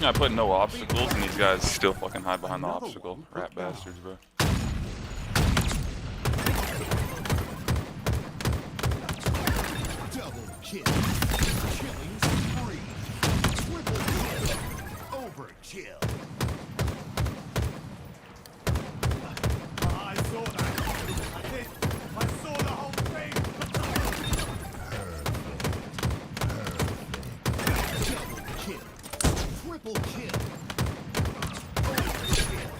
I put no obstacles, and these guys still fucking hide behind the obstacle. Rat bastards, bro. Double kill. Killing spree. Triple kill. Overkill. I saw that. I did. I saw the whole thing. Double kill. Triple kill. Overkill.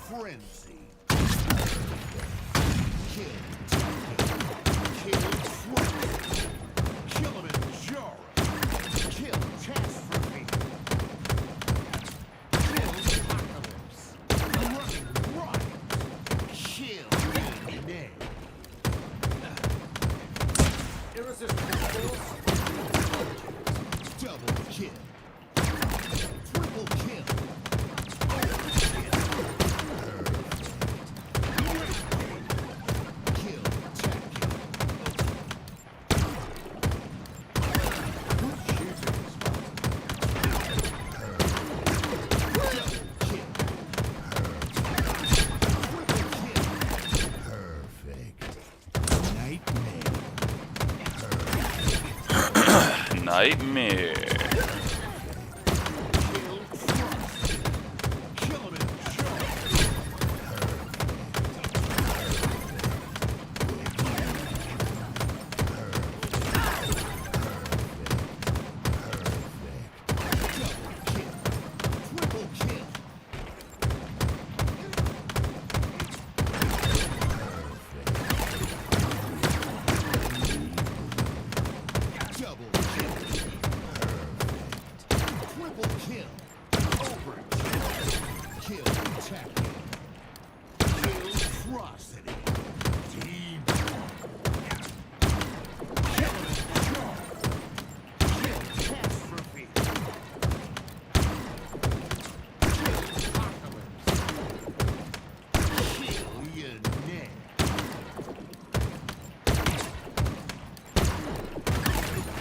Frenzy. Kill. Kill Trump. Kilimanjaro. Kill Catastrophe. Kill Apocalypse. Running Riot. Kill Nay. Irresistible force. Double kill. Triple kill. Overkill. Kill Tacky. Good shooting, Double kill. Triple kill. Perfect. Nightmare. Nightmare. Kill Frost. Kilimanjaro. Double kill. Triple kill. Double kill. Triple kill. Overkill. Kill Tacky. Kill Ferocity. Team. Kilimanjaro. Kill Catastrophe. Kill Apocalypse. Kill your neck.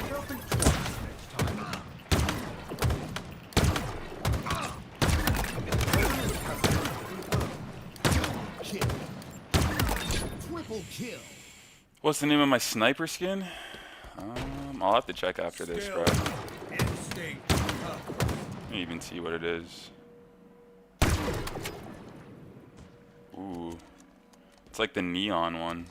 Don't think twice next time. Double kill. Triple kill. What's the name of my sniper skin? I'll have to check after this, bro. Instinct. Let me even see what it is. Ooh. It's like the neon one.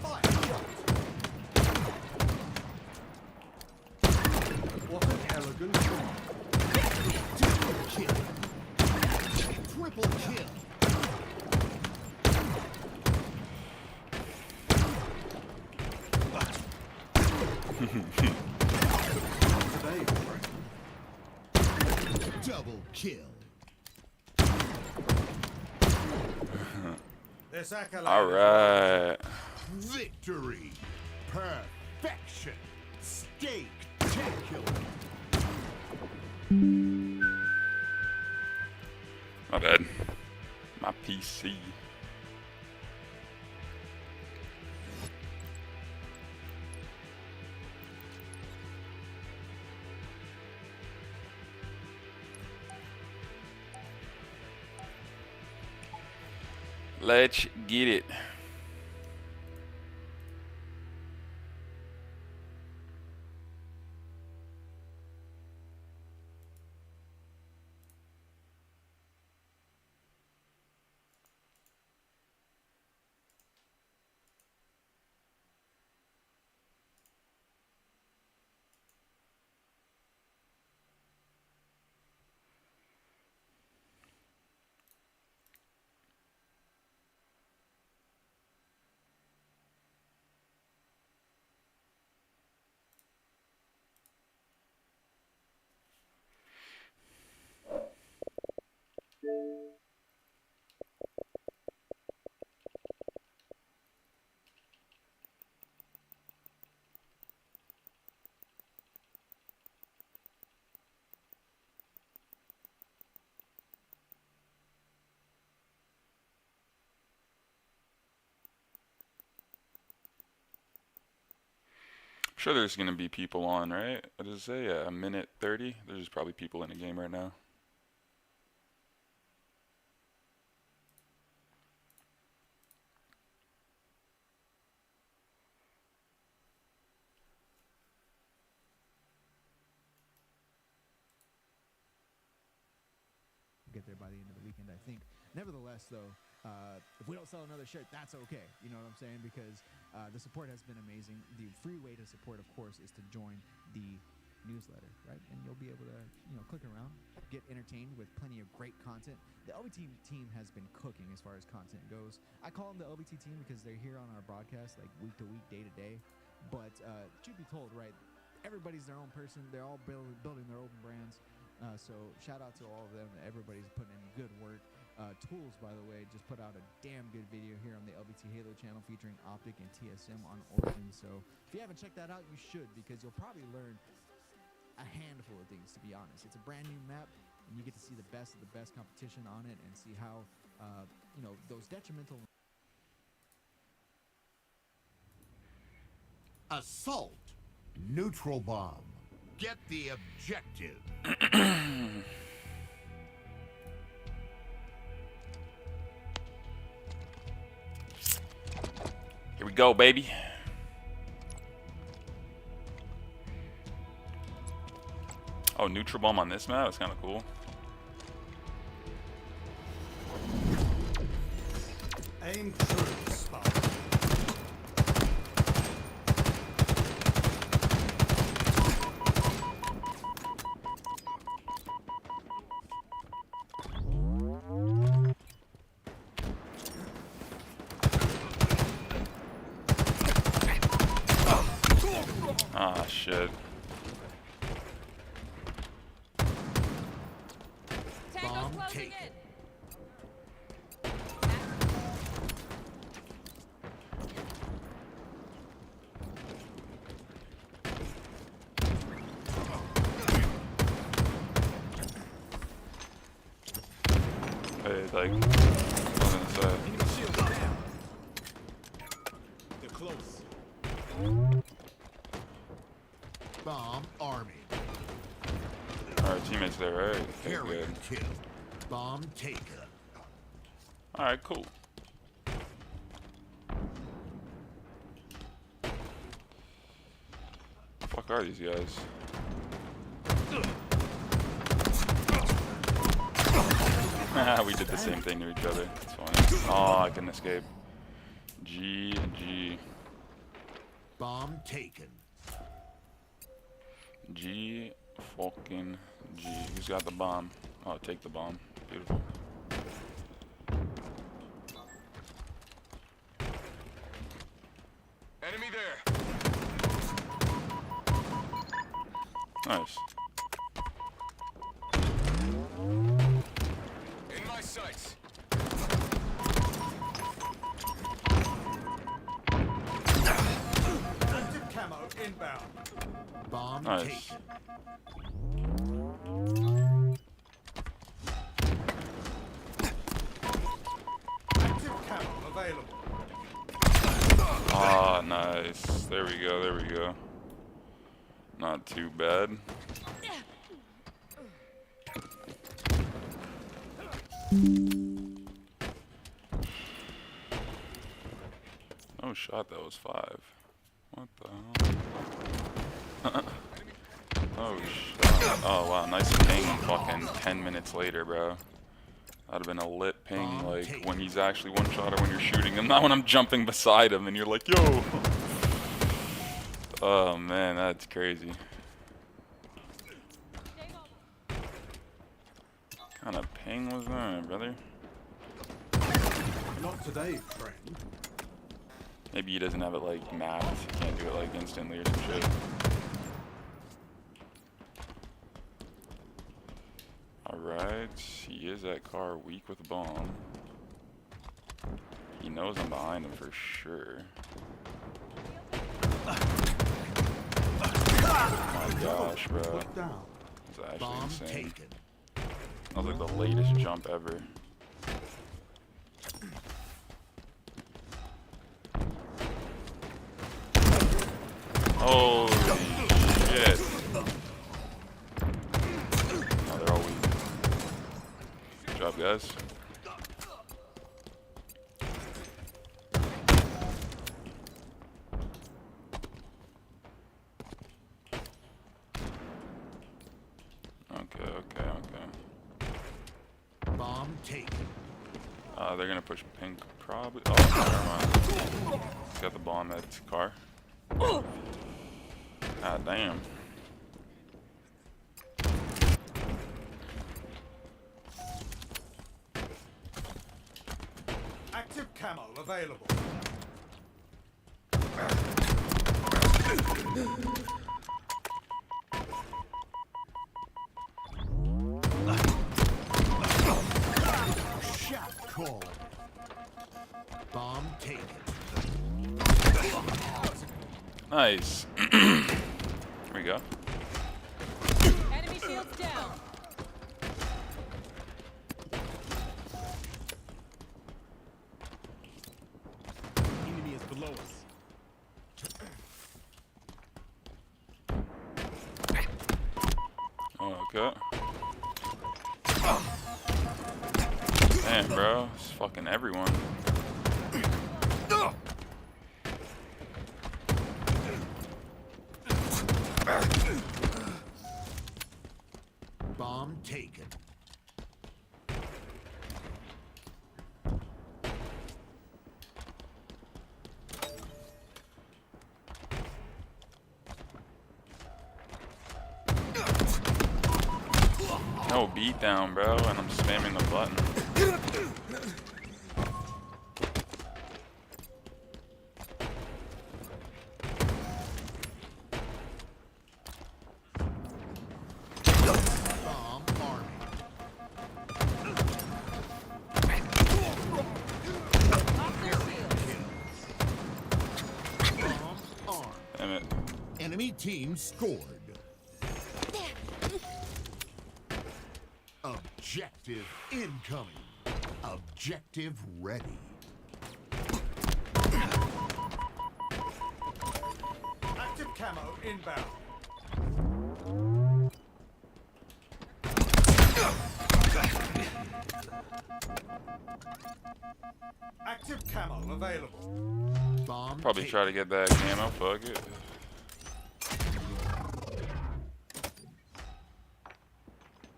Fire shot. What an elegant shot. Double kill. Triple kill. Today, friend. Double kill. This accolade. Alright. Victory. Perfection. Steak-tacular. My bad. My PC. Let's get it. Sure there's gonna be people on, right? What does it say? Yeah, a minute 30? There's probably people in the game right now. Get there by the end of the weekend, I think. Nevertheless, though, if we don't sell another shirt, that's okay. You know what I'm saying? Because the support has been amazing. The free way to support, of course, is to join the newsletter, right? And you'll be able to, click around, get entertained with plenty of great content. The LVT team has been cooking as far as content goes. I call them the LVT team because they're here on our broadcast, like week to week, day to day. But truth be told, right? Everybody's their own person. They're all building their own brands. So shout out to all of them. Everybody's putting in good work. Tools, by the way, just put out a damn good video here on the LVTHalo channel featuring Optic and TSM on Origin. So if you haven't checked that out, you should, because you'll probably learn a handful of things, to be honest. It's a brand new map, and you get to see the best of the best competition on it and see how, those detrimental... Assault. Neutral bomb. Get the objective. Here we go, baby. Oh, neutral bomb on this map? That's kind of cool. Aim true, Spark. Ah, shit. Bomb taken. Hey, like, wasn't inside. Shield down. They're close. Bomb army. Alright, teammates there, right? Okay, Carrier good. kill. Bomb taken. Alright, cool. Fuck are these guys? We did the same thing to each other. It's funny. Oh, I couldn't escape. G. Bomb taken. G fucking G. Who's got the bomb? Oh, take the bomb. Beautiful. Enemy there. Nice. In my sights. Active camo inbound. Bomb Nice. taken. Active camo available. Ah, nice. There we go. Not too bad. No shot, that was 5. What the hell? Oh shit. Oh wow, nice ping fucking 10 minutes later, bro. That'd have been a lit ping, like when he's actually one shot or when you're shooting him, not when I'm jumping beside him and you're like, yo! Oh man, that's crazy. What kind of ping was that, brother? Not today, friend. Maybe he doesn't have it like mapped, he can't do it like instantly or some shit. Alright, he is at car weak with a bomb. He knows I'm behind him for sure. Oh my gosh, bro. That's actually Bomb insane. taken. That was like the latest jump ever. Holy shit. Oh, they're all weak. Good job, guys. Okay. Bomb taken. They're gonna push pink, probably. Oh, never mind. He's got the bomb at his car. God damn. Active camo available. Shot call. Bomb taken. Nice. Here we go. Enemy shields down. Enemy is below us. Okay. Damn, bro. It's fucking everyone. Bomb taken. No beat down, bro, and I'm spamming the button. Bomb army. Off their shields. Bomb armed. Damn it. Enemy team scored. Objective incoming. Objective ready. Active camo inbound. Active camo available. Bomb Probably taken. try to get that camo. Fuck it.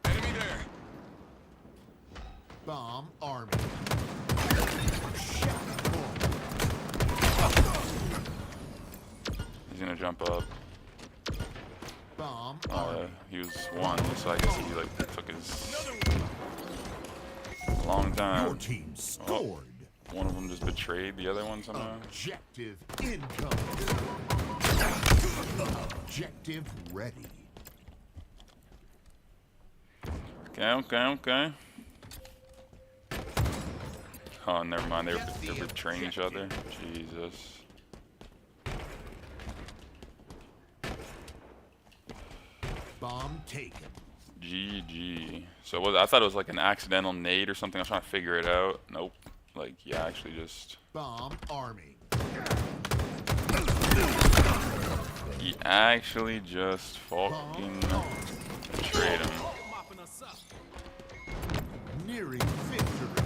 Enemy there. Bomb army. Shot call. He's gonna jump up. Bomb army. He was one, so I guess he like took his long Your time. team scored. One of them just betrayed the other one somehow. Objective incoming. Objective ready. Okay. Oh, never mind. They're betraying each other. Jesus. Bomb taken. GG. So I thought it was like an accidental nade or something. I was trying to figure it out. Nope. Like, yeah, actually just... Bomb army. He actually just fucking betrayed him. Nearing victory.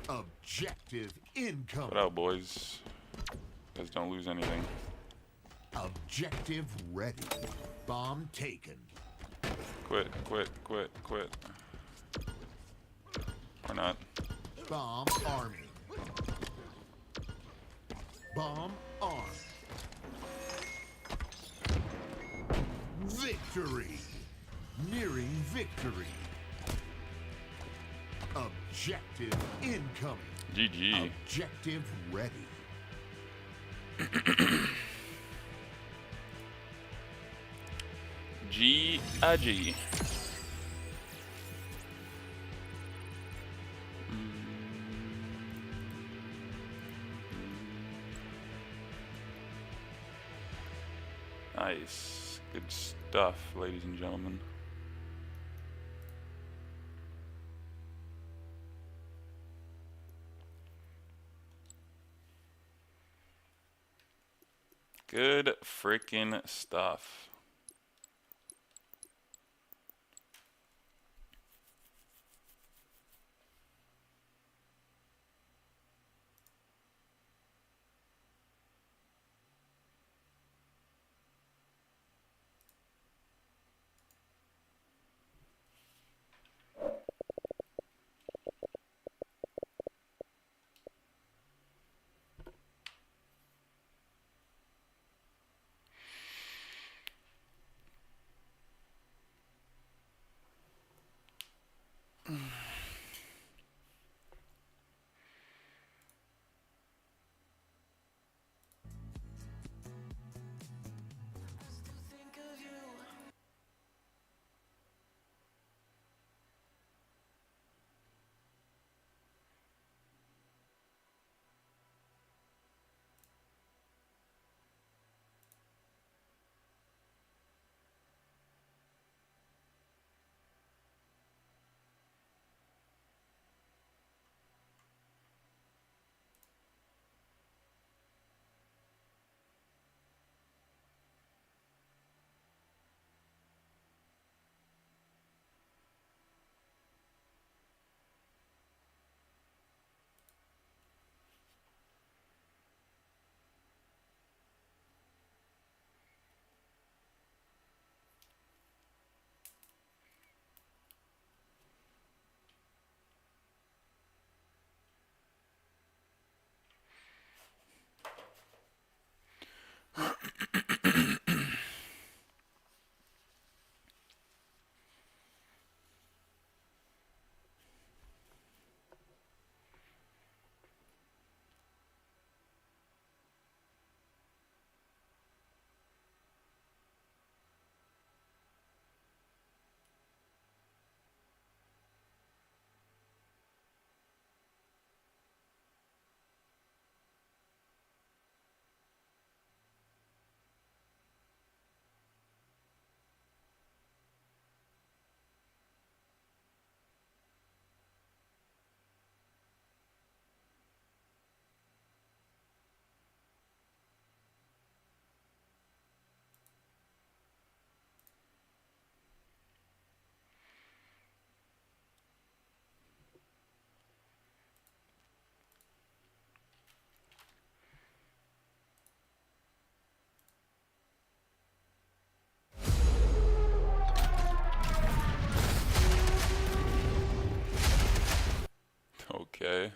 Objective What incoming. out, boys? Guys don't lose anything. Objective ready. Bomb taken. Quit. Or not. Bomb army. Bomb armed. Victory. Nearing victory. Objective incoming. GG. Objective ready. G-I-G. Nice. Good stuff, ladies and gentlemen. Good freaking stuff. Okay.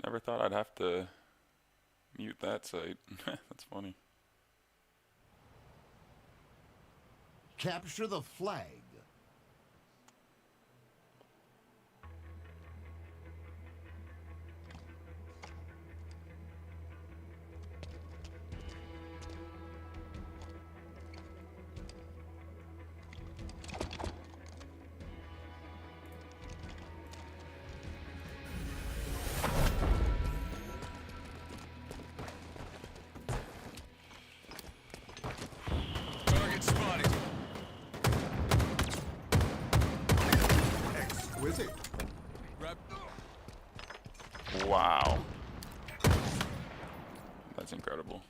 Never thought I'd have to mute that site. That's funny. Capture the flag. Target spotted. Exquisite. Grab. Wow. That's incredible.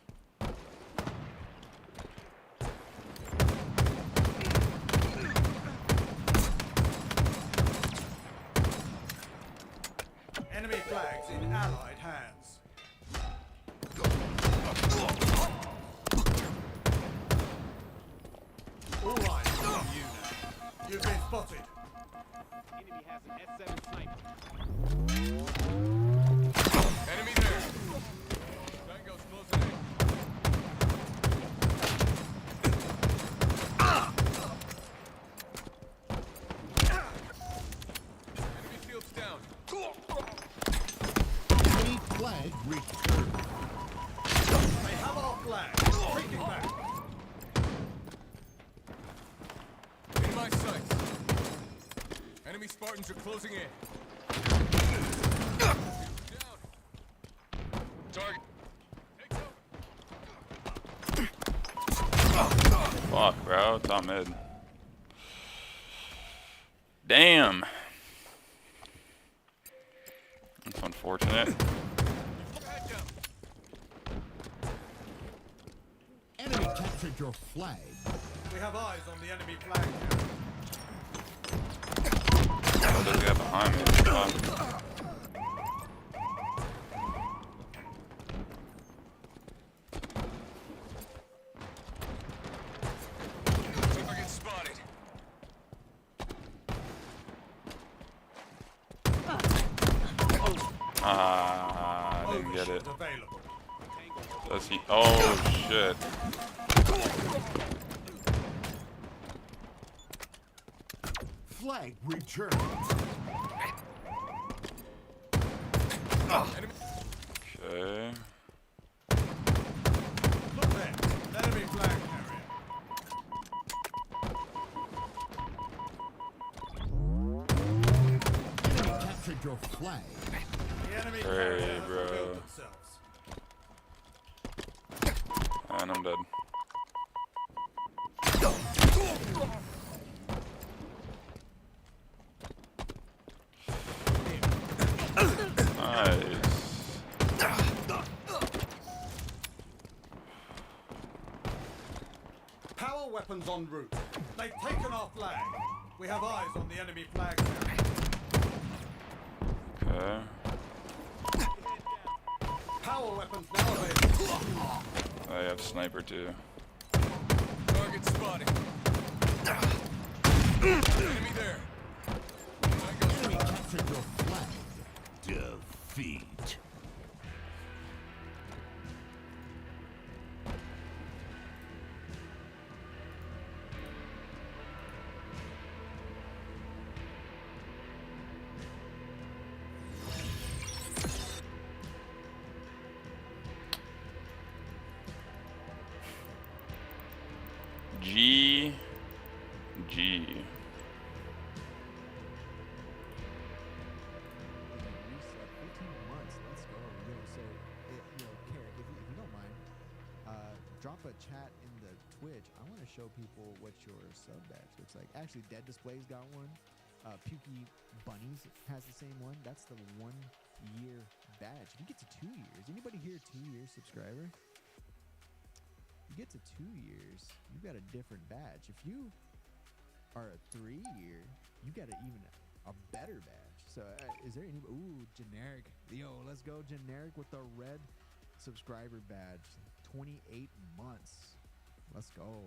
Enemy flags in Allied hands. All right, it's on you now. You've been spotted. Enemy has an S7 sniper. Enemy there. Tango's closing in. Enemy shields down. Enemy flag returned. They have our flag. Taking back. In my sights. Enemy Spartans are closing in. Down. Target. Fuck, bro. Top mid. Damn. That's unfortunate. captured your flag. We have eyes on the enemy flag. What does he have behind me? Fuck. Target spotted. Ah, I didn't get it. Available. Does he? Oh shit. Flag returned. Okay. Look there. Enemy flag carrier. Enemy captured your flag. The enemy Hey, carrier has bro. revealed themselves. And I'm dead. Nice. Power weapons en route. They've taken our flag. We have eyes on the enemy flag carrier. Okay. Power weapons now available. I have sniper too. Target spotted. Enemy there. Enemy captured your flag. Defeat. G. Reset 15 months. Let's go. Yo, so, Carrick, if you don't mind, drop a chat in the Twitch. I want to show people what your sub badge looks like. Actually, Dead Display's got one. Pukey Bunnies has the same one. That's the 1 year badge. If you get to 2 years, anybody here 2 years subscriber? You get to 2 years, you got a different badge. If you are a 3 year, you got a better badge. So is there any? Ooh, generic. Yo, let's go generic with the red subscriber badge. 28 months. Let's go.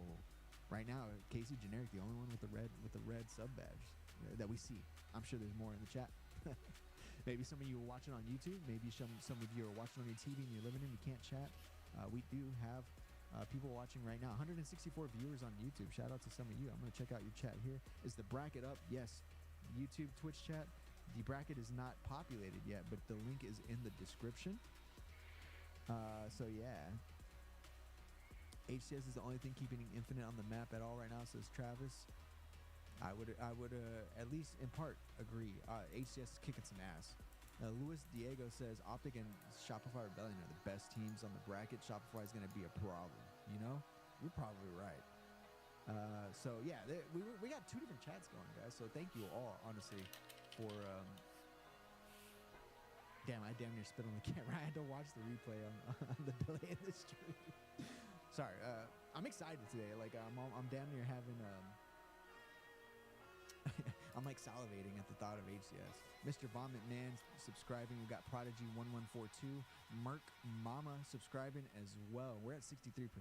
Right now, Casey generic, the only one with the red sub badge that we see. I'm sure there's more in the chat. Maybe some of you are watching on YouTube. Maybe some of you are watching on your TV in your living room. You can't chat. We do have people watching right now. 164 viewers on YouTube. Shout out to some of you. I'm going to check out your chat here. Is the bracket up? Yes. YouTube, Twitch chat. The bracket is not populated yet, but the link is in the description. So yeah. HCS is the only thing keeping Infinite on the map at all right now, says Travis. I would at least in part agree. HCS is kicking some ass. Luis Diego says Optic and Shopify Rebellion are the best teams on the bracket. Shopify is going to be a problem. You know, you're probably right. So yeah, we got two different chats going, guys. So thank you all, honestly, for. Damn, I damn near spit on the camera. I had to watch the replay on the delay in the stream. Sorry, I'm excited today. Like I'm damn near having I'm like salivating at the thought of HCS. Mr. Vomit Man subscribing. We got Prodigy 1142, Merc Mama subscribing as well. We're at 63%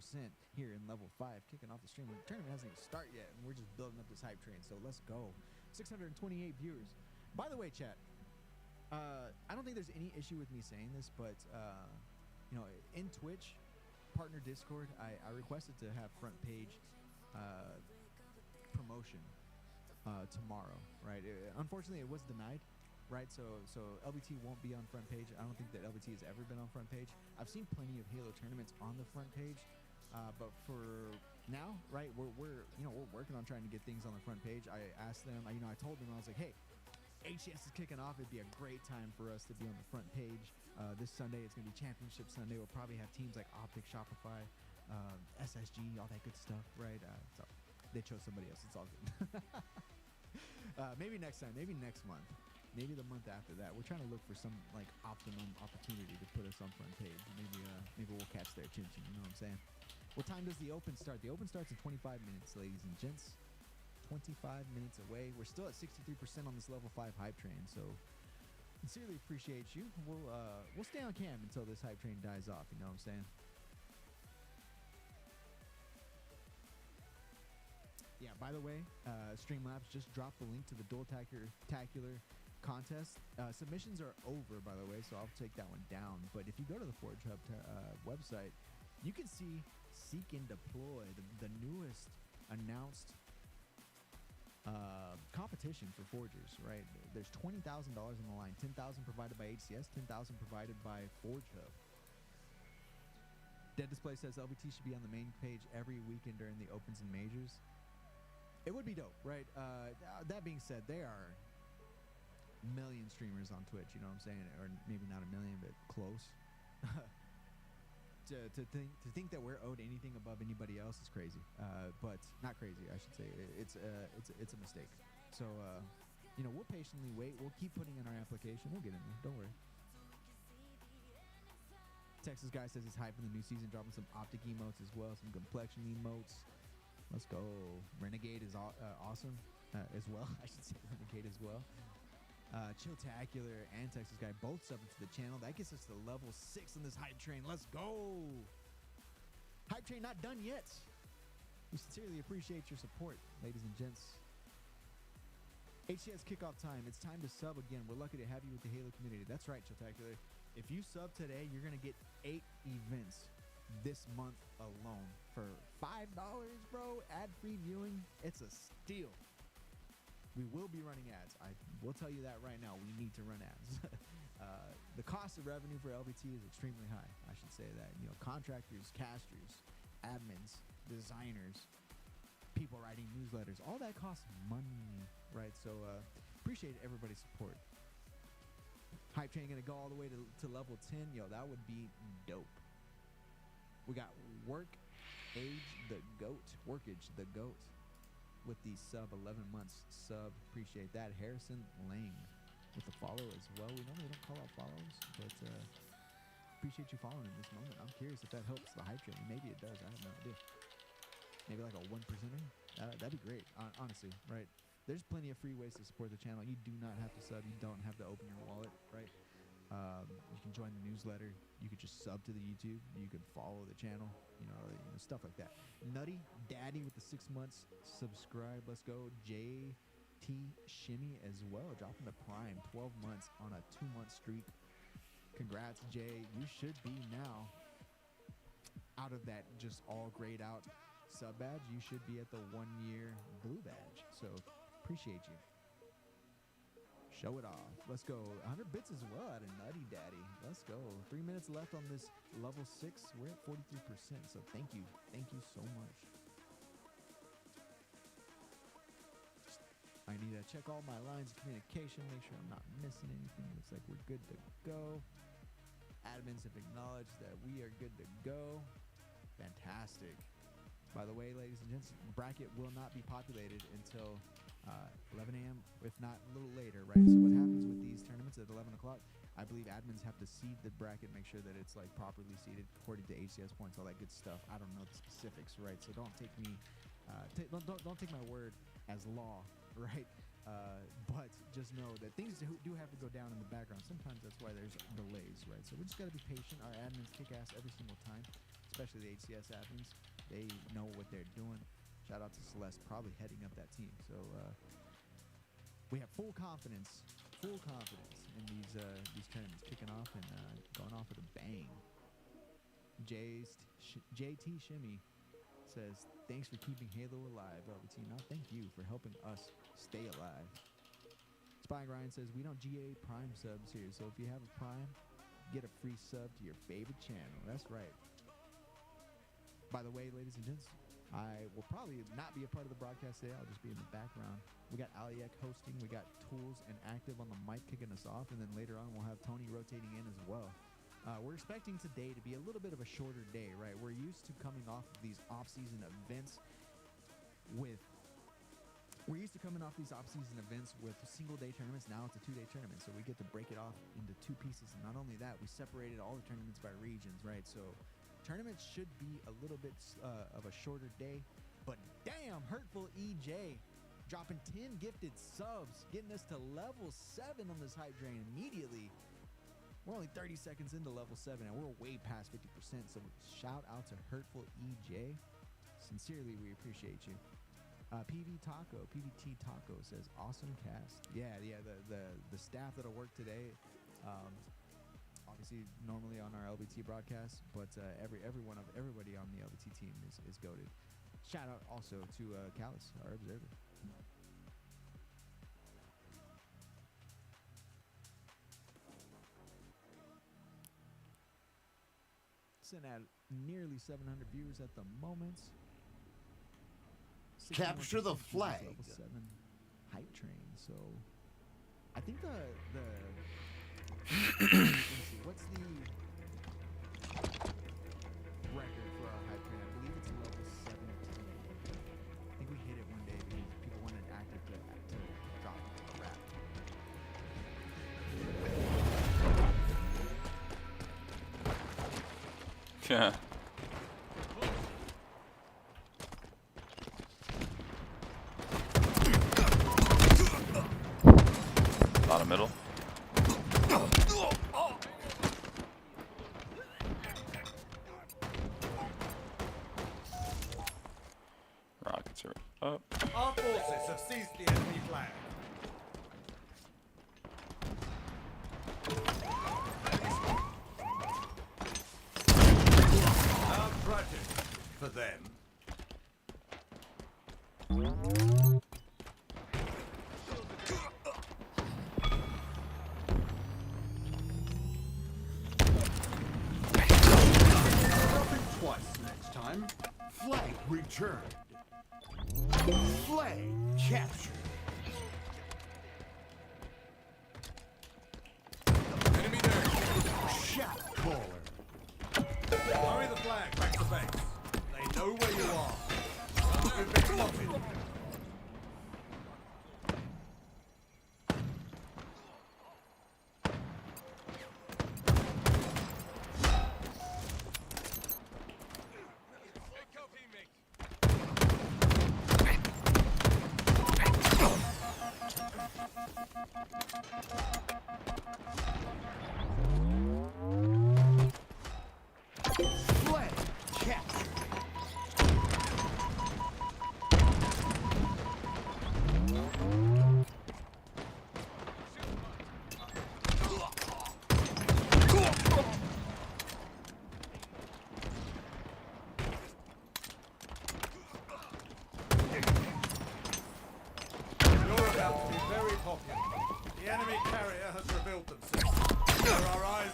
here in level 5, kicking off the stream. The tournament hasn't even started yet, and we're just building up this hype train. So let's go. 628 viewers. By the way, chat. I don't think there's any issue with me saying this, but you know, in Twitch, partner Discord, I requested to have front page promotion tomorrow, right? Unfortunately, it was denied, right? So LVT won't be on front page. I don't think that LVT has ever been on front page. I've seen plenty of Halo tournaments on the front page, but for now, right, we're working on trying to get things on the front page. I asked them, I told them, I was like, hey, HCS is kicking off. It'd be a great time for us to be on the front page. This Sunday, it's going to be Championship Sunday. We'll probably have teams like Optic, Shopify, SSG, all that good stuff, right? So they chose somebody else. It's all good. Maybe next time. Maybe next month. Maybe the month after that. We're trying to look for some like optimum opportunity to put us on front page. Maybe we'll catch their attention. You know what I'm saying? What time does the open start? The open starts in 25 minutes, ladies and gents. 25 minutes away. We're still at 63% on this level 5 hype train, so sincerely appreciate you. We'll stay on cam until this hype train dies off, you know what I'm saying? Yeah, by the way, Streamlabs just dropped the link to the Dual Tacular contest. Submissions are over, by the way, so I'll take that one down. But if you go to the Forge Hub website, you can see Seek and Deploy, the newest announced competition for forgers, right? There's $20,000 on the line, 10,000 provided by HCS, 10,000 provided by Forge Hub. Dead Display says LVT should be on the main page every weekend during the opens and majors. It would be dope, right? That being said, there are a million streamers on Twitch, you know what I'm saying? Or maybe not a million, but close. to think that we're owed anything above anybody else is crazy, but not crazy, I should say. It's a mistake. So we'll patiently wait. We'll keep putting in our application. We'll get in there. Don't worry. Texas guy says he's hyping the new season, dropping some optic emotes as well, some complexion emotes. Let's go. Renegade is awesome as well. I should say Renegade as well. Chilltacular and Texas guy both subbing to the channel. That gets us to level 6 on this hype train. Let's go. Hype train not done yet. We sincerely appreciate your support, ladies and gents. HCS kickoff time. It's time to sub again. We're lucky to have you with the Halo community. That's right, Chilltacular. If you sub today, you're going to get 8 events this month alone for $5, bro. Ad-free viewing. It's a steal. We will be running ads. I will tell you that right now. We need to run ads. The cost of revenue for LVT is extremely high. I should say that. Contractors, casters, admins, designers, people writing newsletters, all that costs money, right? So appreciate everybody's support. Hype train gonna go all the way to level 10. Yo, that would be dope. We got Workage the GOAT with the sub 11 months sub. Appreciate that. Harrison Lang with the follow as well. We normally don't call out follows, but appreciate you following in this moment. I'm curious if that helps the hype train. Maybe it does. I have no idea. Maybe like a 1%er. That'd be great, honestly, right? There's plenty of free ways to support the channel. You do not have to sub. You don't have to open your wallet, right? You can join the newsletter. You could just sub to the YouTube. You can follow the channel, stuff like that. Nutty Daddy with the 6 months subscribe. Let's go. JT Shimmy as well, dropping the Prime 12 months on a 2-month streak. Congrats, Jay. You should be now out of that just all grayed out sub badge. You should be at the 1-year blue badge. So appreciate you. Show it off. Let's go. 100 bits as well out of Nutty Daddy. Let's go. 3 minutes left on this level 6. We're at 43%. So thank you. Thank you so much. I need to check all my lines of communication, make sure I'm not missing anything. Looks like we're good to go. Admins have acknowledged that we are good to go. Fantastic. By the way, ladies and gents, bracket will not be populated until 11 a.m., if not a little later, right? So what happens with these tournaments at 11 o'clock, I believe admins have to seed the bracket, make sure that it's like properly seeded according to HCS points, all that good stuff. I don't know the specifics, right? So don't take me, don't take my word as law, right? But just know that things do have to go down in the background. Sometimes that's why there's delays, right? So we just got to be patient. Our admins kick ass every single time, especially the HCS admins. They know what they're doing. Shout out to Celeste, probably heading up that team. So we have full confidence in these tournaments kicking off and going off with a bang. JT Shimmy says, thanks for keeping Halo alive, LVT. Now thank you for helping us stay alive. Spying Ryan says, we don't GA Prime subs here, so if you have a Prime, get a free sub to your favorite channel. That's right. By the way, ladies and gents, I will probably not be a part of the broadcast today. I'll just be in the background. We got Aliek hosting. We got Tools and Active on the mic kicking us off. And then later on, we'll have Tony rotating in as well. We're expecting today to be a little bit of a shorter day, right? We're used to coming off of these off-season events with single-day tournaments. Now it's a 2-day tournament, so we get to break it off into 2 pieces. And not only that, we separated all the tournaments by regions, right? So Tournaments should be a little bit of a shorter day, but damn, Hurtful EJ dropping 10 gifted subs, getting us to level 7 on this hype train immediately. We're only 30 seconds into level 7, and we're way past 50%. So shout out to Hurtful EJ. Sincerely, we appreciate you. PVT Taco says, awesome cast. Yeah, the staff that'll work today, obviously normally on our LVT broadcast, but everybody on the LVT team is goated. Shout out also to Callus, our observer. Sitting at nearly 700 viewers at the moment. Capture the 61% flag. Level 7 hype train. So I think the let's see, what's the record for our hype train? I believe it's level 17. I think we hit it one day because people wanted active to drop a rap. Yeah. Bottom middle. Rockets are up. Our forces have seized the enemy flag. How tragic for them. Dropping twice next time. Flag returned. Flag captured. Enemy there. Shot caller. Hurry the flag back to base. They know where you are. You've been spotted. Flag captured. You're about to be very popular. The enemy carrier has revealed themselves. There are eyes.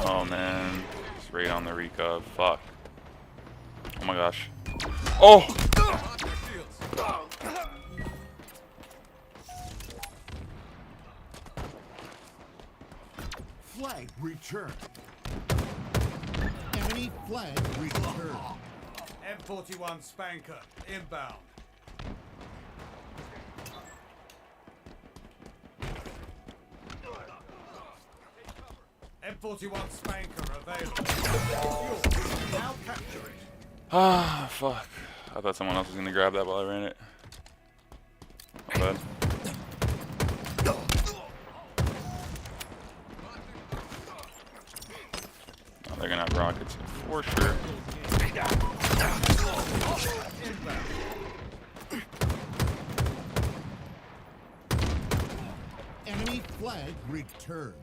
Oh man. Just right on the recov. Fuck. Oh my gosh. Oh! Flag returned. Enemy flag returned. M41 Spanker inbound. M41 Spanker available. Yours. Now capture it. Ah, fuck. I thought someone else was gonna grab that while I ran it. My bad. Oh, they're gonna have rockets for sure. Enemy flag returned.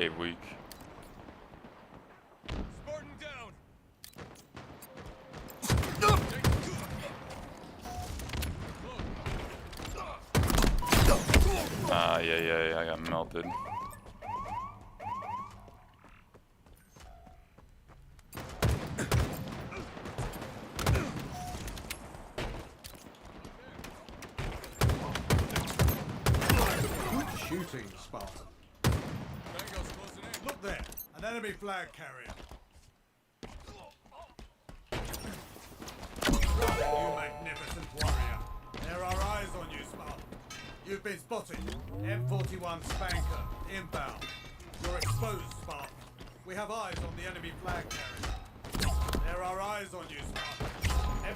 cave weak. Spartan down. Ah, yeah, I got melted. Good shooting, Spartan. Tango's closing in. Look there, an enemy flag carrier. You magnificent warrior. There are eyes on you, Spartan. You've been spotted. M41 Spanker, inbound. You're exposed, Spartan. We have eyes on the enemy flag carrier. There are eyes on you, Spartan.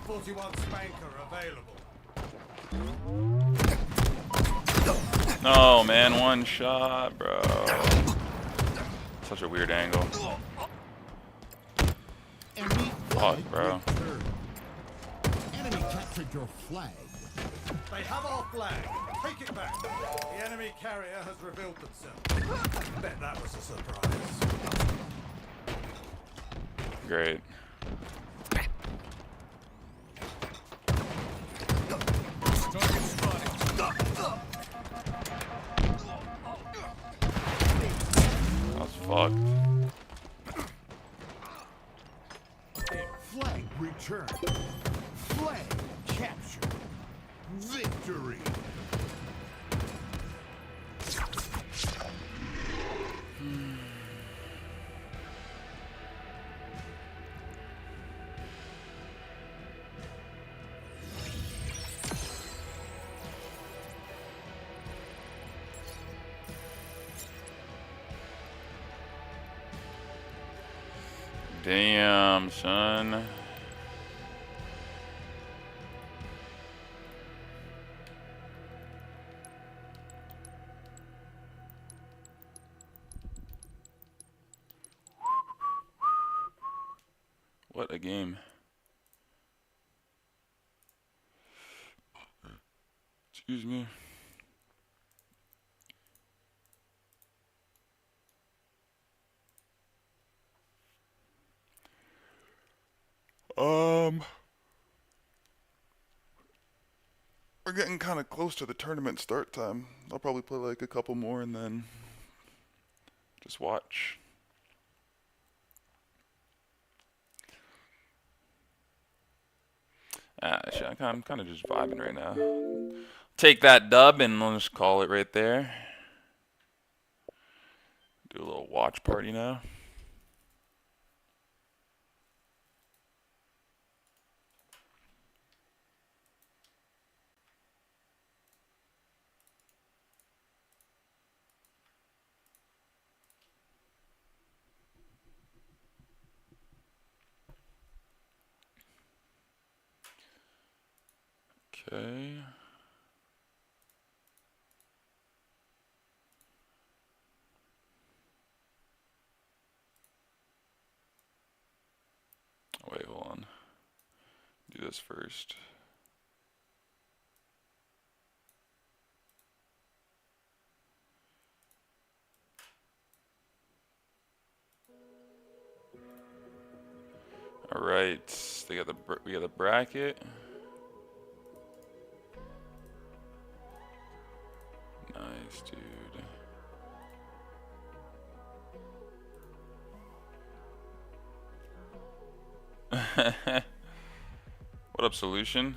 M41 Spanker available. Oh man, one shot, bro. Such a weird angle. Enemy Fuck, flag bro. returned. Enemy captured your flag. They have our flag. Take it back. The enemy carrier has revealed themselves. Bet that was a surprise. Great. Target spotted. That's fucked. Flag returned. Flag captured. Victory. Damn, son. What a game. Excuse me. We're getting kind of close to the tournament start time. I'll probably play like a couple more and then just watch. Shit, I'm kind of just vibing right now. Take that dub and we'll just call it right there. Do a little watch party now. Okay. Wait, hold on. Do this first. All right, we got the bracket. Nice, dude. What up, Solution?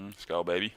Let's go, baby.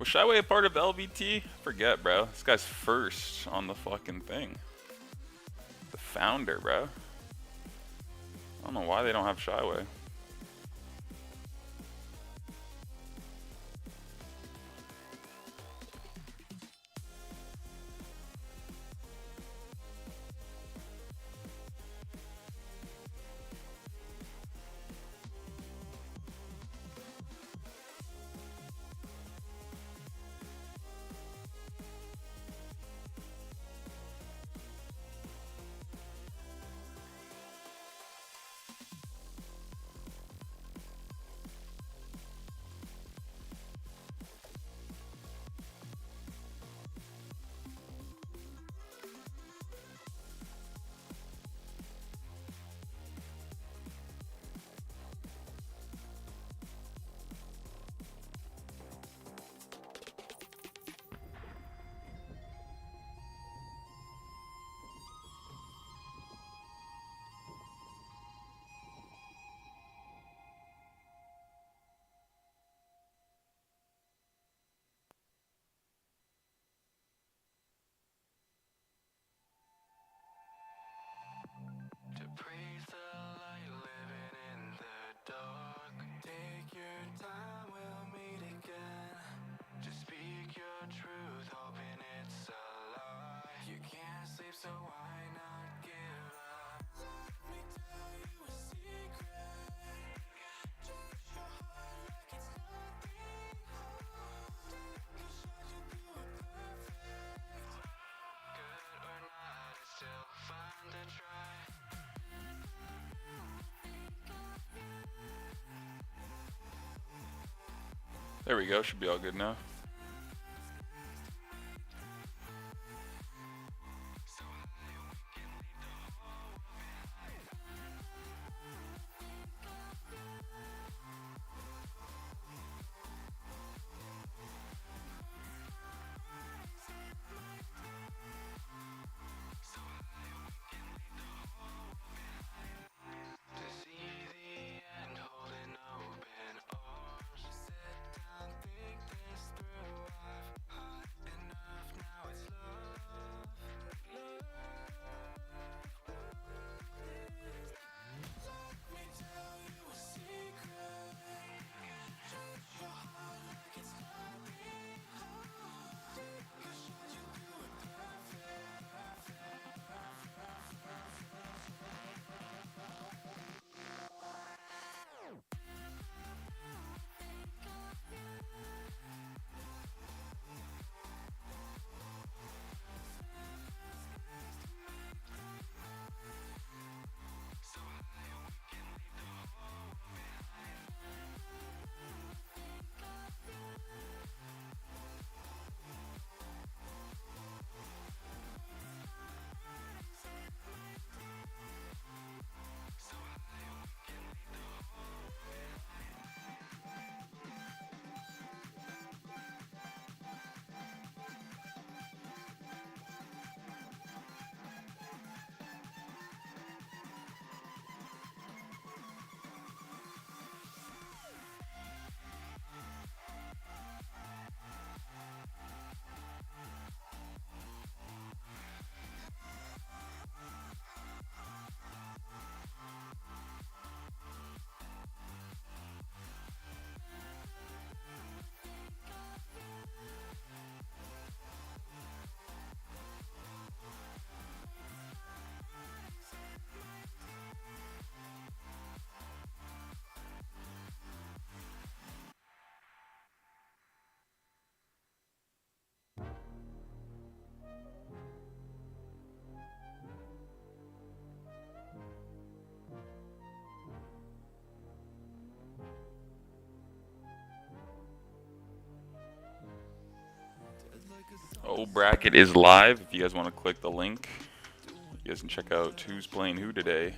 Was Shyway a part of LVT? Forget, bro. This guy's first on the fucking thing. The founder, bro. I don't know why they don't have Shyway. Praise the light, living in the dark. Take your time, we'll meet again. Just speak your truth, hoping it's a lie. You can't sleep, so why not give up? Let me tell you a secret. Just your heart like it's nothing hard. Can show you you are perfect. Good or not, it's still fun to try. There we go. Should be all good now. To see the end, holding open arms. Sit down, think this through. Oh, bracket is live. If you guys want to click the link, you guys can check out who's playing who today.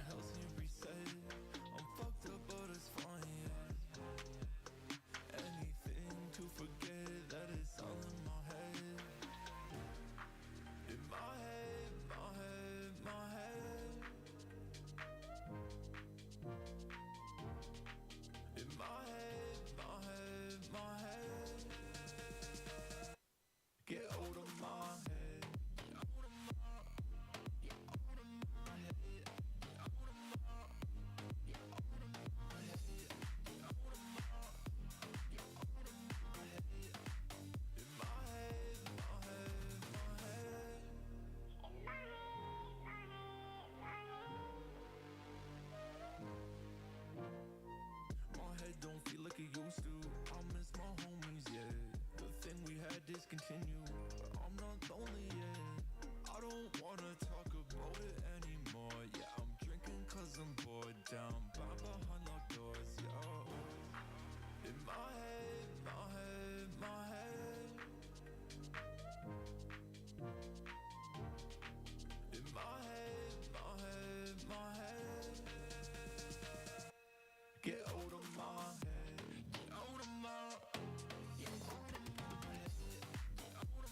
Don't feel like it used to. I miss my homies, yeah. The thing we had discontinued, but I'm not lonely yet. I don't wanna talk about it anymore. Yeah, I'm drinking cause I'm bored, down bound behind locked doors, yeah. In my head, my head, my head. In my head, my head, my head. Get out of my head, get out of my, get out of my head, get out of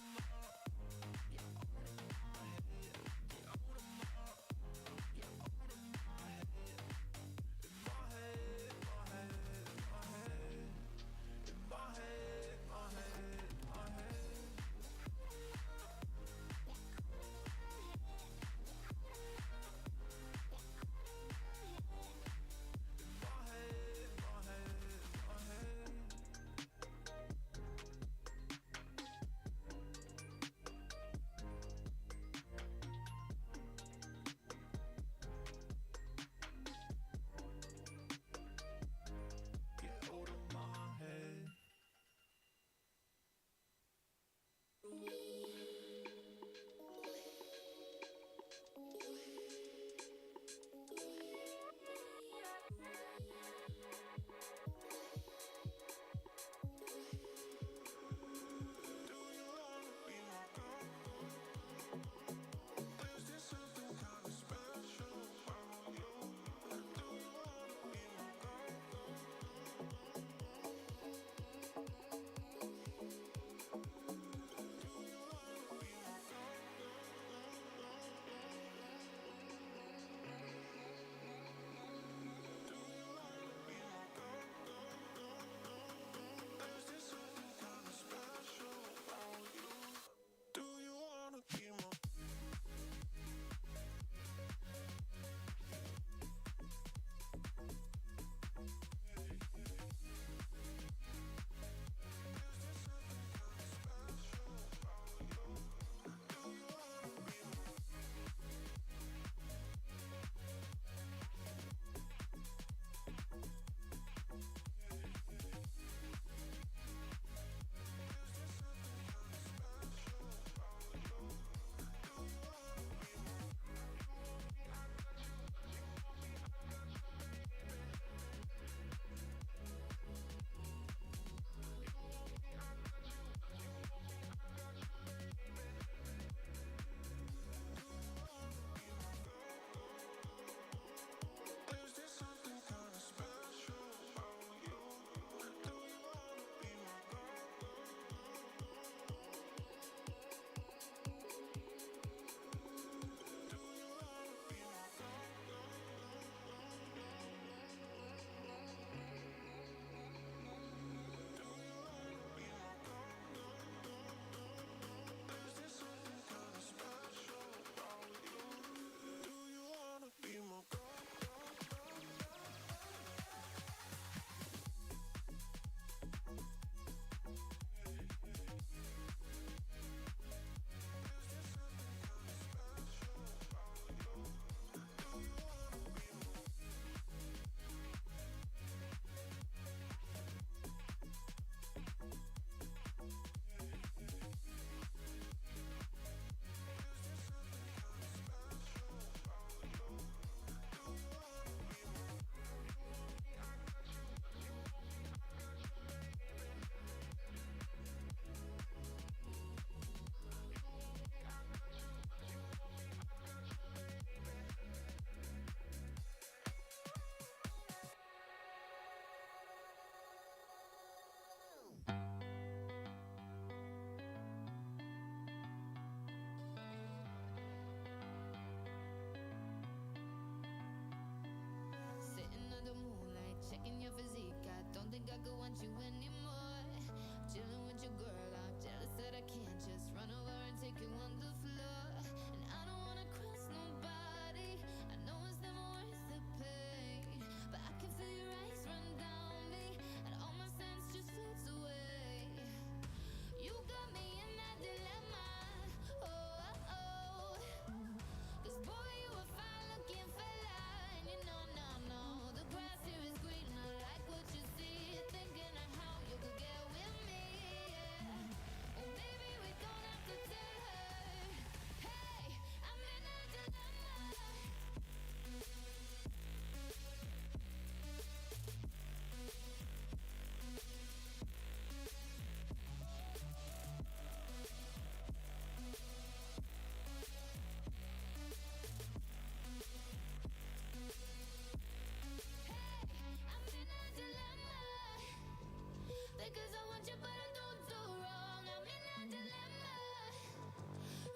think I could want you anymore. Chilling with your girl, I'm jealous that I can't just run over and take you on the floor. And I don't wanna cross nobody. I know it's never worth the pain, but I can feel your eyes run down me, and all my sense just floats away. You got me in that dilemma. Oh, oh, oh. 'Cause boy, you a fine looking fella, and you know, no, no, the grass here is green. I like what you see, thinking of how you could get with me. Yeah. Well, maybe we don't have to tell her. Hey, I'm in a dilemma. I'm in a dilemma. Because I want you, but I don't do wrong. I'm in a dilemma.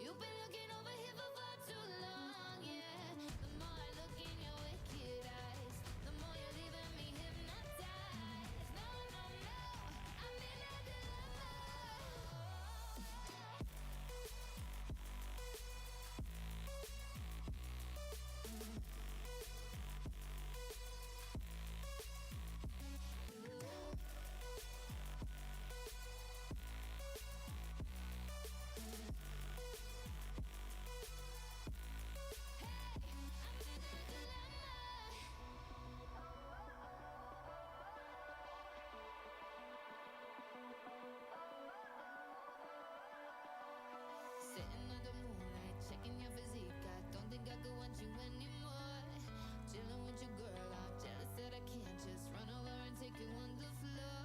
You've been looking over here for far too long, yeah. The more I look in your wicked eyes, the more you're leaving me hypnotized. No, no, no, I'm in a dilemma. Sitting under moonlight, checking your physique. I don't think I could want you anymore. Chilling with your girl, I'm jealous that I can't just run over and take you on the floor.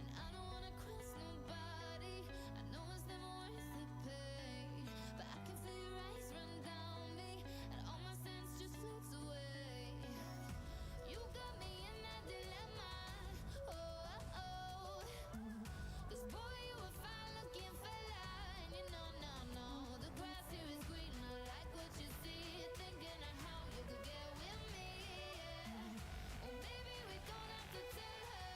And I don't wanna cross nobody. I know it's never worth the pain, but I can feel your eyes run down me, and all my sense just floats away. You got me in that dilemma. Oh, oh, oh. 'Cause boy, you a fine looking fella, and you know, no, no, the grass here is green. I like what you see, thinking of how you could get with me. Yeah. Well, maybe we don't have to tell her.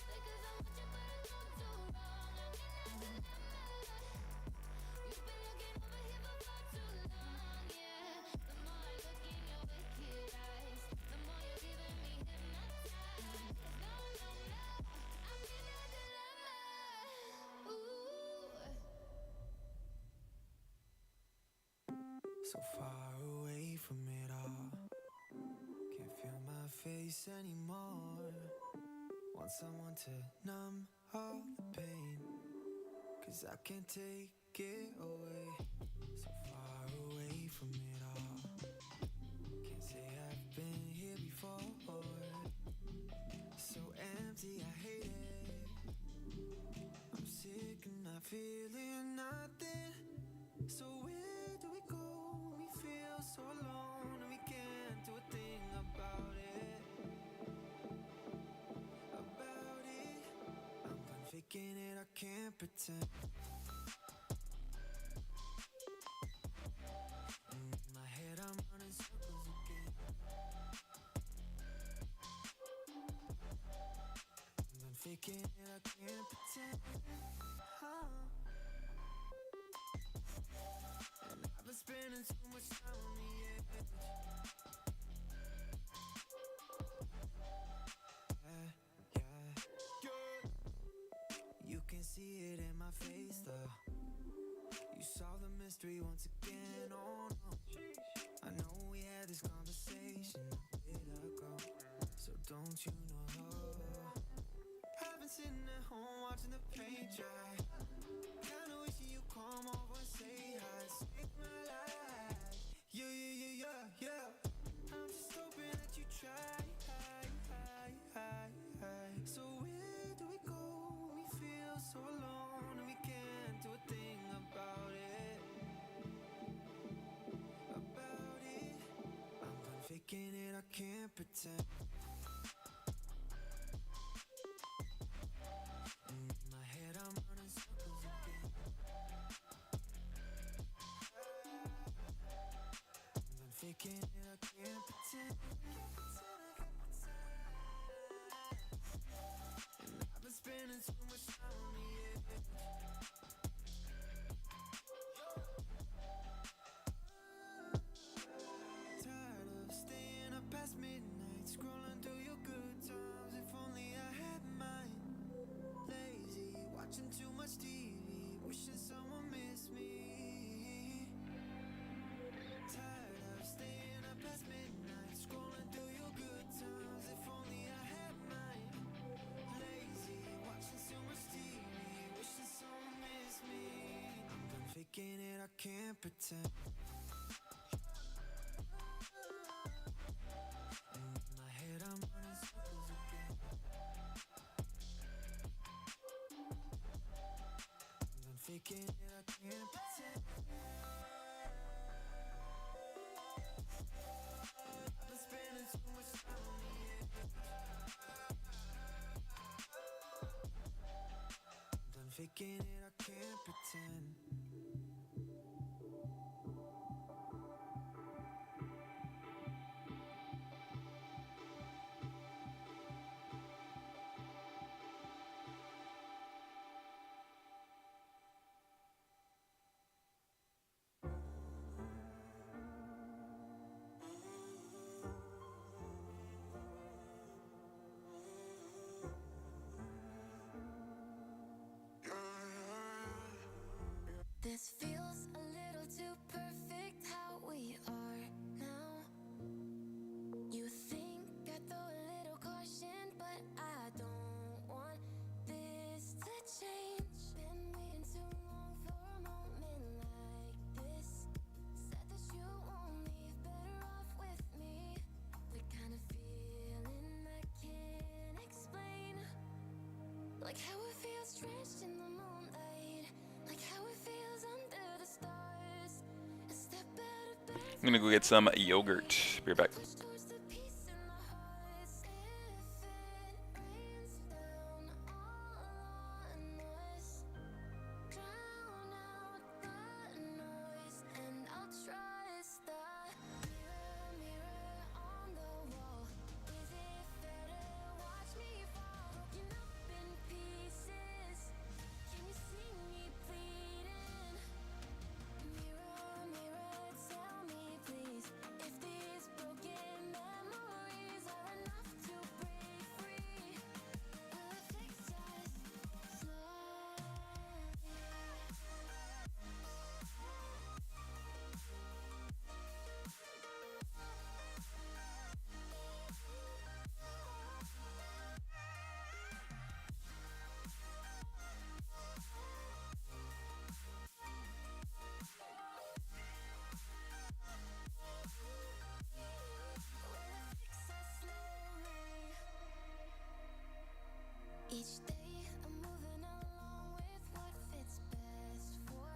Because I want you, but I don't do wrong. I'm in a dilemma. You've been looking over here for far too long, yeah. The more I look in your wicked eyes, the more you're leaving me hypnotized. No, no, no, I'm in a dilemma. Ooh. So far away from it all. Can't feel my face anymore. Want someone to numb all the pain, 'cause I can't take it away. So far away from it all. Can't say I've been here before. So empty, I hate it. I'm sick and not feeling nothing. So where do we go when we feel so alone and we can't do a thing about it? About it. I'm done faking it, I can't pretend. In my head I'm running circles again. I'm done faking it, I can't pretend. And I've been spending too much time on the edge. Yeah. You can see it in my face, though. You saw the mystery once again, oh no. I know we had this conversation a bit ago, so don't you know? I've been sitting at home watching the paint dry, kinda wishing you come over and say hi. Save my life. Yeah. I'm just hoping that you try. So where do we go when we feel so alone and we can't do a thing about it? pretend. And in my head I'm running circles again. I'm faking it, I can't pretend. And I've been spending too much time on the edge. Tired of staying up past midnight, scrolling through your good times. If only I had mine. Lazy, watching too much TV, wishing someone missed me. Tired of staying up past midnight, scrolling through your good times. If only I had mine. Lazy, watching so much TV, wishing someone missed me. I'm done faking it, I can't pretend. And in my head I'm running circles again. I'm done faking it, I can't pretend. I've been spending too much time on the edge. I'm done faking it, I can't pretend. This feels a little too perfect how we are now. You think I throw a little caution, but I don't want this to change. Been waiting too long for a moment like this. Said that you won't leave, better off with me. The kind of feeling I can't explain. Like how it feels drenched in the moonlight. Like how it feels under the stars. A step out of bed. I'm gonna go get some yogurt. Be right back. Push towards the peace in the hearts. If it rains down all on us, drown out the noise, and I'll trust the mirror, mirror on the wall. Is it fair to watch me fall, broken up in pieces? Can you see me bleeding? Mirror, mirror, tell me please, if these broken memories are enough to break free. Will it fix us slowly? Each day I'm moving along with what fits best for.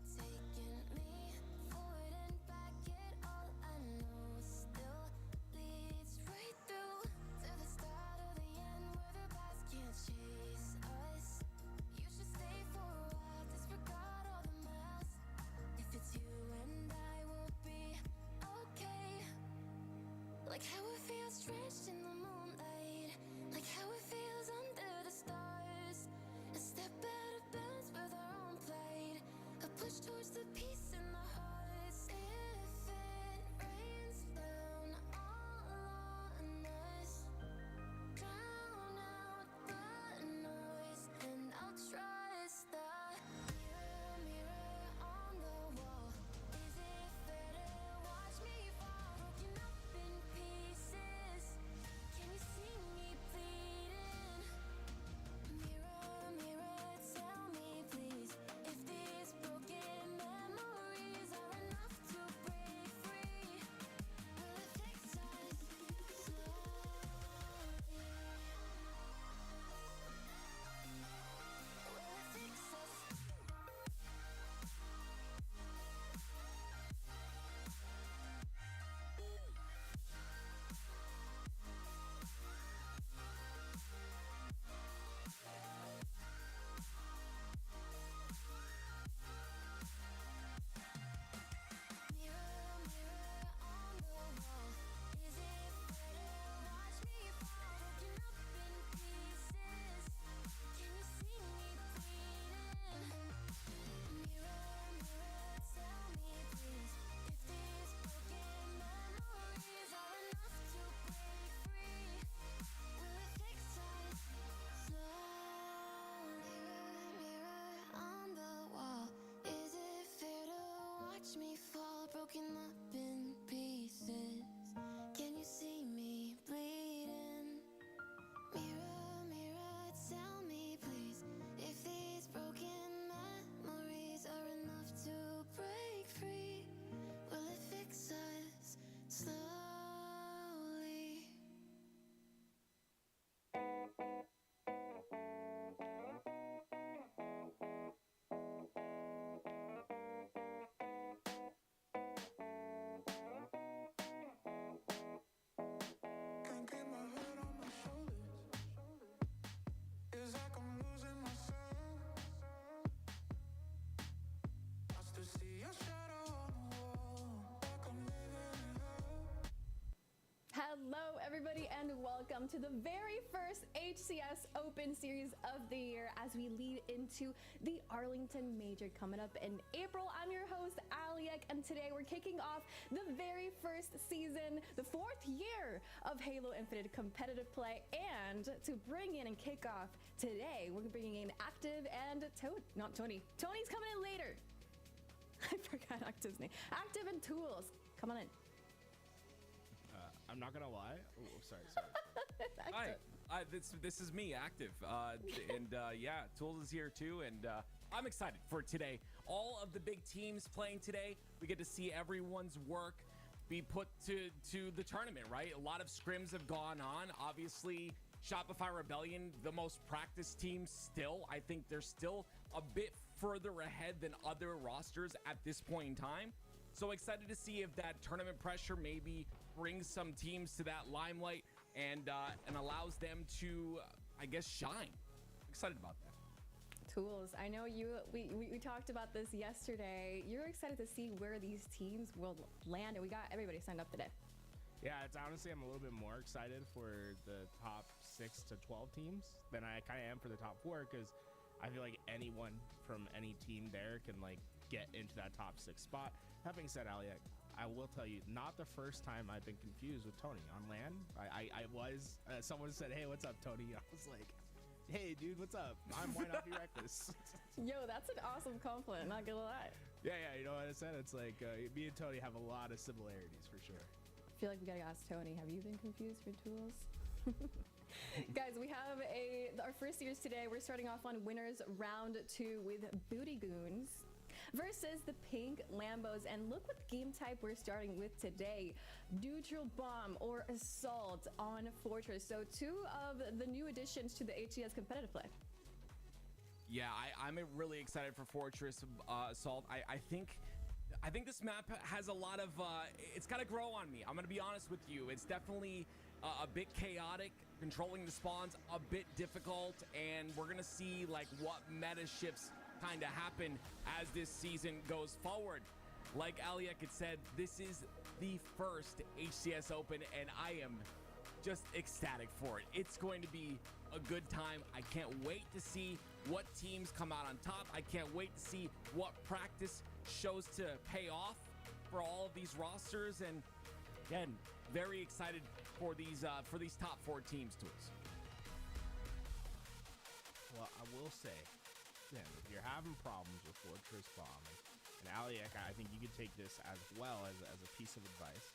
Taking me forward and back, yet all I know still leads right through to the start of the end, where the past can't chase us. You should stay for a while, disregard all the miles. If it's you and I, will be okay. Like how it feels drenched in the moonlight. Like how it feels under the stars. A step out of bounds with our own plight. A push towards the peace in the hearts. If it rains down all on us, drown out the noise, and I'll trust the mirror, mirror on the wall. Is it fair to watch me fall, broken up in pieces? watch me fall, broken up in pieces. Can you see me bleeding? Mirror, mirror, tell me please if these broken memories are enough to break free. Will it fix us slowly? Can't keep my head on my shoulders. It's like I'm losing myself. I still see your shadow on the wall. Like I'm living in hell. Hello, everybody, and welcome to the very first HCS Open Series of the year as we lead into the Arlington Major coming up in April. I'm your host, Aliek, and today we're kicking off the very first season, the 4th year of Halo Infinite competitive play. And to bring in and kick off today, we're bringing in Active and not Tony. Tony's coming in later. I forgot Active's name. Active and Tools, come on in. I'm not gonna lie. Oh, sorry. Hi, this is me, Active, yeah, Tools is here too, and I'm excited for today. All of the big teams playing today. We get to see everyone's work be put to the tournament, right? A lot of scrims have gone on. Obviously, Shopify Rebellion, the most practiced team still. I think they're still a bit further ahead than other rosters at this point in time. So excited to see if that tournament pressure maybe brings some teams to that limelight and allows them to, I guess, shine. Excited about that. Tools. I know we talked about this yesterday. You're excited to see where these teams will land, and we got everybody signed up today. Yeah, it's honestly, I'm a little bit more excited for the top 6 to 12 teams than I kind of am for the top 4, because I feel like anyone from any team there can like get into that top 6 spot. That being said, Aliek, I will tell you, not the first time I've been confused with Tony on LAN. I was, someone said, hey, what's up, Tony? I was like, hey, dude, what's up? Why not be reckless? Yo, that's an awesome compliment, not gonna lie. Yeah, you know what I said? It's like, me and Tony have a lot of similarities for sure. I feel like we gotta ask Tony, have you been confused for Tools? Guys, we have our first series today. We're starting off on winners round 2 with Booty Goons versus the Pink Lambos. And look what game type we're starting with today. Neutral Bomb or Assault on Fortress. So 2 of the new additions to the HCS competitive play. Yeah, I'm really excited for Fortress Assault. I think this map has a lot of, it's got to grow on me. I'm going to be honest with you. It's definitely a bit chaotic. Controlling the spawns a bit difficult, and we're going to see like what meta shifts kind of happen as this season goes forward. Like Aliek had said, this is the first HCS Open, and I am just ecstatic for it. It's going to be a good time. I can't wait to see what teams come out on top. I can't wait to see what practice shows to pay off for all of these rosters, and again, very excited for these top 4 teams, Tools. Well, I will say, then, if you're having problems with Fortress Bomb, and Aliek, I think you could take this as well as a piece of advice.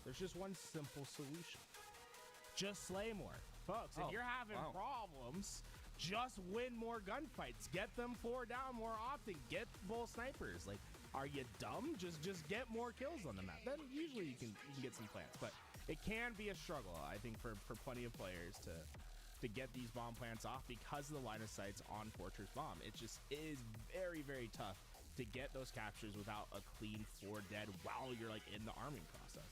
There's just one simple solution. Just slay more. Folks, if you're having problems, just win more gunfights. Get them 4 down more often. Get bull snipers. Like, are you dumb? Just get more kills on the map. Then usually you can get some plants, but it can be a struggle, I think, for plenty of players to get these bomb plants off because of the line of sights on Fortress Bomb. It just is very, very tough to get those captures without a clean 4 dead while you're like in the arming process.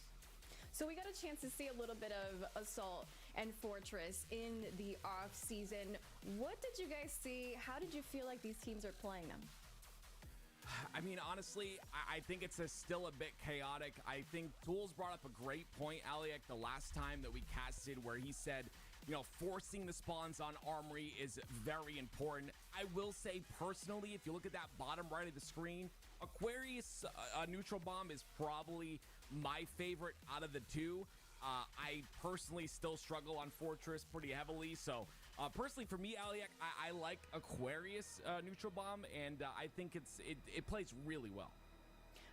So we got a chance to see a little bit of Assault and Fortress in the off season. What did you guys see? How did you feel like these teams are playing them? I mean, honestly, I think it's still a bit chaotic. I think Tools brought up a great point, Aliek, the last time that we casted, where he said, you know, forcing the spawns on Armory is very important. I will say, personally, if you look at that bottom right of the screen, Aquarius Neutral Bomb is probably my favorite out of the 2. I personally still struggle on Fortress pretty heavily, so personally for me, Aliek, I like Aquarius Neutral Bomb, and I think it plays really well.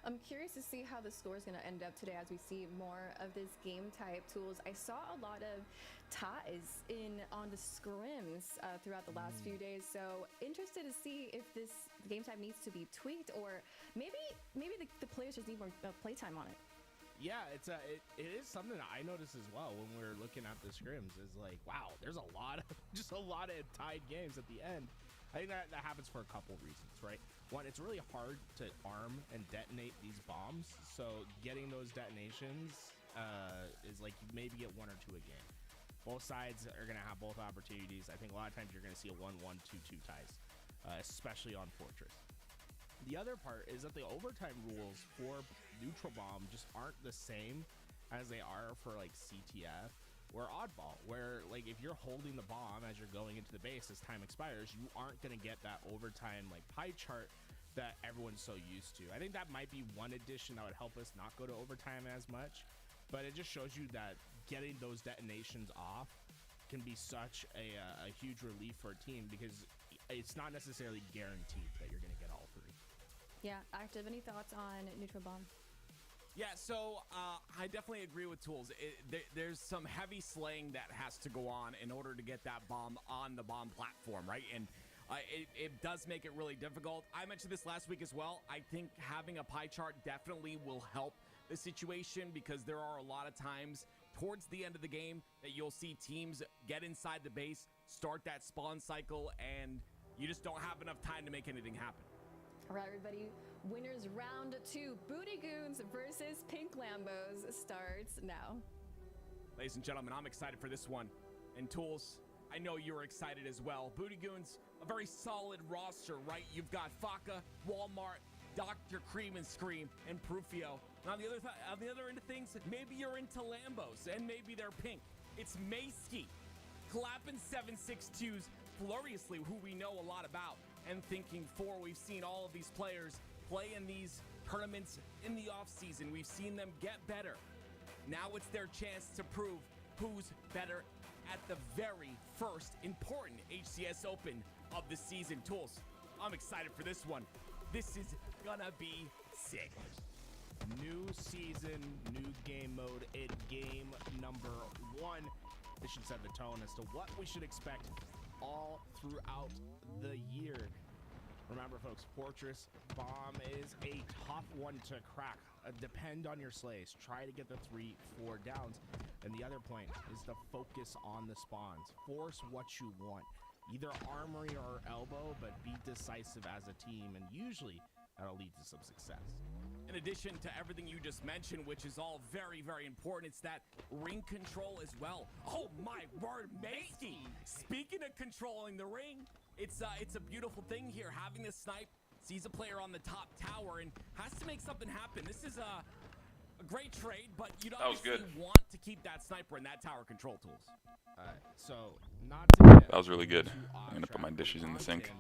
I'm curious to see how the score is going to end up today as we see more of this game type tools. I saw a lot of ties on the scrims throughout the last few days, so interested to see if this game type needs to be tweaked, or maybe the players just need more playtime on it. Yeah, it is something that I noticed as well when we're looking at the scrims. Is like, wow, there's a lot of tied games at the end. I think that happens for a couple reasons, right? One, it's really hard to arm and detonate these bombs, so getting those detonations is like you maybe get 1 or 2 a game. Both sides are going to have both opportunities. I think a lot of times you're going to see a 1-1, 2-2 ties, especially on Fortress. The other part is that the overtime rules for neutral bomb just aren't the same as they are for like CTF or oddball, where like if you're holding the bomb as you're going into the base as time expires, you aren't going to get that overtime like pie chart that everyone's so used to. I think that might be one addition that would help us not go to overtime as much, but it just shows you that getting those detonations off can be such a huge relief for a team, because it's not necessarily guaranteed that you're going to get all 3. Yeah, Active, any thoughts on neutral bomb? Yeah, so I definitely agree with Tools. There's some heavy slaying that has to go on in order to get that bomb on the bomb platform, right? And it does make it really difficult. I mentioned this last week as well. I think having a pie chart definitely will help the situation, because there are a lot of times towards the end of the game that you'll see teams get inside the base, start that spawn cycle, and you just don't have enough time to make anything happen. All right, everybody, winners round 2, Booty Goons versus Pink Lambos starts now. Ladies and gentlemen, I'm excited for this one. And Tools, I know you're excited as well. Booty Goons, a very solid roster, right? You've got Faka, Walmart, Dr. Cream and Scream, and Prufio. And on the other end of things, maybe you're into Lambos, and maybe they're pink. It's Mayski, clapping 7.62s furiously, who we know a lot about. And Thinking 4, we've seen all of these players play in these tournaments in the offseason. We've seen them get better. Now it's their chance to prove who's better at the very first important HCS Open of the season. Tools, I'm excited for this one. This is gonna be sick. New season, new game mode, game number 1. This should set the tone as to what we should expect all throughout the year. Remember, folks, Fortress Bomb is a tough one to crack. Depend on your slays. Try to get the 3-4 downs. And the other point is to focus on the spawns. Force what you want. Either armory or elbow, but be decisive as a team, and usually that'll lead to some success. In addition to everything you just mentioned, which is all very, very important, it's that ring control as well. Oh my word, Mayski! Speaking of controlling the ring, it's a beautiful thing here. Having this snipe, sees a player on the top tower and has to make something happen. This is a great trade, but you'd obviously want to keep that sniper and that tower control tools. So not to get That was really good. I'm gonna put my dishes in the sink.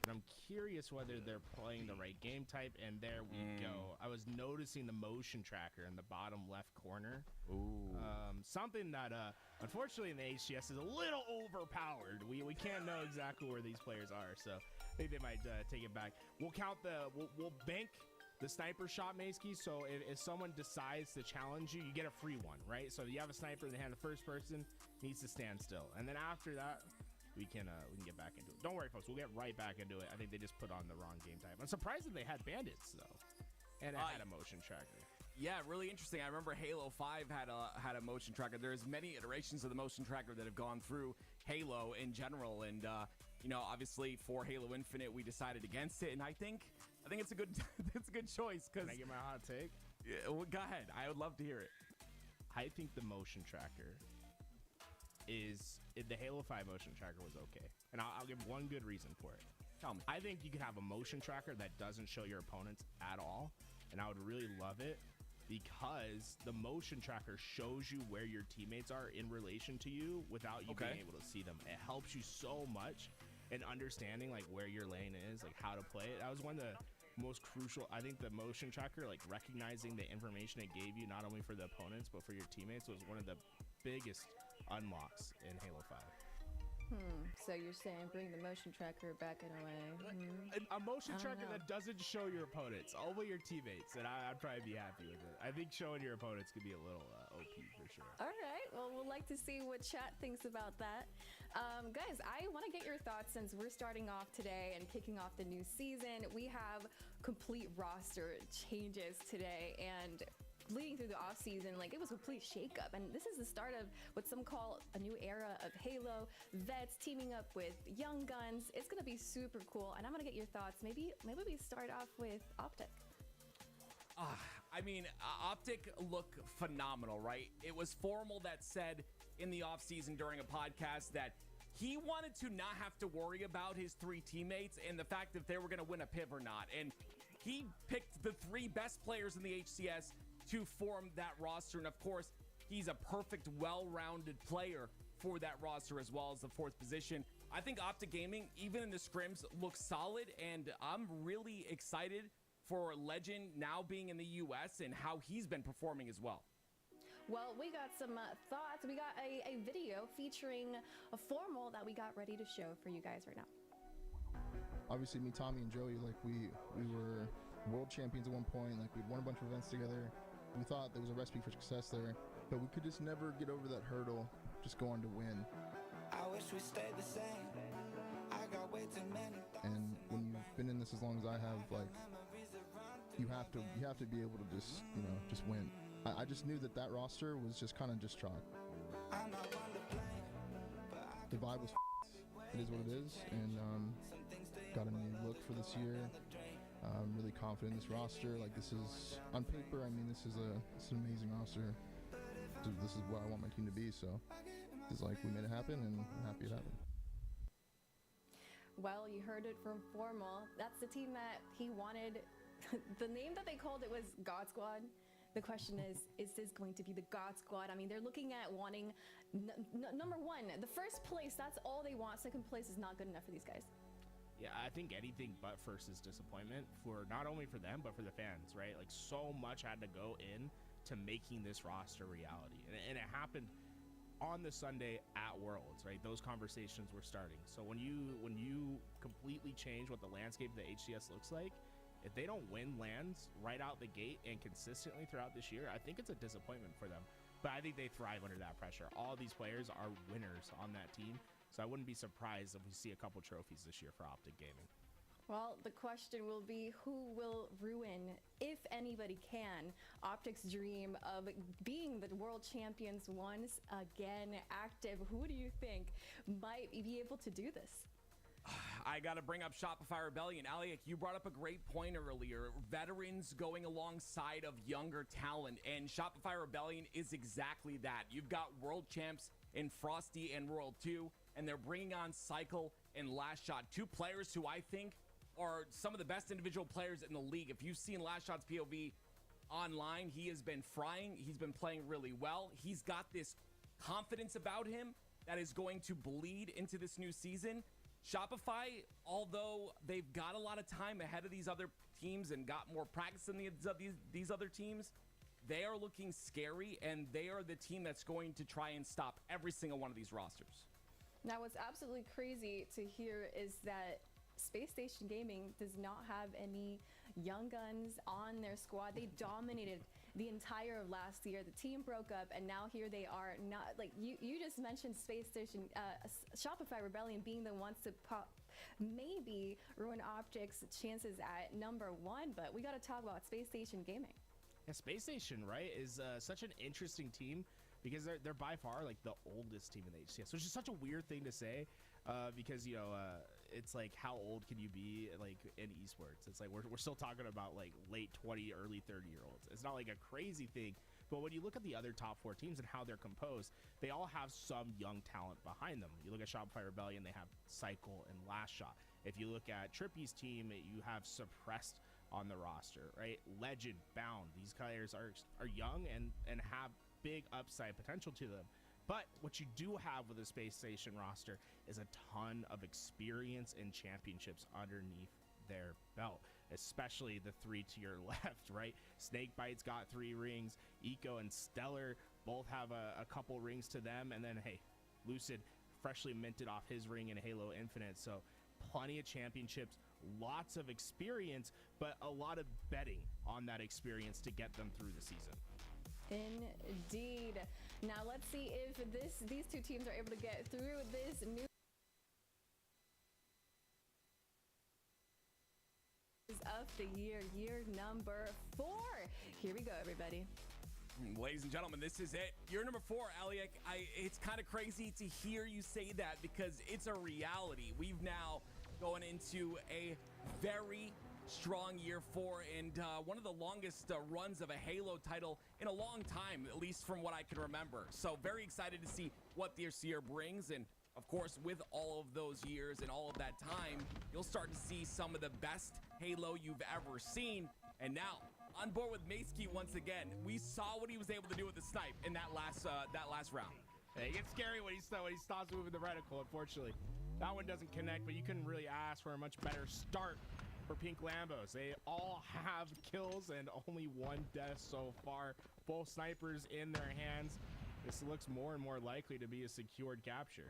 But I'm curious whether they're playing the right game type, and there we go. I was noticing the motion tracker in the bottom left corner. Ooh. Something that unfortunately in the HCS is a little overpowered. We can't know exactly where these players are, so I think they might take it back. We'll bank the sniper shot, Mayski, so if someone decides to challenge you, you get a free one, right? So you have a sniper in the hand, the first person needs to stand still. And then after that, we can get back into it. Don't worry, folks, we'll get right back into it. I think they just put on the wrong game type. I'm surprised that they had bandits, though. And it had a motion tracker. Yeah, really interesting. I remember Halo 5 had a motion tracker. There's many iterations of the motion tracker that have gone through Halo in general, and you know, obviously for Halo Infinite we decided against it, and I think it's a good it's a good choice. Because can I get my hot take? Yeah, well, go ahead. I would love to hear it. I think the motion tracker the Halo 5 motion tracker was okay, and I'll give one good reason for it. Tell me. I think you could have a motion tracker that doesn't show your opponents at all, and I would really love it because the motion tracker shows you where your teammates are in relation to you without you being able to see them. It helps you so much in understanding like where your lane is, like how to play it. That was one of the most crucial. I think the motion tracker, like recognizing the information it gave you not only for the opponents but for your teammates, was one of the biggest unlocks in Halo 5. So you're saying bring the motion tracker back in a way? A motion I don't tracker know. that doesn't show your opponents, only your teammates, and I'd probably be happy with it. I think showing your opponents could be a little OP for sure. All right. Well, we'll like to see what chat thinks about that. Guys, I want to get your thoughts since we're starting off today and kicking off the new season. We have complete roster changes today, and leading through the off season, like it was a complete shakeup. And this is the start of what some call a new era of Halo. Vets teaming up with young guns. It's gonna be super cool. And I'm gonna get your thoughts. Maybe we start off with Optic. I mean, Optic look phenomenal, right? It was Formal that said in the offseason during a podcast that he wanted to not have to worry about his 3 teammates and the fact that they were going to win a PIV or not. And he picked the 3 best players in the HCS to form that roster. And of course, he's a perfect, well-rounded player for that roster as well as the 4th position. I think Optic Gaming, even in the scrims, looks solid. And I'm really excited for Legend now being in the US and how he's been performing as well. Well, we got some thoughts. We got a video featuring a Formal that we got ready to show for you guys right now. Obviously, me, Tommy, and Joey, like we were world champions at one point. Like we'd won a bunch of events together. We thought there was a recipe for success there, but we could just never get over that hurdle, just going to win. I wish we stayed the same. I got way too many. And when you've been in this as long as I have, like you have to be able to just just win. I just knew that roster was just kind of just chalk. I'm not one to blame, but I The vibe was it is what it is, and got a new look for this year. I'm really confident in this roster. Like this is on paper, I mean, this is an amazing roster. This is what I want my team to be. So it's like we made it happen, and I'm happy it happened. Well, you heard it from Formal. That's the team that he wanted. The name that they called it was God Squad. The question is this going to be the God Squad? I mean, they're looking at wanting number 1, the first place. That's all they want. Second place is not good enough for these guys. Yeah, I think anything but first is disappointment for not only for them, but for the fans, right? Like so much had to go in to making this roster reality. And it happened on the Sunday at Worlds, right? Those conversations were starting. So when you completely change what the landscape of the HCS looks like, if they don't win lands right out the gate and consistently throughout this year, I think it's a disappointment for them. But I think they thrive under that pressure. All these players are winners on that team. So I wouldn't be surprised if we see a couple trophies this year for Optic Gaming. Well, the question will be who will ruin, if anybody can, Optic's dream of being the world champions once again active. Who do you think might be able to do this? I got to bring up Shopify Rebellion. Aliak, you brought up a great point earlier. Veterans going alongside of younger talent, and Shopify Rebellion is exactly that. You've got world champs in Frosty and World 2, and they're bringing on Cycle and Last Shot, 2 players who I think are some of the best individual players in the league. If you've seen Last Shot's POV online, he has been frying. He's been playing really well. He's got this confidence about him that is going to bleed into this new season. Shopify, although they've got a lot of time ahead of these other teams and got more practice than these other teams, they are looking scary, and they are the team that's going to try and stop every single one of these rosters. Now, what's absolutely crazy to hear is that Space Station Gaming does not have any young guns on their squad. They dominated the entire of last year. The team broke up, and now here they are. Not like you just mentioned Space Station, Shopify Rebellion being the ones to maybe ruin Optic's chances at number 1. But we got to talk about Space Station Gaming. Yeah, Space Station, right, is such an interesting team because they're by far like the oldest team in the HCS, which is such a weird thing to say because it's like how old can you be like in esports? It's like we're still talking about like late 20, early 30-year-olds. It's not like a crazy thing, but when you look at the other top 4 teams and how they're composed, they all have some young talent behind them. You look at Shopify Rebellion, they have Cycle and Last Shot. If you look at Trippy's team, you have Suppressed on the roster, right? Legend, Bound, these players are young and have big upside potential to them. But what you do have with the Space Station roster is a ton of experience and championships underneath their belt, especially the 3 to your left, right? Snakebite's got 3 rings. Eco and Stellar both have a couple rings to them. And then, hey, Lucid freshly minted off his ring in Halo Infinite. So plenty of championships, lots of experience, but a lot of betting on that experience to get them through the season. Indeed. Now let's see if these two teams are able to get through this new of the year number 4. Here we go, everybody. Ladies and gentlemen, this is it. Year number 4, Aliak. It's kind of crazy to hear you say that because it's a reality. We've now going into a very strong year 4 and one of the longest runs of a Halo title in a long time, at least from what I can remember. So very excited to see what this year brings. And of course, with all of those years and all of that time, you'll start to see some of the best Halo you've ever seen. And now, on board with Maceski once again. We saw what he was able to do with the snipe in that last round. It gets scary when he stops moving the reticle, unfortunately. That one doesn't connect, but you couldn't really ask for a much better start for Pink Lambos. They all have kills and only 1 death so far. Both snipers in their hands. This looks more and more likely to be a secured capture.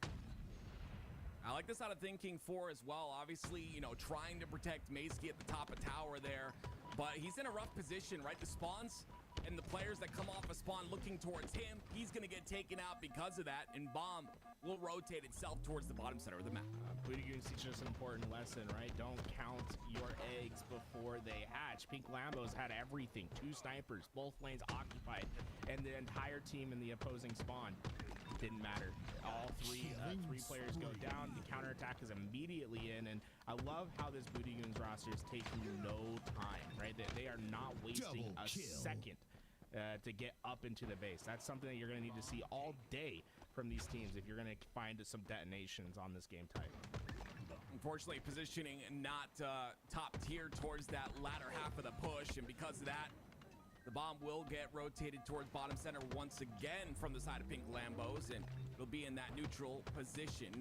I like this out of thinking 4 as well. Obviously, you know, trying to protect Maceski at the top of tower there, but he's in a rough position, right? The spawns and the players that come off a spawn looking towards him, he's gonna get taken out because of that, and Bomb will rotate itself towards the bottom center of the map. Booty Goons teaches us an important lesson, right? Don't count your eggs before they hatch. Pink Lambos had everything. 2 snipers, both lanes occupied, and the entire team in the opposing spawn. Didn't matter. All three players go down. The counterattack is immediately in, and I love how this Booty Goons roster is taking no time, right? They are not wasting a second to get up into the base. That's something that you're going to need to see all day from these teams if you're going to find some detonations on this game type. Unfortunately, positioning not top tier towards that latter half of the push, and because of that, the bomb will get rotated towards bottom center once again from the side of Pink Lambos, and it'll be in that neutral position.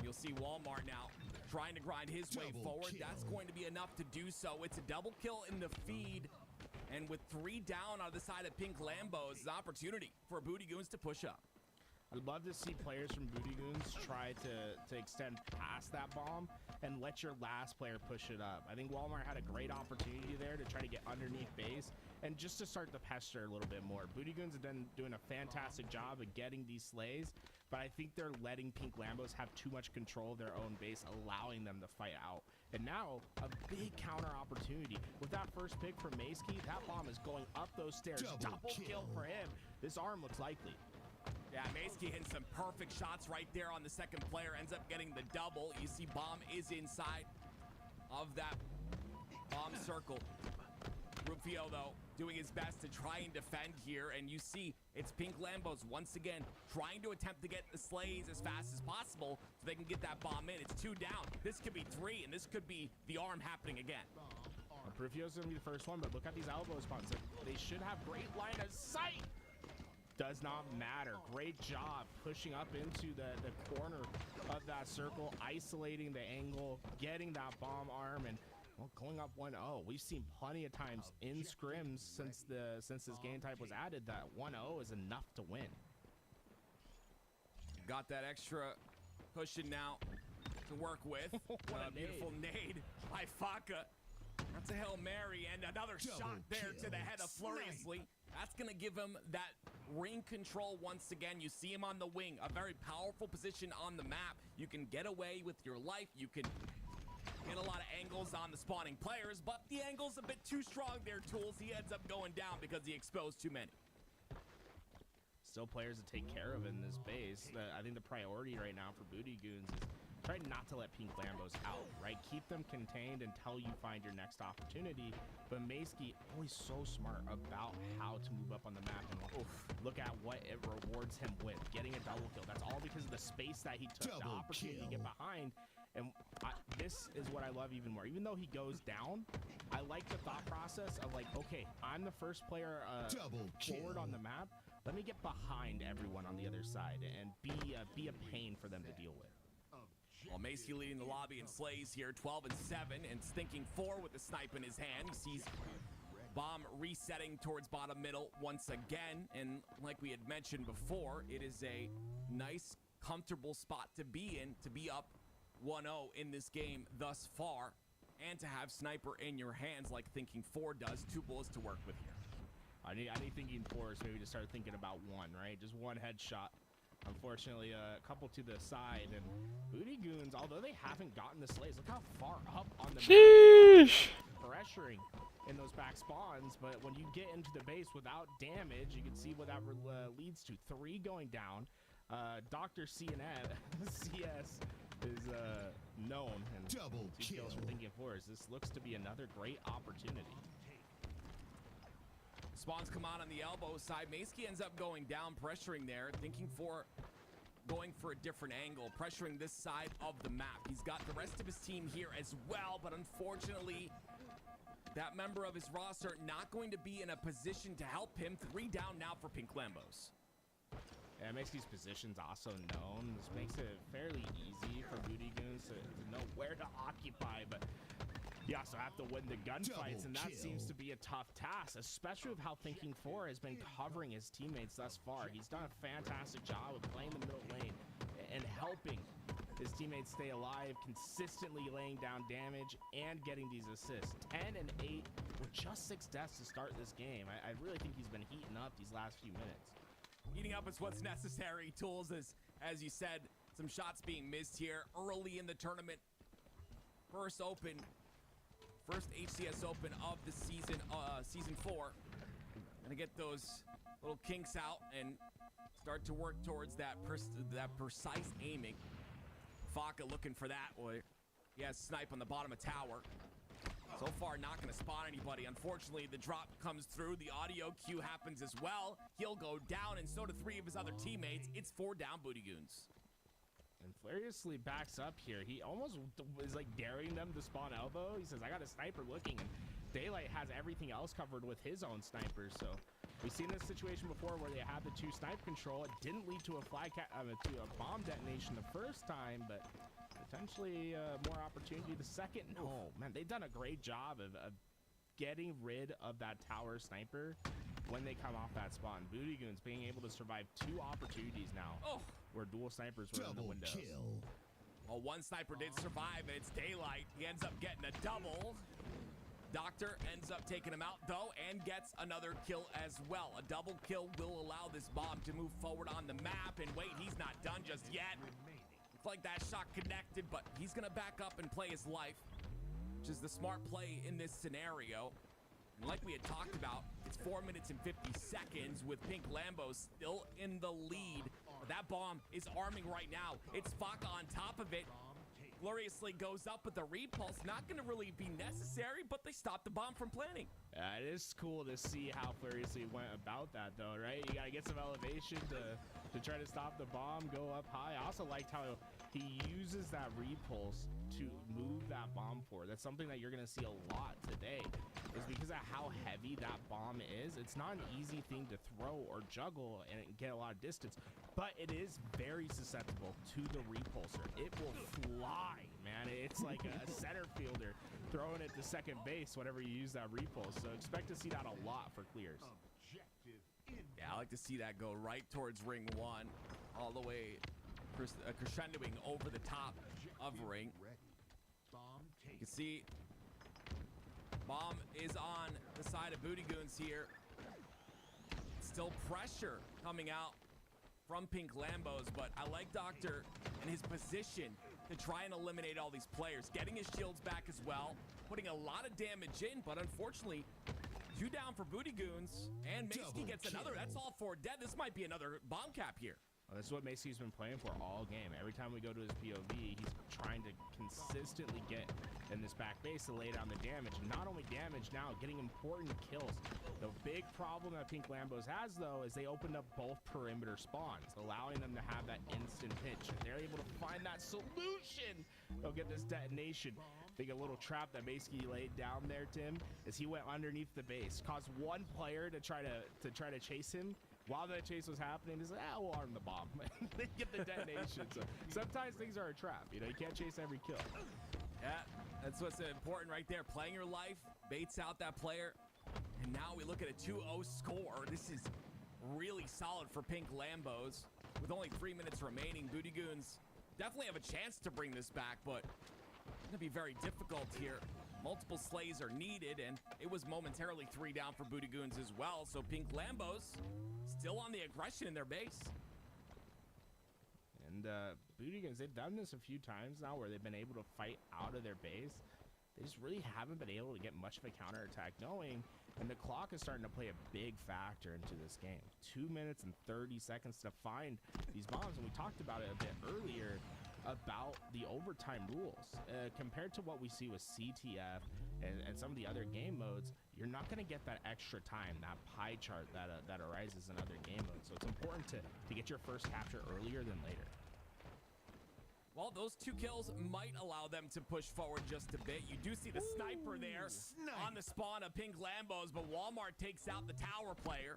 You'll see Walmart now trying to grind his way forward. That's going to be enough to do so. It's a double kill in the feed, and with 3 down on the side of Pink Lambos, the opportunity for Booty Goons to push up. I'd love to see players from Booty Goons try to extend past that bomb and let your last player push it up. I think Walmart had a great opportunity there to try to get underneath base and just to start to pester a little bit more. Booty Goons have been doing a fantastic job of getting these slays, but I think they're letting Pink Lambos have too much control of their own base, allowing them to fight out. And now, a big counter opportunity. With that first pick from Maceski, that bomb is going up those stairs. Double kill for him. This arm looks likely. Yeah, Maceski hitting some perfect shots right there on the second player, ends up getting the double. You see Bomb is inside of that bomb circle. Rufio, though, doing his best to try and defend here, and you see it's Pink Lambos once again trying to attempt to get the slays as fast as possible so they can get that bomb in. It's 2 down. This could be 3, and this could be the arm happening again. Rufio's gonna be the first one, but look at these elbow spawns. They should have great line of sight. Does not matter. Great job pushing up into the corner of that circle, isolating the angle, getting that bomb arm, and well, going up 1-0. We've seen plenty of times in scrims since this game type was added that 1-0 is enough to win. Got that extra cushion now to work with. What a beautiful nade by Faka. That's a Hail Mary, and another shot there to the head of Fluriously. That's going to give him that ring control once again. You see him on the wing, a very powerful position on the map. You can get away with your life. You can get a lot of angles on the spawning players, but the angle's a bit too strong there, Tools. He ends up going down because he exposed too many. Still players to take care of in this base. I think the priority right now for Booty Goons is try not to let Pink Lambos out, right? Keep them contained until you find your next opportunity. But Maceski always so smart about how to move up on the map, and look at what it rewards him with, getting a double kill. That's all because of the space that he took, the opportunity to get behind. And this is what I love even more. Even though he goes down, I like the thought process of like, okay, I'm the first player forward on the map. Let me get behind everyone on the other side and be a pain for them to deal with. Well, Maceski leading the lobby in slays here, 12 and 7, and stinking 4 with the snipe in his hand. He sees Bomb resetting towards bottom middle once again, and like we had mentioned before, it is a nice, comfortable spot to be in, to be up 1-0 in this game thus far, and to have sniper in your hands like Thinking 4 does. 2 bullets to work with here. I need Thinking 4 is maybe to start thinking about one, right? Just one headshot. Unfortunately, a couple to the side, and Booty Goons, although they haven't gotten the slays, look how far up on the map they are, pressuring in those back spawns. But when you get into the base without damage, you can see what that leads to. 3 going down. Dr. CS is known, and 2 kills for Thinking 4. This looks to be another great opportunity. Spawns come on the elbow side. Maysky ends up going down, pressuring there. Thinking 4 going for a different angle, pressuring this side of the map. He's got the rest of his team here as well, but unfortunately, that member of his roster not going to be in a position to help him. 3 down now for Pink Lambos. Yeah, Maysky's position's also known. This makes it fairly easy for Booty Goons to know where to occupy, but you also have to win the gunfights, and that seems to be a tough task, especially with how Thinking 4 has been covering his teammates thus far. He's done a fantastic job of playing the middle lane and helping his teammates stay alive, consistently laying down damage and getting these assists. 10 and 8 with just 6 deaths to start this game. I really think he's been heating up these last few minutes. Heating up is what's necessary. Tools, as you said, some shots being missed here early in the tournament. First HCS Open of the season, season 4. Gonna get those little kinks out and start to work towards that precise aiming. Faka looking for that. Boy, he has snipe on the bottom of tower. So far, not gonna spawn anybody. Unfortunately, the drop comes through. The audio cue happens as well. He'll go down, and so do 3 of his other teammates. It's 4 down, Booty Goons. And Flariously backs up here. He almost is like daring them to spawn elbow. He says, I got a sniper looking, and Daylight has everything else covered with his own snipers. So we've seen this situation before where they had the 2 snipe control. It didn't lead to a to a bomb detonation the first time, but potentially more opportunity the second. No, man, they've done a great job of getting rid of that tower sniper when they come off that spawn. Booty Goons being able to survive 2 opportunities now where dual snipers were in the windows. Well, 1 sniper did survive, and it's Daylight. He ends up getting a double. Doctor ends up taking him out, though, and gets another kill as well. A double kill will allow this bomb to move forward on the map. And wait, he's not done just yet. Looks like that shot connected, but he's going to back up and play his life, which is the smart play in this scenario. And like we had talked about, it's 4 minutes and 50 seconds with Pink Lambos still in the lead. But that bomb is arming right now. It's Faka on top of it. Gloriously goes up with the repulse. Not going to really be necessary, but they stopped the bomb from planting. Yeah, it is cool to see how Flariously went about that, though, right? You got to get some elevation to try to stop the bomb, go up high. I also liked how he uses that repulse to move that bomb forward. That's something that you're going to see a lot today, is because of how heavy that bomb is. It's not an easy thing to throw or juggle and get a lot of distance, but it is very susceptible to the repulsor. It will fly, man. It's like a center fielder throwing it to second base whenever you use that repulse. So expect to see that a lot for clears. Yeah, I like to see that go right towards ring 1, all the way crescendoing over the top of ring. You can see bomb is on the side of Booty Goons here. Still pressure coming out from Pink Lambos, but I like Doctor and his position to try and eliminate all these players, getting his shields back as well, putting a lot of damage in, but unfortunately 2 down for Booty Goons, and Maysky gets another. That's all 4 dead. This might be another bomb cap here. Well, this is what Macy's been playing for all game. Every time we go to his POV, he's trying to consistently get in this back base to lay down the damage. Not only damage now, getting important kills. The big problem that Pink Lambos has, though, is they opened up both perimeter spawns, allowing them to have that instant pinch. If they're able to find that solution, they'll get this detonation. I think a little trap that Maysky laid down there, Tim, is he went underneath the base, caused 1 player to try to chase him. While that chase was happening, he's like, we'll arm the bomb. They get the detonation. So sometimes things are a trap. You know, you can't chase every kill. Yeah, that's what's important right there. Playing your life, baits out that player. And now we look at a 2-0 score. This is really solid for Pink Lambos. with only 3 minutes remaining, Booty Goons definitely have a chance to bring this back, but it's gonna be very difficult here. Multiple slays are needed, and it was momentarily 3 down for Booty Goons as well. So Pink Lambos still on the aggression in their base. And Booty Goons, they've done this a few times now where they've been able to fight out of their base. They just really haven't been able to get much of a counterattack going, and the clock is starting to play a big factor into this game. 2 minutes and 30 seconds to find these bombs, and we talked about it a bit earlier about the overtime rules. Compared to what we see with CTF and some of the other game modes, you're not going to get that extra time, that pie chart that arises in other game modes. So it's important to get your first capture earlier than later. Well, those 2 kills might allow them to push forward just a bit. You do see the sniper there on the spawn of Pink Lambos, but Walmart takes out the tower player.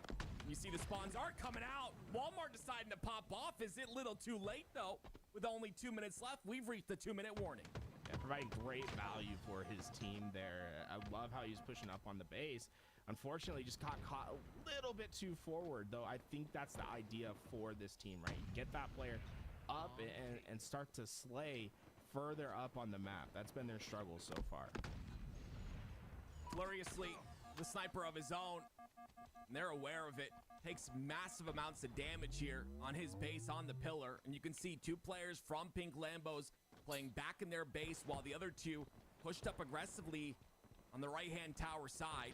You see the spawns are coming out. Walmart deciding to pop off. Is it a little too late, though? With only 2 minutes left, we've reached the 2-minute warning. Yeah, providing great value for his team there. I love how he's pushing up on the base. Unfortunately, just got caught a little bit too forward, though. I think that's the idea for this team, right? Get that player up and start to slay further up on the map. That's been their struggle so far. Furiously, the sniper of his own, and they're aware of it, takes massive amounts of damage here on his base on the pillar. And you can see 2 players from Pink Lambos playing back in their base while the other 2 pushed up aggressively on the right-hand tower side.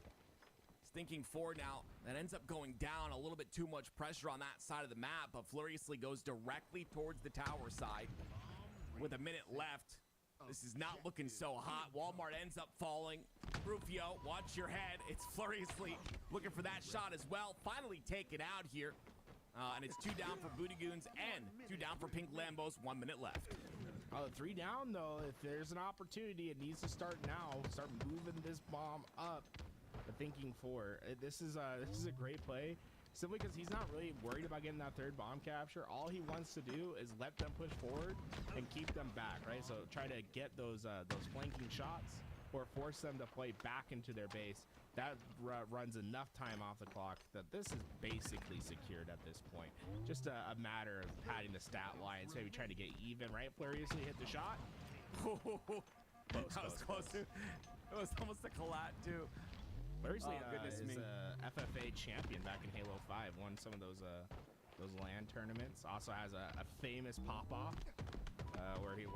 Thinking forward now, that ends up going down. A little bit too much pressure on that side of the map, but Furiously goes directly towards the tower side with a minute left. This is not looking so hot. Walmart ends up falling. Rufio, watch your head. It's Furiously looking for that shot as well. Finally taken out here. And it's 2 down for Booty Goons and 2 down for Pink Lambos. 1 minute left. 3 down, though. If there's an opportunity, it needs to start now. Start moving this bomb up. Thinking for this is a great play simply because he's not really worried about getting that 3rd bomb capture. All he wants to do is let them push forward and keep them back, right? So try to get those flanking shots or force them to play back into their base. That runs enough time off the clock that this is basically secured at this point. Just a matter of padding the stat lines, maybe trying to get even, right? Furiously hit the shot. That was close. It was almost a collat too. Furiously is a FFA champion back in Halo 5. Won some of those LAN tournaments. Also has a famous pop-off where he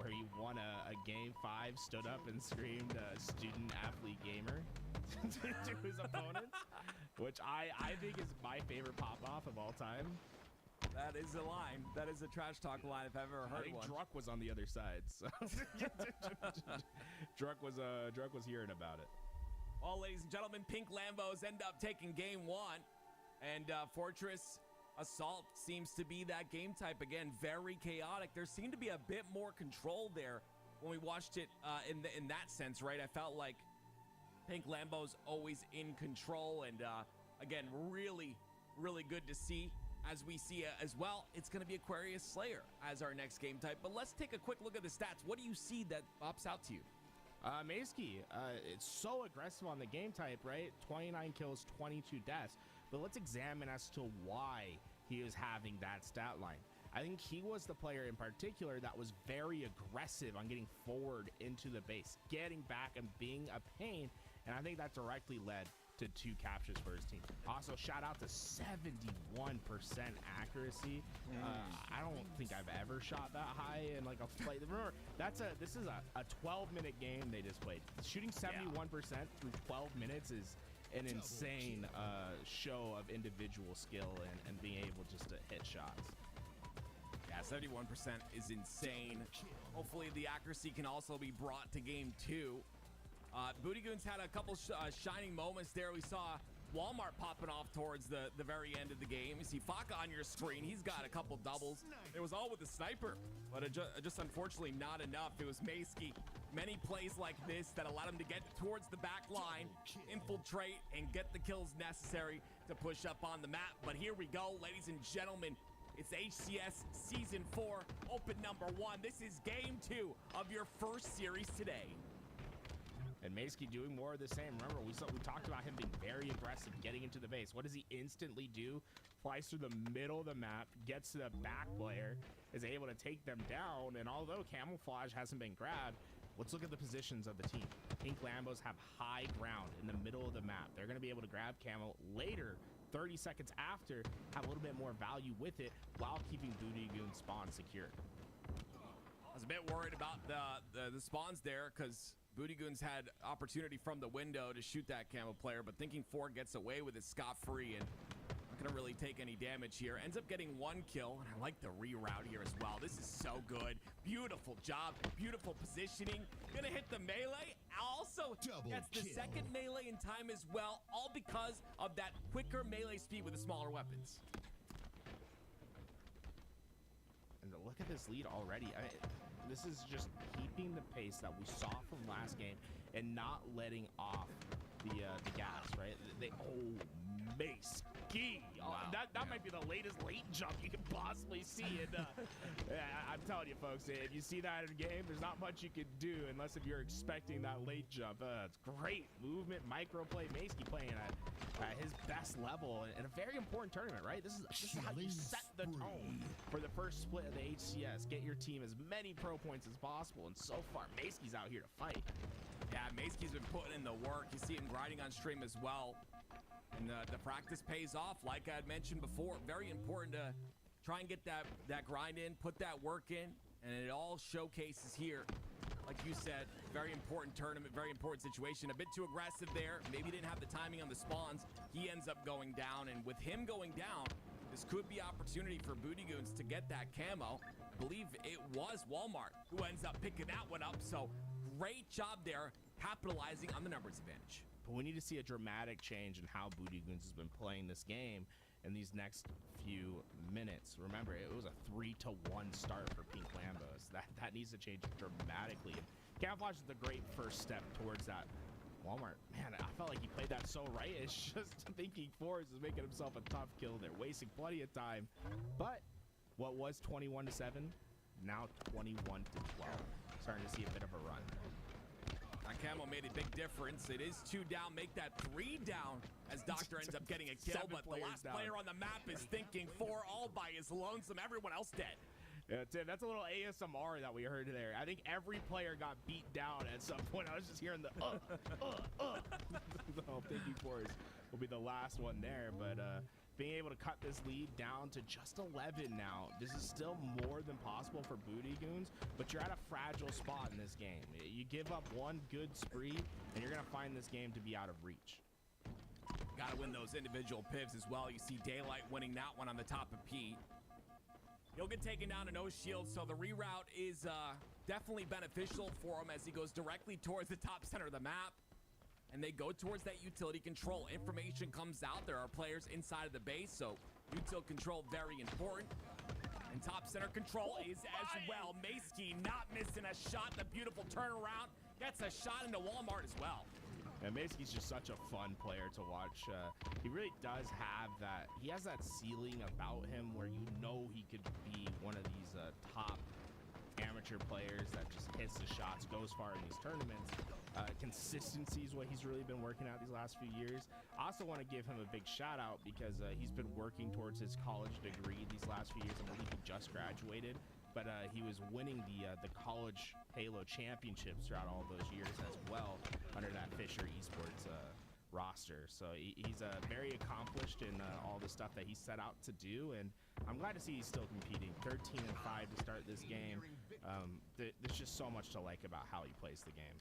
won a game 5, stood up and screamed "student athlete gamer" to his opponents, which I think is my favorite pop-off of all time. That is a line. That is a trash talk line if I've ever heard one. Druck was on the other side, so Druck was hearing about it. Well, ladies and gentlemen, Pink Lambos end up taking game 1, and Fortress Assault seems to be that game type again. Very chaotic. There seemed to be a bit more control there when we watched it in that sense, right? I felt like Pink Lambos always in control, and again, really, really good to see. As we see as well, it's going to be Aquarius Slayer as our next game type. But let's take a quick look at the stats. What do you see that pops out to you? Maysky, it's so aggressive on the game type, right? 29 kills, 22 deaths. But let's examine as to why he is having that stat line. I think he was the player in particular that was very aggressive on getting forward into the base, getting back and being a pain. And I think that directly led to 2 captures for his team. Also, shout out to 71% accuracy. I don't think I've ever shot that high in like a play. Remember, this is a 12-minute game they just played. Shooting 71% through 12 minutes is an insane show of individual skill and being able just to hit shots. Yeah, 71% is insane. Hopefully the accuracy can also be brought to game 2. Booty Goons had a couple shining moments there. We saw Walmart popping off towards the very end of the game. You see Faka on your screen. He's got a couple doubles. It was all with the sniper, but it just unfortunately not enough. It was Maysky. Many plays like this that allowed him to get towards the back line, infiltrate, and get the kills necessary to push up on the map. But here we go, ladies and gentlemen. It's HCS Season 4, Open number 1. This is Game 2 of your first series today. And Maysky doing more of the same. Remember, we talked about him being very aggressive, getting into the base. What does he instantly do? flies through the middle of the map, gets to the back player, is able to take them down. And although camouflage hasn't been grabbed, let's look at the positions of the team. Pink Lambos have high ground in the middle of the map. They're going to be able to grab camo later, 30 seconds after, have a little bit more value with it while keeping Booty Goon spawn secure. I was a bit worried about the spawns there because Booty Goons had opportunity from the window to shoot that camo player, but thinking 4 gets away with it scot-free and not gonna really take any damage here. Ends up getting 1 kill, and I like the reroute here as well. This is so good. Beautiful job, beautiful positioning. Gonna hit the melee. Also, that's the second melee in time as well, all because of that quicker melee speed with the smaller weapons. And to look at this lead already, this is just keeping the pace that we saw from last game and not letting off the gas, right? Mace Ski. Wow. That might be the latest late jump you can possibly see. And I'm telling you, folks, if you see that in game, there's not much you can do unless if you're expecting that late jump. It's great movement, microplay. Mace playing at his best level in a very important tournament, right? This is how you set the tone for the first split of the HCS. Get your team as many pro points as possible. And so far, Mace's out here to fight. Yeah, Mace's been putting in the work. You see him grinding on stream as well. And the practice pays off, like I had mentioned before. Very important to try and get that grind in, put that work in, and it all showcases here. Like you said, very important tournament, very important situation. A bit too aggressive there. Maybe didn't have the timing on the spawns. He ends up going down, and with him going down, this could be opportunity for Booty Goons to get that camo. I believe it was Walmart who ends up picking that one up. So great job there, capitalizing on the numbers advantage. But we need to see a dramatic change in how Booty Goons has been playing this game in these next few minutes. Remember, it was a 3-1 start for Pink Lambos. That needs to change dramatically. And Camouflage is the great first step towards that. Walmart, man, I felt like he played that so right. It's just thinking Forrest is making himself a tough kill. They're wasting plenty of time. But what was 21-7, now 21-12. Starting to see a bit of a run. Camo made a big difference. It is 2 down, make that 3 down as Doctor ends up getting a kill, but the last player on the map is thinking 4 all by his lonesome, everyone else dead. Yeah, Tim, that's a little ASMR that we heard there. I think every player got beat down at some point. I was just hearing the So thinking Forrest will be the last one there, but being able to cut this lead down to just 11 now. This is still more than possible for Booty Goons, but you're at a fragile spot in this game. You give up one good spree, and you're going to find this game to be out of reach. Got to win those individual pivs as well. You see Daylight winning that one on the top of P. He'll get taken down to no shield, so the reroute is definitely beneficial for him as he goes directly towards the top center of the map. And they go towards that utility control. Information comes out. There are players inside of the base, so util control very important. And top center control is as well. Mace not missing a shot. The beautiful turnaround. Gets a shot into Walmart as well. And Mace's just such a fun player to watch. He really does have that. He has that ceiling about him where you know he could be one of these top amateur players that just hits the shots, goes far in these tournaments. Consistency is what he's really been working at these last few years. I also want to give him a big shout out because he's been working towards his college degree these last few years. I believe he just graduated, but he was winning the college Halo championships throughout all those years as well under that Fisher Esports roster. So he's very accomplished in all the stuff that he set out to do, and I'm glad to see he's still competing. 13-5 to start this game. There's just so much to like about how he plays the game.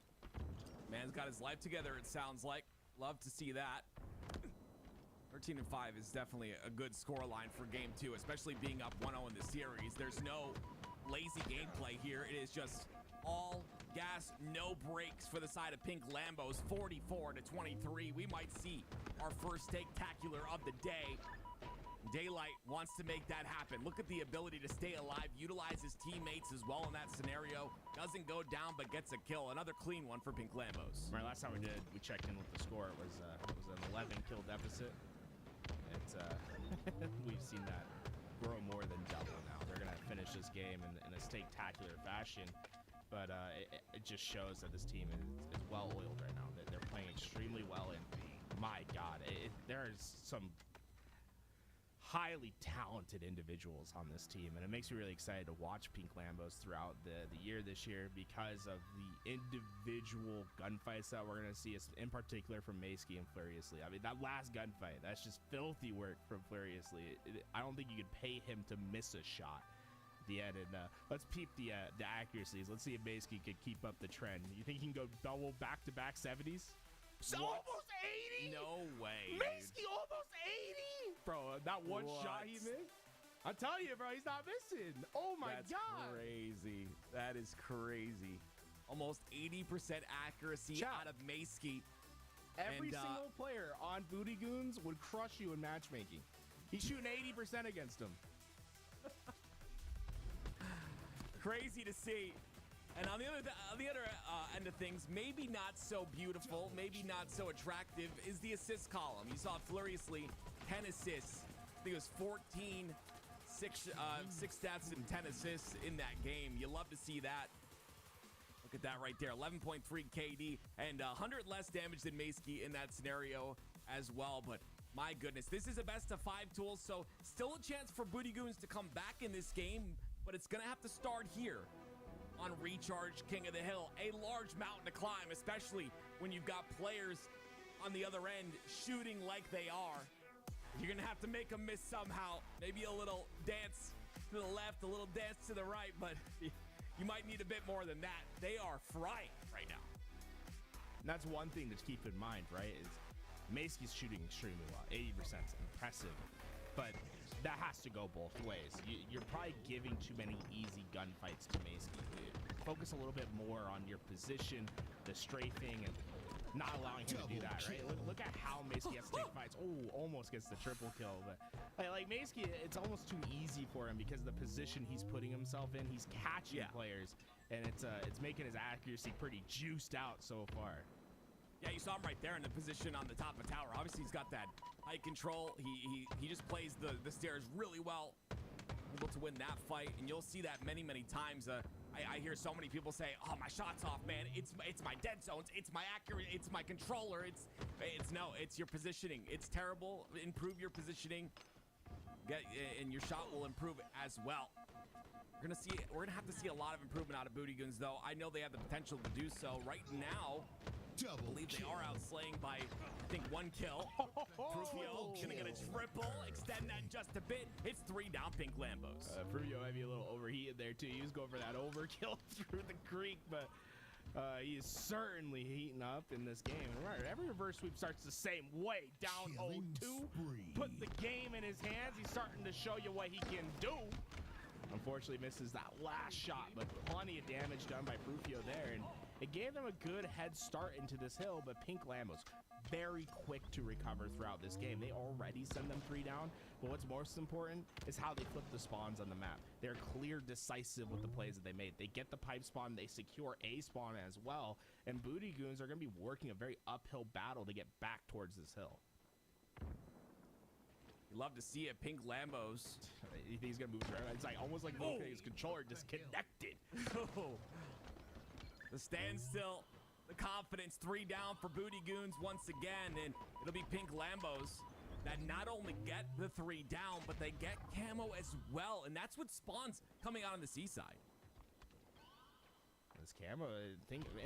Man's got his life together, it sounds like. Love to see that. 13-5 is definitely a good score line for game 2, especially being up 1-0 in the series. There's no lazy gameplay here. It is just all gas, no brakes for the side of Pink Lambos. 44-23. We might see our first take-tacular of the day. Daylight wants to make that happen. Look at the ability to stay alive, utilize his teammates as well in that scenario. Doesn't go down, but gets a kill. Another clean one for Pink Lambos. Right, last time we checked in with the score, it was an 11-kill deficit. It's we've seen that grow more than double now. They're gonna finish this game in a spectacular fashion, but it just shows that this team is well oiled right now. They're playing extremely well, and my God, there is some highly talented individuals on this team, and it makes me really excited to watch Pink Lambos throughout the year this year because of the individual gunfights that we're going to see, in particular from Maysky and Furiously. I mean, that last gunfight, that's just filthy work from Furiously. I don't think you could pay him to miss a shot at the end. And let's peep the accuracies. Let's see if Maysky could keep up the trend. You think he can go double back-to-back 70s? So almost 80? No way. Maysky almost 80? Bro, that one shot he missed? I'm telling you, bro, he's not missing. Oh my That's God. crazy. That is crazy. Almost 80% accuracy out of Maysky. Every single player on Booty Goons would crush you in matchmaking. He's shooting 80% against him. Crazy to see. And on the other end of things, maybe not so beautiful, maybe not so attractive, is the assist column. You saw Furiously 10 assists. I think it was 14, 6 stats and 10 assists in that game. You love to see that. Look at that right there, 11.3 KD and 100 less damage than Maysky in that scenario as well. But my goodness, this is a best of 5 tool, so still a chance for Booty Goons to come back in this game, but it's gonna have to start here on Recharge King of the Hill. A large mountain to climb, especially when you've got players on the other end shooting like they are. You're gonna have to make them miss somehow. Maybe a little dance to the left, a little dance to the right, but you might need a bit more than that. They are frying right now. And that's one thing to keep in mind, right? Is Maysky's shooting extremely well. 80% is impressive, but that has to go both ways. You're probably giving too many easy gunfights to Maysky. Focus a little bit more on your position, the strafing, and not allowing him to do that, right? Look at how Maysky has to take fights. Oh, almost gets the triple kill. But like Maysky, it's almost too easy for him because of the position he's putting himself in. He's catching players, and it's making his accuracy pretty juiced out so far. Yeah, you saw him right there in the position on the top of tower. Obviously, he's got that height control. He just plays the stairs really well. Able to win that fight, and you'll see that many times. I hear so many people say, "Oh, my shot's off, man. It's my dead zones. It's my accurate. It's my controller. It's your positioning. It's terrible. Improve your positioning, and your shot will improve as well." We're gonna have to see a lot of improvement out of Booty Goons, though. I know they have the potential to do so. Right now, I believe they are outslaying by, I think, 1 kill. Prufio gonna get a triple, extend that just a bit. It's 3 down, Pink Lambos. Prufio might be a little overheated there too. He was going for that overkill through the creek, but he is certainly heating up in this game. Right, every reverse sweep starts the same way. Down 0-2, put the game in his hands. He's starting to show you what he can do. Unfortunately, misses that last shot, but plenty of damage done by Prufio there, and it gave them a good head start into this hill. But Pink Lambos very quick to recover throughout this game. They already send them 3 down, but what's most important is how they flip the spawns on the map. They're clear, decisive with the plays that they made. They get the pipe spawn, they secure a spawn as well, and Booty Goons are going to be working a very uphill battle to get back towards this hill. You love to see it. Pink Lambos. You think he's going to move around? It's like almost like his controller disconnected. The standstill, the confidence, 3 down for Booty Goons once again, and it'll be Pink Lambos that not only get the 3 down, but they get camo as well, and that's what spawns coming out on the seaside. This camo,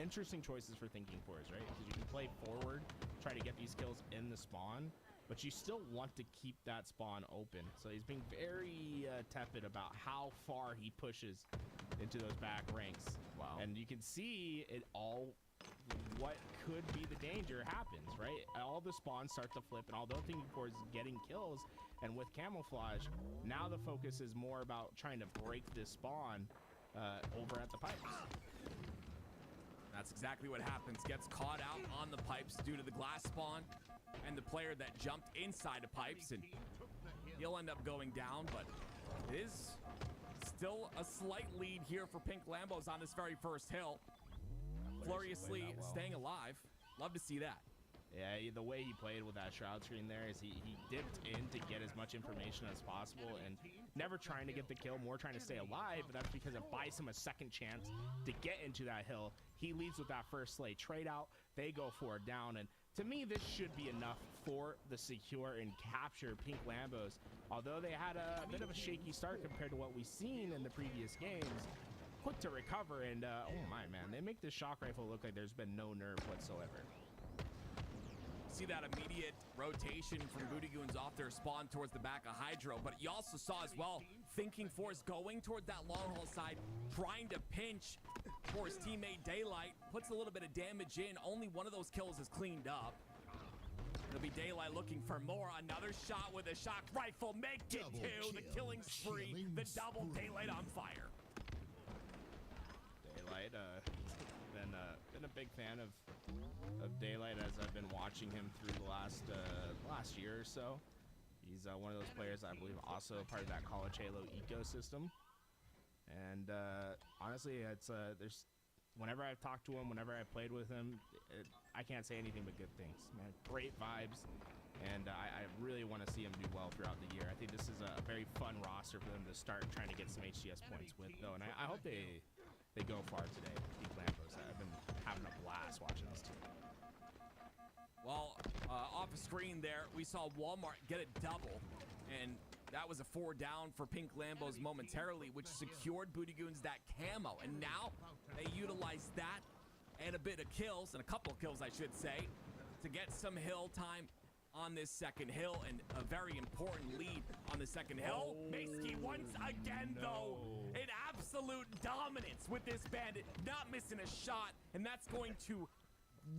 interesting choices for thinking fours, right? Because you can play forward, try to get these kills in the spawn, but you still want to keep that spawn open. So he's being very tepid about how far he pushes into those back ranks. Wow. And you can see it all, what could be the danger happens, right? All the spawns start to flip, and although thinking for is getting kills, and with camouflage, now the focus is more about trying to break this spawn over at the pipes. That's exactly what happens. Gets caught out on the pipes due to the glass spawn and the player that jumped inside the pipes, and he'll end up going down, but it is still a slight lead here for Pink Lambos on this very first hill. Furiously staying alive. Love to see that. Yeah, the way he played with that shroud screen there is he dipped in to get as much information as possible, and never trying to get the kill, more trying to stay alive, but that's because it buys him a second chance to get into that hill. He leads with that first slay trade out. They go for it down, and To me, this should be enough for the secure and capture Pink Lambos. Although they had a bit of a shaky start compared to what we've seen in the previous games, quick to recover, and oh my man, they make this shock rifle look like there's been no nerve whatsoever. See that immediate rotation from Booty Goons off their spawn towards the back of Hydro, but you also saw as well, Thinking Force going towards that long haul side, trying to pinch for his teammate Daylight, puts a little bit of damage in. Only one of those kills is cleaned up. It'll be Daylight looking for more. Another shot with a shock rifle, make it two. The killing spree, the double. Daylight on fire. Daylight, been a big fan of Daylight as I've been watching him through the last year or so. He's one of those players I believe also part of that College Halo ecosystem. And honestly, it's there's whenever I've talked to him, whenever I've played with him, I can't say anything but good things. Man, great vibes, and I really want to see him do well throughout the year. I think this is a very fun roster for them to start trying to get some HCS points with, though, and I hope they go far today. Pink Lambos, I've been having a blast watching this team. Well, off the screen there, we saw Walmart get a double, and that was a 4 down for Pink Lambos momentarily, which secured Booty Goons that camo. And now they utilize that and a bit of kills, and a couple of kills, I should say, to get some hill time on this second hill, and a very important lead on the second hill. Maysky once again, though, in absolute dominance with this bandit, not missing a shot, and that's going to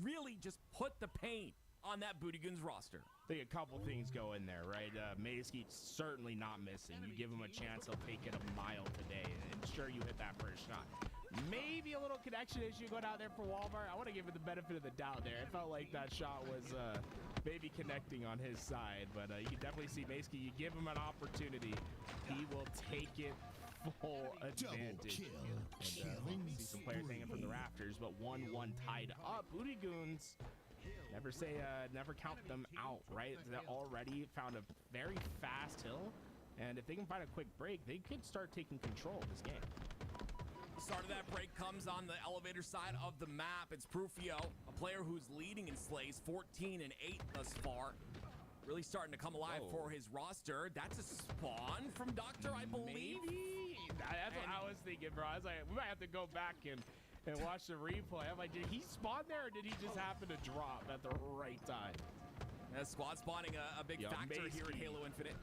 really just put the pain on that Booty Goons roster. I think a couple things go in there, right? Maysky certainly not missing. You give him a chance, he'll take it a mile today, and sure, you hit that first shot. Maybe a little connection issue going out there for Walmart. I want to give it the benefit of the doubt there. It felt like that shot was maybe connecting on his side, but you can definitely see Maysky, you give him an opportunity, he will take it full advantage. And see some players hanging from the rafters, but 1-1 tied up. Booty Goons, never count them out, right? They already found a very fast hill, and if they can find a quick break, they could start taking control of this game. The start of that break comes on the elevator side of the map. It's Prufio, a player who's leading in slays, 14 and 8 thus far. Really starting to come alive for his roster. That's a spawn from Doctor, I believe. Maybe. That's what I was thinking, bro. I was like, we might have to go back and watch the replay. I'm like, did he spawn there, or did he just happen to drop at the right time? Squad spawning a big factor here in Halo Infinite.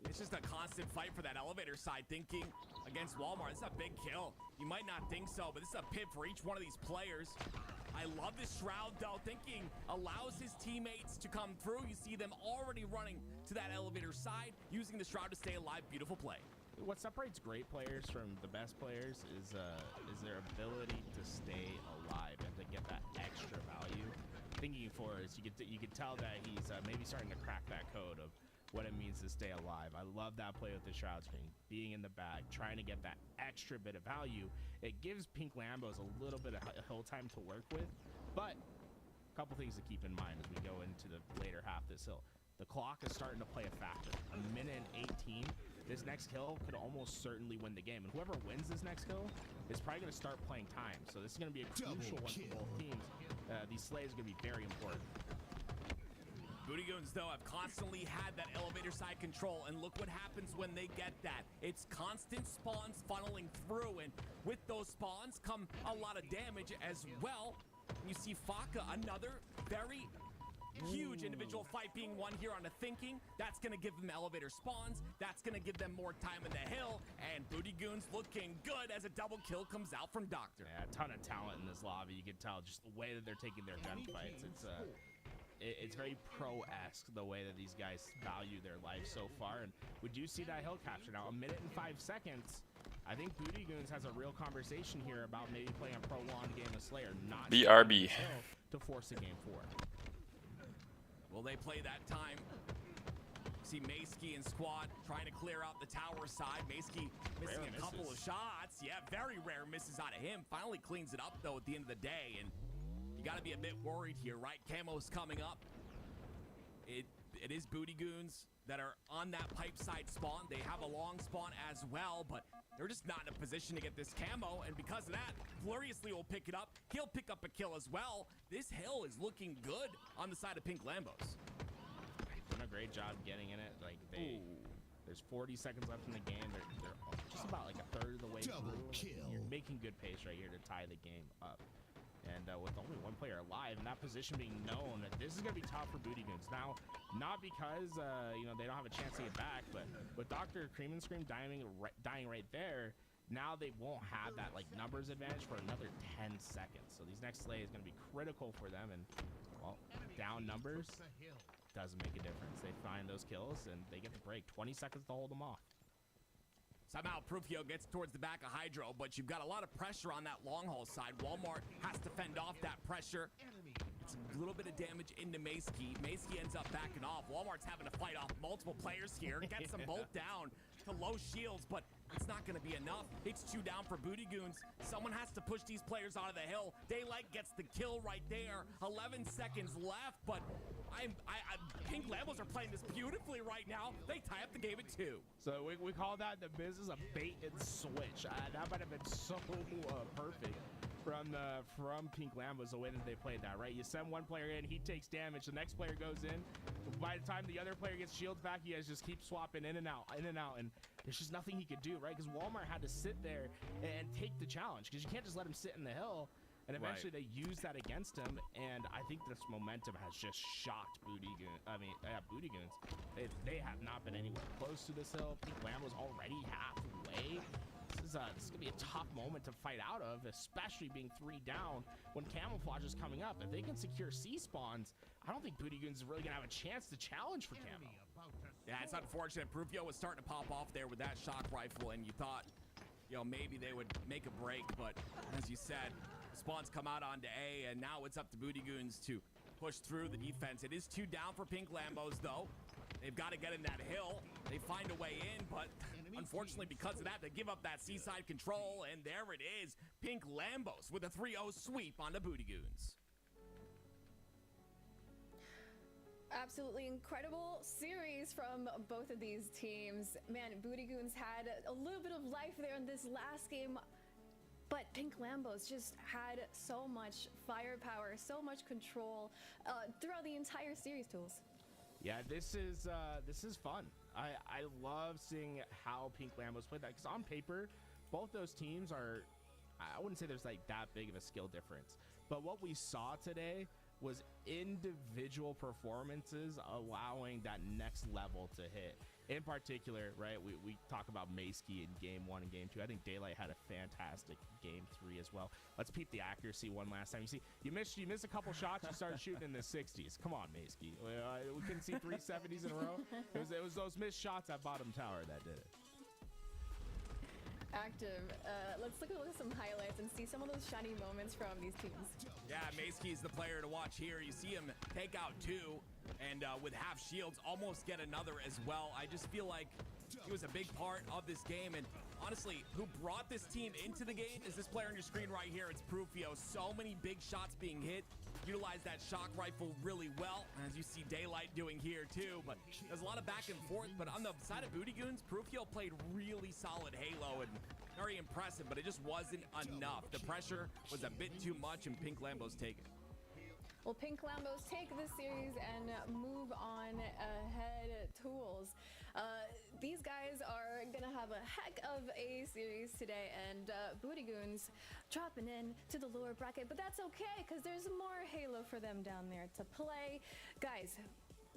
It's just a constant fight for that elevator side. Thinking against Walmart, it's a big kill. You might not think so, but this is a pip for each one of these players. I love this Shroud, though. Thinking allows his teammates to come through. You see them already running to that elevator side, using the Shroud to stay alive. Beautiful play. What separates great players from the best players is their ability to stay alive and to get that extra value. Thinking Force, you could tell that he's maybe starting to crack that code of what it means to stay alive. I love that play with the Shroud screen, being in the bag, trying to get that extra bit of value. It gives Pink Lambos a little bit of hill time to work with, but a couple things to keep in mind as we go into the later half of this hill. The clock is starting to play a factor. A minute and 18. This next kill could almost certainly win the game, and whoever wins this next kill is probably going to start playing time. So this is going to be a crucial one for both teams. These slays are going to be very important. Booty Goons, though, have constantly had that elevator side control, and look what happens when they get that. It's constant spawns funneling through, and with those spawns come a lot of damage as well. You see Faka, another very huge individual fight being won here on the Thinking. That's going to give them elevator spawns. That's going to give them more time in the hill, and Booty Goons looking good as a double kill comes out from Doctor. Yeah, a ton of talent in this lobby. You can tell just the way that they're taking their gunfights. It's very pro-esque, the way that these guys value their life so far. And we do see that hill capture now. A minute and 5 seconds. I think Booty Goons has a real conversation here about maybe playing a prolonged game of Slayer, not BRB to force a game 4. Will they play that time? See Maysky and Squad trying to clear out the tower side. Maysky missing a couple of shots. Yeah, very rare misses out of him. Finally cleans it up, though, at the end of the day. And you got to be a bit worried here, right? Camo's coming up. It is Booty Goons that are on that pipe side spawn. They have a long spawn as well, but they're just not in a position to get this camo, and because of that, Gloriously will pick it up. He'll pick up a kill as well. This hill is looking good on the side of Pink Lambos. Doing a great job getting in it. Like there's 40 seconds left in the game. They're just about like a third of the way Double through. kill. You're making good pace right here to tie the game up. And with only one player alive and that position being known, this is going to be tough for Booty Goons. Now, not because, you know, they don't have a chance to get back, but with Dr. Cream and Scream dying right there, now they won't have that, like, numbers advantage for another 10 seconds. So these next slay is going to be critical for them. And, well, down numbers doesn't make a difference. They find those kills and they get the break. 20 seconds to hold them off. Somehow Prufio gets towards the back of Hydro, but you've got a lot of pressure on that long haul side. Walmart has to fend off that pressure. It's a little bit of damage into Maysky. Maysky ends up backing off. Walmart's having to fight off multiple players here. Gets them both down to low shields, but it's not going to be enough. It's 2 down for Booty Goons. Someone has to push these players out of the hill. Daylight gets the kill right there. 11 seconds left, but Pink Lambos are playing this beautifully right now. They tie up the game at 2. So we call that the business of bait and switch. That might have been so perfect from Pink Lambos, the way that they played that, right? You send one player in, he takes damage, the next player goes in. By the time the other player gets shields back, you guys just keep swapping in and out, and there's just nothing he could do, right? Because Walmart had to sit there and take the challenge, because you can't just let him sit in the hill. And eventually they use that against him, and I think this momentum has just shocked Booty Goons. Booty Goons. They have not been anywhere close to this hill. Pink Lambos already halfway. This is gonna be a tough moment to fight out of, especially being 3 down when Camouflage is coming up. If they can secure C spawns, I don't think Booty Goons is really gonna have a chance to challenge for camo. Yeah, it's unfortunate. Prufio was starting to pop off there with that shock rifle, and you thought, you know, maybe they would make a break, but as you said, spawns come out onto A, and now it's up to Booty Goons to push through the defense. It is 2 down for Pink Lambos, though. They've got to get in that hill. They find a way in, but unfortunately, because of that, they give up that seaside control, and there it is. Pink Lambos with a 3-0 sweep on the Booty Goons. Absolutely incredible series from both of these teams. Man, Booty Goons had a little bit of life there in this last game, but Pink Lambos just had so much firepower, so much control throughout the entire series, Tools. Yeah, this is fun. I love seeing how Pink Lambos play that, because on paper, both those teams are, I wouldn't say there's like that big of a skill difference, but what we saw today was individual performances allowing that next level to hit. In particular, right, we talk about Maysky in game 1 and game 2. I think Daylight had a fantastic game 3 as well. Let's peep the accuracy one last time. You see, you miss a couple shots, you start shooting in the 60s. Come on, Maysky. We couldn't see 370s in a row. It was those missed shots at bottom tower that did it. Active. Let's look at some highlights and see some of those shiny moments from these teams. Yeah, Maysky is the player to watch here. You see him take out 2, and with half shields, almost get another as well. I just feel like he was a big part of this game, and honestly, who brought this team into the game is this player on your screen right here. It's Prufio. So many big shots being hit. Utilize that shock rifle really well, as you see Daylight doing here too. But there's a lot of back and forth. But on the side of Booty Goons, Prufio played really solid Halo and very impressive, but it just wasn't enough. The pressure was a bit too much, and Pink Lambos take it. Well, Pink Lambos take this series and move on ahead. Tools. These guys are gonna have a heck of a series today, and Booty Goons dropping in to the lower bracket, but that's okay because there's more Halo for them down there to play. Guys,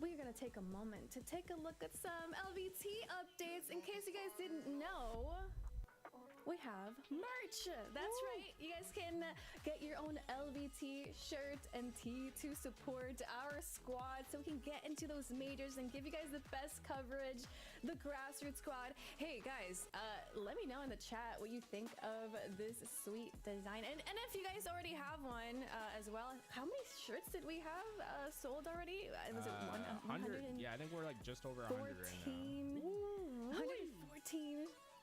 we're gonna take a moment to take a look at some LVT updates. In case you guys didn't know, we have merch. That's right. You guys can get your own LVT shirt and tee to support our squad so we can get into those majors and give you guys the best coverage, the grassroots squad. Hey guys, let me know in the chat what you think of this sweet design. And if you guys already have one as well, how many shirts did we have sold already? Was it 100? Yeah, I think we're like just over 100 right now.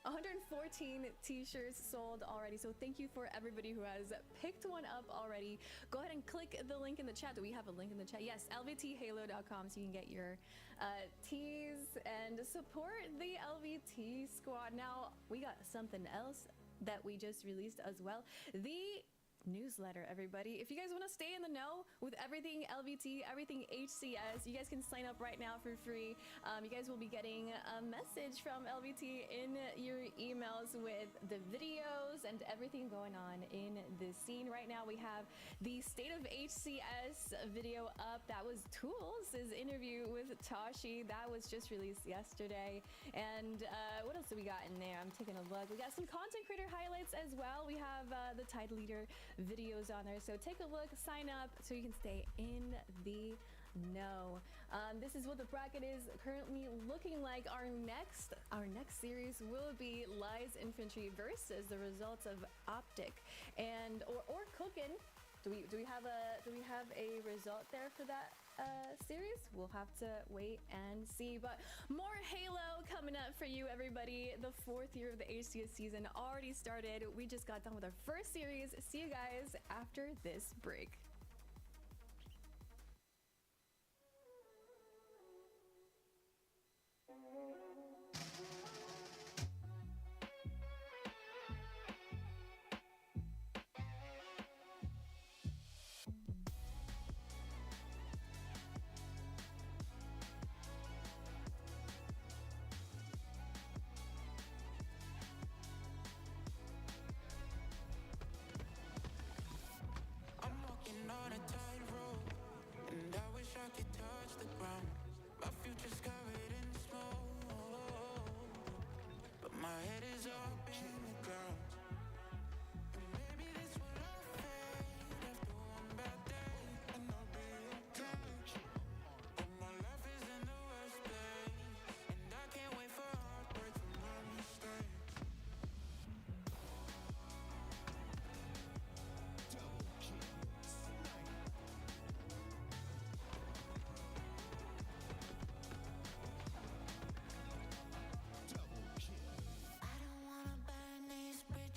114 14 t-shirts sold already. So thank you for everybody who has picked one up already. Go ahead and click the link in the chat. Do we have a link in the chat? Yes, LVTHalo.com, so you can get your tees and support the LVT squad. Now, we got something else that we just released as well. The newsletter, everybody. If you guys want to stay in the know with everything LVT, everything HCS, you guys can sign up right now for free. You guys will be getting a message from LVT in your emails with the videos and everything going on in the scene. Right now we have the State of HCS video up. That was Tools' interview with Tashi. That was just released yesterday. And what else do we got in there? I'm taking a look. We got some content creator highlights as well. We have the Tide Leader videos on there, so take a look, sign up so you can stay in the know. This is what the bracket is currently looking like. Our next series will be Lies Infantry versus the results of Optic and or Cookin'. Do we have a result there for that series? We'll have to wait and see. But more Halo coming up for you, everybody. The 4th year of the HCS season already started. We just got done with our first series. See you guys after this break. I don't wanna burn these bridges.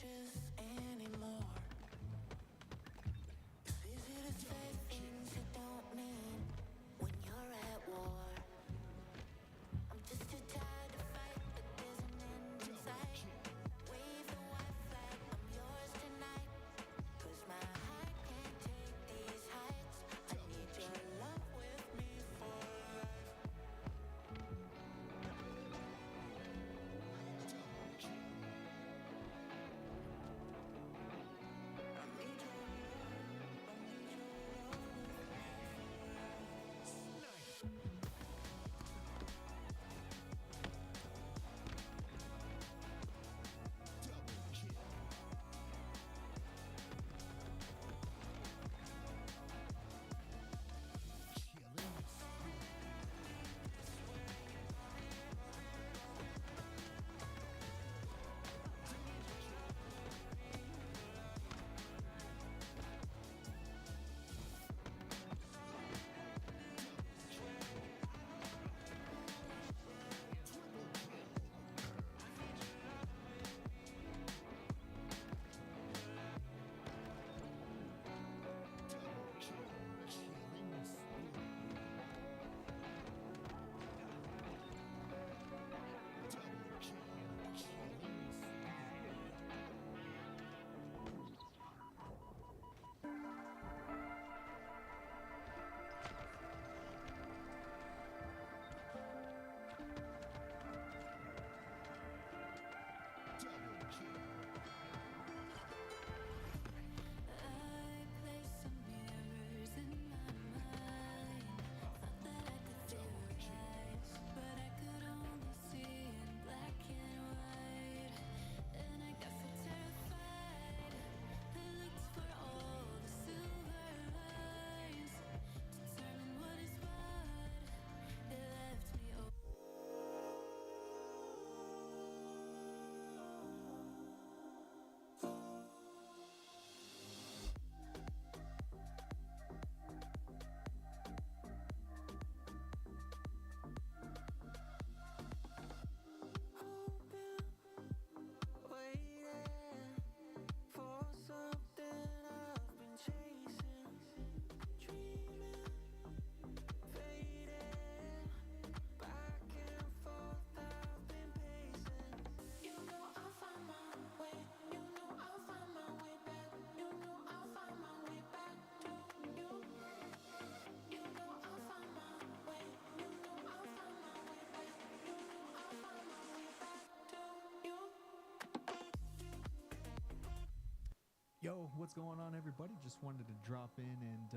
Yo, what's going on, everybody? Just wanted to drop in and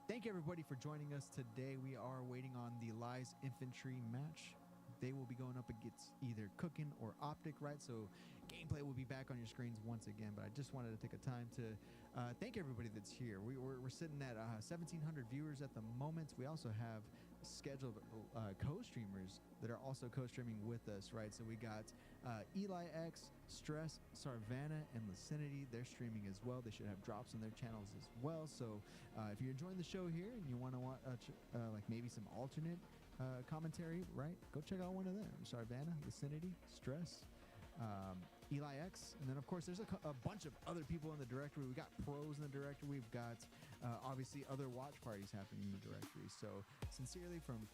thank everybody for joining us today. We are waiting on the Lies Infantry match. They will be going up against either Cooking or Optic, right? So gameplay will be back on your screens once again, but I just wanted to take a time to thank everybody that's here. We're sitting at 1,700 viewers at the moment. We also have scheduled co-streamers that are also co-streaming with us, right? So we got Eli X, Stress, Sarvana, and Licinity. They're streaming as well. They should have drops on their channels as well. So if you're enjoying the show here and you want to watch like maybe some alternate commentary, right? Go check out one of them. Sarvana, Vicinity, Stress, Eli X, and then of course there's a bunch of other people in the directory. We got pros in the directory. We've got obviously other watch parties happening in the directory. So sincerely from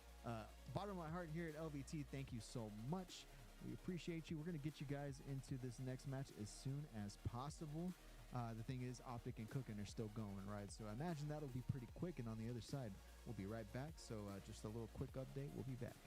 bottom of my heart here at LVT, thank you so much. We appreciate you. We're gonna get you guys into this next match as soon as possible. The thing is, Optic and Cooking are still going, right? So I imagine that'll be pretty quick. And on the other side, we'll be right back. So just a little quick update. We'll be back.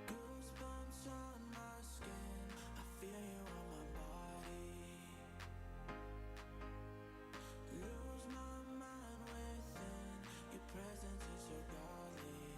Goosebumps on my skin, I feel you on my body. Lose my mind within, your presence is so godly.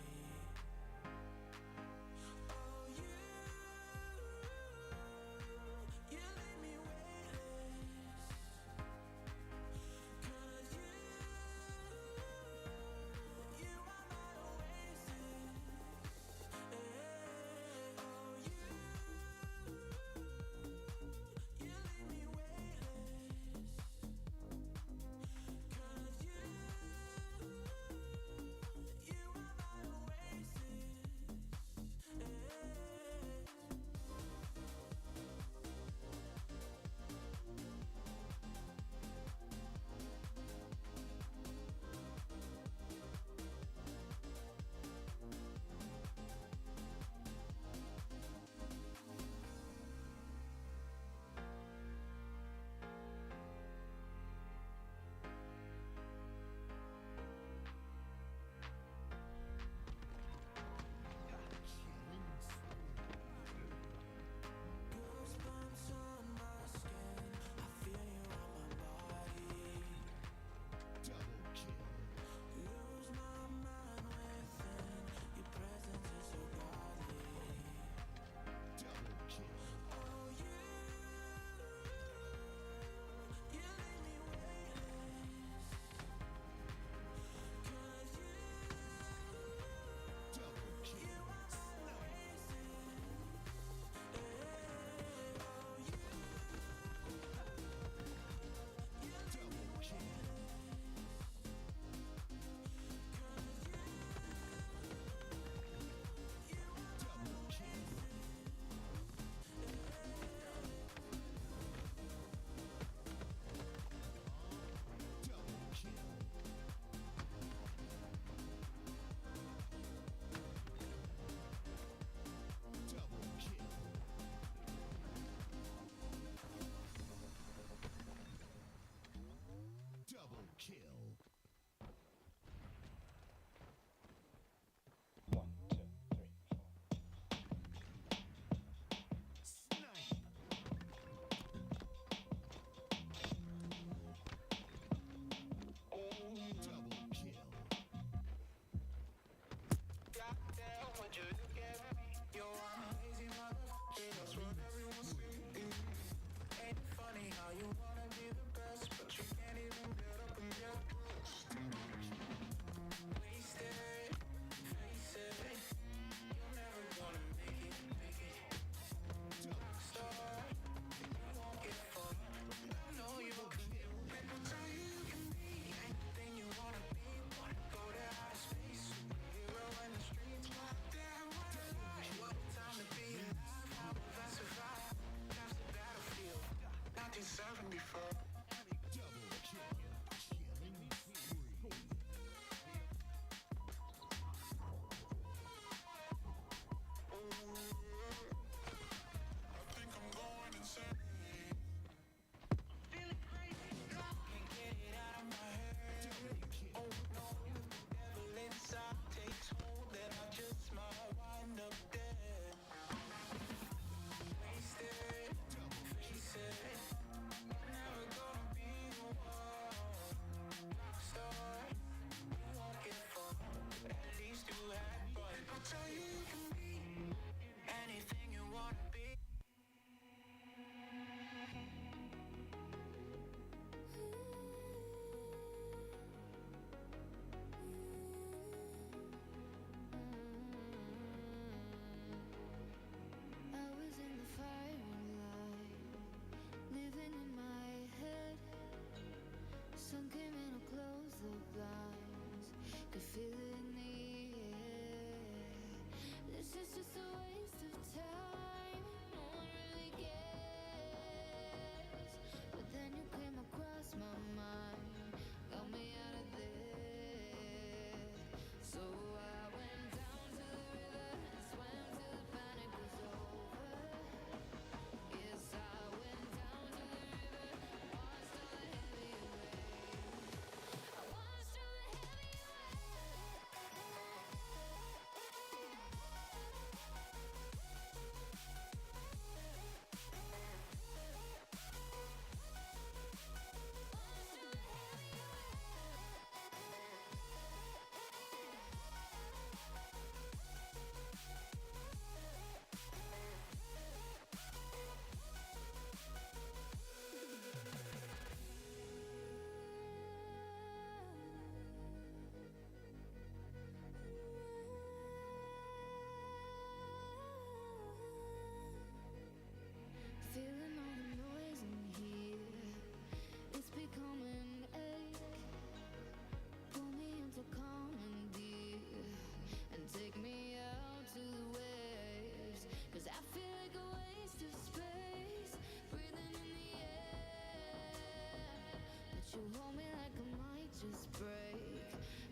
you hold me like I might just break,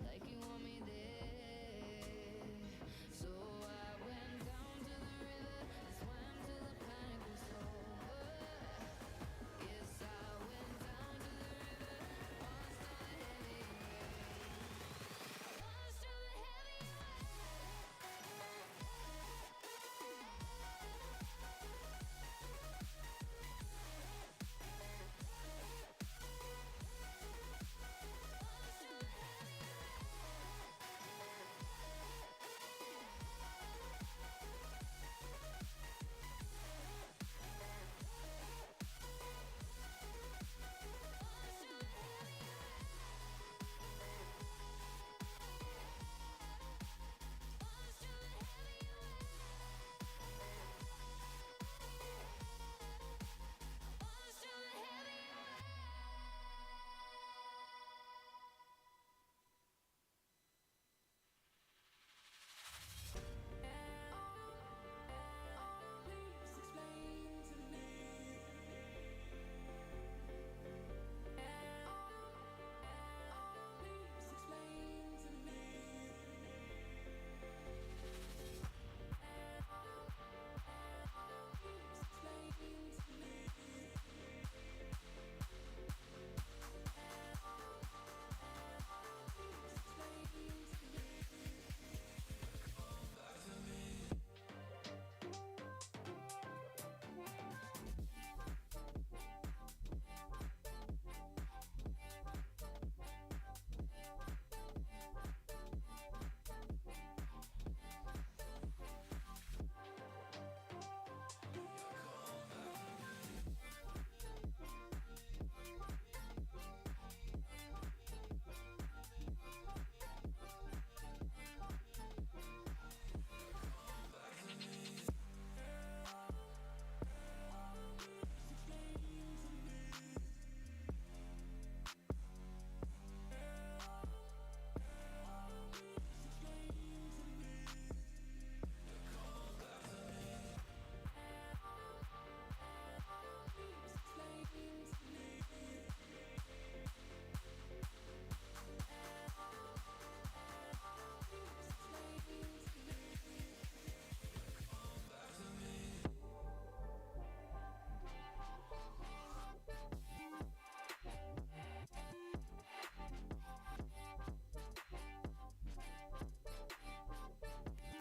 like you want me there. So I went down to the river and swam till the panic was over. Yes, I went down to the river, washed all the heavy rain, washed all the heavy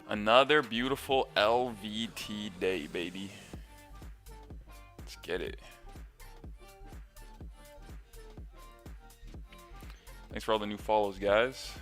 Another beautiful LVT day, baby. Let's get it. Thanks for all the new follows, guys.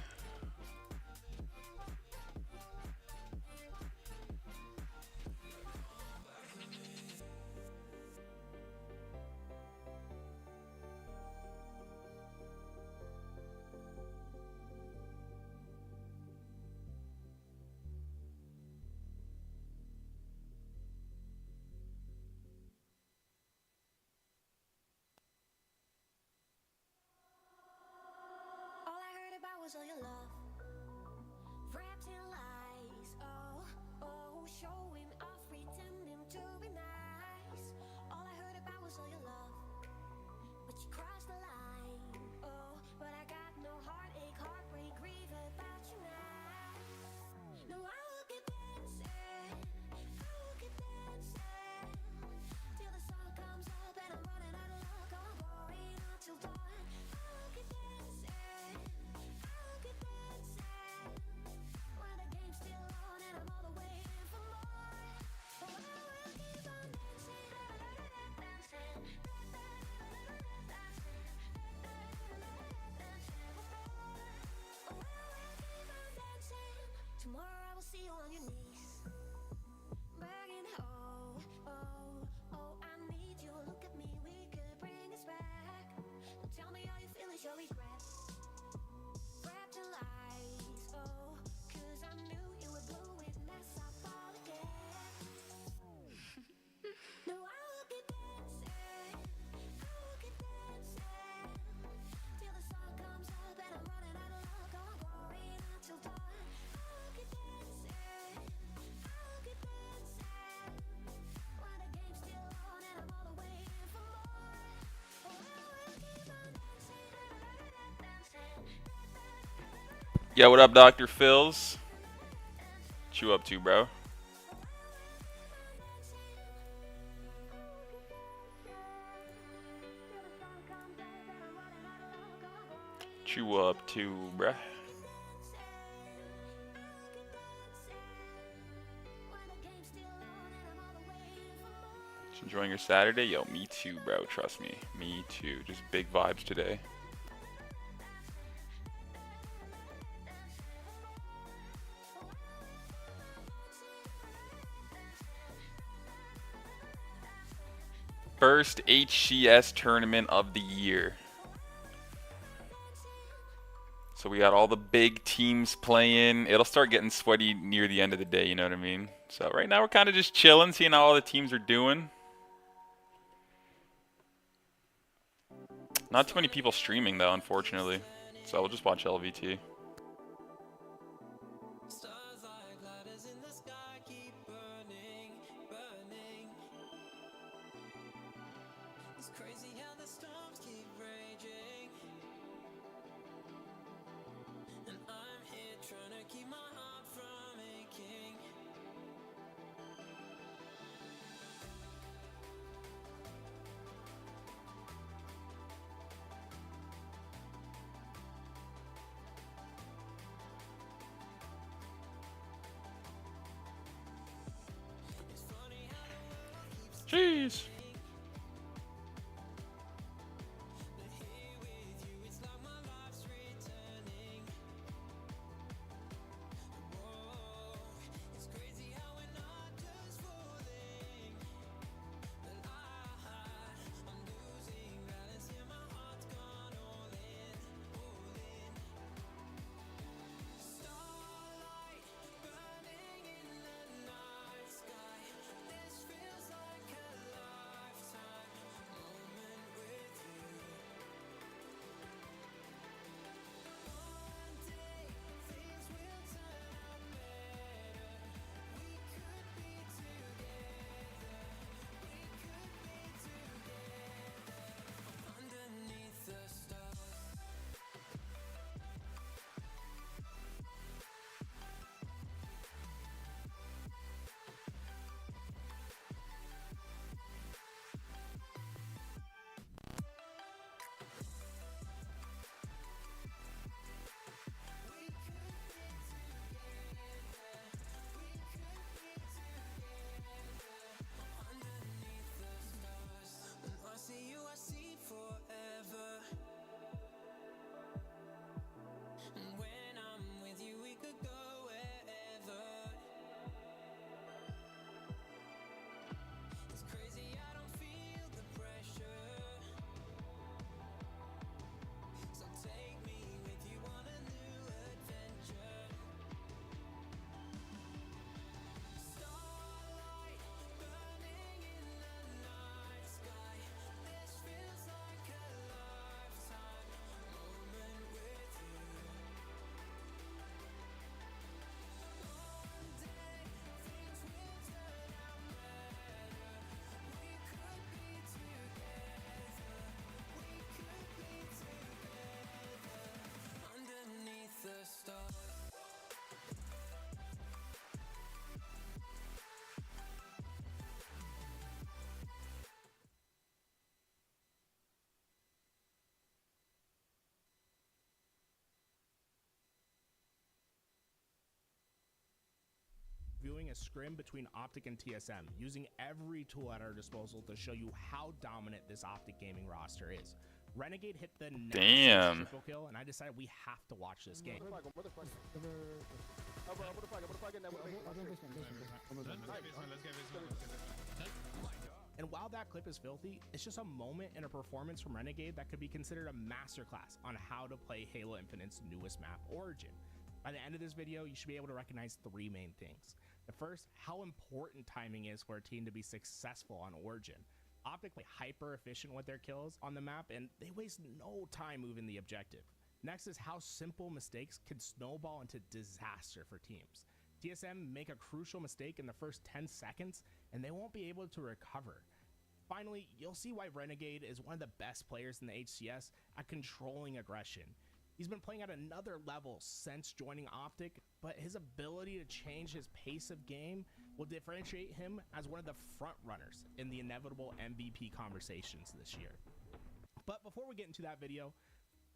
All I heard about was all your love, wrapped in lies. Oh, oh, showing off, pretending to be nice. All I heard about was all your love, but you crossed the line. Oh, but I got no heartache, heartbreak, grief about you now. No, I will keep dancing, I will keep dancing till the sun comes up and I'm running out of luck. I'm pouring out till dawn. I will keep dancing, I will keep dancing. Yeah, what up, Dr. Phils? What you up to, bro? What you up to, bruh? Just enjoying your Saturday? Yo, me too, bro. Trust me. Me too. Just big vibes today. First HCS tournament of the year. So we got all the big teams playing. It'll start getting sweaty near the end of the day, you know what I mean? So right now we're kind of just chilling, seeing how all the teams are doing. Not too many people streaming though, unfortunately. So we'll just watch LVT. Jeez. Viewing a scrim between Optic and TSM, using every tool at our disposal to show you how dominant this Optic gaming roster is. Renegade hit the Damn. triple kill, and I decided we have to watch this game. And while that clip is filthy, it's just a moment and a performance from Renegade that could be considered a masterclass on how to play Halo Infinite's newest map, Origin. By the end of this video, you should be able to recognize three main things. The first, how important timing is for a team to be successful on Origin. Optic play hyper efficient with their kills on the map, and they waste no time moving the objective. Next is how simple mistakes can snowball into disaster for teams. TSM make a crucial mistake in the first 10 seconds, and they won't be able to recover. Finally, you'll see why Renegade is one of the best players in the HCS at controlling aggression. He's been playing at another level since joining Optic, but his ability to change his pace of game will differentiate him as one of the front runners in the inevitable MVP conversations this year. But before we get into that video,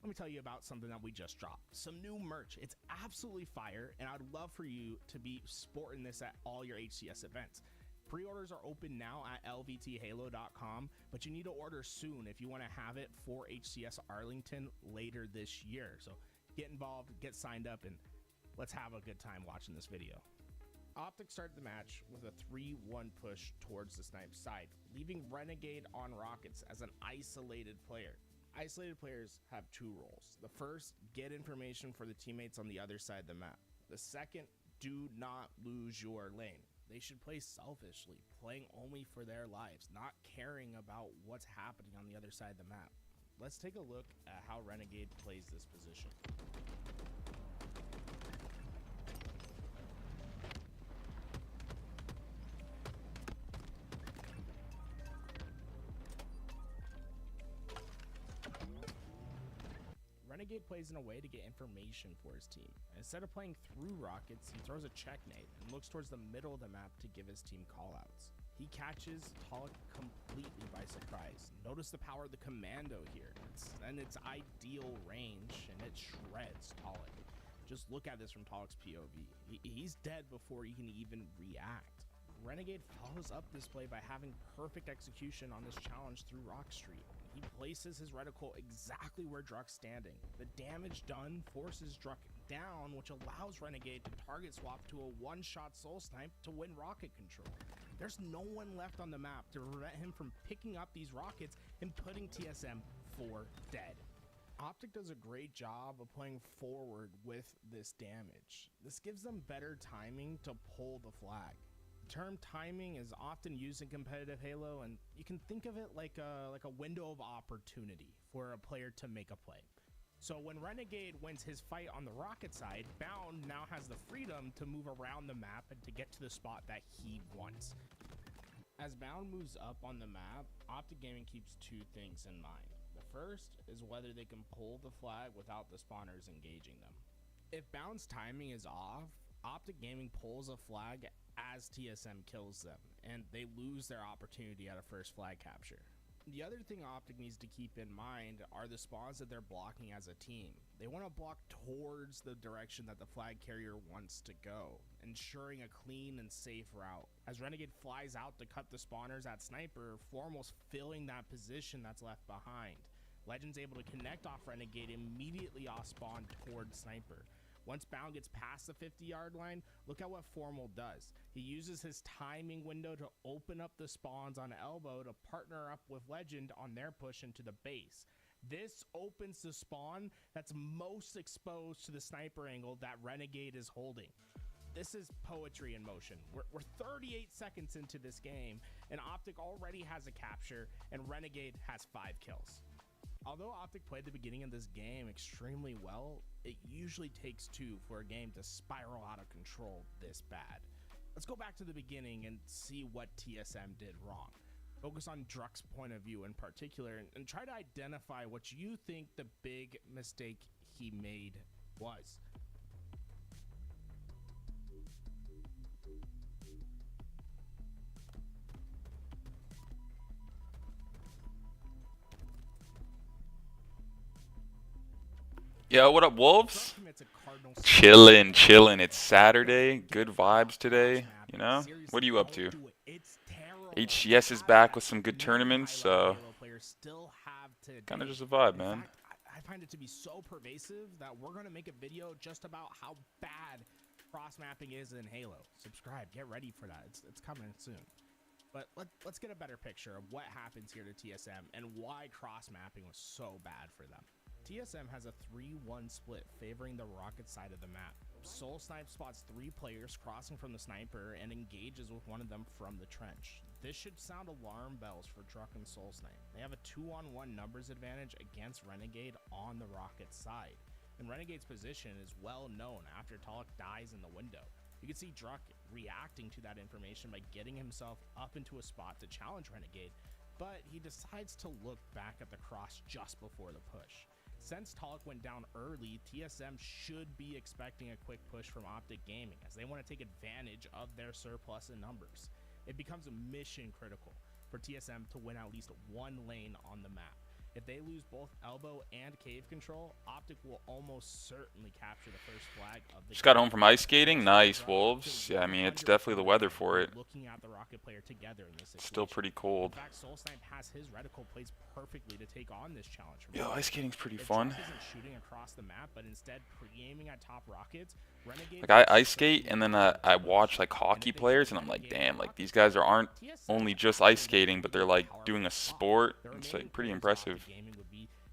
let me tell you about something that we just dropped. Some new merch. It's absolutely fire, and I'd love for you to be sporting this at all your HCS events. Pre-orders are open now at LVTHalo.com, but you need to order soon if you want to have it for HCS Arlington later this year. So get involved, get signed up, and let's have a good time watching this video. Optic started the match with a 3-1 push towards the snipe side, leaving Renegade on Rockets as an isolated player. Isolated players have two roles. The first, get information for the teammates on the other side of the map. The second, do not lose your lane. They should play selfishly, playing only for their lives, not caring about what's happening on the other side of the map. Let's take a look at how Renegade plays this position. Renegade plays in a way to get information for his team. Instead of playing through Rockets, he throws a check nade and looks towards the middle of the map to give his team callouts. He catches Talik completely by surprise. Notice the power of the commando here. It's ideal range, and it shreds Talik. Just look at this from Talik's POV. He's dead before he can even react. Renegade follows up this play by having perfect execution on this challenge through Rock Street. He places his reticle exactly where Druck's standing. The damage done forces Druck down, which allows Renegade to target swap to a one-shot soul snipe to win rocket control. There's no one left on the map to prevent him from picking up these rockets and putting TSM for dead. Optic does a great job of playing forward with this damage. This gives them better timing to pull the flag. The term timing is often used in competitive Halo, and you can think of it like a window of opportunity for a player to make a play. So when Renegade wins his fight on the rocket side, Bound now has the freedom to move around the map and to get to the spot that he wants. As Bound moves up on the map, Optic Gaming keeps two things in mind. The first is whether they can pull the flag without the spawners engaging them. If Bound's timing is off, Optic Gaming pulls a flag as TSM kills them, and they lose their opportunity at a first flag capture. The other thing Optic needs to keep in mind are the spawns that they're blocking as a team. They want to block towards the direction that the flag carrier wants to go, ensuring a clean and safe route. As Renegade flies out to cut the spawners at Sniper, Foremost filling that position that's left behind. Legend's able to connect off Renegade immediately off spawn towards Sniper. Once Bound gets past the 50-yard line, look at what Formal does. He uses his timing window to open up the spawns on Elbow to partner up with Legend on their push into the base. This opens the spawn that's most exposed to the sniper angle that Renegade is holding. This is poetry in motion. We're 38 seconds into this game, and Optic already has a capture, and Renegade has 5 kills. Although Optic played the beginning of this game extremely well, it usually takes 2 for a game to spiral out of control this bad. Let's go back to the beginning and see what TSM did wrong. Focus on Druck's point of view in particular and try to identify what you think the big mistake he made was. Yo, what up, Wolves? Chillin'. It's Saturday. Good vibes today, you know? What are you up to? HCS is back with some good tournaments, so kind of just a vibe, man. I find it to be so pervasive that we're going to make a video just about how bad cross-mapping is in Halo. Subscribe. Get ready for that. It's coming soon. But let's get a better picture of what happens here to TSM and why cross-mapping was so bad for them. TSM has a 3-1 split favoring the rocket side of the map. Soul Snipe spots 3 players crossing from the sniper and engages with one of them from the trench. This should sound alarm bells for Druck and Soul Snipe. They have a 2-on-1 numbers advantage against Renegade on the rocket side. And Renegade's position is well known after Talik dies in the window. You can see Druck reacting to that information by getting himself up into a spot to challenge Renegade, but he decides to look back at the cross just before the push. Since Talk went down early, TSM should be expecting a quick push from Optic Gaming as they want to take advantage of their surplus in numbers. It becomes mission critical for TSM to win at least one lane on the map. If they lose both elbow and cave control, Optic will almost certainly capture the first flag of the Just got home from ice skating. Nice, Wolves. Yeah, I mean, it's definitely the weather for it. Looking at the Rocket player together in this situation. Still pretty cold. In fact, Soul Snipe has his reticle placed perfectly to take on this challenge. Yo, ice skating's pretty If fun. Jack isn't shooting across the map, but instead pre-aiming at top rockets, Like I ice skate and then I watch like hockey players and I'm like, damn, like these guys aren't only just ice skating, but they're like doing a sport. It's like pretty impressive.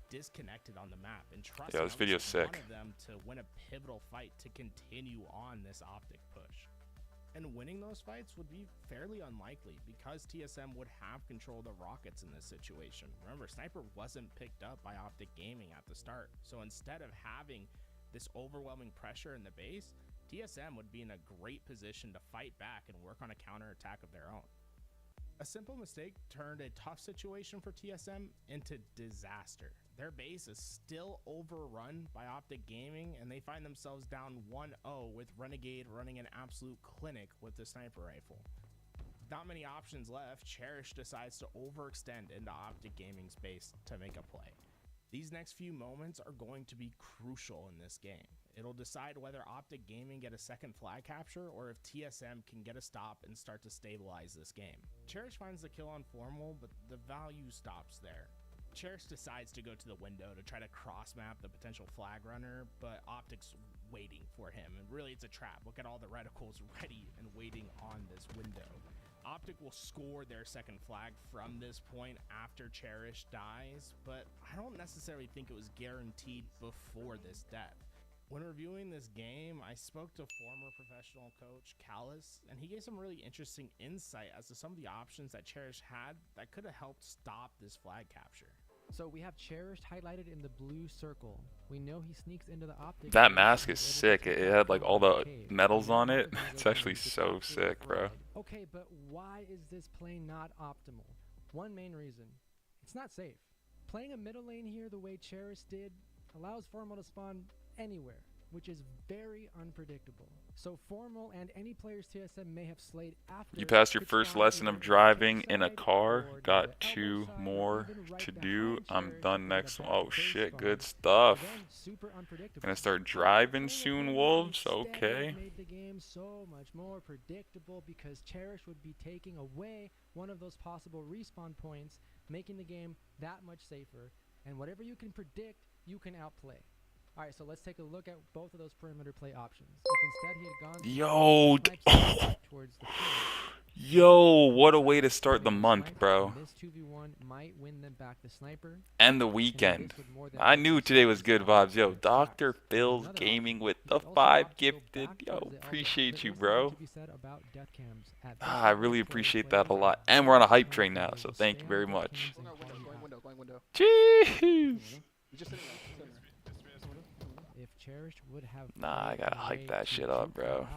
Disconnected on the map and trust Yeah, this video's sick. one of them to win a pivotal fight to continue on this Optic push. And winning those fights would be fairly unlikely because TSM would have control of the rockets in this situation. Remember, Sniper wasn't picked up by Optic Gaming at the start. So instead of having this overwhelming pressure in the base, TSM would be in a great position to fight back and work on a counterattack of their own. A simple mistake turned a tough situation for TSM into disaster. Their base is still overrun by Optic Gaming, and they find themselves down 1-0 with Renegade running an absolute clinic with the sniper rifle. Not many options left, Cherish decides to overextend into Optic Gaming's base to make a play. These next few moments are going to be crucial in this game. It'll decide whether Optic Gaming get a second flag capture or if TSM can get a stop and start to stabilize this game. Cherish finds the kill on Formal, but the value stops there. Cherish decides to go to the window to try to cross map the potential flag runner, but Optic's waiting for him, and really it's a trap. Look at all the reticles ready and waiting on this window. Optic will score their second flag from this point after Cherish dies, but I don't necessarily think it was guaranteed before this death. When reviewing this game, I spoke to former professional coach Callis, and he gave some really interesting insight as to some of the options that Cherish had that could have helped stop this flag capture. So we have Cherished highlighted in the blue circle. We know he sneaks into the Optic. That mask is sick. It had like all the medals on it. It's actually so sick, bro. Okay, but why is this play not optimal? One main reason. It's not safe. Playing a middle lane here the way Cherish did allows Formal to spawn anywhere, which is very unpredictable. So Formal and any players TSM may have slayed after. You passed your first lesson of driving in a car. Got 2 more to do. I'm done next one. Oh shit, good stuff. Gonna start driving soon, Wolves. Okay. Made the game so much more predictable because Cherish would be taking away one of those possible respawn points, making the game that much safer. And whatever you can predict, you can outplay. All right, so let's take a look at both of those perimeter play options. If instead he had gone towards the Yo, what a way to start the month, bro. this 2v1 might win them back the sniper. And the weekend. I knew today was good vibes. Yo, Dr. Phil's Gaming with the 5 gifted. Yo, appreciate you, bro. I really appreciate that a lot. And we're on a hype train now, so thank you very much. Jeez. If Cherish would have Nah, I gotta hype that shit up, bro.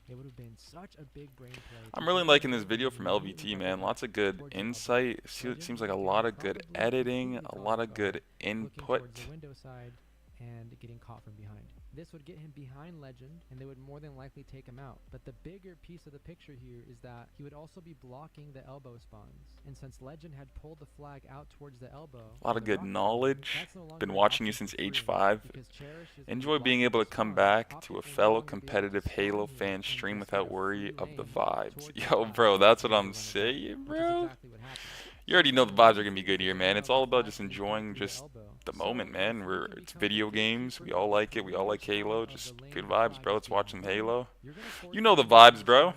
It would have been such a big brain play. I'm really liking this video from LVT, man. Lots of good insight. It seems like a lot of good editing, a lot of good input. The window side and getting caught from behind. This would get him behind Legend, and they would more than likely take him out. But the bigger piece of the picture here is that he would also be blocking the elbow spawns. And since Legend had pulled the flag out towards the elbow, A lot of good knowledge. Been watching you since age 5. Enjoy being able to come back to a fellow competitive Halo fan stream without worry of the vibes. Yo, bro, that's what I'm saying, bro. You already know the vibes are gonna be good here, man. It's all about just enjoying just the moment, man. It's video games. We all like it. We all like Halo. Just good vibes, bro. Let's watch some Halo. You know the vibes, bro.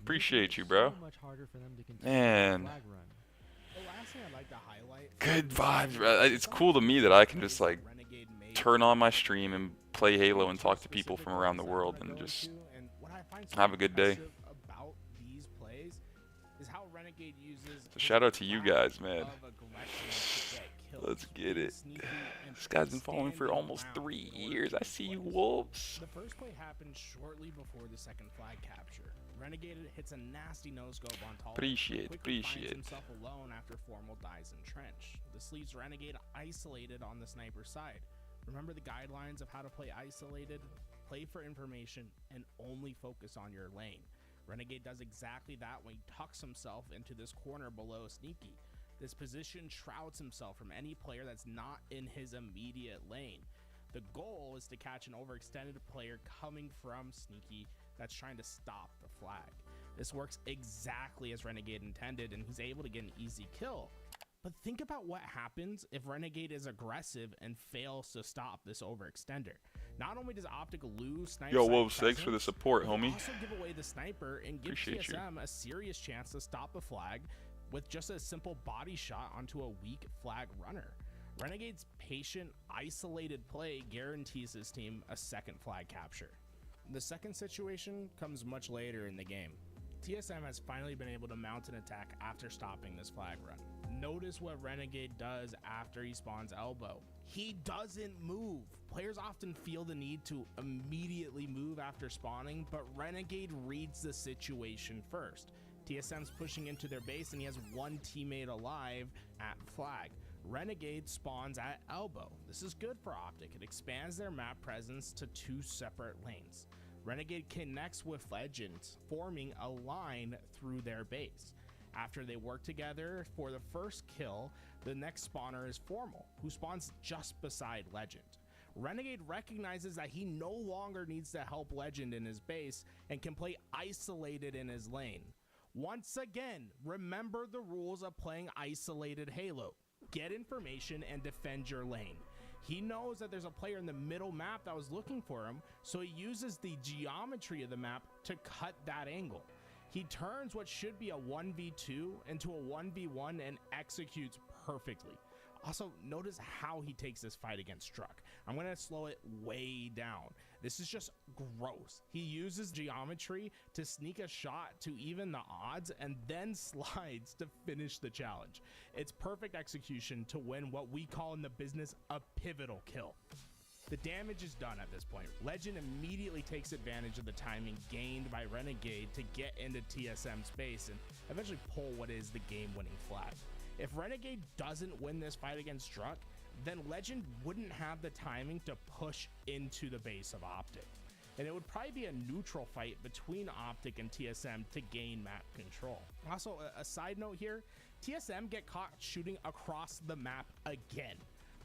Appreciate you, bro. Man. Good vibes, bro. It's cool to me that I can just like turn on my stream and play Halo and talk to people from around the world and just have a good day. So shout out to you guys, man. Let's get it. This guy's been following for almost 3 years. I see you, Wolves. The first play happened shortly before the second flag capture. Renegade hits a nasty no-scope on Tall. Appreciate. Finds himself alone after Formal dies in trench. This leaves Renegade isolated on the sniper side. Remember the guidelines of how to play isolated? Play for information and only focus on your lane. Renegade does exactly that when he tucks himself into this corner below Sneaky. This position shrouds himself from any player that's not in his immediate lane. The goal is to catch an overextended player coming from Sneaky that's trying to stop the flag. This works exactly as Renegade intended, and he's able to get an easy kill. But think about what happens if Renegade is aggressive and fails to stop this overextender. Not only does Optic lose sniper Yo, side Wolves, thanks presence, for the support, but they homie. also give away the sniper and give Appreciate TSM a serious chance to stop a flag with just a simple body shot onto a weak flag runner. Renegade's patient, isolated play guarantees his team a second flag capture. The second situation comes much later in the game. TSM has finally been able to mount an attack after stopping this flag run. Notice what Renegade does after he spawns elbow. He doesn't move. Players often feel the need to immediately move after spawning, but Renegade reads the situation first. TSM's pushing into their base and he has one teammate alive at flag. Renegade spawns at elbow. This is good for Optic. It expands their map presence to two separate lanes. Renegade connects with Legend, forming a line through their base. After they work together for the first kill, the next spawner is Formal, who spawns just beside Legend. Renegade recognizes that he no longer needs to help Legend in his base and can play isolated in his lane. Once again, remember the rules of playing isolated Halo. Get information and defend your lane. He knows that there's a player in the middle map that was looking for him, so he uses the geometry of the map to cut that angle. He turns what should be a 1v2 into a 1v1 and executes perfectly. Also, notice how he takes this fight against Struck. I'm going to slow it way down. This is just gross. He uses geometry to sneak a shot to even the odds and then slides to finish the challenge. It's perfect execution to win what we call in the business a pivotal kill. The damage is done at this point. Legend immediately takes advantage of the timing gained by Renegade to get into TSM space and eventually pull what is the game-winning flag. If Renegade doesn't win this fight against Struck, then Legend wouldn't have the timing to push into the base of Optic. And it would probably be a neutral fight between Optic and TSM to gain map control. Also, a side note here, TSM get caught shooting across the map again.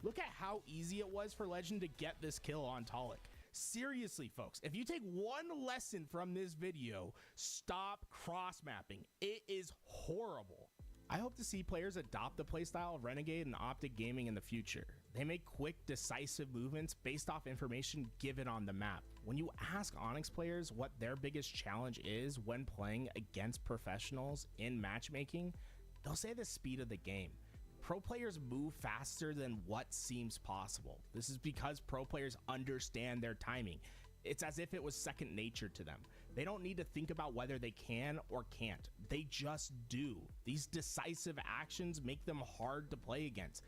Look at how easy it was for Legend to get this kill on Talik. Seriously, folks, if you take one lesson from this video, stop cross-mapping. It is horrible. I hope to see players adopt the playstyle of Renegade and Optic Gaming in the future. They make quick, decisive movements based off information given on the map. When you ask Onyx players what their biggest challenge is when playing against professionals in matchmaking, they'll say the speed of the game. Pro players move faster than what seems possible. This is because pro players understand their timing. It's as if it was second nature to them. They don't need to think about whether they can or can't. They just do. These decisive actions make them hard to play against.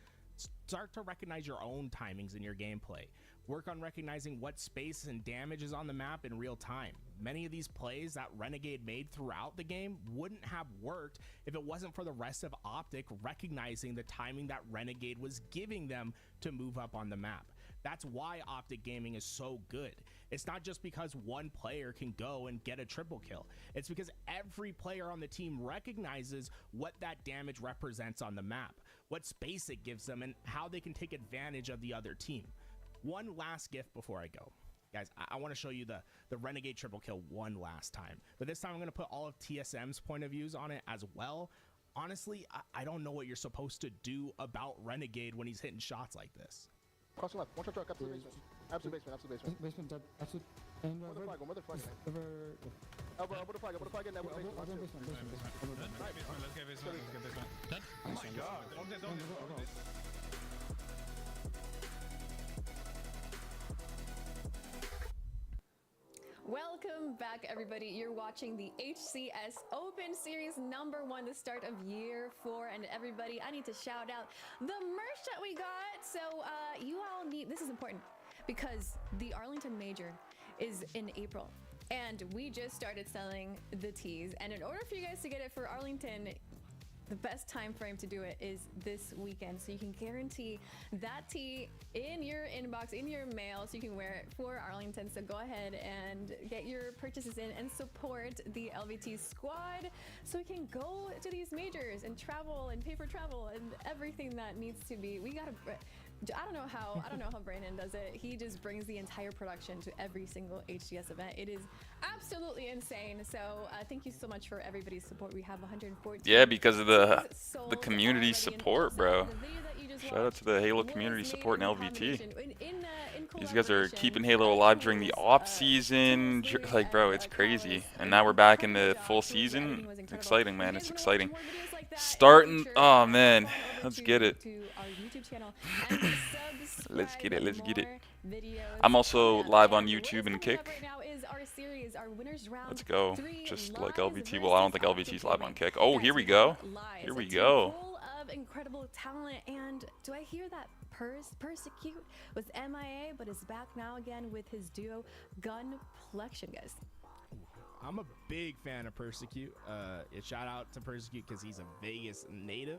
Start to recognize your own timings in your gameplay. Work on recognizing what space and damage is on the map in real time. Many of these plays that Renegade made throughout the game wouldn't have worked if it wasn't for the rest of Optic recognizing the timing that Renegade was giving them to move up on the map. That's why Optic Gaming is so good. It's not just because one player can go and get a triple kill. It's because every player on the team recognizes what that damage represents on the map, what space it gives them, and how they can take advantage of the other team. One last gift before I go. Guys, I want to show you the Renegade triple kill one last time. But this time I'm going to put all of TSM's point of views on it as well. Honestly, I don't know what you're supposed to do about Renegade when he's hitting shots like this. Cross left, one truck, absolute basement. Absolute basement, absolute basement. Basement dead, absolute. And Where the flag, where the flag? Over. Elbow the flag, in there. Basement. Let's get basement. Dead? Oh my god. Don't. Welcome back, everybody. You're watching the HCS Open Series #1, the start of year 4. And everybody, I need to shout out the merch that we got. So you all need, this is important because the Arlington Major is in April. And we just started selling the tees. And in order for you guys to get it for Arlington, the best time frame to do it is this weekend, so you can guarantee that tee in your inbox, in your mail, so you can wear it for Arlington. So go ahead and get your purchases in and support the LVT squad, so we can go to these majors and travel and pay for travel and everything that needs to be. We gotta. I don't know how Brandon does it. He just brings the entire production to every single HCS event. It is absolutely insane. So thank you so much for everybody's support. We have 114. Yeah, because of the community support, bro. Shout out to the Halo community support in LVT. These guys are keeping Halo alive during the off season. Like, bro, it's crazy. And now we're back in the full season. It's exciting, man. It's exciting. Starting. Oh man, let's get it. Let's get it. Let's get it. I'm also live on YouTube and Kick. Let's go. Just like LVT. Well, I don't think LVT's live on Kick. Oh, here we go. Here we go. Full of incredible talent. And do I hear that Persecute was MIA, but is back now again with his duo Gunplexion, guys? I'm a big fan of Persecute. Shout out to Persecute because he's a Vegas native.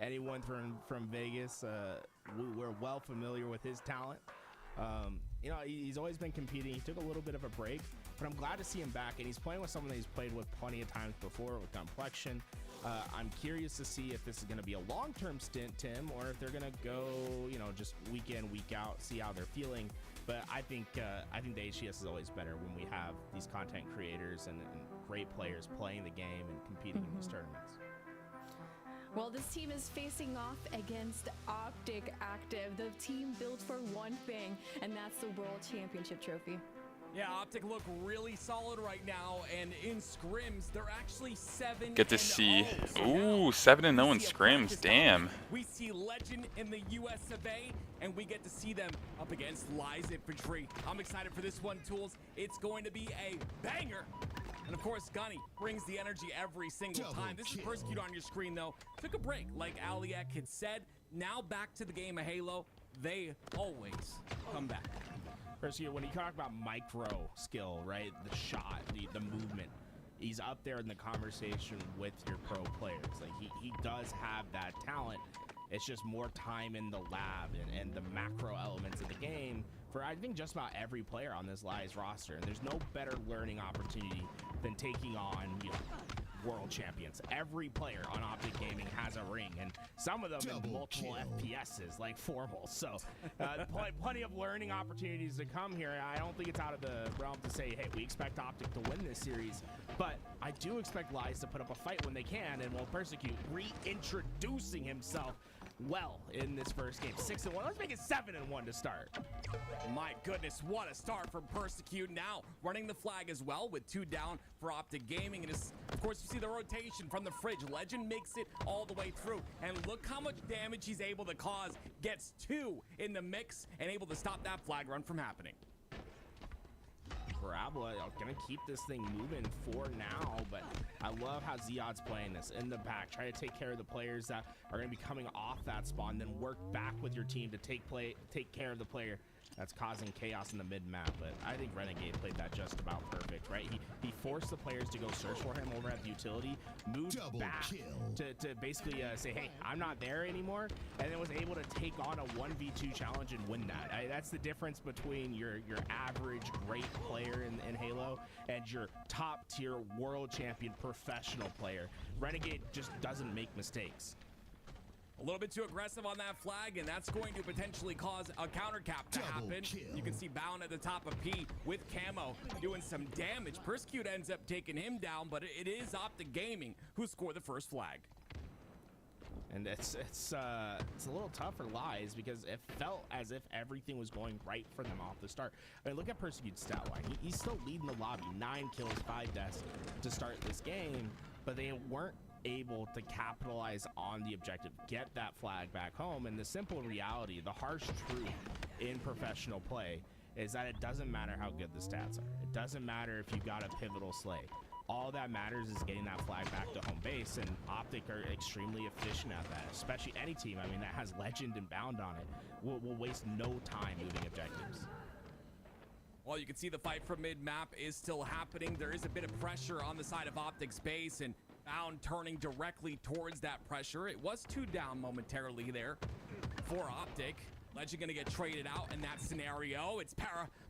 Anyone from Vegas, we're well familiar with his talent. You know, he's always been competing. He took a little bit of a break, but I'm glad to see him back, and he's playing with someone that he's played with plenty of times before with Gunplexion. I'm curious to see if this is going to be a long-term stint, Tim, or if they're going to go, you know, just week in, week out, see how they're feeling. But I think the HCS is always better when we have these content creators and great players playing the game and competing in these tournaments. Well, this team is facing off against Optic Active, the team built for one thing, and that's the World Championship trophy. Yeah, Optic look really solid right now, and in scrims, they're actually 7-0. Get to see. Ooh, 7-0 in scrims. Damn. We see Legend in the US of A, and we get to see them up against Lies Infantry. I'm excited for this one, Tools. It's going to be a banger. And of course, Gunny brings the energy every single time. This is Persecute on your screen, though. Took a break, like Aliak had said. Now back to the game of Halo. They always come back. Persecute, when you talk about micro skill, right? The shot, the movement, he's up there in the conversation with your pro players. Like, he does have that talent. It's just more time in the lab and the macro elements of the game for, I think, just about every player on this Lies roster. And there's no better learning opportunity than taking on, you know, world champions. Every player on Optic Gaming has a ring, and some of them in multiple FPSs, like formal. So plenty of learning opportunities to come here. I don't think it's out of the realm to say, hey, we expect Optic to win this series, but I do expect Lies to put up a fight when they can, and will Persecute reintroducing himself well in this first game. 6-1. Let's make it 7-1 to start. My goodness, what a start from Persecute. Now running the flag as well with 2 down for Optic Gaming. And of course, you see the rotation from the fridge. Legend makes it all the way through. And look how much damage he's able to cause. Gets 2 in the mix and able to stop that flag run from happening. Parabola gonna keep this thing moving for now, but I love how Ziad's playing this in the back. Try to take care of the players that are gonna be coming off that spawn, then work back with your team to take care of the player that's causing chaos in the mid-map. But I think Renegade played that just about perfect, right? He forced the players to go search for him over at the utility, moved back to basically say, hey, I'm not there anymore, and then was able to take on a 1v2 challenge and win that. That's the difference between your average great player in Halo and your top-tier world champion professional player. Renegade just doesn't make mistakes. A little bit too aggressive on that flag, and that's going to potentially cause a counter cap to happen. You can see Bound at the top of P with Camo doing some damage. Persecute ends up taking him down, but it is Optic Gaming who scored the first flag. And it's a little tough for Lies because it felt as if everything was going right for them off the start. I mean, look at Persecute's stat line. He's still leading the lobby, 9 kills, 5 deaths to start this game, but they weren't able to capitalize on the objective, get that flag back home. And the simple reality, the harsh truth in professional play is that it doesn't matter how good the stats are. It doesn't matter if you got a pivotal slay. All that matters is getting that flag back to home base, and Optic are extremely efficient at that, especially any team, I mean, that has Legend and Bound on it will waste no time moving objectives. Well, you can see the fight from mid-map is still happening. There is a bit of pressure on the side of Optic's base, and Bound turning directly towards that pressure. It was 2 down momentarily there for Optic. Legend gonna get traded out in that scenario. It's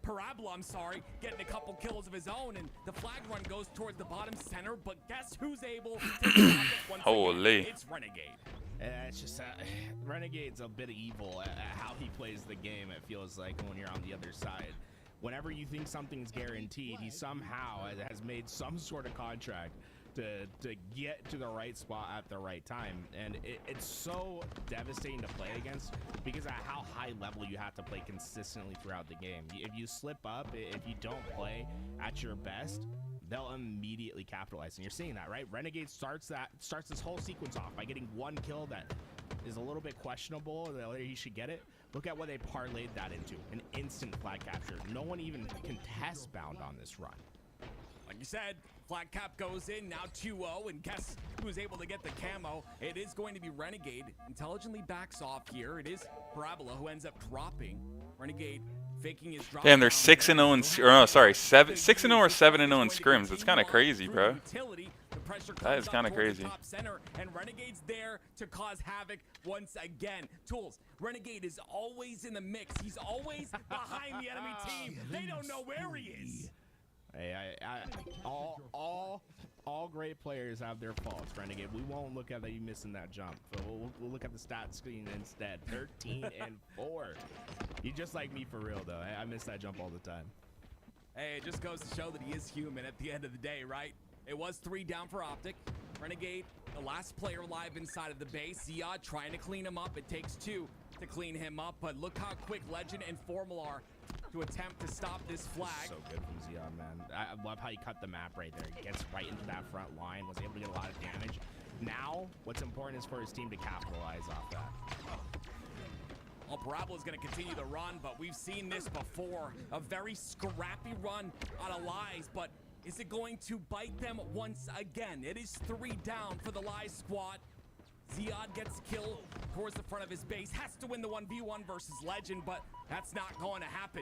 Parabola, I'm sorry, getting a couple kills of his own, and the flag run goes towards the bottom center, but guess who's able to stop it once Holy. again? It's Renegade. It's just Renegade's a bit evil at how he plays the game. It feels like when you're on the other side. Whenever you think something's guaranteed, he somehow has made some sort of contract to get to the right spot at the right time, and it's so devastating to play against because at how high level you have to play consistently throughout the game. If you slip up, if you don't play at your best, they'll immediately capitalize, and you're seeing that, right? Renegade starts this whole sequence off by getting 1 kill that is a little bit questionable whether he should get it. Look at what they parlayed that into, an instant flag capture. No one even contests Bound on this run. Like you said, flag cap goes in, now 2-0, and guess who's able to get the camo? It is going to be Renegade. Intelligently backs off here. It is Parabola who ends up dropping. Renegade faking his drop. Damn, they're 6-0 in, or no, sorry, 6-0 or 7-0 in scrims. That's kind of crazy, bro. That is kind of crazy. Top center, and Renegade's there to cause havoc once again. Tools, Renegade is always in the mix. He's always behind the enemy team. They don't know where he is. Hey, all great players have their faults, Renegade. We won't look at that you missing that jump. So we'll look at the stat screen instead. 13-4. You just like me for real, though. I miss that jump all the time. Hey, it just goes to show that he is human at the end of the day, right? It was 3 down for Optic. Renegade, the last player alive inside of the base. Ziad trying to clean him up. It takes 2 to clean him up, but look how quick Legend and Formal are to attempt to stop this flag. So good from Ziad, man. I love how he cut the map right there. He gets right into that front line, was able to get a lot of damage. Now, what's important is for his team to capitalize off that. Well, Parabola's going to continue the run, but we've seen this before. A very scrappy run out of Lies, but is it going to bite them once again? It is 3 down for the Lies squad. Ziad gets killed towards the front of his base, has to win the 1v1 versus Legend, but that's not going to happen.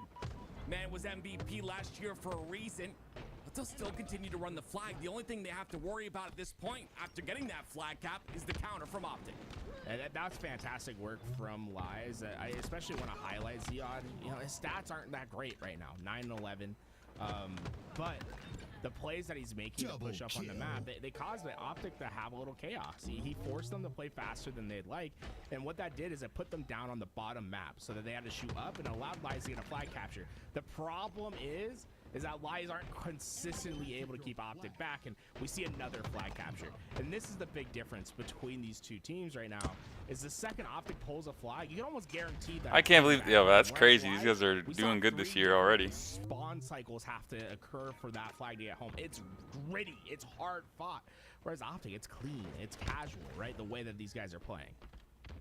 Man was MVP last year for a reason, but they'll still continue to run the flag. The only thing they have to worry about at this point, after getting that flag cap, is the counter from Optic. And that's fantastic work from Lies. I especially want to highlight Ziad. You know, his stats aren't that great right now, 9-11. But the plays that he's making to push up on the map, they caused the Optic to have a little chaos. He forced them to play faster than they'd like, and what that did is it put them down on the bottom map so that they had to shoot up and allowed Lies to get a flag capture. The problem is that Lies aren't consistently able to keep Optic back, and we see another flag capture. And this is the big difference between these two teams right now, is the second Optic pulls a flag, you can almost guarantee that. I can't believe, yo, that's crazy. These guys are doing good this year already. Spawn cycles have to occur for that flag to get home. It's gritty, it's hard fought. Whereas Optic, it's clean, it's casual, right? The way that these guys are playing.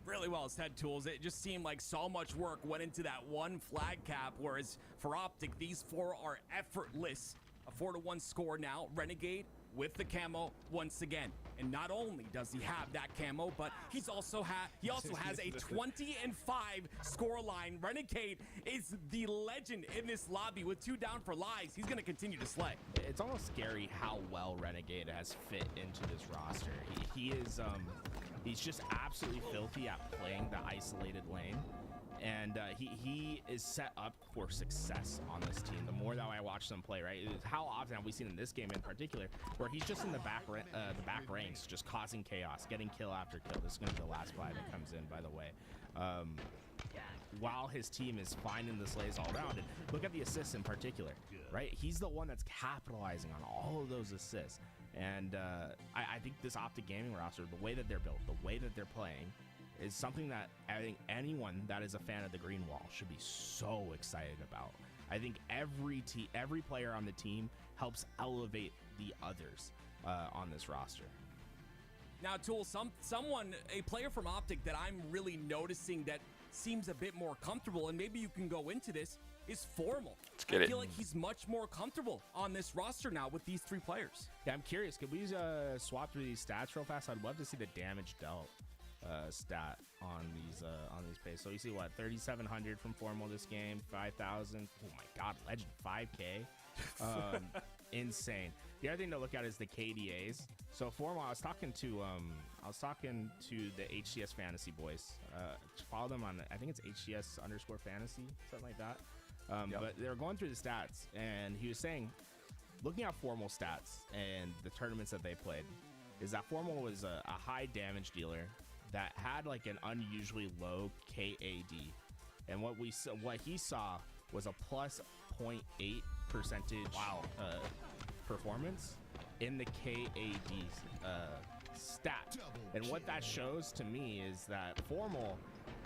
Really well said, Tools. It just seemed like so much work went into that one flag cap, whereas for Optic, these 4 are effortless. A 4-1 score now. Renegade with the camo once again. And not only does he have that camo, but he also has a 20-5 scoreline. Renegade is the legend in this lobby with 2 down for Lies. He's going to continue to slay. It's almost scary how well Renegade has fit into this roster. He is he's just absolutely filthy at playing the isolated lane, and he is set up for success on this team. The more that I watch them play, right, how often have we seen in this game in particular where he's just in the back ranks, just causing chaos, getting kill after kill. This is going to be the last 5 that comes in, by the way. While his team is finding the slays all around, and look at the assists in particular, right? He's the one that's capitalizing on all of those assists. And I think this Optic Gaming roster, the way that they're built, the way that they're playing, is something that I think anyone that is a fan of the Green Wall should be so excited about. I think every player on the team helps elevate the others on this roster. Now, Tool, a player from Optic that I'm really noticing that seems a bit more comfortable, and maybe you can go into this, is Formal. Let's get I feel like he's much more comfortable on this roster now with these 3 players. Yeah, I'm curious. Could we swap through these stats real fast? I'd love to see the damage dealt stat on these pays. So you see what 3,700 from Formal this game, 5,000. Oh my God, Legend 5K, insane. The other thing to look at is the KDAs. So Formal, I was talking to the HCS Fantasy boys. Follow them on, I think it's HCS_fantasy, something like that. But they were going through the stats, and he was saying, looking at Formal stats and the tournaments that they played, is that Formal was a high damage dealer that had like an unusually low KAD, and what he saw was a plus 0.8 percentage performance in the KAD stat. And what that shows to me is that Formal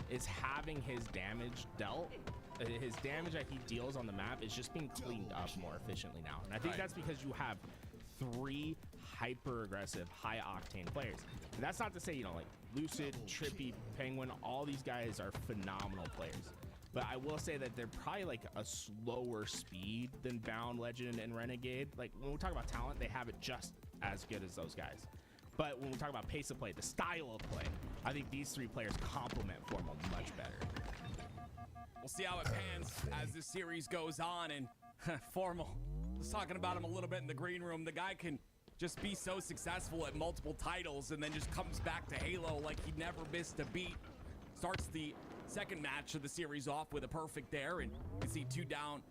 is having his damage dealt. His damage that he deals on the map is just being cleaned up more efficiently now. And I think that's because you have 3 hyper aggressive, high octane players. And that's not to say, like Lucid, Trippy, Penguin, all these guys are phenomenal players. But I will say that they're probably like a slower speed than Bound, Legend, and Renegade. Like when we talk about talent, they have it just as good as those guys. But when we talk about pace of play, the style of play, I think these 3 players complement Formal much better. We'll see how it pans as this series goes on. And Formal, was talking about him a little bit in the green room. The guy can just be so successful at multiple titles and then just comes back to Halo like he never missed a beat. Starts the second match of the series off with a perfect there, and you see 2 down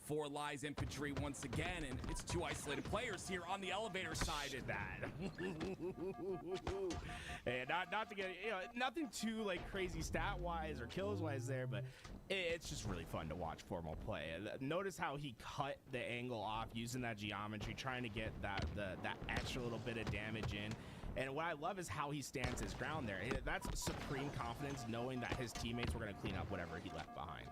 for Lies Infantry once again, and it's 2 isolated players here on the elevator side of that. And not to get, nothing too like crazy stat wise or kills wise there, but it's just really fun to watch Formal play. Notice how he cut the angle off using that geometry, trying to get that extra little bit of damage in. And what I love is how he stands his ground there. That's supreme confidence, knowing that his teammates were going to clean up whatever he left behind.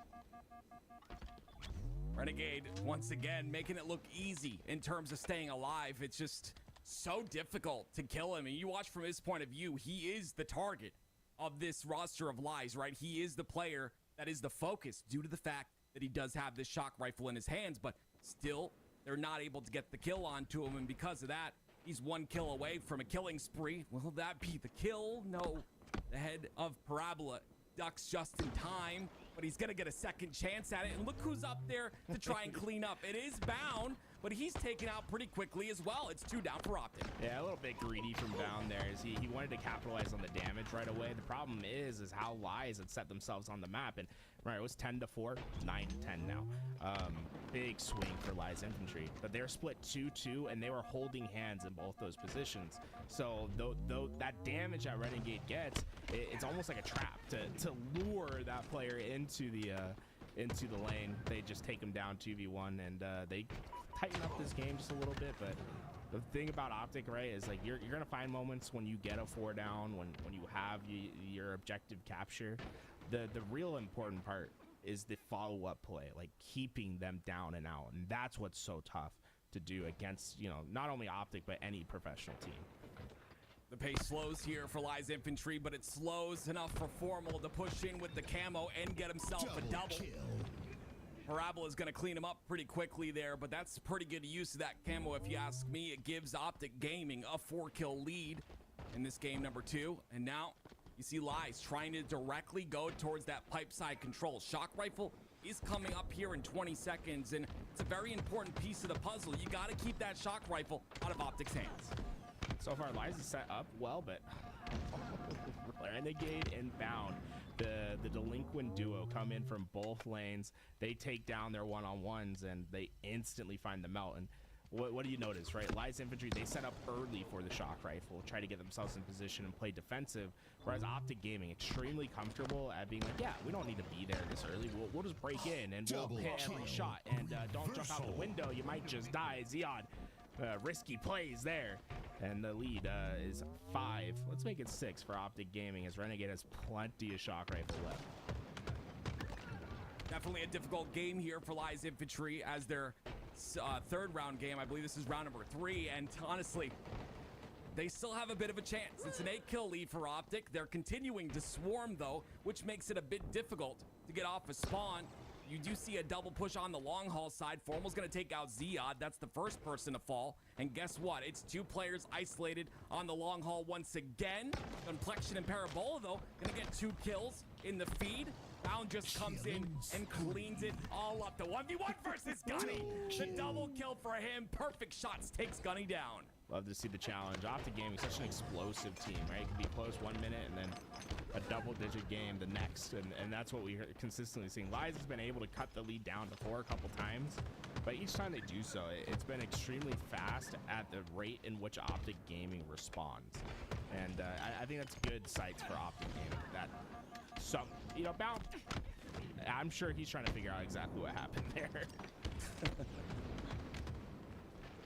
Renegade, once again, making it look easy in terms of staying alive. It's just so difficult to kill him. And you watch from his point of view, he is the target of this roster of Lies, right? He is the player that is the focus due to the fact that he does have this shock rifle in his hands, but still, they're not able to get the kill onto him. And because of that, he's 1 kill away from a killing spree. Will that be the kill? No. The head of Parabola ducks just in time, but he's gonna get a second chance at it. And look who's up there to try and clean up. It is Bound, but he's taken out pretty quickly as well. It's 2 down for Optic. Yeah, a little bit greedy from Bound there. As he wanted to capitalize on the damage right away. The problem is how Lies had set themselves on the map, and right, it was 10-4, 9-10 now. Big swing for Lies Infantry, but they're split 2-2, and they were holding hands in both those positions. So though that damage that Renegade gets, it's almost like a trap to lure that player into the lane. They just take him down 2v1, and they tighten up this game just a little bit. But the thing about Optic, right, is like you're gonna find moments when you get a 4 down, when you have your objective capture. The real important part is the follow-up play, like keeping them down and out, and that's what's so tough to do against, not only Optic but any professional team. The pace slows here for Lies Infantry, but it slows enough for Formal to push in with the camo and get himself a double. Parabola is going to clean him up pretty quickly there, but that's pretty good use of that camo if you ask me. It gives Optic Gaming a 4-kill lead in this game number 2, and now you see Lies trying to directly go towards that pipe side control. Shock rifle is coming up here in 20 seconds, and it's a very important piece of the puzzle. You got to keep that shock rifle out of Optic's hands. So far, Lies is set up well, but Renegade and Bound, the delinquent duo, come in from both lanes. They take down their one-on-ones, and they instantly find the melt. And what do you notice, right? Lies Infantry, they set up early for the shock rifle, try to get themselves in position and play defensive, whereas Optic Gaming, extremely comfortable at being like, yeah, we don't need to be there this early. We'll just break in, and we'll hit every shot. And don't jump out the window. You might just die. Zeon, risky plays there. And the lead is 5. Let's make it 6 for Optic Gaming, as Renegade has plenty of shock rifle left. Definitely a difficult game here for Lies Infantry as their 3rd round game. I believe this is round number 3, and honestly, they still have a bit of a chance. It's an 8-kill lead for Optic. They're continuing to swarm though, which makes it a bit difficult to get off a spawn. You do see a double push on the long haul side. Formal's going to take out Ziad. That's the first person to fall. And guess what? It's 2 players isolated on the long haul once again. Complexion and Parabola, though, going to get 2 kills in the feed. Bound just comes in and cleans it all up. The 1v1 versus Gunny. The double kill for him. Perfect shots takes Gunny down. Love to see the challenge. Optic Gaming, such an explosive team, right? It can be close 1 minute and then a double-digit game the next, and that's what we're consistently seeing. Lies has been able to cut the lead down before a couple times, but each time they do so, it's been extremely fast at the rate in which Optic Gaming responds, and I think that's good sights for Optic Gaming. That some, you know, Bound, I'm sure he's trying to figure out exactly what happened there.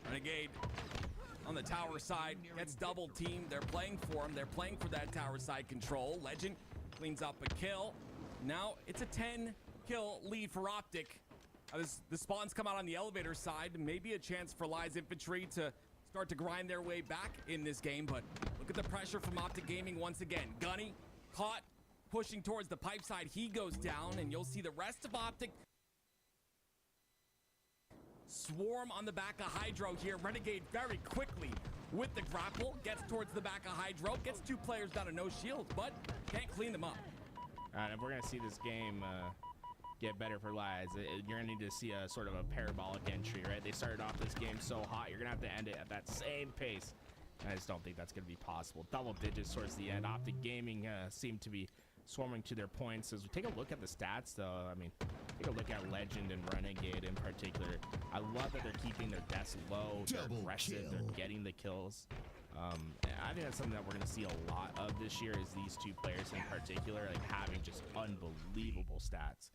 Renegade on the tower side gets double teamed. They're playing for him. They're playing for that tower side control. Legend cleans up a kill. Now it's a 10 kill lead for Optic. The spawns come out on the elevator side. Maybe a chance for Lies Infantry to start to grind their way back in this game. But look at the pressure from Optic Gaming once again. Gunny caught pushing towards the pipe side. He goes down, and you'll see the rest of Optic swarm on the back of Hydro here. Renegade very quickly with the grapple gets towards the back of Hydro, gets 2 players down to no shield, but can't clean them up. All right, if we're gonna see this game get better for Lies, you're gonna need to see a sort of a parabolic entry, right? They started off this game so hot, you're gonna have to end it at that same pace. I just don't think that's gonna be possible. Double digits towards the end. Optic Gaming seem to be swarming to their points. As we take a look at the stats, though, I mean, take a look at Legend and Renegade in particular. I love that they're keeping their deaths low, they're aggressive, they're getting the kills. I think that's something that we're going to see a lot of this year, is these 2 players in particular, like, having just unbelievable stats.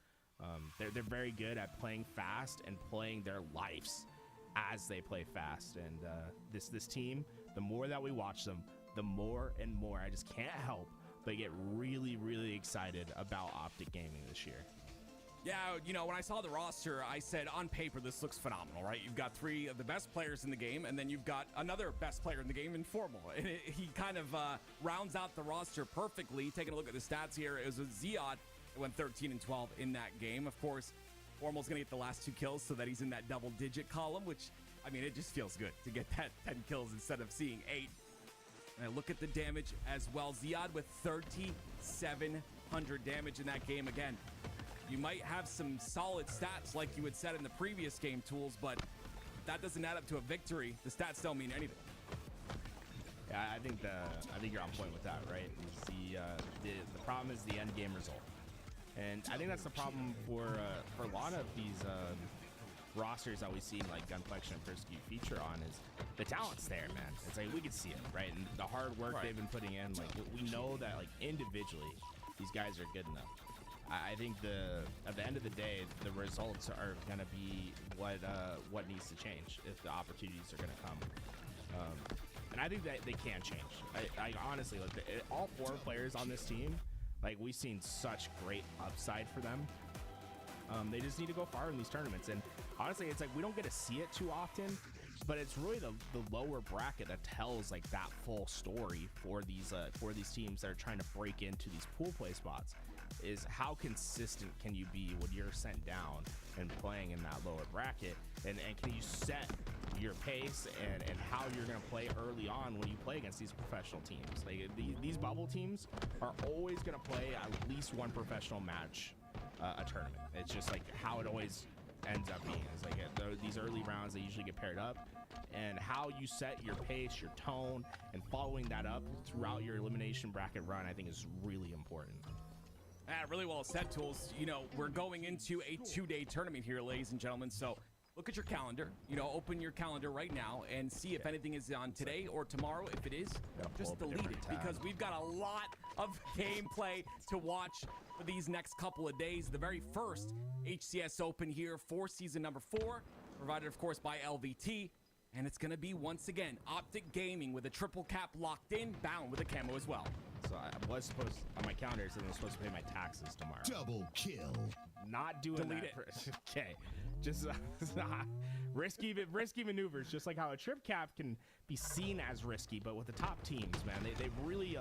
They're very good at playing fast and playing their lives as they play fast. And this team, the more that we watch them, the more and more I just can't help but get really, really excited about Optic Gaming this year. Yeah, you know, when I saw the roster, I said, on paper, this looks phenomenal, right? You've got 3 of the best players in the game, and then you've got another best player in the game in Formal. And he kind of rounds out the roster perfectly. Taking a look at the stats here, it was with Ziad. It went 13 and 12 in that game. Of course, Formal's going to get the last 2 kills so that he's in that double-digit column, which, I mean, it just feels good to get that 10 kills instead of seeing 8. And I look at the damage as well. Ziad with 3,700 damage in that game. Again, you might have some solid stats like you had said in the previous game, Tools, but that doesn't add up to a victory. The stats don't mean anything. Yeah, I think you're on point with that, right? The problem is the end game result, and I think that's the problem for a lot of these rosters that we see like Gunplexion and Persecute feature on, is the talent's there, man. It's like we can see it, right? And the hard work they've been putting in, like we know that like individually these guys are good enough. I think at the end of the day, the results are gonna be what needs to change if the opportunities are gonna come. And I think that they can change. I honestly, like all 4 players on this team, like we've seen such great upside for them. They just need to go far in these tournaments, and honestly, it's like we don't get to see it too often, but it's really the lower bracket that tells like that full story for these teams that are trying to break into these pool play spots. Is how consistent can you be when you're sent down and playing in that lower bracket, and can you set your pace and how you're going to play early on when you play against these professional teams. Like these bubble teams are always going to play at least 1 professional match a tournament. It's just like how it always ends up being. It's like these early rounds, they usually get paired up, and how you set your pace, your tone, and following that up throughout your elimination bracket run, I think is really important. Really well said, Tools. You know, we're going into a 2-day tournament here, ladies and gentlemen, so look at your calendar. You know, open your calendar right now and see if anything is on today or tomorrow. If it is, just delete it, because we've got a lot of gameplay to watch for these next couple of days. The very first HCS Open here for season number 4, provided, of course, by LVT. And it's going to be, once again, Optic Gaming with a triple cap locked in, bound with a camo as well. So I was supposed, on my calendar, so I'm supposed to pay my taxes tomorrow. Double kill. Not doing Delete that. Okay. Just risky maneuvers, just like how a trip cap can be seen as risky, but with the top teams, man, they've really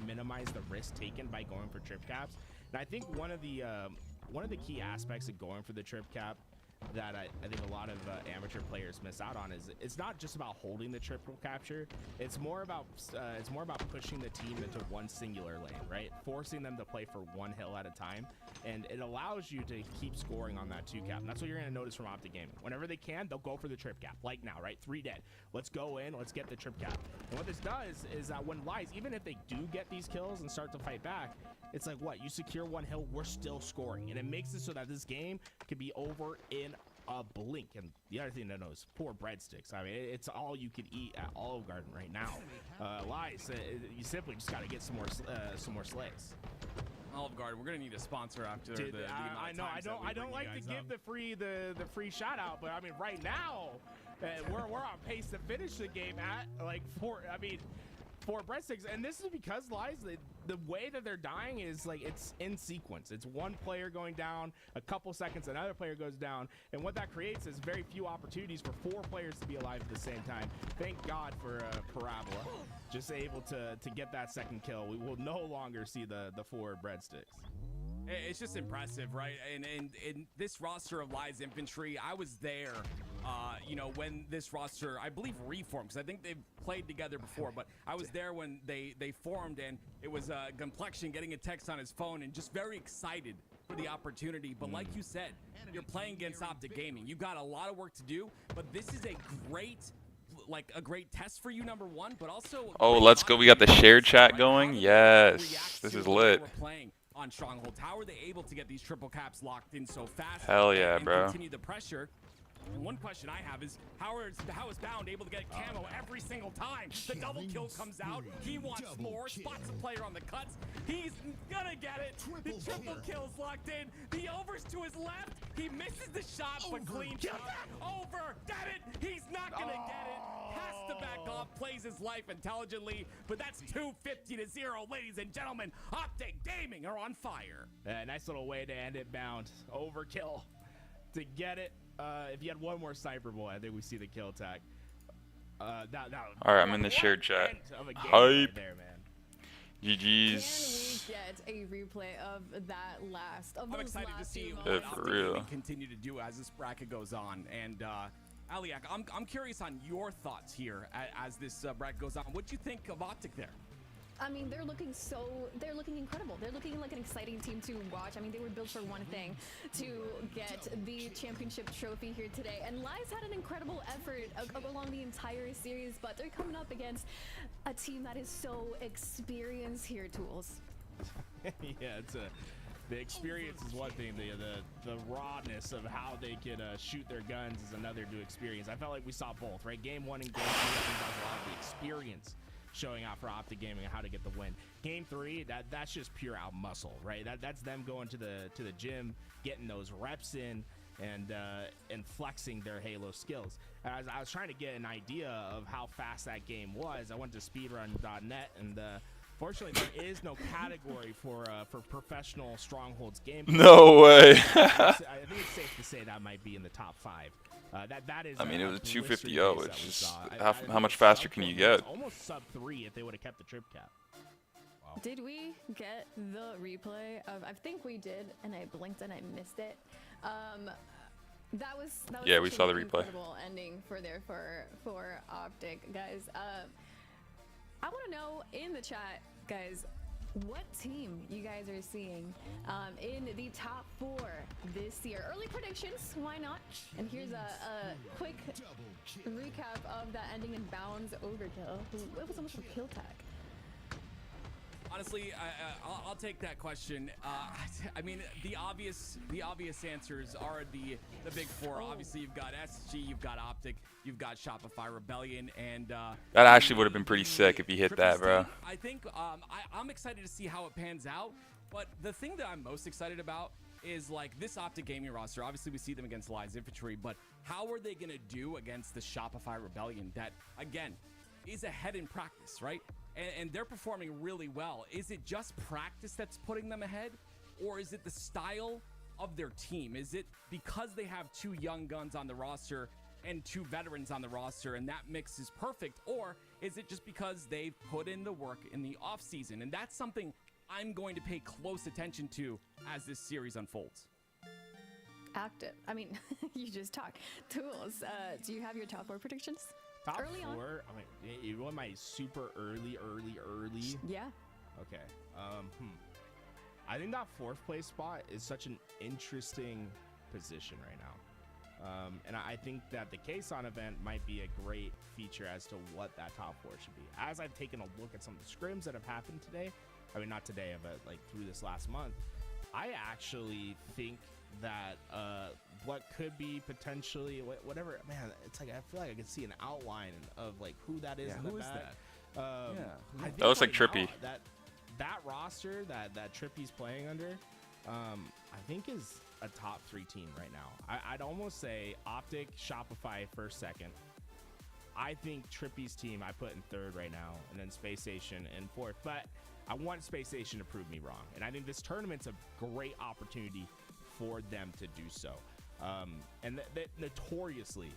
minimized the risk taken by going for trip caps. And I think one of the one of the key aspects of going for the trip cap that I think a lot of amateur players miss out on is it's not just about holding the triple capture. It's more about pushing the team into one singular lane, right? Forcing them to play for one hill at a time, and it allows you to keep scoring on that 2 cap. And that's what you're gonna notice from Optic Gaming. Whenever they can, they'll go for the trip cap. Like now, right? 3 dead. Let's go in. Let's get the trip cap. And what this does is that when Lies, even if they do get these kills and start to fight back, it's like, what? You secure 1 hill, we're still scoring. And it makes it so that this game can be over in a blink. And the other thing to know is 4 breadsticks. I mean, it's all you can eat at Olive Garden right now. Lies, you simply just got to get some more slays. Olive Garden, we're gonna need a sponsor after Dude, the I know. I don't like to give the free shout out, but I mean, right now, we're on pace to finish the game at like 4 breadsticks, and this is because Lies, the way that they're dying is like it's in sequence. It's one player going down, a couple seconds, another player goes down, and what that creates is very few opportunities for 4 players to be alive at the same time. Thank God for Parabola, just able to get that second kill. We will no longer see the 4 breadsticks. It's just impressive, right? And in this roster of Lies Infantry, I was there, you know, when this roster, I believe, reformed, because I think they've played together before, but I was there when they formed, and it was Complexion getting a text on his phone and just very excited for the opportunity. But like you said, you're playing against Optic Gaming. You've got a lot of work to do, but this is a great test for you, number one, but also... Oh, let's go. We got the shared chat going. Yes, this is lit. On Stronghold, how are they able to get these triple caps locked in so fast? Hell yeah, and bro. Continue the pressure. And one question I have is how is Bound able to get camo every single time? The double kill comes out. He wants more. Spots a player on the cuts. He's gonna get it. The triple kill's locked in. The over's to his left. He misses the shot, but clean shot. Over. Damn it. He's not gonna get it. Has to back off. Plays his life intelligently. But that's 250-0, ladies and gentlemen. Optic Gaming are on fire. Nice little way to end it, Bound. Overkill to get it. If you had one more sniper boy, I think we see the kill tag. All right, I'm in the shared chat. Hype. Right there, man. GG's. Can we get a replay of that last? I'm excited to see what Optic Gaming continue to do as this bracket goes on. And Aliak, I'm curious on your thoughts here as this bracket goes on. What do you think of Optic there? I mean, they're looking incredible. They're looking like an exciting team to watch. I mean, they were built for one thing, to get the championship trophy here today. And Lies had an incredible effort along the entire series, but they're coming up against a team that is so experienced here, Tools. Yeah, the experience is one thing. The rawness of how they could shoot their guns is another to experience. I felt like we saw both, right? Game 1 and Game 2, I think that was a lot of the experience showing out for Optic Gaming and how to get the win. Game 3, that's just pure out muscle, right? That's them going to the gym, getting those reps in, and flexing their Halo skills. As I was trying to get an idea of how fast that game was, I went to speedrun.net, and fortunately there is no category for professional Strongholds gameplay. No way. I think it's safe to say that might be in the top 5. That is. I mean, it was a 250-0. It's just how much faster can you get? Almost sub 3 if they would have kept the trip cap. Wow. Did we get the replay of? I think we did, and I blinked and I missed it. That was yeah, we saw the replay. Incredible ending for Optic, guys. I want to know in the chat, guys, what team you guys are seeing in the top 4 this year. Early predictions, why not? And here's a quick recap of that ending in Bounds overkill. It was almost a kill tag. Honestly, I'll take that question. I mean, the obvious answers are the big 4. Obviously, you've got SG, you've got Optic, you've got Shopify Rebellion, and that actually would have been pretty sick if he hit that, bro. I think I'm excited to see how it pans out. But the thing that I'm most excited about is like this Optic Gaming roster. Obviously, we see them against Lies Infantry, but how are they gonna do against the Shopify Rebellion? That again is ahead in practice, right? And they're performing really well. Is it just practice that's putting them ahead? Or is it the style of their team? Is it because they have 2 young guns on the roster and 2 veterans on the roster and that mix is perfect? Or is it just because they've put in the work in the offseason? And that's something I'm going to pay close attention to as this series unfolds. Active. I mean, you just talk. Tools. Do you have your top 4 predictions? Top Early on? 4? I mean, you want my super early? Yeah. Okay. I think that 4th place spot is such an interesting position right now. And I think that the Kason event might be a great feature as to what that top 4 should be. As I've taken a look at some of the scrims that have happened today, I mean, not today, but like through this last month, I actually think that what could be potentially whatever, man, it's like I feel like I could see an outline of like who that is. Yeah, in the who is back. that? I think That looks like right Trippy. now, that roster that Trippy's playing under, I think is a top 3 team right now. I'd almost say Optic, Shopify first, second. I think Trippy's team I put in 3rd right now, and then Space Station in 4th. But I want Space Station to prove me wrong, and I think this tournament's a great opportunity for them to do so. And notoriously,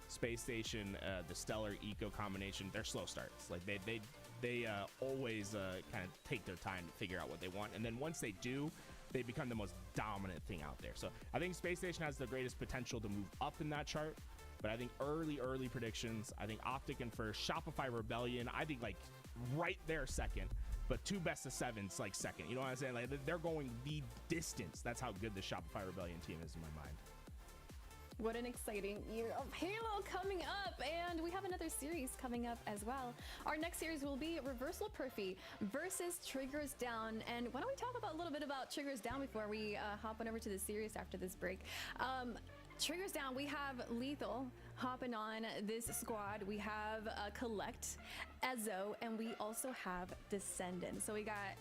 Space Station, the Stellar Eco combination, they're slow starts. Like they always kind of take their time to figure out what they want, and then once they do, they become the most dominant thing out there. So I think Space Station has the greatest potential to move up in that chart. But I think early predictions, I think Optic in 1st, Shopify Rebellion, I think like right there 2nd, but 2 best of 7s like 2nd. You know what I'm saying? Like they're going the distance. That's how good the Shopify Rebellion team is in my mind. What an exciting year of Halo coming up, and we have another series coming up as well. Our next series will be Reversal Perfy versus Triggers Down, and why don't we talk about a little bit about Triggers Down before we hop on over to the series after this break. Triggers Down, we have Lethal hopping on this squad. We have Collect, Ezo, and we also have Descendant. So we got,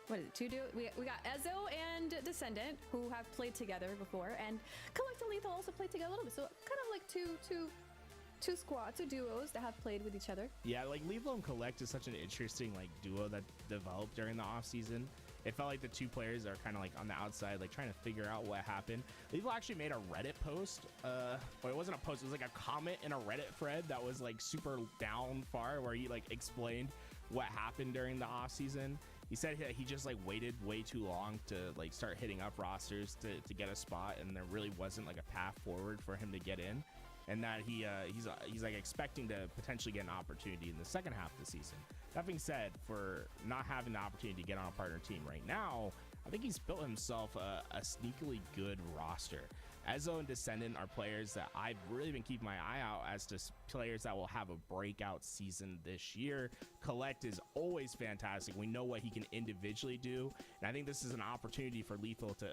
what is it, 2 duos? We got Ezo and Descendant, who have played together before, and Collect and Lethal also played together a little bit. So kind of like two squads, 2 duos that have played with each other. Yeah, like Lethal and Collect is such an interesting like duo that developed during the off season. It felt like the 2 players are kind of like on the outside, like trying to figure out what happened. Lethal actually made a Reddit post. Well, it wasn't a post, it was like a comment in a Reddit thread that was like super down far, where he like explained what happened during the off season. He said he just like waited way too long to like start hitting up rosters to get a spot, and there really wasn't like a path forward for him to get in. And that he's like expecting to potentially get an opportunity in the second half of the season. That being said, for not having the opportunity to get on a partner team right now, I think he's built himself a sneakily good roster. Ezo and Descendant are players that I've really been keeping my eye out as to players that will have a breakout season this year. Collect is always fantastic. We know what he can individually do, and I think this is an opportunity for Lethal to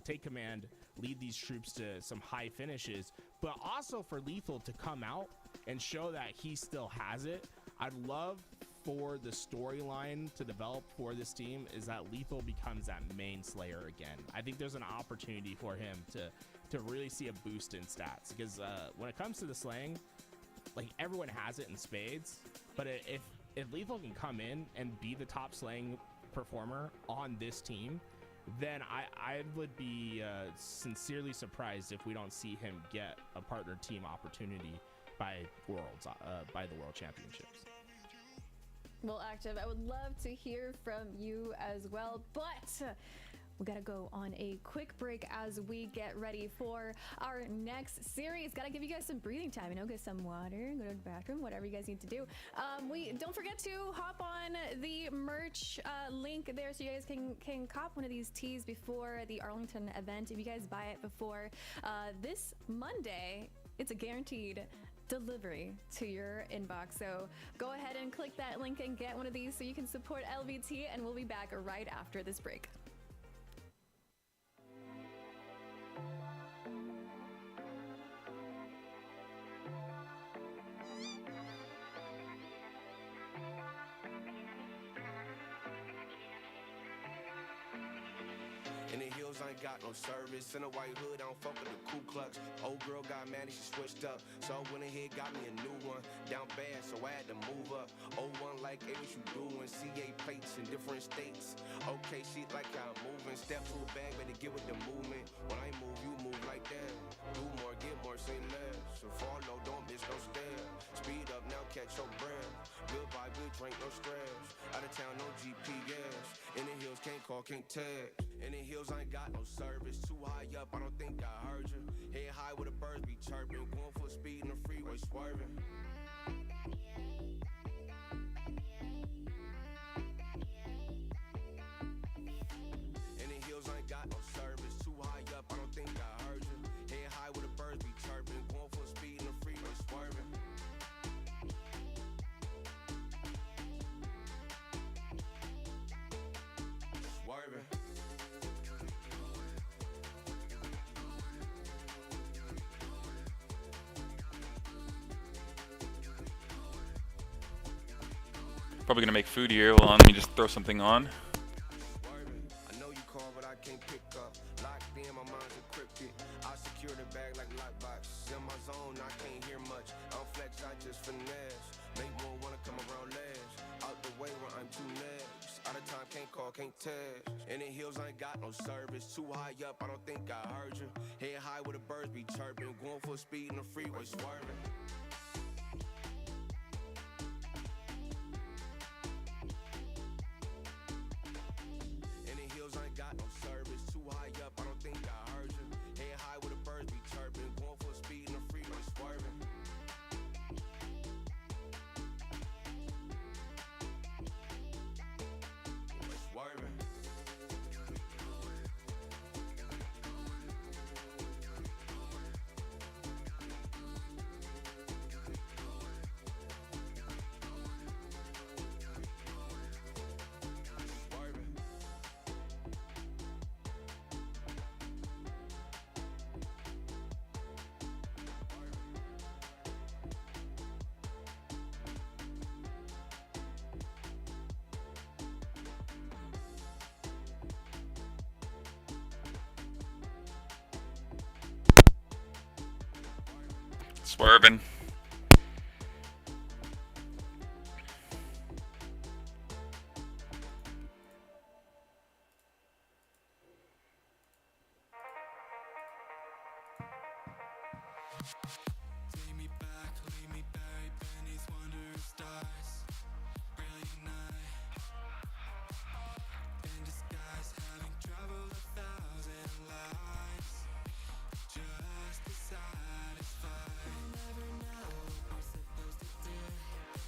take command, lead these troops to some high finishes, but also for Lethal to come out and show that he still has it. I'd love for the storyline to develop for this team is that Lethal becomes that main slayer again. I think there's an opportunity for him to really see a boost in stats, because when it comes to the slaying, like everyone has it in spades, but if Lethal can come in and be the top slaying performer on this team, then I would be sincerely surprised if we don't see him get a partner team opportunity by the World Championships. Well, Active, I would love to hear from you as well, but we gotta go on a quick break as we get ready for our next series. Gotta give you guys some breathing time, you know, get some water, go to the bathroom, whatever you guys need to do. We don't forget to hop on the merch link there so you guys can cop one of these tees before the Arlington event. If you guys buy it before this Monday, it's a guaranteed delivery to your inbox. So go ahead and click that link and get one of these so you can support LVT, and we'll be back right after this break. In the hills, I ain't got no service. In a white hood, I don't fuck with the Ku Klux. Old girl got mad and she switched up. So I went ahead, got me a new one. Down bad, so I had to move up. Old one like, hey, what you doing? CA plates in different states. Okay, she like how I'm moving. Step to a bag, better get with the movement. When I move, you move like that. Do more, get more, say less. So follow, don't miss no stairs. Speed up now, catch your breath. Good vibe, good drink, no stress. Out of town, no GPS. In the hills, can't call, can't tag. In the hills, I ain't got no service. Too high up, I don't think I heard you. Head high where the birds be chirping. Going full speed in the freeway, swerving. In the hills, I ain't got no service. Too high up, I don't think I heard you. Head high where the birds be chirping. Going full speed in the freeway, swerving. Swerving. Probably gonna make food here. Hold on, let me just throw something on. I know you call, but I can't pick up. Locked in, my mind's encrypted. I secure the bag like lockbox. In my zone, I can't hear much. I don't flex, I just finesse. Make more wanna come around last. Out the way where I'm too next. Out of time, can't call, can't text. In the hills, I ain't got no service. Too high up, I don't think I heard you. Head high where the birds be chirping. Going full speed in the freeway, swerving. In the hills, I ain't got no service. Too high up, I don't think I heard you. Head high where the birds be chirping. Going full speed in the freeway, swerving. Swerving. Swerving. Take me back, leave me buried beneath wondrous stars. Brilliant night. In disguise, having traveled 1,000 lives. Just to satisfy. I'll never know what we're supposed to do.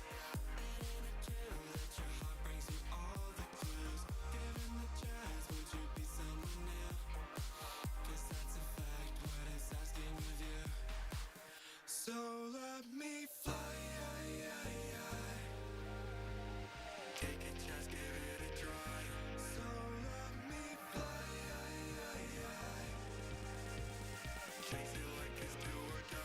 It ain't true that your heart brings you all the clues. Given the chance, would you be someone new? 'Cause that's a fact, what it's asking of you. So let me fly, take a chance, give it a try. So let me fly, chase it like it's do or die.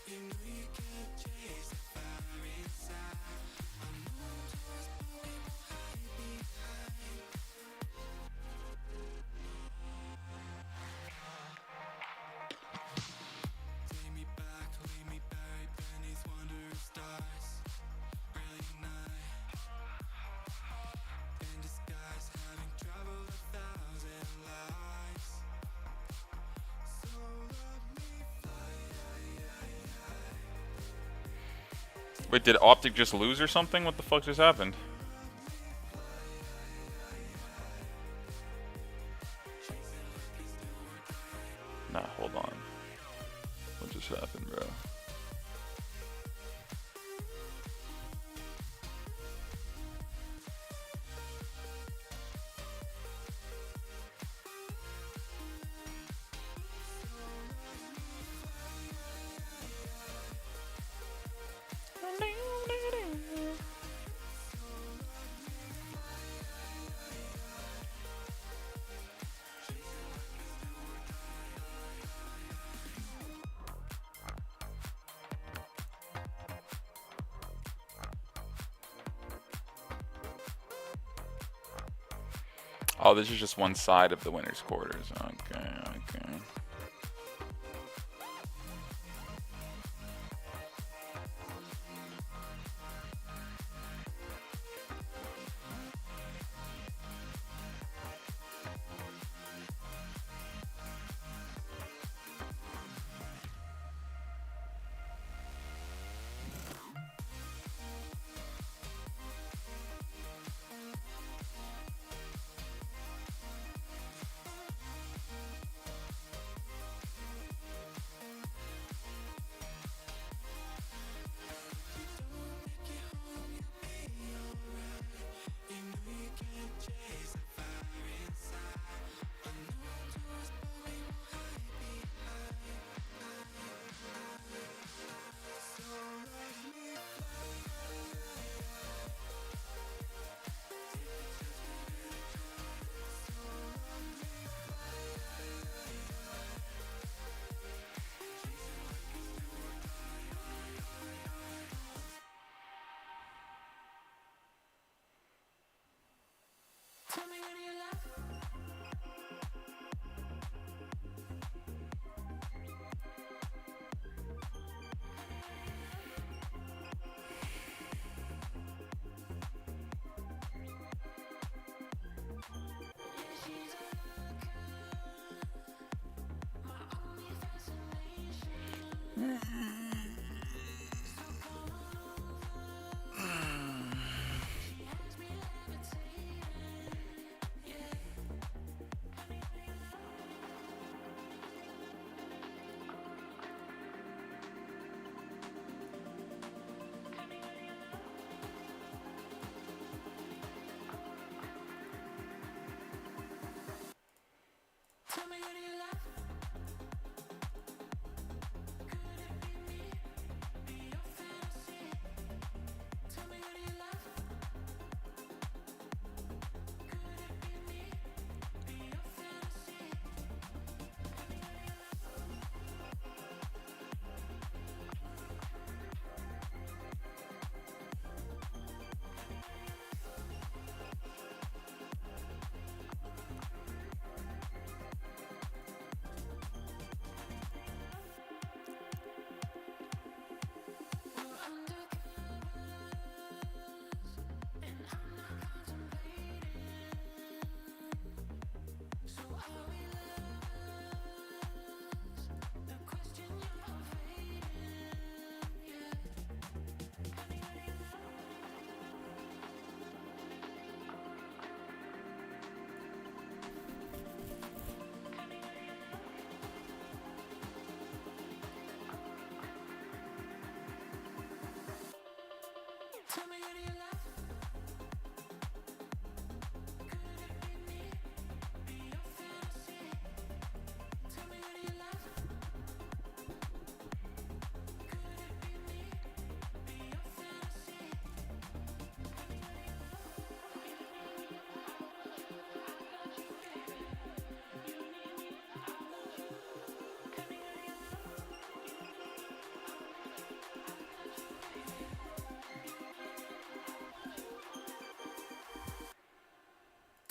You know you can't chase the fire inside. I'm moving towards what we won't hide behind. Take me back, leave me buried beneath wondrous stars. Brilliant night. In disguise, having traveled 1,000 lives. So let me fly. Wait, did Optic just lose or something? What the fuck just happened? Nah, hold on. What just happened, bro? Oh, this is just one side of the winner's quarters. Okay, okay.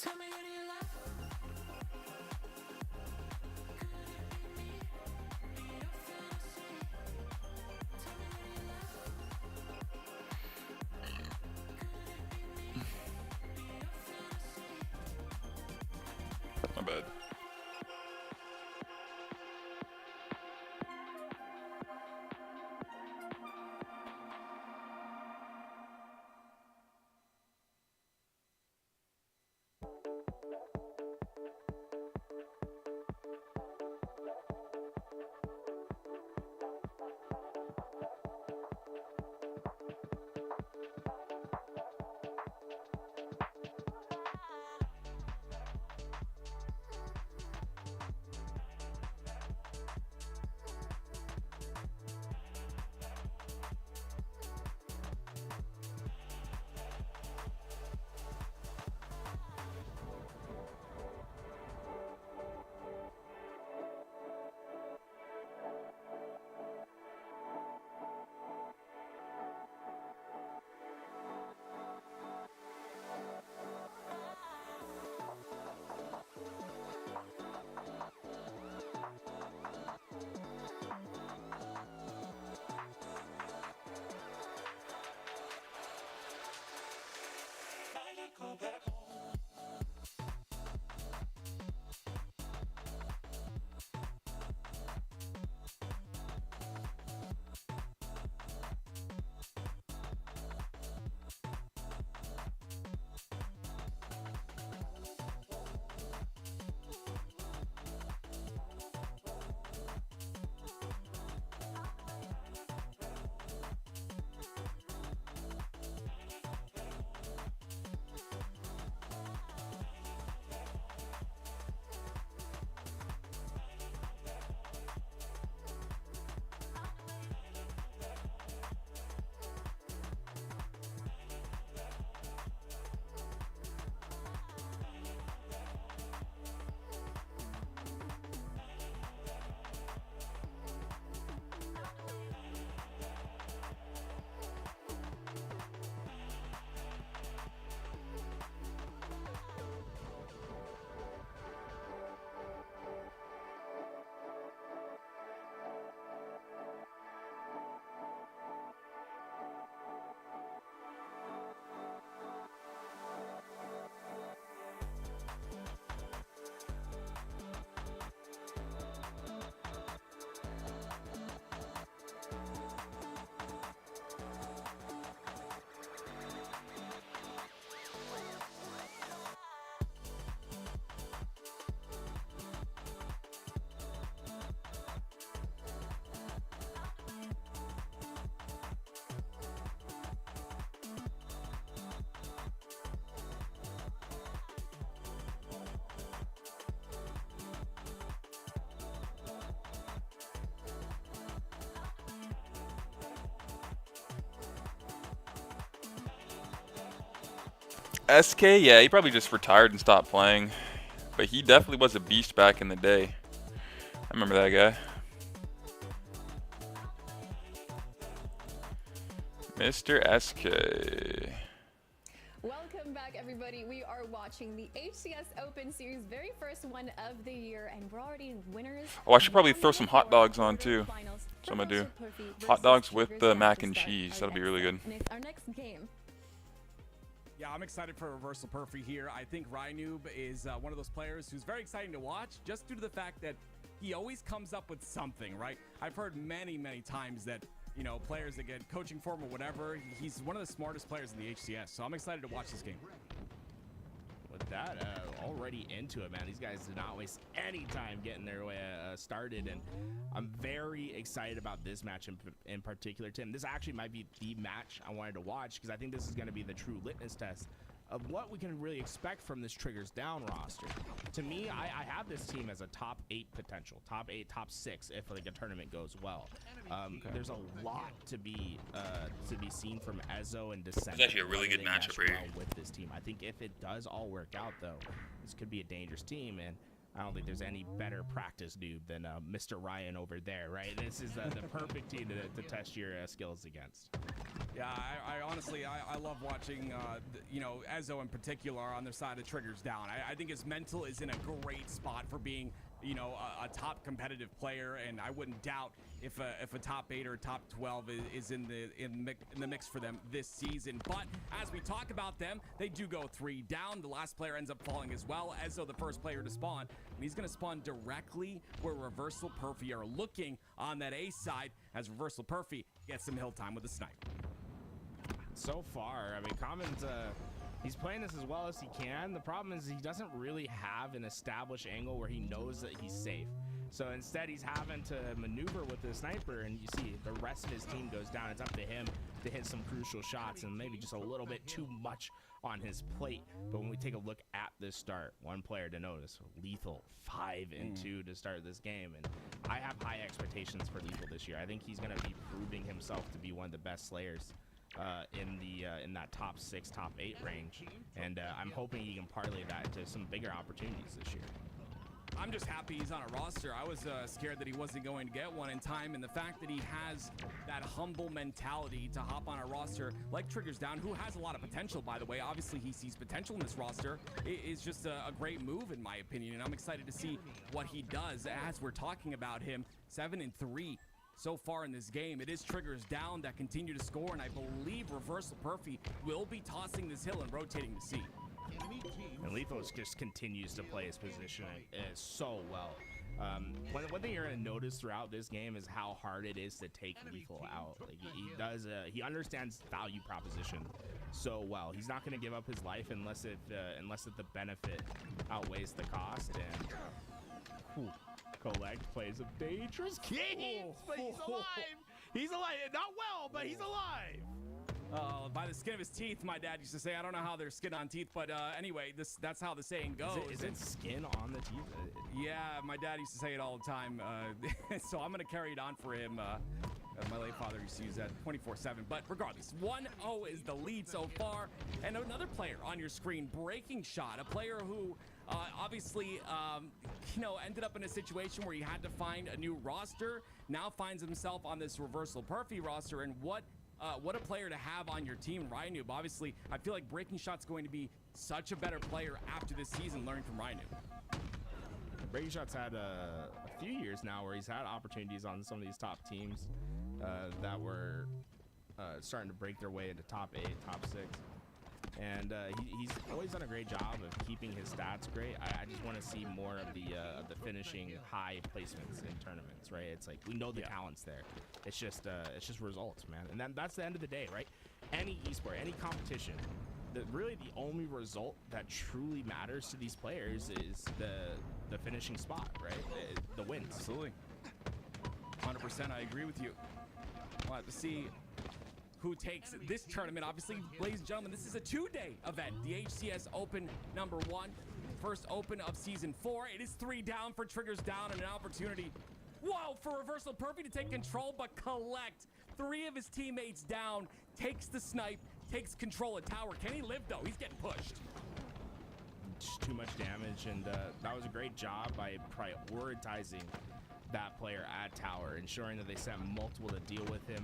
Tell me who do you love? Could it be me? Be your fantasy? Tell me who do you love? Could it be me? Be your fantasy? My bad. SK, yeah, he probably just retired and stopped playing. But he definitely was a beast back in the day. I remember that guy. Mr. SK. Welcome back, everybody. We are watching the HCS Open Series, very first one of the year, and we're already winners. Oh, I should probably throw some hot dogs on too. So I'm gonna do hot dogs with the mac and cheese. That'll be really good. And it's our next game. Yeah, I'm excited for Reversal Perfy here. I think Rynoob is one of those players who's very exciting to watch, just due to the fact that he always comes up with something, right? I've heard many, many times that, you know, players that get coaching form or whatever, he's one of the smartest players in the HCS, so I'm excited to watch this game. With that, already into it, man. These guys did not waste any time getting their way started, and I'm very excited about this match in particular, Tim. This actually might be the match I wanted to watch, because I think this is going to be the true litmus test of what we can really expect from this Triggers Down roster. To me, I have this team as a top 8 potential, top 8, top 6 if like a tournament goes well. There's a lot to be seen from Ezo and Descent. It's actually a really good matchup right here. With this team, I think if it does all work out, though, this could be a dangerous team. And I don't think there's any better practice noob than Mr. Ryan over there, right? This is the perfect team to test your skills against. Yeah, I honestly, I love watching, you know, Ezo in particular on their side of Triggers Down. I think his mental is in a great spot for being, you know, a top competitive player, and I wouldn't doubt if a top 8 or top 12 is in the mix for them this season. But as we talk about them, they do go 3 down. The last player ends up falling as well. Ezo, the first player to spawn, and he's going to spawn directly where Reversal Perfy are looking on that A side as Reversal Perfy gets some hill time with a snipe. So far, I mean, Common's he's playing this as well as he can. The problem is he doesn't really have an established angle where he knows that he's safe. So instead, he's having to maneuver with the sniper, and you see the rest of his team goes down. It's up to him to hit some crucial shots, and maybe just a little bit too much on his plate. But when we take a look at this start, one player to notice, Lethal 5-2 to start this game, and I have high expectations for Lethal this year. I think he's going to be proving himself to be one of the best slayers in that top 6, top 8 range, and I'm hoping he can parlay that into some bigger opportunities this year. I'm just happy he's on a roster. I was scared that he wasn't going to get one in time, and the fact that he has that humble mentality to hop on a roster like Triggers Down, who has a lot of potential, by the way. Obviously, he sees potential in this roster. It is just a great move, in my opinion, and I'm excited to see what he does as we're talking about him. 7-3 so far in this game. It is Triggers Down that continue to score, and I believe Reversal Perfy will be tossing this hill and rotating to C. And Lethal just continues to play his position so well. One thing you're going to notice throughout this game is how hard it is to take Lethal out. Like he understands value proposition so well. He's not going to give up his life unless the benefit outweighs the cost. And Collect plays a dangerous game, but he's alive. He's alive. Not well, but he's alive. By the skin of his teeth, my dad used to say. I don't know how they're skin on teeth, but anyway, that's how the saying goes. Is it skin on the teeth? Yeah, my dad used to say it all the time. So I'm going to carry it on for him. My late father used to use that 24/7. But regardless, 1-0 is the lead so far. And another player on your screen, Breaking Shot, a player who obviously, you know, ended up in a situation where he had to find a new roster. Now finds himself on this Reversal Perfy roster, and what a player to have on your team, Rynoob. Obviously, I feel like Breaking Shot's going to be such a better player after this season, learning from Rynoob. Breaking Shot's had a few years now where he's had opportunities on some of these top teams that were starting to break their way into top 8, top 6. And he's always done a great job of keeping his stats great. I just want to see more of the finishing high placements in tournaments, right? It's like we know the talent's there. It's just results, man. And then that's the end of the day, right? Any esport, any competition, really the only result that truly matters to these players is the finishing spot, right? The wins. Absolutely. 100%. I agree with you. We'll have to see who takes this tournament. Obviously, ladies and gentlemen, this is a 2-day event. The HCS Open #1, first Open of Season 4. It is 3 down for Triggers Down, and an opportunity, whoa, for Reversal Perfy to take control, but collect 3 of his teammates down, takes the snipe, takes control of tower. Can he live, though? He's getting pushed. Just too much damage, and that was a great job by prioritizing that player at tower, ensuring that they sent multiple to deal with him.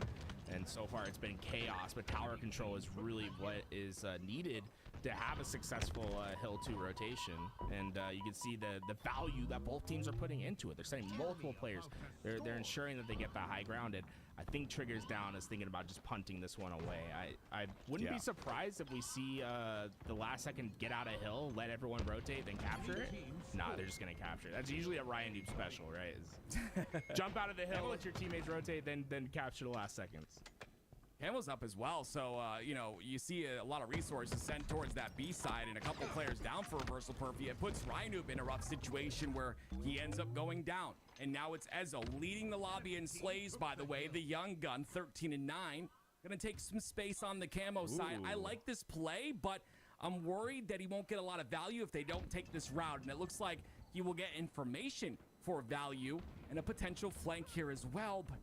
And so far it's been chaos, but tower control is really what is needed to have a successful Hill 2 rotation. And you can see the value that both teams are putting into it. They're sending multiple players. They're ensuring that they get the high ground. And I think Triggers Down is thinking about just punting this one away. I wouldn't be surprised if we see the last second get out of hill, let everyone rotate, then capture it. Nah, they're just going to capture it. That's usually a Rynoob special, right? Jump out of the hill, let your teammates rotate, then capture the last seconds. Camel's up as well, so, you know, you see a lot of resources sent towards that B side and a couple players down for Reversal Perfy. It puts Rynoob in a rough situation where he ends up going down. And now it's Ezo leading the lobby in slays, by the way. The young gun, 13-9. Gonna take some space on the camo side. I like this play, but I'm worried that he won't get a lot of value if they don't take this route. And it looks like he will get information for value and a potential flank here as well. But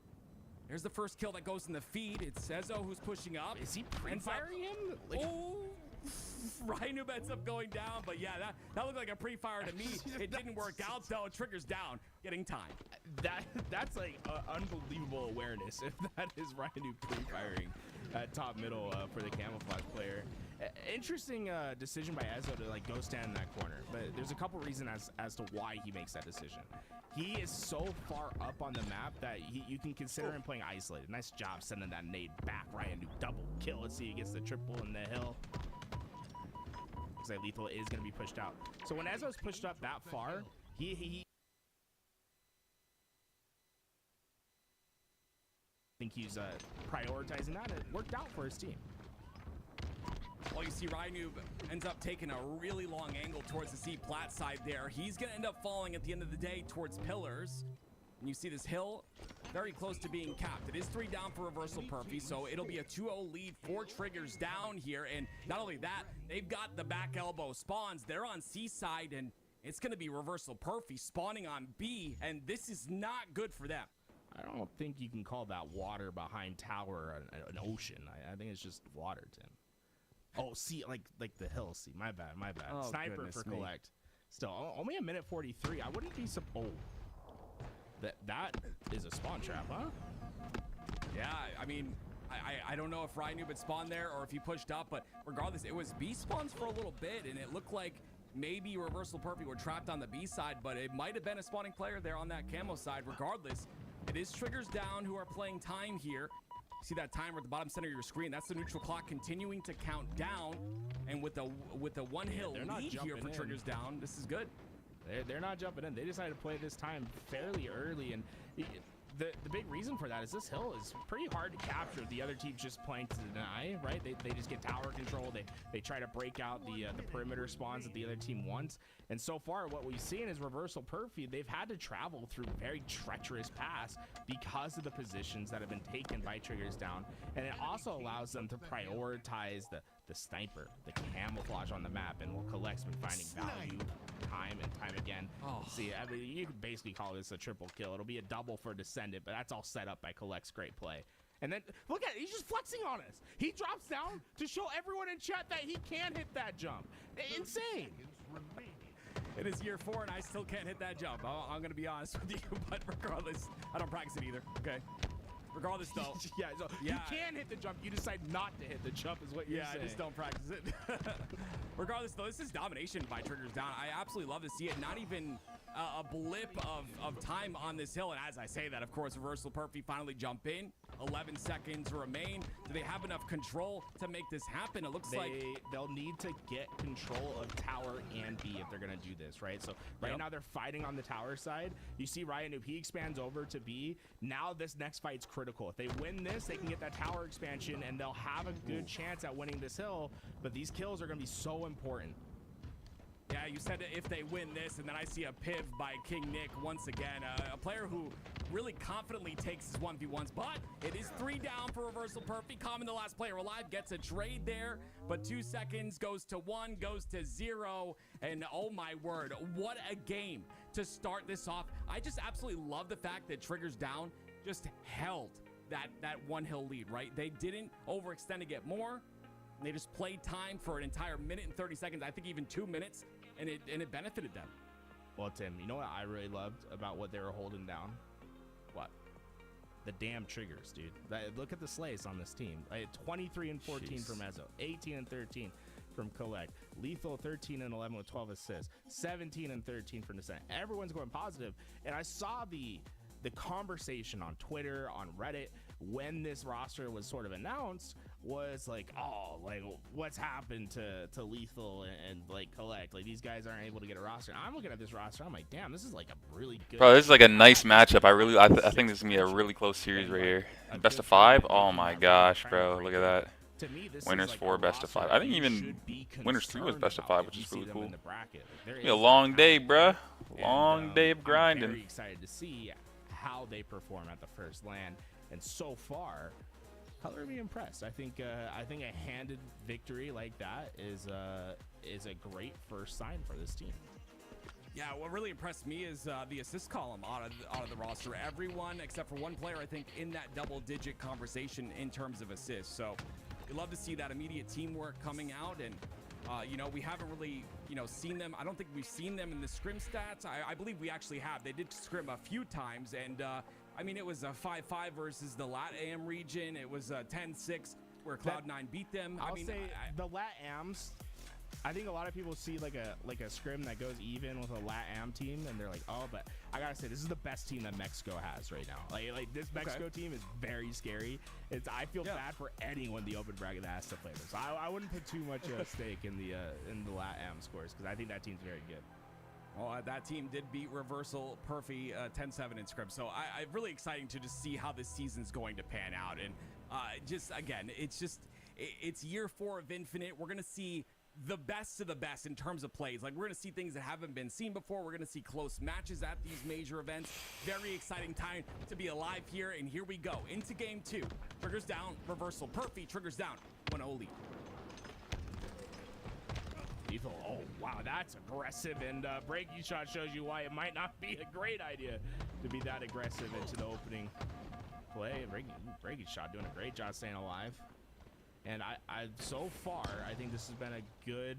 there's the first kill that goes in the feed. It's Ezo who's pushing up. Is he pre-firing him? Oh, Rhino ends up going down, but yeah, that looked like a pre-fire to me. It didn't work out though. Triggers down, getting time. That's like unbelievable awareness if that is Rhino pre-firing at top middle for the camouflage player. Interesting decision by Ezo to like go stand in that corner, but there's a couple reasons as to why he makes that decision. He is so far up on the map that you can consider him playing isolated. Nice job sending that nade back. Ryan do double kill. Let's see, he gets the triple in the hill. Looks like Lethal is going to be pushed out. So when Ezo's pushed up that far, he I think he's prioritizing that, and it worked out for his team. Well, you see Rynoob ends up taking a really long angle towards the C plat side there. He's going to end up falling at the end of the day towards pillars. And you see this hill very close to being capped. It is 3 down for reversal Perfy, so it'll be a 2-0 lead, 4 triggers down here. And not only that, they've got the back elbow spawns. They're on C side, and it's going to be reversal Perfy spawning on B, and this is not good for them. I don't think you can call that water behind tower an ocean. I think it's just water, Tim. Oh, see, like the hill. See, my bad. Oh, Sniper for collect. Still, only a minute 43. I wouldn't be surprised. That is a spawn trap, huh? Yeah, I mean, I don't know if Rynoob had spawned there or if he pushed up, but regardless, it was B spawns for a little bit, and it looked like maybe reversal Perfy were trapped on the B side, but it might have been a spawning player there on that camo side. Regardless, it is triggers down who are playing time here. See that timer at the bottom center of your screen? That's the neutral clock continuing to count down, and with the 1 hill lead here for triggers down, this is good. They're not jumping in. They decided to play this time fairly early, and the big reason for that is this hill is pretty hard to capture. The other team's just playing to deny, right? They just get tower control. They try to break out the perimeter spawns that the other team wants. And so far, what we've seen is reversal Perfy. They've had to travel through very treacherous paths because of the positions that have been taken by triggers down. And it also allows them to prioritize the sniper, the camouflage on the map, and what Collect's been finding value time and time again. See, I mean, you could basically call this a triple kill. It'll be a double for Descendant, but that's all set up by Collect's great play. And then, look at it, he's just flexing on us. He drops down to show everyone in chat that he can hit that jump. Insane. It is year 4, and I still can't hit that jump. I'm going to be honest with you, but regardless, I don't practice it either, okay? Regardless, though. Yeah, you can hit the jump. You decide not to hit the jump is what you're saying. Yeah, I just don't practice it. Regardless, though, this is domination by triggers down. I absolutely love to see it. Not even a blip of time on this hill. And as I say that, of course, reversal Perfy finally jump in. 11 seconds remain. Do they have enough control to make this happen? It looks like they'll need to get control of tower and B if they're going to do this, right? So right now they're fighting on the tower side. You see Ryan, if he expands over to B, now this next fight's critical. If they win this, they can get that tower expansion and they'll have a good chance at winning this hill, but these kills are going to be so important. Yeah, you said if they win this, and then I see a piv by King Nick once again. A player who really confidently takes his 1v1s, but it is 3 down for reversal Perfy. Common, the last player alive, gets a trade there, but 2 seconds goes to 1, goes to 0, and oh my word, what a game to start this off. I just absolutely love the fact that triggers down just held that 1 hill lead, right? They didn't overextend to get more. They just played time for an entire minute and 30 seconds, I think even 2 minutes, and it benefited them. Well, Tim, you know what I really loved about what they were holding down? What? The damn triggers, dude. Look at the slays on this team. 23 and 14 from Ezo, 18 and 13 from Collect, Lethal 13 and 11 with 12 assists, 17 and 13 from Descent. Everyone's going positive, and I saw the conversation on Twitter, on Reddit, when this roster was sort of announced, was like, oh, like what's happened to Lethal and like Collect? Like these guys aren't able to get a roster. And I'm looking at this roster, I'm like, damn, this is like a really good. Bro, this is like a nice matchup. I think this is gonna be a really close series right here. Best of 5. Oh my gosh, bro, look at that. To me, this winners is like 4, best of 5. I think even winners 3 was best of 5, which is really cool. It's be a long day, bro. Long day of I'm grinding. very excited to see how they perform at the first LAN, and so far, Color me impressed. I think a handed victory like that is a great first sign for this team. Yeah, what really impressed me is the assist column out of the roster. Everyone except for one player, I think, in that double-digit conversation in terms of assists. So we love to see that immediate teamwork coming out, and You know, we haven't really, you know, seen them. I don't think we've seen them in the scrim stats. I believe we actually have. They did scrim a few times, and I mean, it was a 5-5 versus the LATAM region. It was a 10-6 where Cloud9 beat them. I'll I mean, say the LATAMs. I think a lot of people see like a scrim that goes even with a LATAM team, and they're like, oh, but I gotta say this is the best team that Mexico has right now. Like this Mexico team is very scary. I feel bad for anyone in the open bracket that has to play this. I wouldn't put too much stake in the LATAM scores because I think that team's very good. Well, that team did beat Reversal Perfy 10-7 in scrim, so I'm really exciting to just see how this season's going to pan out. And just again, it's year 4 of Infinite. We're gonna see the best of the best in terms of plays. Like, we're going to see things that haven't been seen before. We're going to see close matches at these major events. Very exciting time to be alive here. And here we go into game 2. Triggers down, Reversal Perfy, triggers down, 1-0 lead. Lethal, oh wow, that's aggressive, and breaking shot shows you why it might not be a great idea to be that aggressive into the opening play. Breaking shot doing a great job staying alive. And I so far, I think this has been a good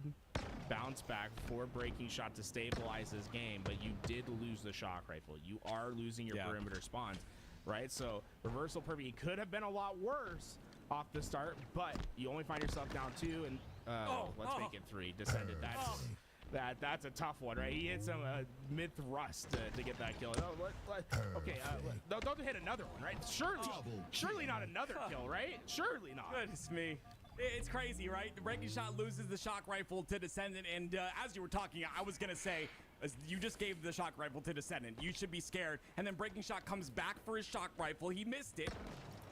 bounce back for Breaking Shot to stabilize this game, but you did lose the shock rifle. You are losing your perimeter spawns, right? So Reversal Perfy could have been a lot worse off the start, but you only find yourself down 2, and let's make it 3. Descended. That's a tough one, right? He hits him mid thrust to get that kill. Don't hit another one, right? Surely not another kill, right? Surely not. Goodness me. It's crazy, right? The Breaking Shot loses the shock rifle to Descendant, and as you were talking, I was gonna say, you just gave the shock rifle to Descendant. You should be scared. And then Breaking Shot comes back for his shock rifle. He missed it.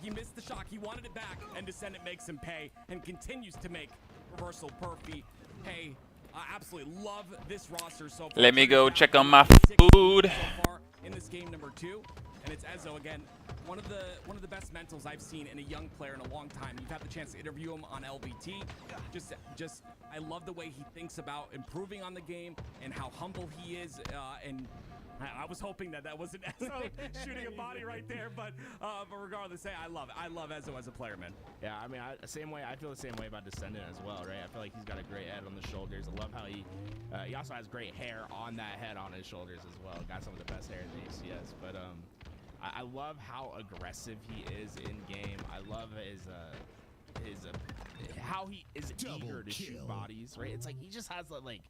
He missed the shock. He wanted it back, and Descendant makes him pay and continues to make Reversal Perfy pay. I absolutely love this roster so far. Let me go check on my food. So far in this game number 2, and it's Ezo again. One of the best mentals I've seen in a young player in a long time. You've had the chance to interview him on LVT. Just I love the way he thinks about improving on the game and how humble he is. And I was hoping that wasn't Ezo shooting a body right there, but regardless, I love it. I love Ezo as a player, man. Yeah, I mean, I feel the same way about Descendant as well, right? I feel like he's got a great head on the shoulders. I love how he also has great hair on that head on his shoulders as well. Got some of the best hair in the HCS, but I love how aggressive he is in game. I love how he is eager to shoot bodies, right? It's like he just has that like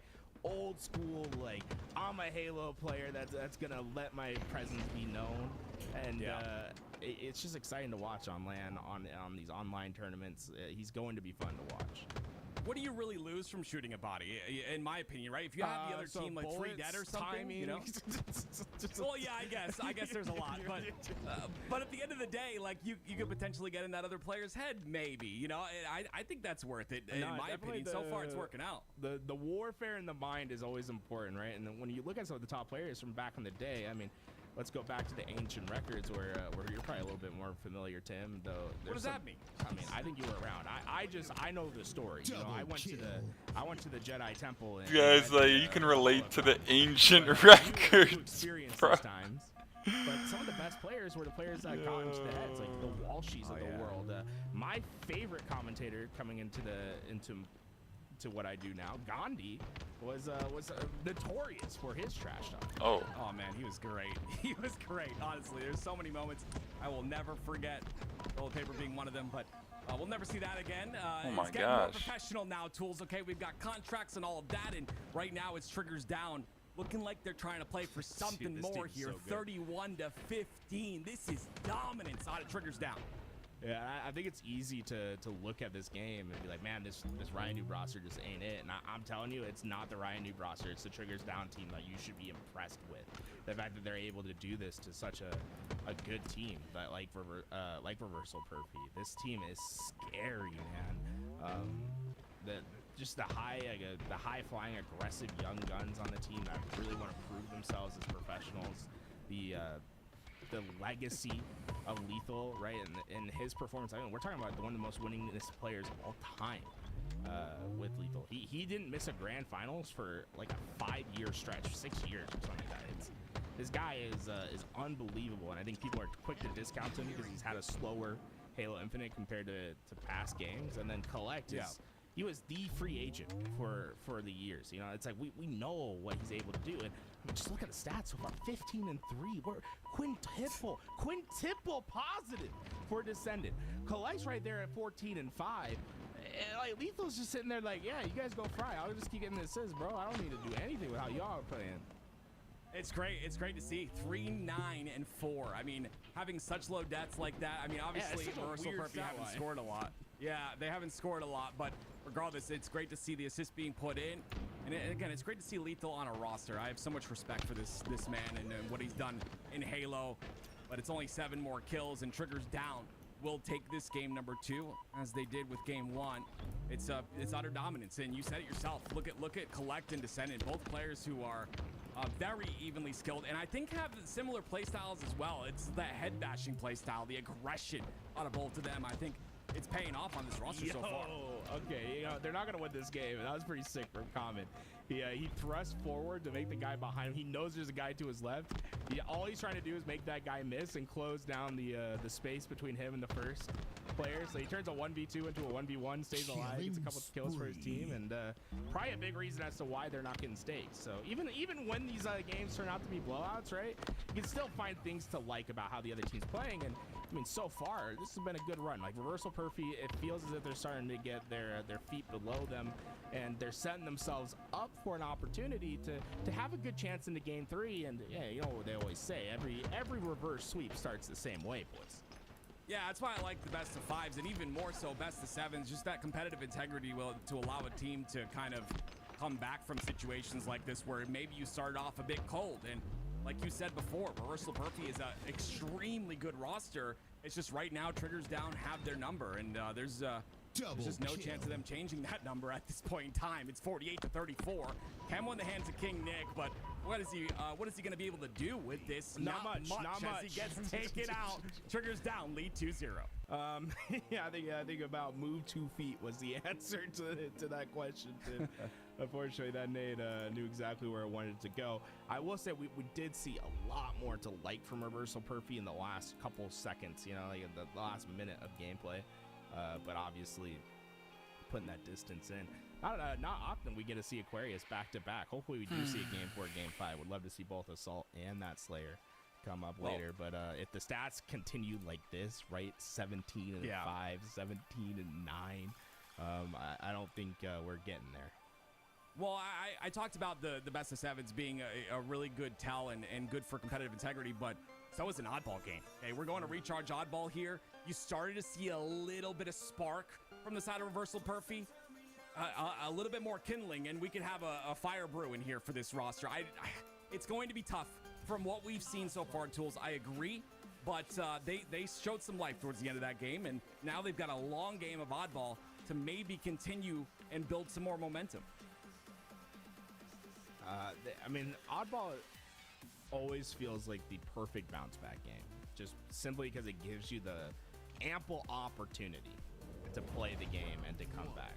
old school, like, I'm a Halo player that's gonna let my presence be known, and it's just exciting to watch on LAN on these online tournaments. He's going to be fun to watch. What do you really lose from shooting a body, in my opinion, right? If you have the other team like 3 dead or something, timing. You know? Well, yeah, I guess there's a lot, but at the end of the day, like you could potentially get in that other player's head, maybe. You know, I think that's worth it. In my opinion, so far it's working out. The warfare in the mind is always important, right? And then when you look at some of the top players from back in the day, I mean, let's go back to the ancient records where you're probably a little bit more familiar, Tim. Though, what does that mean? I mean, I think you were around. I know the story. You know, I went to the Jedi Temple. And guys, like, you can relate to the ancient records, experience bro. those times. But some of the best players were the players that got into the heads, like the Walshies of the world. My favorite commentator coming into what I do now, Gandhi, was notorious for his trash talk. Oh man, he was great. He was great. Honestly, there's so many moments I will never forget. Toilet paper being one of them, but we'll never see that again. Oh my it's getting more gosh. professional now, Tools. Okay, we've got contracts and all of that, and right now it's triggers down. Looking like they're trying to play for something more here. So 31-15. This is dominance out of triggers down. Yeah, I think it's easy to look at this game and be like, man, this Ryan Noob roster just ain't it. And I'm telling you, it's not the Ryan Noob roster. It's the Triggers Down team that you should be impressed with. The fact that they're able to do this to such a good team, but like Reversal Perfy. This team is scary, man. Just the high flying, aggressive young guns on the team that really want to prove themselves as professionals. The legacy of Lethal, right, and his performance. I mean, we're talking about one of the most winningest players of all time with Lethal. He didn't miss a grand finals for like a 5-year stretch, 6 years or something like that. This guy is unbelievable, and I think people are quick to discount him because he's had a slower Halo Infinite compared to past games. And then Collect he was the free agent for the years. You know, it's like we know what he's able to do, and just look at the stats so far: 15 and 3. We're quintuple positive for Descendant. Collect's right there at 14 and 5. And, like, Lethal's just sitting there like, yeah, you guys go fry. I'll just keep getting the assists, bro. I don't need to do anything with how y'all are playing. It's great. It's great to see 3, 9, and 4. I mean, having such low deaths like that. I mean, obviously, Reversal Perfect haven't scored a lot. Yeah, they haven't scored a lot, but regardless, it's great to see the assist being put in. And again, it's great to see Lethal on a roster. I have so much respect for this man and what he's done in Halo. But it's only 7 more kills, and Triggers down will take this game number 2, as they did with game 1. It's utter dominance, and you said it yourself. Look at Collect and Descendant, both players who are very evenly skilled, and I think have similar playstyles as well. It's the head bashing playstyle, the aggression out of both of them. I think it's paying off on this roster so far. Okay, you know, they're not gonna win this game. That was pretty sick from Common. He thrust forward to make the guy behind him. He knows there's a guy to his left. All he's trying to do is make that guy miss and close down the space between him and the first player. So he turns a 1v2 into a 1v1, stays alive, gets a couple of kills for his team, and probably a big reason as to why they're not getting stakes. So even when these games turn out to be blowouts, right, you can still find things to like about how the other team's playing. And I mean, so far, this has been a good run. Like, Reversal Perfy, it feels as if they're starting to get their feet below them, and they're setting themselves up for an opportunity to have a good chance into game 3. And yeah, you know what they always say, every reverse sweep starts the same way, boys. Yeah, that's why I like the best of 5s, and even more so best of 7s. Just that competitive integrity to allow a team to kind of come back from situations like this where maybe you started off a bit cold. And like you said before, Reversal Perfy is an extremely good roster. It's just right now, Triggers down have their number, and there's just no chance of them changing that number at this point in time. It's 48-34. Cam won the hands of King Nick, but what is he going to be able to do with this? Not much. As he gets taken out. Triggers down, lead 2-0. Yeah, I think about move 2 feet was the answer to that question. Unfortunately, that nade knew exactly where it wanted to go. I will say we did see a lot more to like from Reversal Perfy in the last couple seconds, you know, like in the last minute of gameplay. But obviously, putting that distance in. Not often we get to see Aquarius back to back. Hopefully, we do see a game 4, game 5. Would love to see both Assault and that Slayer come up later. But if the stats continue like this, right, 17 and 5, 17 and 9, I don't think we're getting there. Well, I talked about the best of 7s being a really good tell and good for competitive integrity, but so is an oddball game. Okay, we're going to recharge oddball here. You started to see a little bit of spark from the side of Reversal Perfy, a little bit more kindling, and we could have a fire brew in here for this roster. It's going to be tough from what we've seen so far, Tools. I agree, but they showed some life towards the end of that game, and now they've got a long game of oddball to maybe continue and build some more momentum. I mean, oddball always feels like the perfect bounce back game, just simply because it gives you the ample opportunity to play the game and to come back.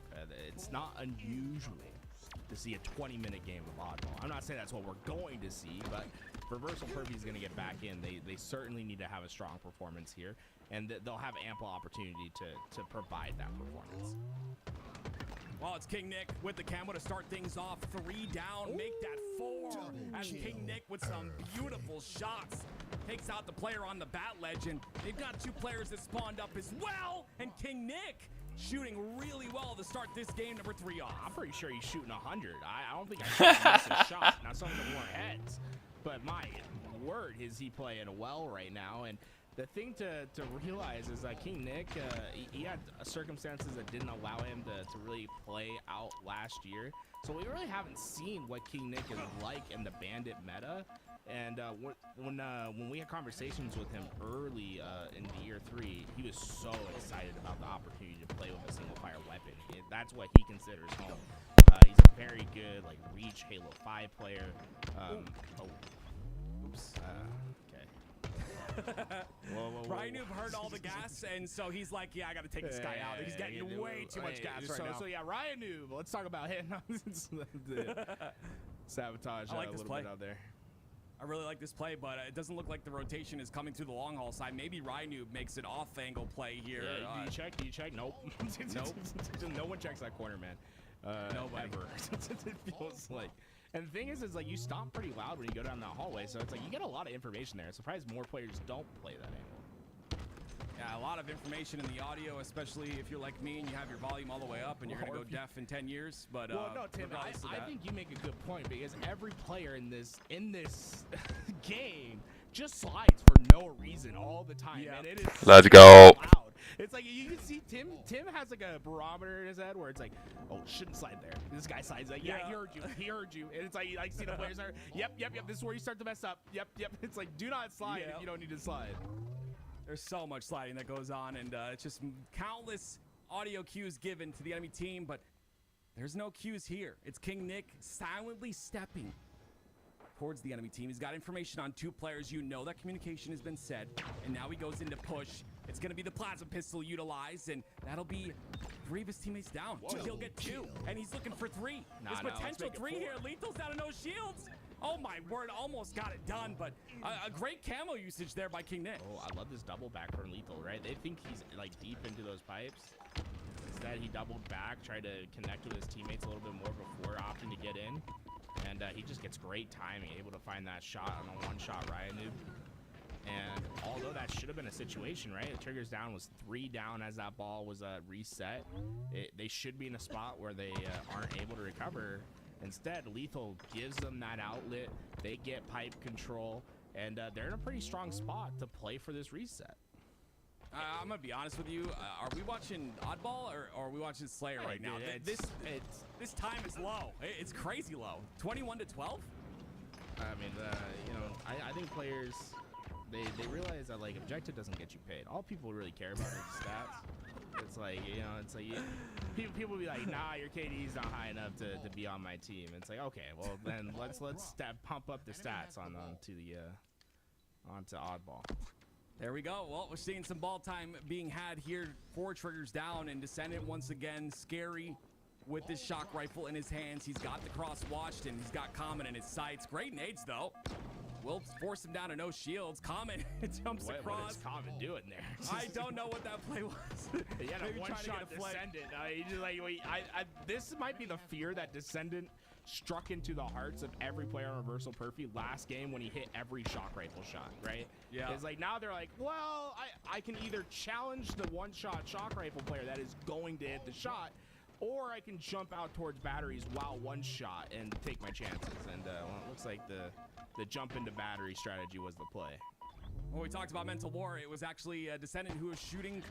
It's not unusual to see a 20-minute game of oddball. I'm not saying that's what we're going to see, but Reversal Perfy is going to get back in. They certainly need to have a strong performance here, and they'll have ample opportunity to provide that performance. Well, it's King Nick with the camo to start things off. 3 down, make that 4. As King Nick with some beautiful shots takes out the player on the bat ledge, and they've got 2 players that spawned up as well. And King Nick shooting really well to start this game number 3 off. I'm pretty sure he's shooting 100. I don't think I've seen a shot. Now some of them weren't heads, but my word, is he playing well right now? And the thing to realize is that King Nick, he had circumstances that didn't allow him to really play out last year. So we really haven't seen what King Nick is like in the Bandit meta. And when we had conversations with him early in the year 3, he was so excited about the opportunity to play with a single fire weapon. That's what he considers home. He's a very good like reach Halo 5 player. Ryan Noob heard all the gas, and so he's like, yeah, I got to take this guy out. He's getting way too much gas right now. So yeah, Ryan Noob, let's talk about him. Sabotage I like a this little play. bit out there. I really like this play, but it doesn't look like the rotation is coming through the long haul side. Maybe Rynoob makes an off-angle play here. Yeah, do you check? Do you check? Nope. Nope. No one checks that corner, man. Nobody. Ever. It feels like. And the thing is like you stomp pretty loud when you go down that hallway, so it's like you get a lot of information there. I'm surprised more players don't play that angle. Yeah, a lot of information in the audio, especially if you're like me and you have your volume all the way up and you're going to go deaf in 10 years. But well, no, Tim, I think you make a good point because every player in this game just slides for no reason all the time, and it is Let's go. loud. It's like you can see Tim has like a barometer in his head where it's like, oh, shouldn't slide there. This guy slides like, yeah, he heard you. And it's like, you see the players are, yep, this is where you start to mess up. Yep. It's like, do not slide if you don't need to slide. There's so much sliding that goes on, and it's just countless audio cues given to the enemy team, but there's no cues here. It's King Nick silently stepping towards the enemy team. He's got information on 2 players. You know that communication has been said, and now he goes into push. It's going to be the plasma pistol utilized, and that'll be 3 of his teammates down. He'll get 2, and he's looking for 3. There's potential 3 here. Lethal's down to no shields. Oh my word, almost got it done, but a great camo usage there by King Nick. Oh, I love this double back from Lethal, right? They think he's like deep into those pipes. Instead, he doubled back, tried to connect with his teammates a little bit more before opting to get in. And he just gets great timing, able to find that shot on a one-shot Rynoob. And although that should have been a situation, right? The triggers down was 3 down as that ball was reset. They should be in a spot where they aren't able to recover. Instead, Lethal gives them that outlet. They get pipe control, and they're in a pretty strong spot to play for this reset. I'm going to be honest with you. Are we watching Oddball or are we watching Slayer right now? This time is low. It's crazy low. 21 to 12? I mean, I think players, they realize that, like, objective doesn't get you paid. All people really care about is stats. It's like, people be like, nah, your KD's not high enough to be on my team. It's like, okay, well then let's pump up the stats onto Oddball. There we go. Well, we're seeing some ball time being had here. 4 triggers down, and Descendant once again scary with this shock rifle in his hands. He's got the cross watched, and he's got Common in his sights. Great nades though. Will force him down to no shields. Common jumps across. What is Common doing there? I don't know what that play was. He had a one-shot Descendant. This might be the fear that Descendant struck into the hearts of every player on Reversal Perfy last game when he hit every shock rifle shot, right? Yeah. It's like now they're like, well, I can either challenge the one-shot shock rifle player that is going to hit the shot, or I can jump out towards batteries while one shot and take my chances. And well, it looks like the jump into battery strategy was the play. When we talked about mental war, it was actually a Descendant who was shooting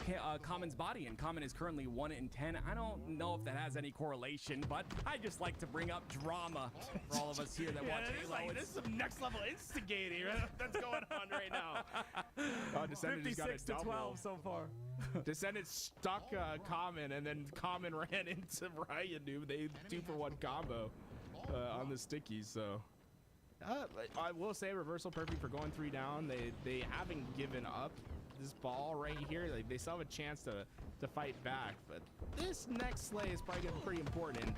Common's body, and Common is currently 1 in 10. I don't know if that has any correlation, but I just like to bring up drama for all of us here that watch Halo. This is some next level instigating that's going on right now. Descendant 56 to 12 so far. Descendant stuck Common, and then Common ran into Rynoob. They 2-for-1 combo on the stickies, so. I will say Reversal Perfy for going 3 down. They haven't given up this ball right here. Like, they still have a chance to fight back, but this next slay is probably getting pretty important. And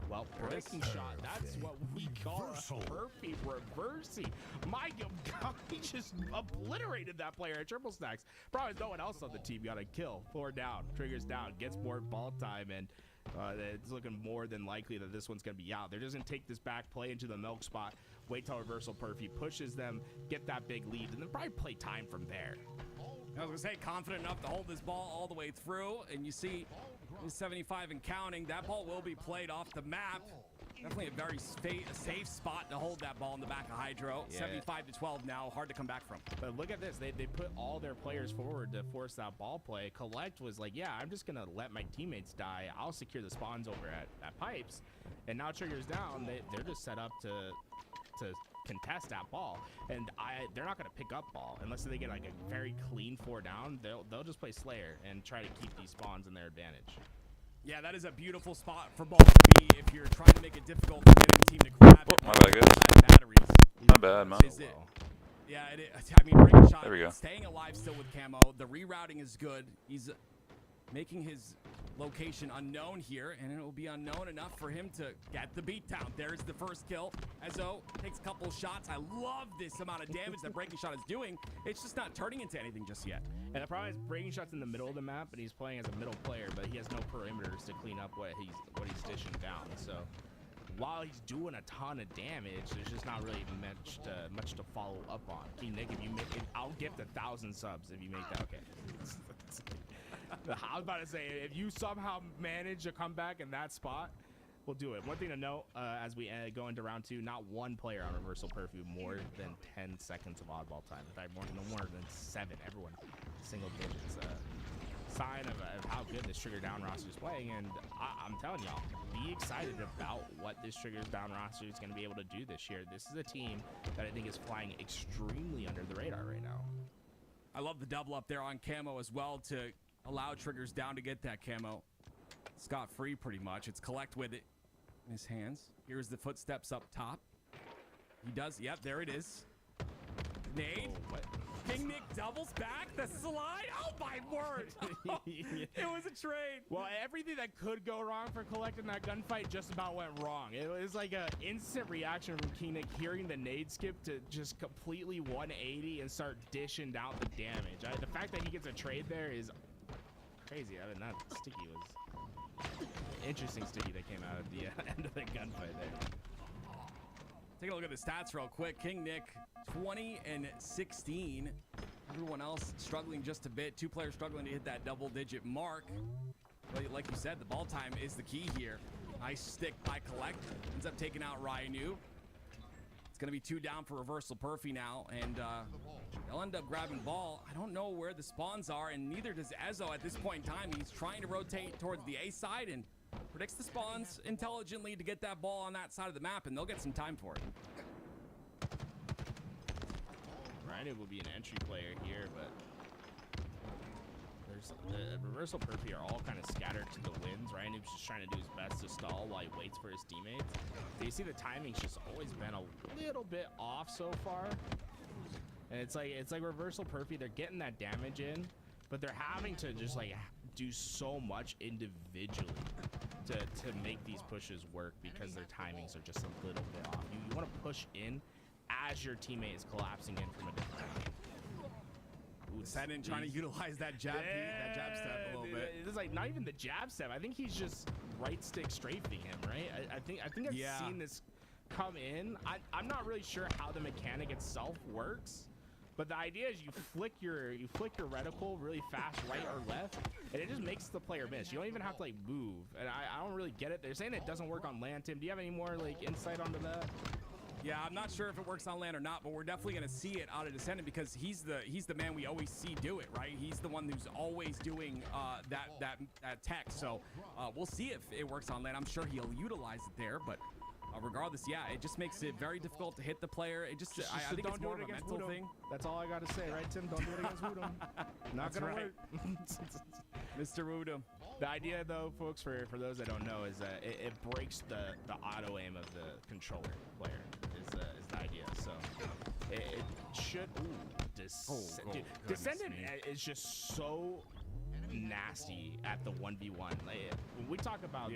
well, breaking shot. That's what we call a Perfy reversey. My God, he just obliterated that player at triple stacks. Probably no one else on the team got a kill. 4 down, triggers down, gets more ball time, and it's looking more than likely that this one's going to be out. They're just going to take this back play into the milk spot, wait till Reversal Perfy pushes them, get that big lead, and then probably play time from there. I was going to say, confident enough to hold this ball all the way through, and you see 75 and counting. That ball will be played off the map. Definitely a very safe spot to hold that ball in the back of Hydro. Yeah. 75 to 12 now, hard to come back from. But look at this. They put all their players forward to force that ball play. Collect was like, yeah, I'm just going to let my teammates die. I'll secure the spawns over at Pipes. And now Triggers down. They're just set up to contest that ball. And they're not going to pick up ball unless they get like a very clean 4 down. They'll just play Slayer and try to keep these spawns in their advantage. Yeah, that is a beautiful spot for both to be if you're trying to make it difficult for the enemy team to grab it. My bad, guys. Batteries. Not bad, man. Yeah, I mean, breaking shot. There we go. Staying alive still with camo. The rerouting is good. He's making his location unknown here, and it will be unknown enough for him to get the beatdown. There's the first kill. Ezo takes a couple shots. I love this amount of damage that Breaking Shot is doing. It's just not turning into anything just yet. And the problem is Breaking Shot's in the middle of the map, and he's playing as a middle player, but he has no perimeters to clean up what he's dishing down. So while he's doing a ton of damage, there's just not really much to follow up on. King Nick, if you make it, I'll gift 1,000 subs if you make that. Okay. I was about to say, if you somehow manage to come back in that spot, we'll do it. One thing to note, as we go into round 2, not one player on Reversal Perfume more than 10 seconds of oddball time. In fact, no more than 7. Everyone single digits. Sign of how good this Trigger Down roster is playing, and I'm telling y'all, be excited about what this Triggers Down roster is going to be able to do this year. This is a team that I think is flying extremely under the radar right now. I love the double up there on camo as well to allow Triggers Down to get that camo scot-free pretty much. It's collect with it in his hands. Here's the footsteps up top. He does, yep, there it is. Nade. Oh, King Nick doubles back the slide. Oh my word. It was a trade. Well, everything that could go wrong for collecting that gunfight just about went wrong. It was like an instant reaction from King Nick hearing the nade skip to just completely 180 and start dishing out the damage. The fact that he gets a trade there is crazy. I mean, that sticky was interesting sticky that came out of the end of the gunfight there. Take a look at the stats real quick. King Nick, 20 and 16. Everyone else struggling just a bit. 2 players struggling to hit that double-digit mark. But like you said, the ball time is the key here. Nice stick by Collect. Ends up taking out Ryu. It's going to be 2 down for Reversal Perfy now, and they'll end up grabbing ball. I don't know where the spawns are, and neither does Ezo at this point in time. He's trying to rotate towards the A side and predicts the spawns intelligently to get that ball on that side of the map, and they'll get some time for it. Ryan will be an entry player here, but there's the Reversal Perfy are all kind of scattered to the winds. Ryan is just trying to do his best to stall while he waits for his teammates. So you see the timing's just always been a little bit off so far. And it's like Reversal Perfy, they're getting that damage in, but they're having to just like do so much individually to make these pushes work because their timings are just a little bit off. You want to push in as your teammate is collapsing in from a different angle. Sendin trying to utilize that jab step a little bit. It's like not even the jab step. I think he's just right stick strafing him, right? I think I've seen this come in. I'm not really sure how the mechanic itself works, but the idea is you flick your reticle really fast right or left, and it just makes the player miss. You don't even have to like move, and I don't really get it. They're saying it doesn't work on land. Tim, do you have any more like insight onto that? Yeah, I'm not sure if it works on land or not, but we're definitely going to see it out of Descendant because he's the man we always see do it, right? He's the one who's always doing that tech. So we'll see if it works on land. I'm sure he'll utilize it there, but regardless, yeah, it just makes it very difficult to hit the player. It just I think it's more of a mental thing. That's all I got to say, right, Tim? Don't do it against Woodham. Not going to work. Mr. Woodham. The idea, though, folks, for those that don't know, is that it breaks the auto aim of the controller player. Is the idea. So it should. Ooh, Descendant is just so nasty at the 1v1. Like, when we talk about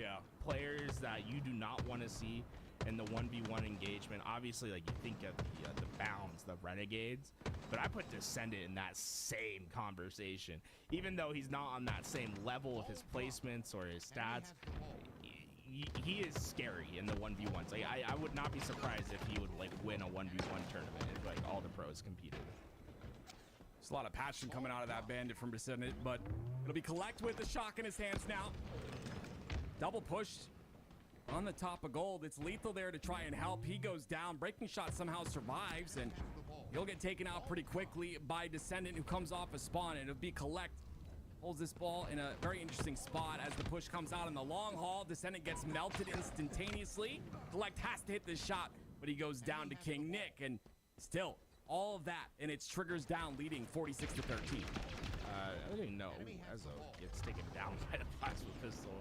players that you do not want to see in the 1v1 engagement, obviously, like you think of the Bounds, the Renegades, but I put Descendant in that same conversation. Even though he's not on that same level of his placements or his stats, he is scary in the 1v1s. Like, I would not be surprised if he would like win a 1v1 tournament if like all the pros competed. There's a lot of passion coming out of that bandit from Descendant, but it'll be Collect with the shock in his hands now. Double push on the top of gold. It's lethal there to try and help. He goes down. Breaking Shot somehow survives, and he'll get taken out pretty quickly by Descendant, who comes off a spawn, and it'll be Collect. Holds this ball in a very interesting spot as the push comes out in the long haul. Descendant gets melted instantaneously. Collect has to hit this shot, but he goes down to King Nick, and still all of that, and it's Triggers Down leading 46-13. I didn't know Ezo gets taken down by the plasma pistol.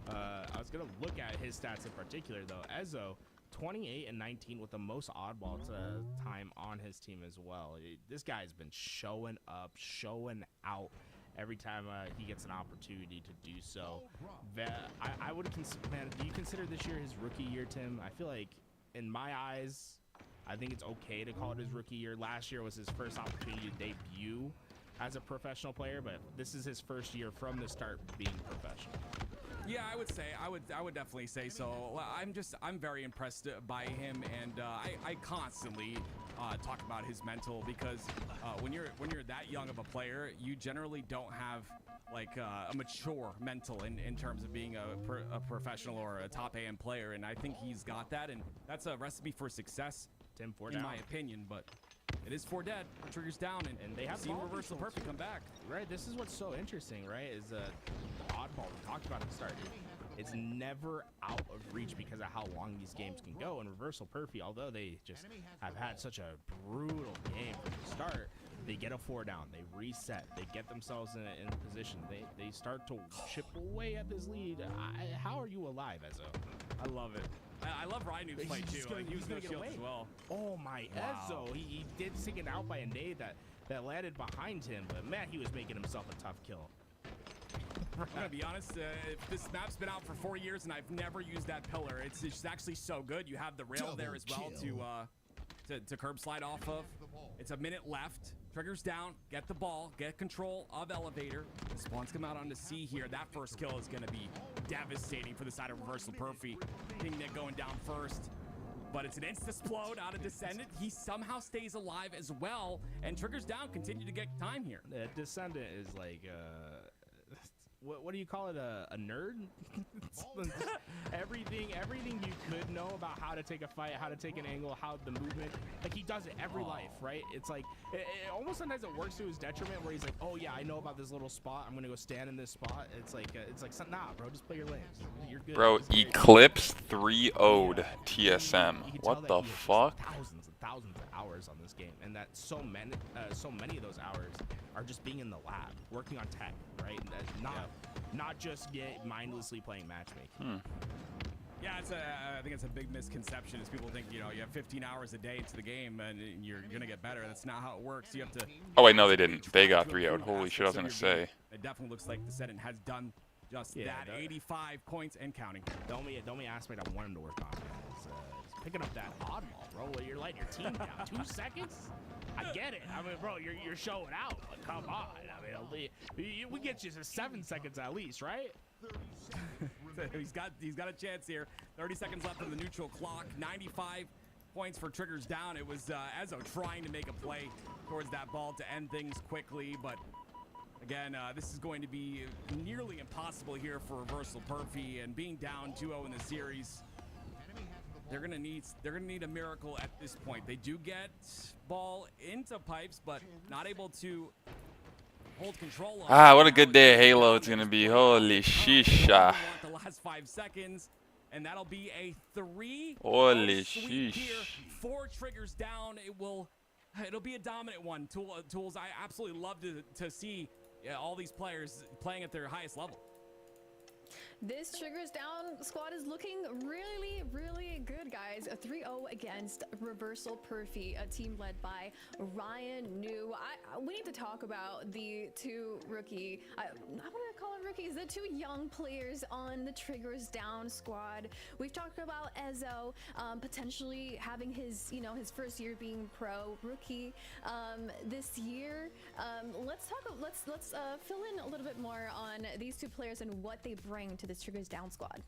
I was gonna look at his stats in particular though. Ezo, 28 and 19 with the most oddball time on his team as well. This guy's been showing up, showing out, every time he gets an opportunity to do so. I would man, do you consider this year his rookie year, Tim? I feel like, in my eyes, I think it's okay to call it his rookie year. Last year was his first opportunity to debut as a professional player, but this is his first year from the start being professional. Yeah, I would say, I would definitely say so. I'm very impressed by him, and I constantly talk about his mental, because when you're that young of a player, you generally don't have like a mature mental in terms of being a professional or a top AM player, and I think he's got that, and that's a recipe for success, Tim, in my opinion. But it is 4 dead, Triggers down, and they have seen Reversal Perfect come back. Right, this is what's so interesting, right, is the oddball we talked about at the start. It's never out of reach because of how long these games can go. And Reversal Perfy, although they just have had such a brutal game from the start, they get a 4 down, they reset, they get themselves in a position, they start to chip away at this lead. How are you alive, Ezzo? I love it. I love Rainu's play too. He was gonna get away as well. Oh my, wow. Ezzo! He did take it out by a nade that landed behind him, but man, he was making himself a tough kill. I'm gonna be honest. This map's been out for 4 years, and I've never used that pillar. It's actually so good. You have the rail there as well to curb slide off of. It's a minute left. Triggers down. Get the ball. Get control of elevator. Spawns come out onto C here. That first kill is gonna be devastating for the side of Reversal Perfy. King Nick going down first. But it's an insta-splode out of Descendant. He somehow stays alive as well. And Triggers down continue to get time here. Descendant is like, what do you call it? A nerd? everything you could know about how to take a fight, how to take an angle, how the movement. Like, he does it every life, right? It's like, it almost sometimes it works to his detriment, where he's like, oh yeah, I know about this little spot. I'm gonna go stand in this spot. It's like, nah, bro, just play your lanes. You're good. Bro, Eclipse 3-0'd TSM. What the fuck? Thousands and thousands of hours on this game, and that so many of those hours are just being in the lab, working on tech, right? Not just mindlessly playing matchmaking. Yeah, I think it's a big misconception, is people think, you know, you have 15 hours a day into the game and you're gonna get better. That's not how it works. You have to. Oh wait, no, they didn't. They got 3-0'd. Holy shit, I was gonna say. It definitely looks like Descendant has done just that. 85 points and counting. The only aspect I want him to work on is picking up that oddball, bro. Where you're letting your team down 2 seconds. I get it. I mean, bro, you're showing out, but come on. I mean, we get you to 7 seconds at least, right? he's got a chance here. 30 seconds left on the neutral clock. 95 points for Triggers down. It was Ezzo trying to make a play towards that ball to end things quickly, but again, this is going to be nearly impossible here for Reversal Perfy, and being down 2-0 in the series. They're gonna need a miracle at this point. They do get ball into pipes, but not able to hold control of. What a good day of Halo it's gonna be. Holy shisha. The last 5 seconds, and that'll be a 3. Holy sweep sheesh. here. 4 Triggers down. It'll be a dominant one. Tools, I absolutely love to see all these players playing at their highest level. This Triggers down squad is looking really, really good, guys. A 3-0 against Reversal Perfy, a team led by Ryan New. We need to talk about the 2 rookie, I want to call them rookies, the 2 young players on the Triggers down squad. We've talked about Ezzo potentially having his first year being pro rookie this year. Let's fill in a little bit more on these 2 players and what they bring to this Triggers down squad.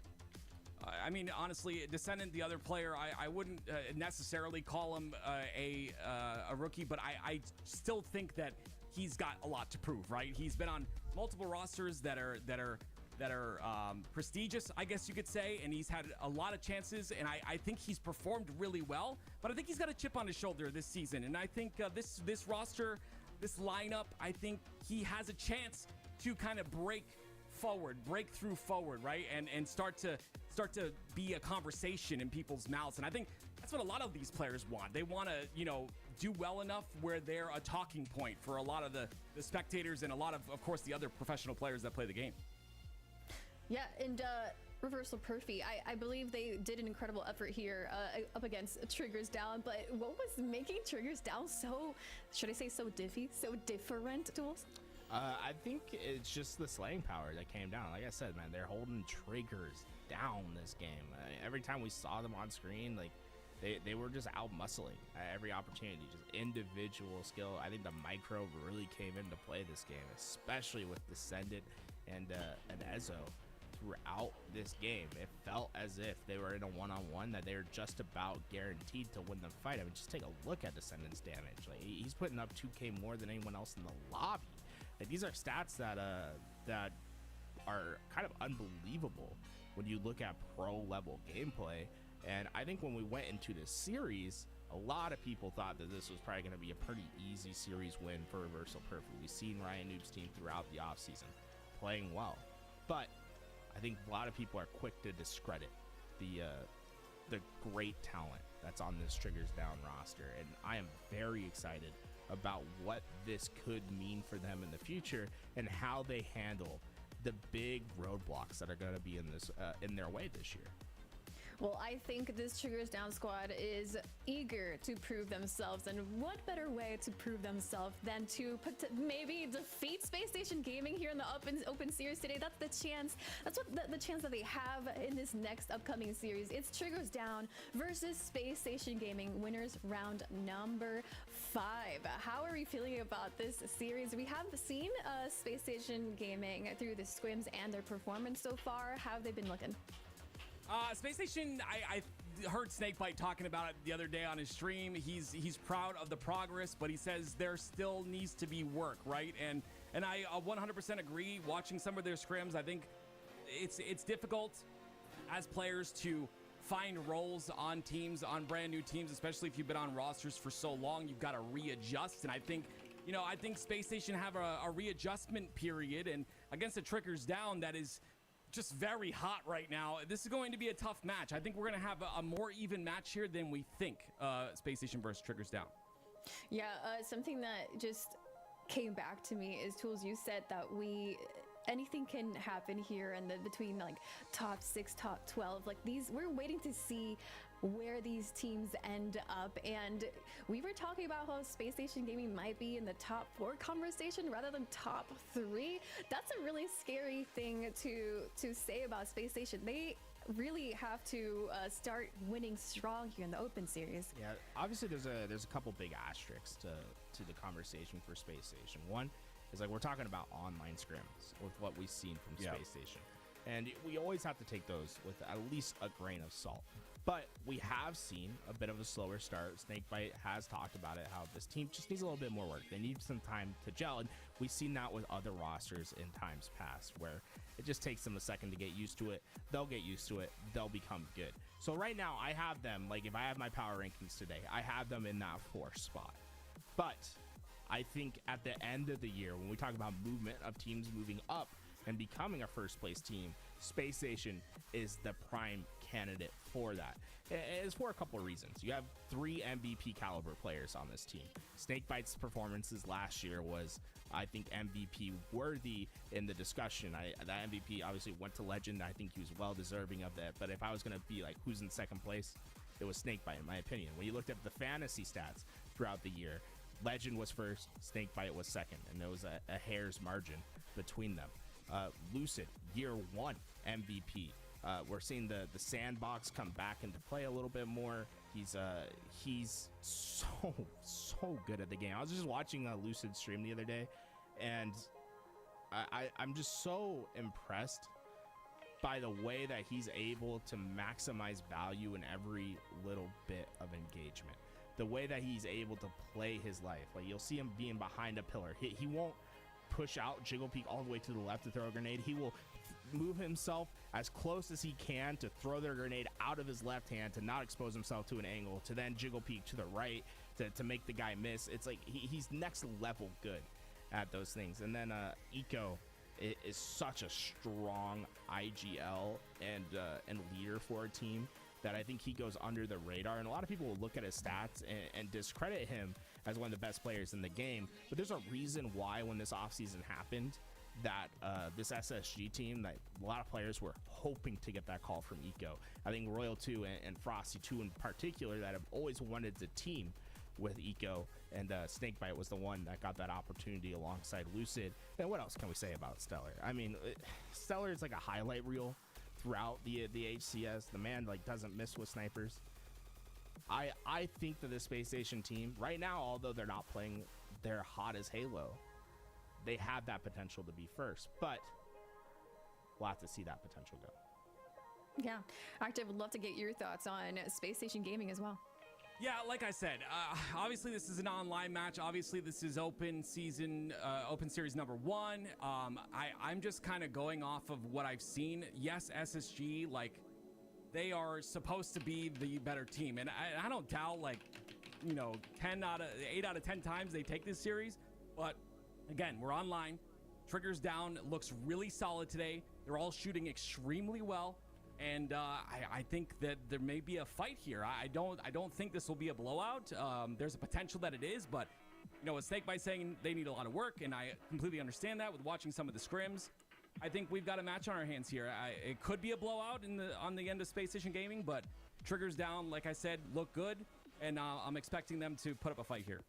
I mean, honestly, Descendant, the other player, I wouldn't necessarily call him a rookie, but I still think that he's got a lot to prove, right? He's been on multiple rosters that are prestigious, I guess you could say, and he's had a lot of chances, and I think he's performed really well, but I think he's got a chip on his shoulder this season, and I think this roster, this lineup, I think he has a chance to kind of break through forward, right? And start to be a conversation in people's mouths. And I think that's what a lot of these players want. They want to, do well enough where they're a talking point for a lot of the spectators and a lot of course, the other professional players that play the game. Yeah, and Reversal Perfy, I believe they did an incredible effort here up against Triggers down, but what was making Triggers down so, should I say so different, Tools? I think it's just the slaying power that came down. Like I said, man, they're holding triggers down this game. Every time we saw them on screen, like they were just out muscling at every opportunity, just individual skill. I think the micro really came into play this game, especially with Descendant and Ezo throughout this game. It felt as if they were in a one-on-one, that they were just about guaranteed to win the fight. I mean, just take a look at Descendant's damage. Like, he's putting up 2K more than anyone else in the lobby. Like, these are stats that are kind of unbelievable when you look at pro level gameplay. And I think when we went into this series, a lot of people thought that this was probably going to be a pretty easy series win for Reversal Perfect. We've seen Ryan Noob's team throughout the offseason playing well, but I think a lot of people are quick to discredit the great talent that's on this Triggers Down roster, and I am very excited about what this could mean for them in the future and how they handle the big roadblocks that are going to be in their way this year. Well, I think this Triggers Down squad is eager to prove themselves, and what better way to prove themselves than to maybe defeat Space Station Gaming here in the open series today. That's the chance. That's what the chance that they have in this next upcoming series. It's Triggers Down versus Space Station Gaming, winners round number 5. How are we feeling about this series? We have seen Space Station Gaming through the scrims and their performance so far. How have they been looking? Space Station, I heard Snakebite talking about it the other day on his stream. He's proud of the progress, but he says there still needs to be work, right? And I 100% agree. Watching some of their scrims, I think it's difficult as players to find roles on teams, on brand new teams, especially if you've been on rosters for so long. You've got to readjust, and I think Space Station have a readjustment period, and against the Triggers Down that is just very hot right now. This is going to be a tough match. I think we're going to have a more even match here than we think. Space Station versus Triggers Down. Yeah, something that just came back to me is, Tools, you said that anything can happen here, and between like top 6, top 12, like we're waiting to see where these teams end up. And we were talking about how Space Station Gaming might be in the top 4 conversation rather than top 3. That's a really scary thing to say about Space Station. They really have to start winning strong here in the open series. Yeah, obviously there's a couple big asterisks to the conversation for Space Station. One is, like, we're talking about online scrims with what we've seen from Space Station, and we always have to take those with at least a grain of salt. But we have seen a bit of a slower start. Snakebite has talked about it, how this team just needs a little bit more work. They need some time to gel, and we've seen that with other rosters in times past, where it just takes them a second to get used to it. They'll get used to it. They'll become good. So right now, I have them, like, if I have my power rankings today, I have them in that 4th spot. But I think at the end of the year, when we talk about movement of teams moving up and becoming a first place team, Space Station is the prime candidate for that. It's for a couple of reasons. You have 3 MVP caliber players on this team. Snakebite's performances last year was, I think, MVP worthy in the discussion. That MVP obviously went to Legend. I think he was well deserving of that. But if I was going to be like, who's in 2nd place, it was Snakebite, in my opinion. When you looked at the fantasy stats throughout the year, Legend was 1st, Snakebite was 2nd, and there was a hair's margin between them. Lucid, year 1 MVP. We're seeing the sandbox come back into play a little bit more. He's so good at the game. I was just watching a Lucid stream the other day, and I'm just so impressed by the way that he's able to maximize value in every little bit of engagement. The way that he's able to play his life. Like, you'll see him being behind a pillar. He won't push out Jiggle Peak all the way to the left to throw a grenade. He will move himself as close as he can to throw their grenade out of his left hand, to not expose himself to an angle, to then Jiggle Peak to the right to make the guy miss. It's like he's next level good at those things. And then Eco is such a strong IGL and leader for a team that I think he goes under the radar, and a lot of people will look at his stats and discredit him as one of the best players in the game. But there's a reason why, when this offseason happened, that this SSG team, that a lot of players were hoping to get that call from Eco. I think Royal 2 and Frosty 2 in particular, that have always wanted the team with Eco, and Snakebite was the one that got that opportunity alongside Lucid. And what else can we say about Stellar? I mean, Stellar is like a highlight reel throughout the HCS. The man like doesn't miss with snipers. I think that the Space Station team right now, although they're not playing their hot as Halo, they have that potential to be first, but we'll have to see that potential go. Yeah, Active, would love to get your thoughts on Space Station Gaming as well. Yeah, like I said, obviously this is an online match. Obviously this is open season, open series number 1. I'm just kind of going off of what I've seen. Yes, SSG, like, they are supposed to be the better team, and I don't doubt, like, you know, 8 out of 10 times they take this series. But again, we're online. Triggers down looks really solid today. They're all shooting extremely well. And I think that there may be a fight here. I don't think this will be a blowout. There's a potential that it is, but you know, with Snakebite saying they need a lot of work, and I completely understand that with watching some of the scrims. I think we've got a match on our hands here. It could be a blowout on the end of Space Station Gaming, but Triggers down, like I said, look good, and I'm expecting them to put up a fight here.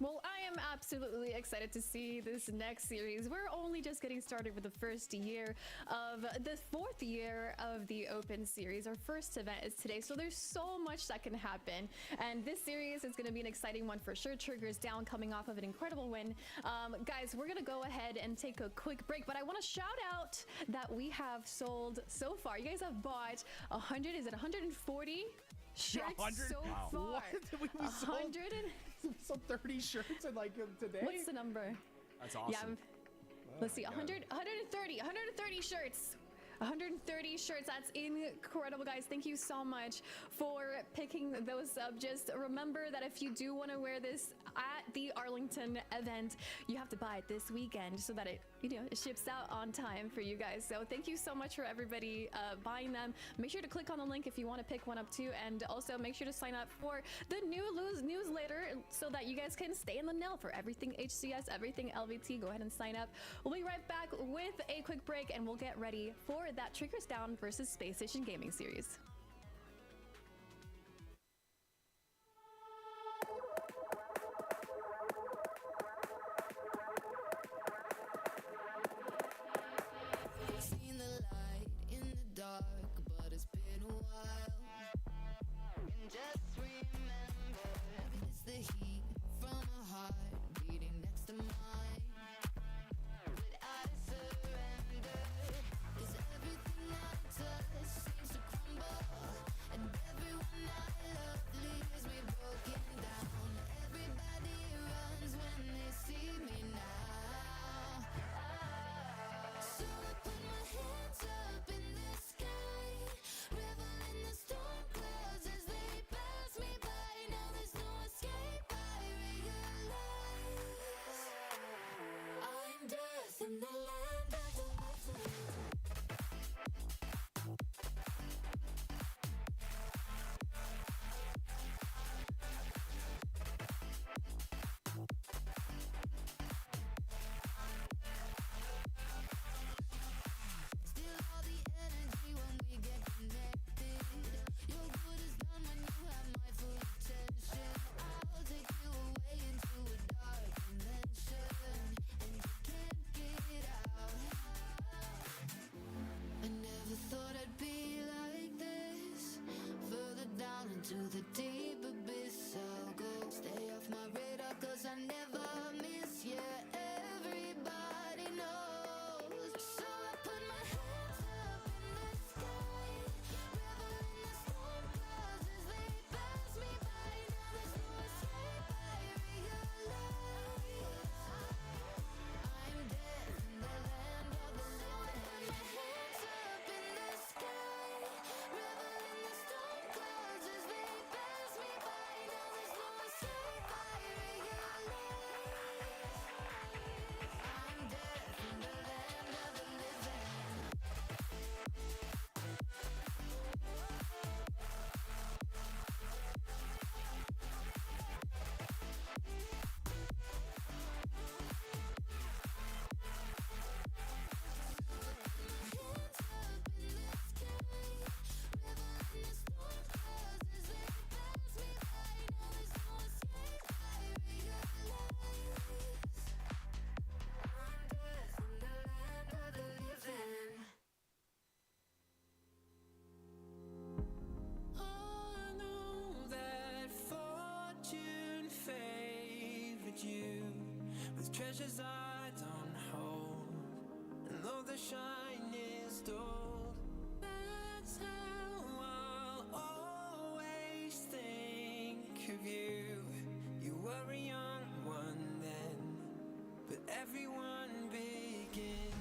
Well, I am absolutely excited to see this next series. We're only just getting started with the first year of the 4th year of the Open Series. Our first event is today, so there's so much that can happen. And this series is going to be an exciting one for sure. Triggers down coming off of an incredible win. Guys, we're going to go ahead and take a quick break, but I want to shout out that we have sold so far. You guys have bought 100, is it 140? Shirts 100? so Wow. far. What? We sold 100 and... So 30 shirts in like today? What's the number? That's awesome. Yeah, let's see, 130 shirts. 130 shirts. That's incredible, guys. Thank you so much for picking those up. Just remember that if you do want to wear this at the Arlington event, you have to buy it this weekend so that it, you know, it ships out on time for you guys. So thank you so much for everybody buying them. Make sure to click on the link if you want to pick one up too, and also make sure to sign up for the new newsletter so that you guys can stay in the know for everything HCS, everything LVT. Go ahead and sign up. We'll be right back with a quick break, and we'll get ready for that Triggers Down versus Space Station Gaming series. Seen the light in the dark, but it's been a while. And just remember, it's the heat from a heart beating next to mine. But I surrender, 'cause everything I touch seems to crumble, and everyone I love leaves me broken down. Everybody runs when they see me now. So I put my hands up in the sky, revel in the storm clouds as they pass me by. Now there's no escape, I realize I'm death in the land of the living. Still all the energy when we get connected. Your good is done when you have my full attention. I'll take you away into a dark dimension, and you can't get out. I never thought I'd be like this. Further down into the deep abyss I'll go. Stay off my radar 'cause I never miss. Yeah, everybody knows. So I put my hands up in the sky, revel in the storm clouds as they pass me by. Now there's no escape, I realize I'm dead in the land of the living. So I put my hands up in the sky, revel in the storm clouds as they pass me treat you with treasures I don't hold. And though the shine is dulled, that's how I'll always think of you. You were a young one then, but everyone begins.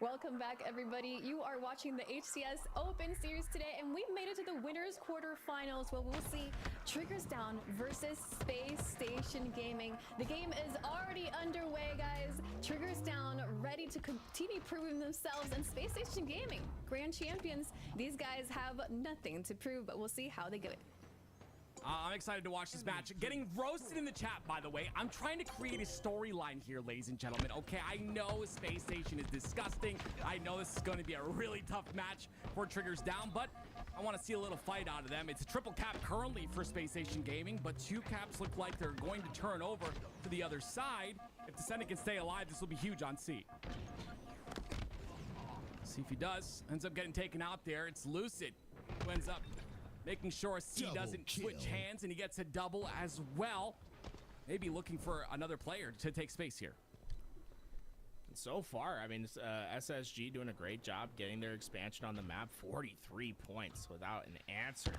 Welcome back, everybody. You are watching the HCS Open Series today, and we've made it to the winners quarterfinals where we'll see Triggers Down versus Space Station Gaming. The game is already underway, guys. Triggers Down ready to continue proving themselves, and Space Station Gaming, grand champions. These guys have nothing to prove, but we'll see how they get it. I'm excited to watch this match. Getting roasted in the chat, by the way. I'm trying to create a storyline here, ladies and gentlemen. Okay, I know Space Station is disgusting. I know this is going to be a really tough match for Triggers Down, but I want to see a little fight out of them. It's a triple cap currently for Space Station Gaming, but 2 caps look like they're going to turn over to the other side. If the Senate can stay alive, this will be huge on C. See if he does. Ends up getting taken out there. It's Lucid who ends up making sure C doesn't switch hands, and he gets a double as well. Maybe looking for another player to take space here. So far, I mean, SSG doing a great job getting their expansion on the map. 43 points without an answer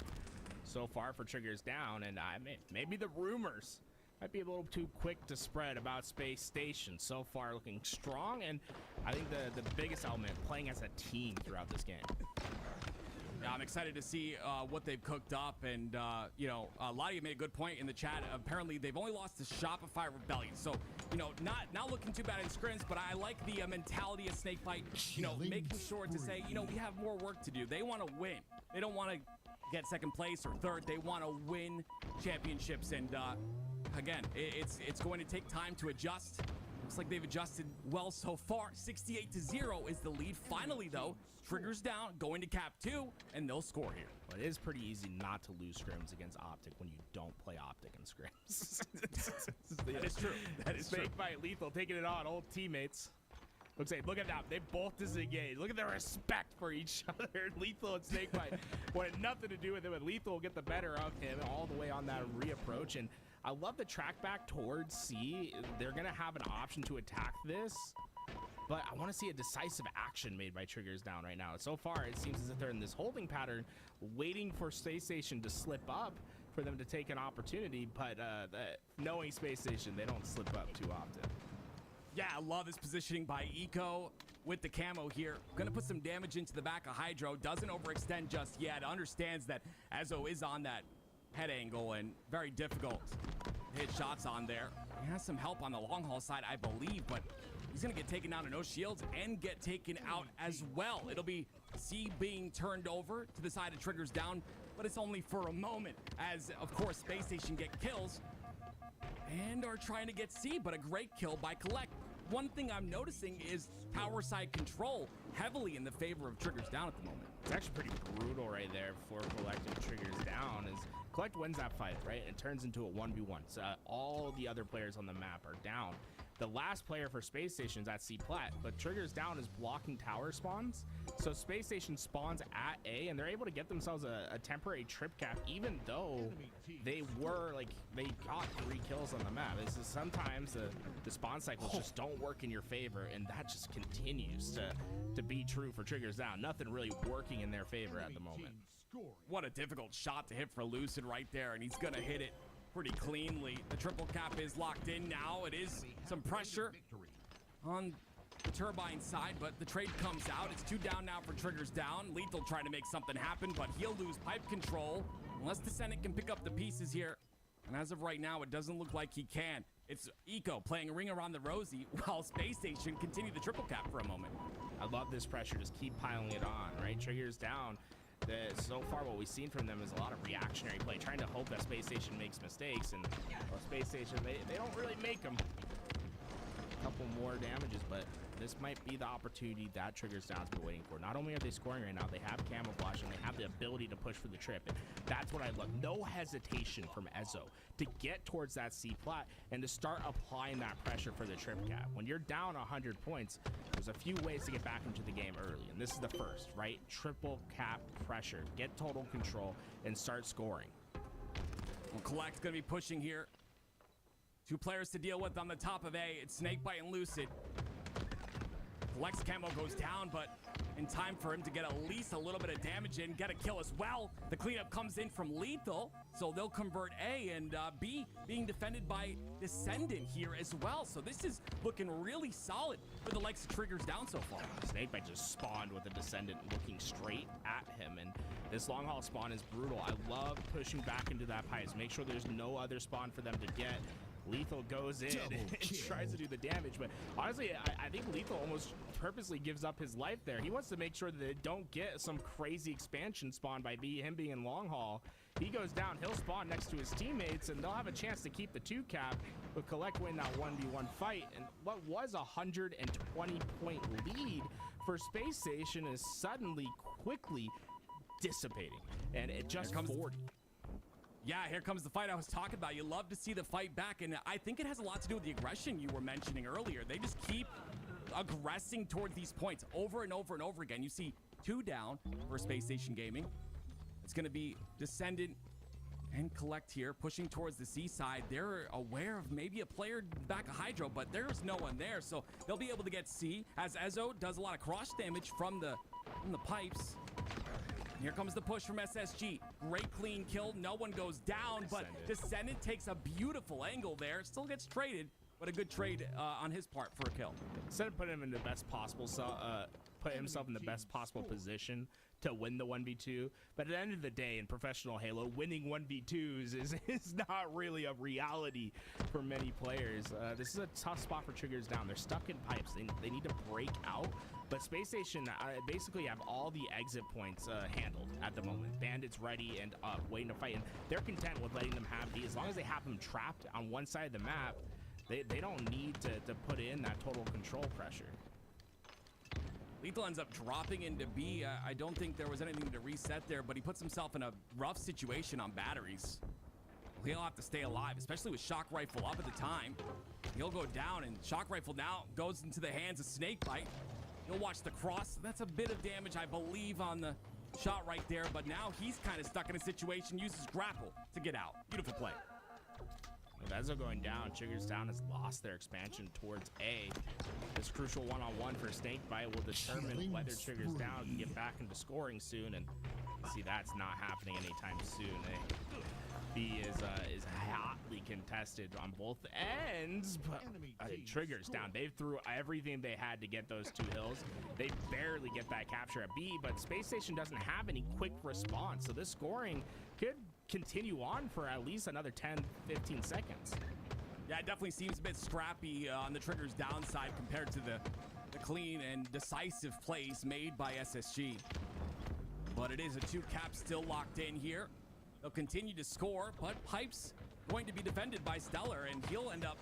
so far for Triggers Down, and maybe the rumors might be a little too quick to spread about Space Station. So far looking strong, and I think the biggest element, playing as a team throughout this game. Yeah, I'm excited to see what they've cooked up, and you know, a lot of you made a good point in the chat. Apparently, they've only lost to Shopify Rebellion, so you know, not looking too bad in scrims. But I like the mentality of Snakebite. You know, making sure to say, you know, we have more work to do. They want to win. They don't want to get second place or third. They want to win championships, and again, it's going to take time to adjust. Looks like they've adjusted well so far. 68-0 is the lead. Finally, though, Triggers Down, going to cap 2, and they'll score here. Well, it is pretty easy not to lose scrims against Optic when you don't play Optic in scrims. That is true. That is true. Snakebite, Lethal taking it on, old teammates. Look at that. They both disengaged. Look at their respect for each other. Lethal and Snakebite wanted nothing to do with it, but Lethal will get the better of him all the way on that reapproach. And I love the track back towards C. They're going to have an option to attack this, but I want to see a decisive action made by Triggers Down right now. So far, it seems as if they're in this holding pattern, waiting for Space Station to slip up for them to take an opportunity, but knowing Space Station, they don't slip up too often. Yeah, I love this positioning by Eco with the camo here. Gonna put some damage into the back of Hydro. Doesn't overextend just yet. Understands that Ezo is on that head angle and very difficult to hit shots on there. He has some help on the long haul side, I believe, but he's gonna get taken down to no shields and get taken out as well. It'll be C being turned over to the side of Triggers Down, but it's only for a moment as, of course, Space Station get kills and are trying to get C, but a great kill by Collect. One thing I'm noticing is tower side control heavily in the favor of Triggers Down at the moment. It's actually pretty brutal right there for Collect and Triggers Down. As Collect wins that fight, right? It turns into a 1v1. So all the other players on the map are down. The last player for Space Station is at C plat, but Triggers Down is blocking tower spawns. So Space Station spawns at A, and they're able to get themselves a temporary trip cap, even though they got 3 kills on the map. This is sometimes the spawn cycles just don't work in your favor, and that just continues to be true for Triggers Down. Nothing really working in their favor at the moment. What a difficult shot to hit for Lucid right there, and he's gonna hit it pretty cleanly. The triple cap is locked in now. It is some pressure on the Turbine side, but the trade comes out. It's 2 down now for Triggers Down. Lethal trying to make something happen, but he'll lose pipe control unless the Senate can pick up the pieces here. And as of right now, it doesn't look like he can. It's Eco playing a ring around the rosy while Space Station continue the triple cap for a moment. I love this pressure. Just keep piling it on, right? Triggers Down. So far, what we've seen from them is a lot of reactionary play, trying to hope that Space Station makes mistakes, and well, Space Station, they don't really make them. A couple more damages, but this might be the opportunity that Triggers Down's been waiting for. Not only are they scoring right now, they have camouflage, and they have the ability to push for the trip, and that's what I love. No hesitation from Ezo to get towards that C plat and to start applying that pressure for the trip cap. When you're down 100 points, there's a few ways to get back into the game early, and this is the first, right? Triple cap pressure, get total control, and start scoring. Well, Collect's gonna be pushing here. 2 players to deal with on the top of A. It's Snakebite and Lucid. Collect's camo goes down, but in time for him to get at least a little bit of damage in, get a kill as well. The cleanup comes in from Lethal, so they'll convert A, and B being defended by Descendant here as well. So this is looking really solid for the likes of Triggers Down so far. Snakebite just spawned with a Descendant looking straight at him, and this long haul spawn is brutal. I love pushing back into that pipes. Make sure there's no other spawn for them to get. Lethal goes in and tries to do the damage, but honestly, I think Lethal almost purposely gives up his life there. He wants to make sure that they don't get some crazy expansion spawn by him being in long haul. He goes down, he'll spawn next to his teammates, and they'll have a chance to keep the 2 cap, but Collect win that 1v1 fight. And what was a 120-point lead for Space Station is suddenly quickly dissipating, and it just comes 40. Yeah, here comes the fight I was talking about. You love to see the fight back, and I think it has a lot to do with the aggression you were mentioning earlier. They just keep aggressing towards these points over and over and over again. You see 2 down for Space Station Gaming. It's going to be Descendant and Collect here, pushing towards the C side. They're aware of maybe a player back of Hydro, but there's no one there, so they'll be able to get C, as Ezo does a lot of cross damage from the pipes. Here comes the push from SSG. Great clean kill. No one goes down, but Descendant takes a beautiful angle there. Still gets traded, but a good trade on his part for a kill. Descendant put him in the best possible, put himself in the best possible position to win the 1v2. But at the end of the day, in professional Halo, winning 1v2s is not really a reality for many players. This is a tough spot for Triggers Down. They're stuck in pipes. They need to break out. But Space Station basically have all the exit points handled at the moment. Bandits ready and waiting to fight. And they're content with letting them have B. As long as they have them trapped on one side of the map, they don't need to put in that total control pressure. Lethal ends up dropping into B. I don't think there was anything to reset there, but he puts himself in a rough situation on batteries. He'll have to stay alive, especially with Shock Rifle up at the time. He'll go down, and Shock Rifle now goes into the hands of Snakebite. You'll watch the cross. That's a bit of damage, I believe, on the shot right there, but now he's kind of stuck in a situation, uses grapple to get out. Beautiful play. With Ezo going down, Triggers Down has lost their expansion towards A. This crucial one-on-one for Snakebite will determine whether Triggers Down can get back into scoring soon, and see that's not happening anytime soon. B is hotly contested on both ends, but Triggers Down. They threw everything they had to get those 2 hills. They barely get that capture at B, but Space Station doesn't have any quick response, so this scoring could continue on for at least another 10-15 seconds. Yeah, it definitely seems a bit scrappy on the Triggers downside compared to the clean and decisive plays made by SSG. But it is a 2 cap still locked in here. They'll continue to score, but Pipes going to be defended by Stellar, and he'll end up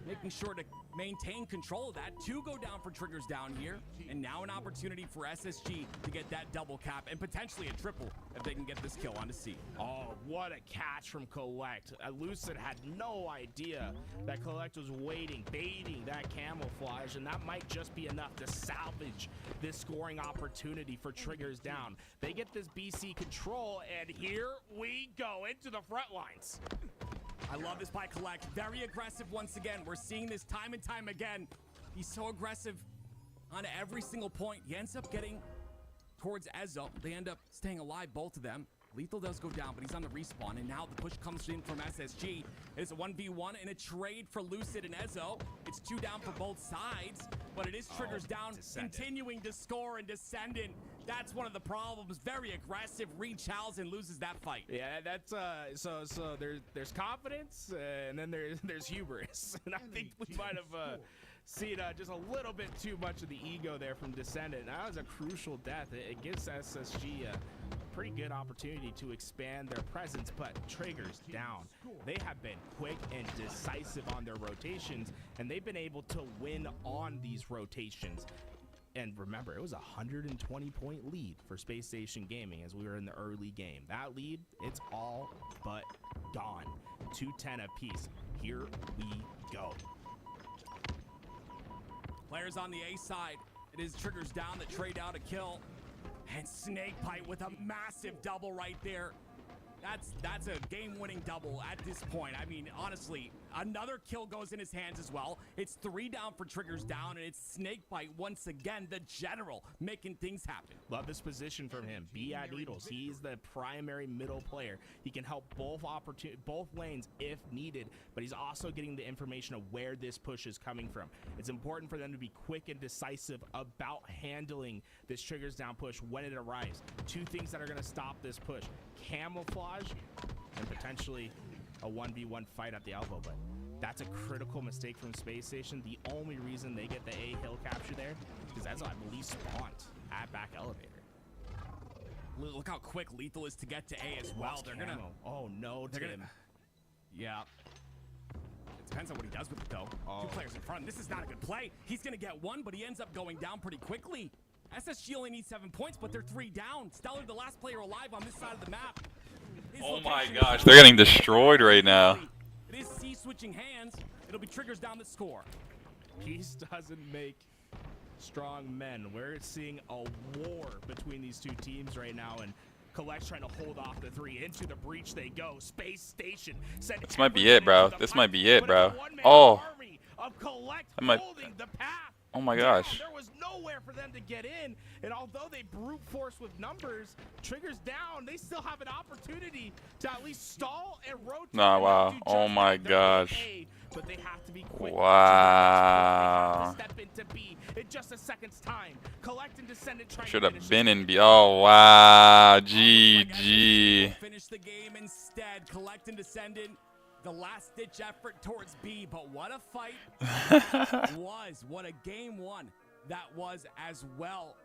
making sure to maintain control of that. 2 go down for Triggers Down here, and now an opportunity for SSG to get that double cap and potentially a triple if they can get this kill onto C. Oh, what a catch from Collect. Lucid had no idea that Collect was waiting, baiting that camouflage, and that might just be enough to salvage this scoring opportunity for Triggers Down. They get this BC control, and here we go into the front lines. I love this by Collect. Very aggressive once again. We're seeing this time and time again. He's so aggressive on every single point. He ends up getting towards Ezo. They end up staying alive, both of them. Lethal does go down, but he's on the respawn, and now the push comes in from SSG. It's a 1v1 and a trade for Lucid and Ezo. It's 2 down for both sides, but it is Triggers Down continuing to score, and Descendant. That's one of the problems. Very aggressive. Reed Chalzen loses that fight. Yeah, that's so there's confidence, and then there's hubris, and I think we might have seen just a little bit too much of the ego there from Descendant. That was a crucial death. It gives SSG a pretty good opportunity to expand their presence, but Triggers Down. They have been quick and decisive on their rotations, and they've been able to win on these rotations. And remember, it was a 120-point lead for Space Station Gaming as we were in the early game. That lead, it's all but gone. 2-10 apiece. Here we go. Players on the A side. It is Triggers Down that trade out a kill. And Snakebite with a massive double right there. That's a game-winning double at this point. I mean, honestly, another kill goes in his hands as well. It's 3 down for Triggers down, and it's Snakebite once again, the general, making things happen. Love this position from him. Be at Needles. He's the primary middle player. He can help both lanes if needed, but he's also getting the information of where this push is coming from. It's important for them to be quick and decisive about handling this Triggers down push when it arrives. 2 things that are going to stop this push: camouflage and potentially a 1v1 fight at the elbow. But that's a critical mistake from Space Station. The only reason they get the A hill capture there is that's, I believe, spawned at back elevator. Look how quick Lethal is to get to A as well. They're gonna. Oh no, Tim. Yeah. It depends on what he does with it though. 2 players in front. This is not a good play. He's gonna get 1, but he ends up going down pretty quickly. SSG only needs 7 points, but they're 3 down. Stellar, the last player alive on this side of the map. Oh my gosh, they're getting destroyed right now. It is C switching hands. It'll be Triggers down the score. Peace doesn't make strong men. We're seeing a war between these 2 teams right now, and Collect's trying to hold off the 3. Into the breach they go. Space Station. This might be it, bro. This might be it, bro. Oh. That might. Oh my gosh. There was nowhere for them to get in, and although they brute force with numbers, Triggers down, they still have an opportunity to at least stall and rotate. Nah, wow. Oh my gosh. But they have to be quick. Wow. Step into B in just a second's time. Collect and Descendant trying Should to have been in B. Oh wow. GG. Finish the game instead. Collect and Descendant. The last-ditch effort towards B, but what a fight was. What a game 1 that was as well.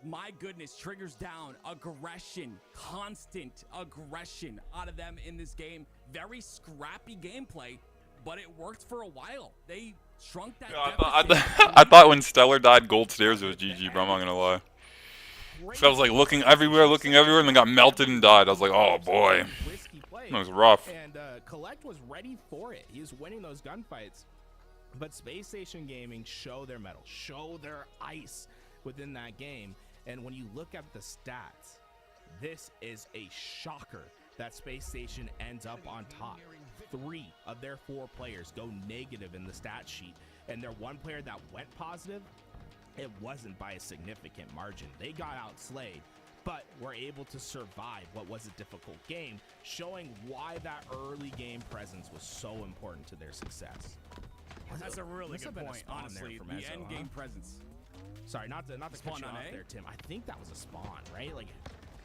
My goodness, Triggers down. Aggression, constant aggression out of them in this game. Very scrappy gameplay, but it worked for a while. They shrunk that I thought when Stellar died gold stairs it was GG, bro. I'm not gonna lie. So I was like looking everywhere, and then got melted and died. I was like, oh boy. It was rough. And Collect was ready for it. He was winning those gunfights. But Space Station Gaming show their mettle, show their ice within that game. And when you look at the stats, this is a shocker that Space Station ends up on top. 3 of their 4 players go negative in the stat sheet. And their 1 player that went positive, it wasn't by a significant margin. They got outslayed, but were able to survive what was a difficult game, showing why that early game presence was so important to their success. That's a really good point, honestly. The end game presence. Sorry, not to cut you off there, Tim. I think that was a spawn, right? Like,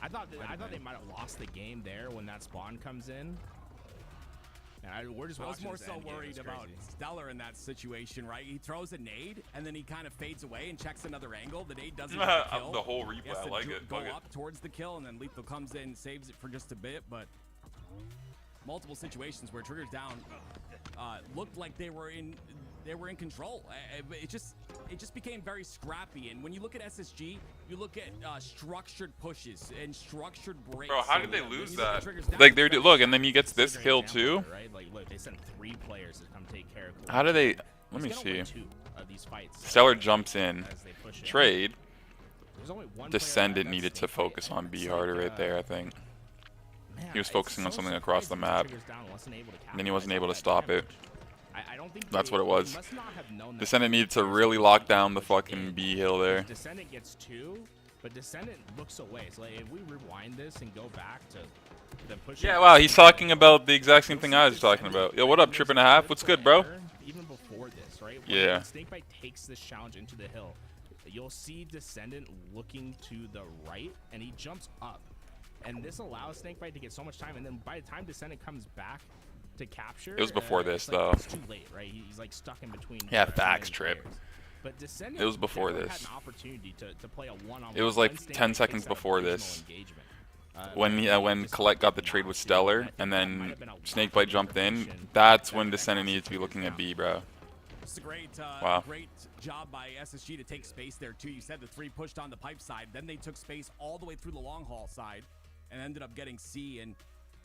I thought they might have lost the game there when that spawn comes in. And we're just I was watching more this so end game. worried It's about crazy. Stellar in that situation, right? He throws a nade, and then he kind of fades away and checks another angle. The nade doesn't get the kill. The whole He has replay, I to like it. go Fuck it. up towards the kill, and then Lethal comes in, saves it for just a bit, but multiple situations where Triggers down looked like they were in control. It just became very scrappy. And when you look at SSG, you look at structured pushes and structured breaks. Bro, how did they lose that? Down, Like they look, and then he gets this kill too. Right? Like, look, they sent 3 players to come take care of. How do they? Let me see. Stellar jumps in, trade. Descendant needed to focus on B harder right there, I think. He was focusing on something across the map, and then he wasn't able to stop it. That's what it was. Descendant needed to really lock down the fucking B hill there. Descendant gets 2, but Descendant looks away. So like, if we rewind this and go back to the push. Yeah, wow, he's talking about the exact same thing I was talking about. Yo, what up, Trip and a Half? What's good, bro? Even before this, right? Yeah. When Snakebite takes this challenge into the hill, you'll see Descendant looking to the right, and he jumps up. And this allows Snakebite to get so much time, and then by the time Descendant comes back to capture, It was before this, like, though. It's too late, right? He's like stuck in between. Yeah, facts, Trip. But Descendant It was before never this. had an opportunity to play a one-on-one. It was like 10 seconds before this. When Collect got the trade with Stellar, and then Snakebite jumped in, that's when Descendant needed to be looking at B, bro. It's a great job by SSG to take space there, too. You said the 3 pushed on the pipe side. Then they took space all the way through the long haul side and ended up getting C and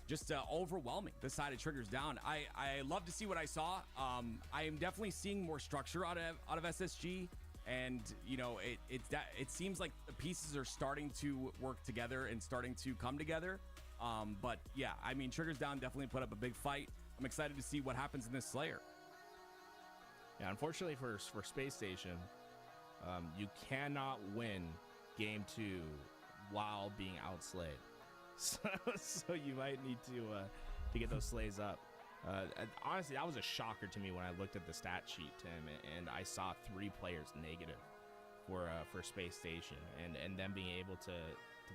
just overwhelming the side of Triggers down. I love to see what I saw. I am definitely seeing more structure out of SSG. And, you know, it seems like the pieces are starting to work together and starting to come together. But yeah, I mean, Triggers Down definitely put up a big fight. I'm excited to see what happens in this Slayer. Yeah, unfortunately for Space Station, you cannot win Game 2 while being outslayed. So you might need to get those slays up. And honestly, that was a shocker to me when I looked at the stat sheet, Tim, and I saw 3 players negative for Space Station, and them being able to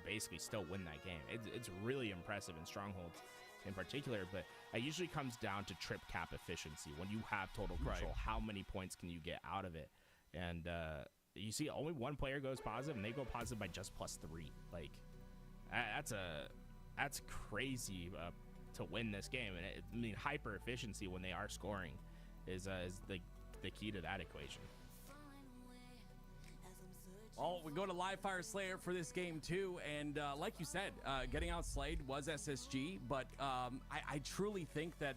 basically still win that game. It's really impressive in Strongholds in particular, but it usually comes down to trip cap efficiency. When you have total control, how many points can you get out of it? And you see only one player goes positive, and they go positive by just +3. Like, that's crazy to win this game. And I mean, hyper efficiency when they are scoring is the key to that equation. Well, we go to Live Fire Slayer for this game too, and like you said, getting outslayed was SSG, but I truly think that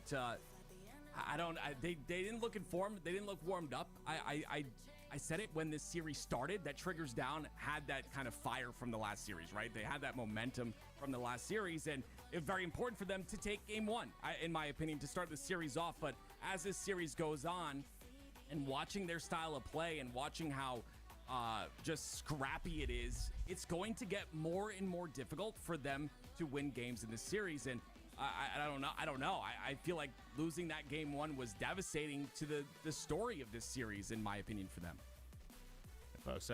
they didn't look informed, they didn't look warmed up. I said it when this series started that Triggers Down had that kind of fire from the last series, right? They had that momentum from the last series, and it was very important for them to take game 1, in my opinion, to start the series off. But as this series goes on, and watching their style of play and watching how just scrappy it is, it's going to get more and more difficult for them to win games in this series. And I don't know. I feel like losing that game 1 was devastating to the story of this series, in my opinion, for them. Folks,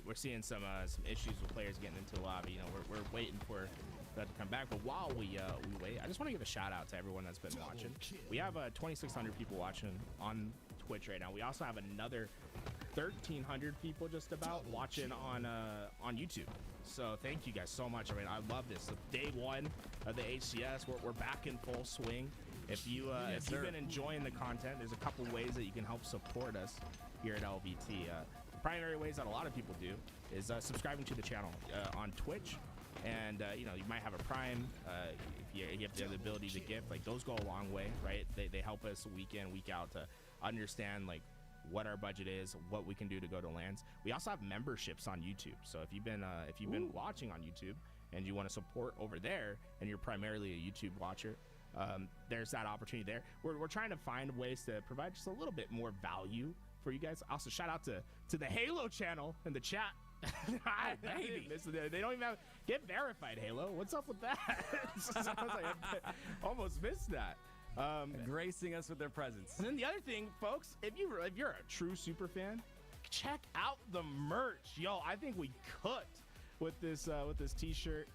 we're seeing some issues with players getting into the lobby. You know, we're waiting for that to come back. But while we wait, I just want to give a shout out to everyone that's been watching. We have 2,600 people watching on Twitch right now. We also have another 1,300 people just about watching on YouTube. So thank you guys so much. I mean, I love this. Day 1 of the HCS, we're back in full swing. If you've been enjoying the content, there's a couple ways that you can help support us here at LVT. The primary ways that a lot of people do is subscribing to the channel on Twitch, and you might have a Prime. If you have the ability to gift, like, those go a long way, right? They help us week in, week out to understand like what our budget is, what we can do to go to lands. We also have memberships on YouTube. So if you've been watching on YouTube and you want to support over there, and you're primarily a YouTube watcher, there's that opportunity there. We're trying to find ways to provide just a little bit more value for you guys. Also, shout out to the Halo channel in the chat. They don't even get verified. Halo, what's up with that? I almost missed that. Gracing us with their presence. And then the other thing, folks, if you're a true super fan, check out the merch. Yo, I think we cooked with this t-shirt.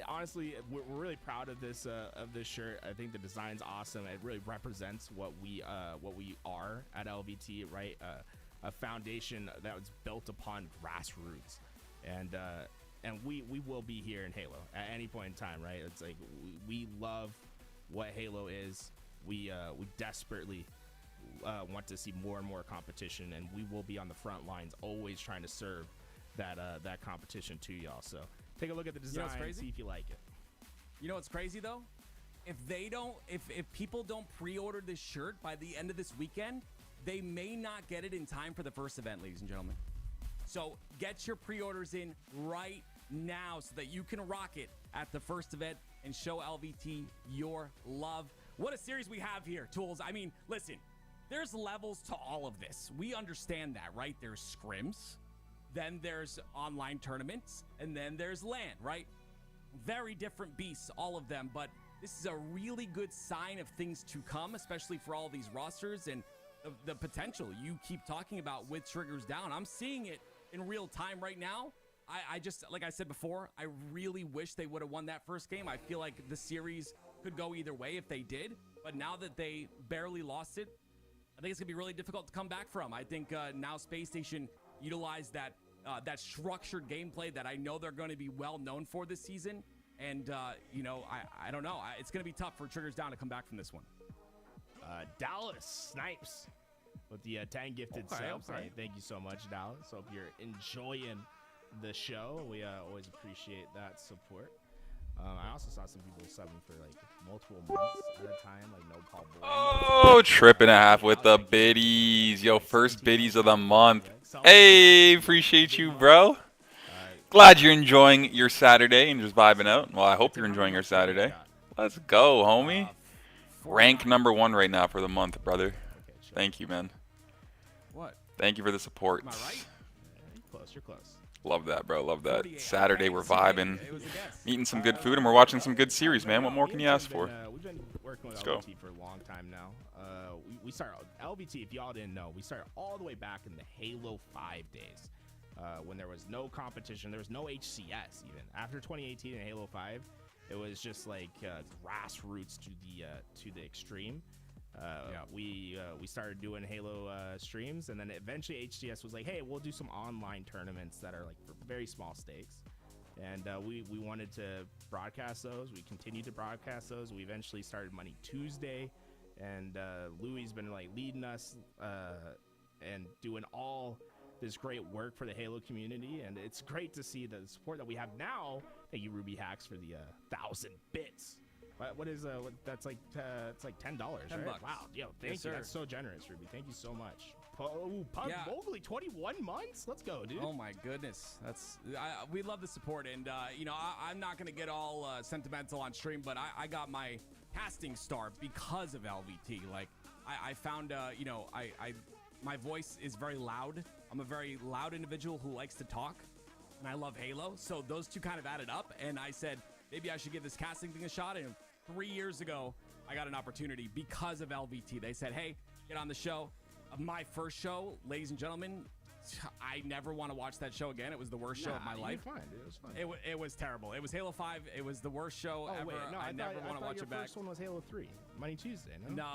Honestly, we're really proud of this shirt. I think the design's awesome. It really represents what we are at LVT, right? A foundation that was built upon grassroots, and we will be here in Halo at any point in time, right? It's like we love what Halo is. We desperately want to see more and more competition, and we will be on the front lines, always trying to serve that competition to y'all. So take a look at the design, and see if you like it. You know what's crazy though? If people don't pre-order this shirt by the end of this weekend, they may not get it in time for the first event, ladies and gentlemen. So get your pre-orders in right now so that you can rock it at the first event and show LVT your love. What a series we have here, Tools. I mean, listen, there's levels to all of this. We understand that, right? There's scrims, then there's online tournaments, and then there's LAN, right? Very different beasts, all of them, but this is a really good sign of things to come, especially for all these rosters and the potential you keep talking about with Triggers Down. I'm seeing it in real time right now. I just, like I said before, I really wish they would have won that first game. I feel like the series could go either way if they did, but now that they barely lost it, I think it's gonna be really difficult to come back from. I think now Space Station utilized that structured gameplay that I know they're going to be well known for this season, and I don't know. It's gonna be tough for Triggers Down to come back from this one. Dallas Snipes with the 10 gifted subs. Hey, thank you so much, Dallas. Hope you're enjoying the show. We always appreciate that support. I also saw some people subbing for like multiple months at a time, like No Paul Boy. Oh, trip and a half with the biddies. Yo, first biddies of the month. Hey, appreciate you, bro. Glad you're enjoying your Saturday and just vibing out. Well, I hope you're enjoying your Saturday. Let's go, homie. Rank number 1 right now for the month, brother. Thank you, man. What? Thank you for the support. Am I right? You're close. You're close. Love that, bro. Love that. Saturday, we're vibing, eating some good food, and we're watching some good series, man. What more can you ask for? We've been working with Let's go. LVT for a long time now. We started LVT. If y'all didn't know, we started all the way back in the Halo 5 days, when there was no competition. There was no HCS even. After 2018 and Halo 5, it was just like grassroots to the extreme. We started doing Halo streams, and then eventually HCS was like, hey, we'll do some online tournaments that are like for very small stakes, and we wanted to broadcast those. We continued to broadcast those. We eventually started Money Tuesday, and Louie's been like leading us and doing all this great work for the Halo community, and it's great to see the support that we have now. Thank you, Ruby Hacks, for the 1,000 bits. What is that's like it's like $10, right? $10. Wow, yo, thank you. Sir. That's so generous, Ruby. Thank you so much. Pug Mowgli, 21 months. Let's go, dude. Oh my goodness, we love the support, and you know, I'm not gonna get all sentimental on stream, but I got my casting star because of LVT. Like I found you know, my voice is very loud. I'm a very loud individual who likes to talk, and I love Halo. So those two kind of added up, and I said maybe I should give this casting thing a shot. And 3 years ago, I got an opportunity because of LVT. They said, hey, get on the show. My first show, ladies and gentlemen, I never want to watch that show again. It was the worst show of my life. Fine, dude. It was fun. It was terrible. It was Halo 5. It was the worst show ever. Wait, no, I never want to watch your it back. First one was Halo 3, Money Tuesday. No,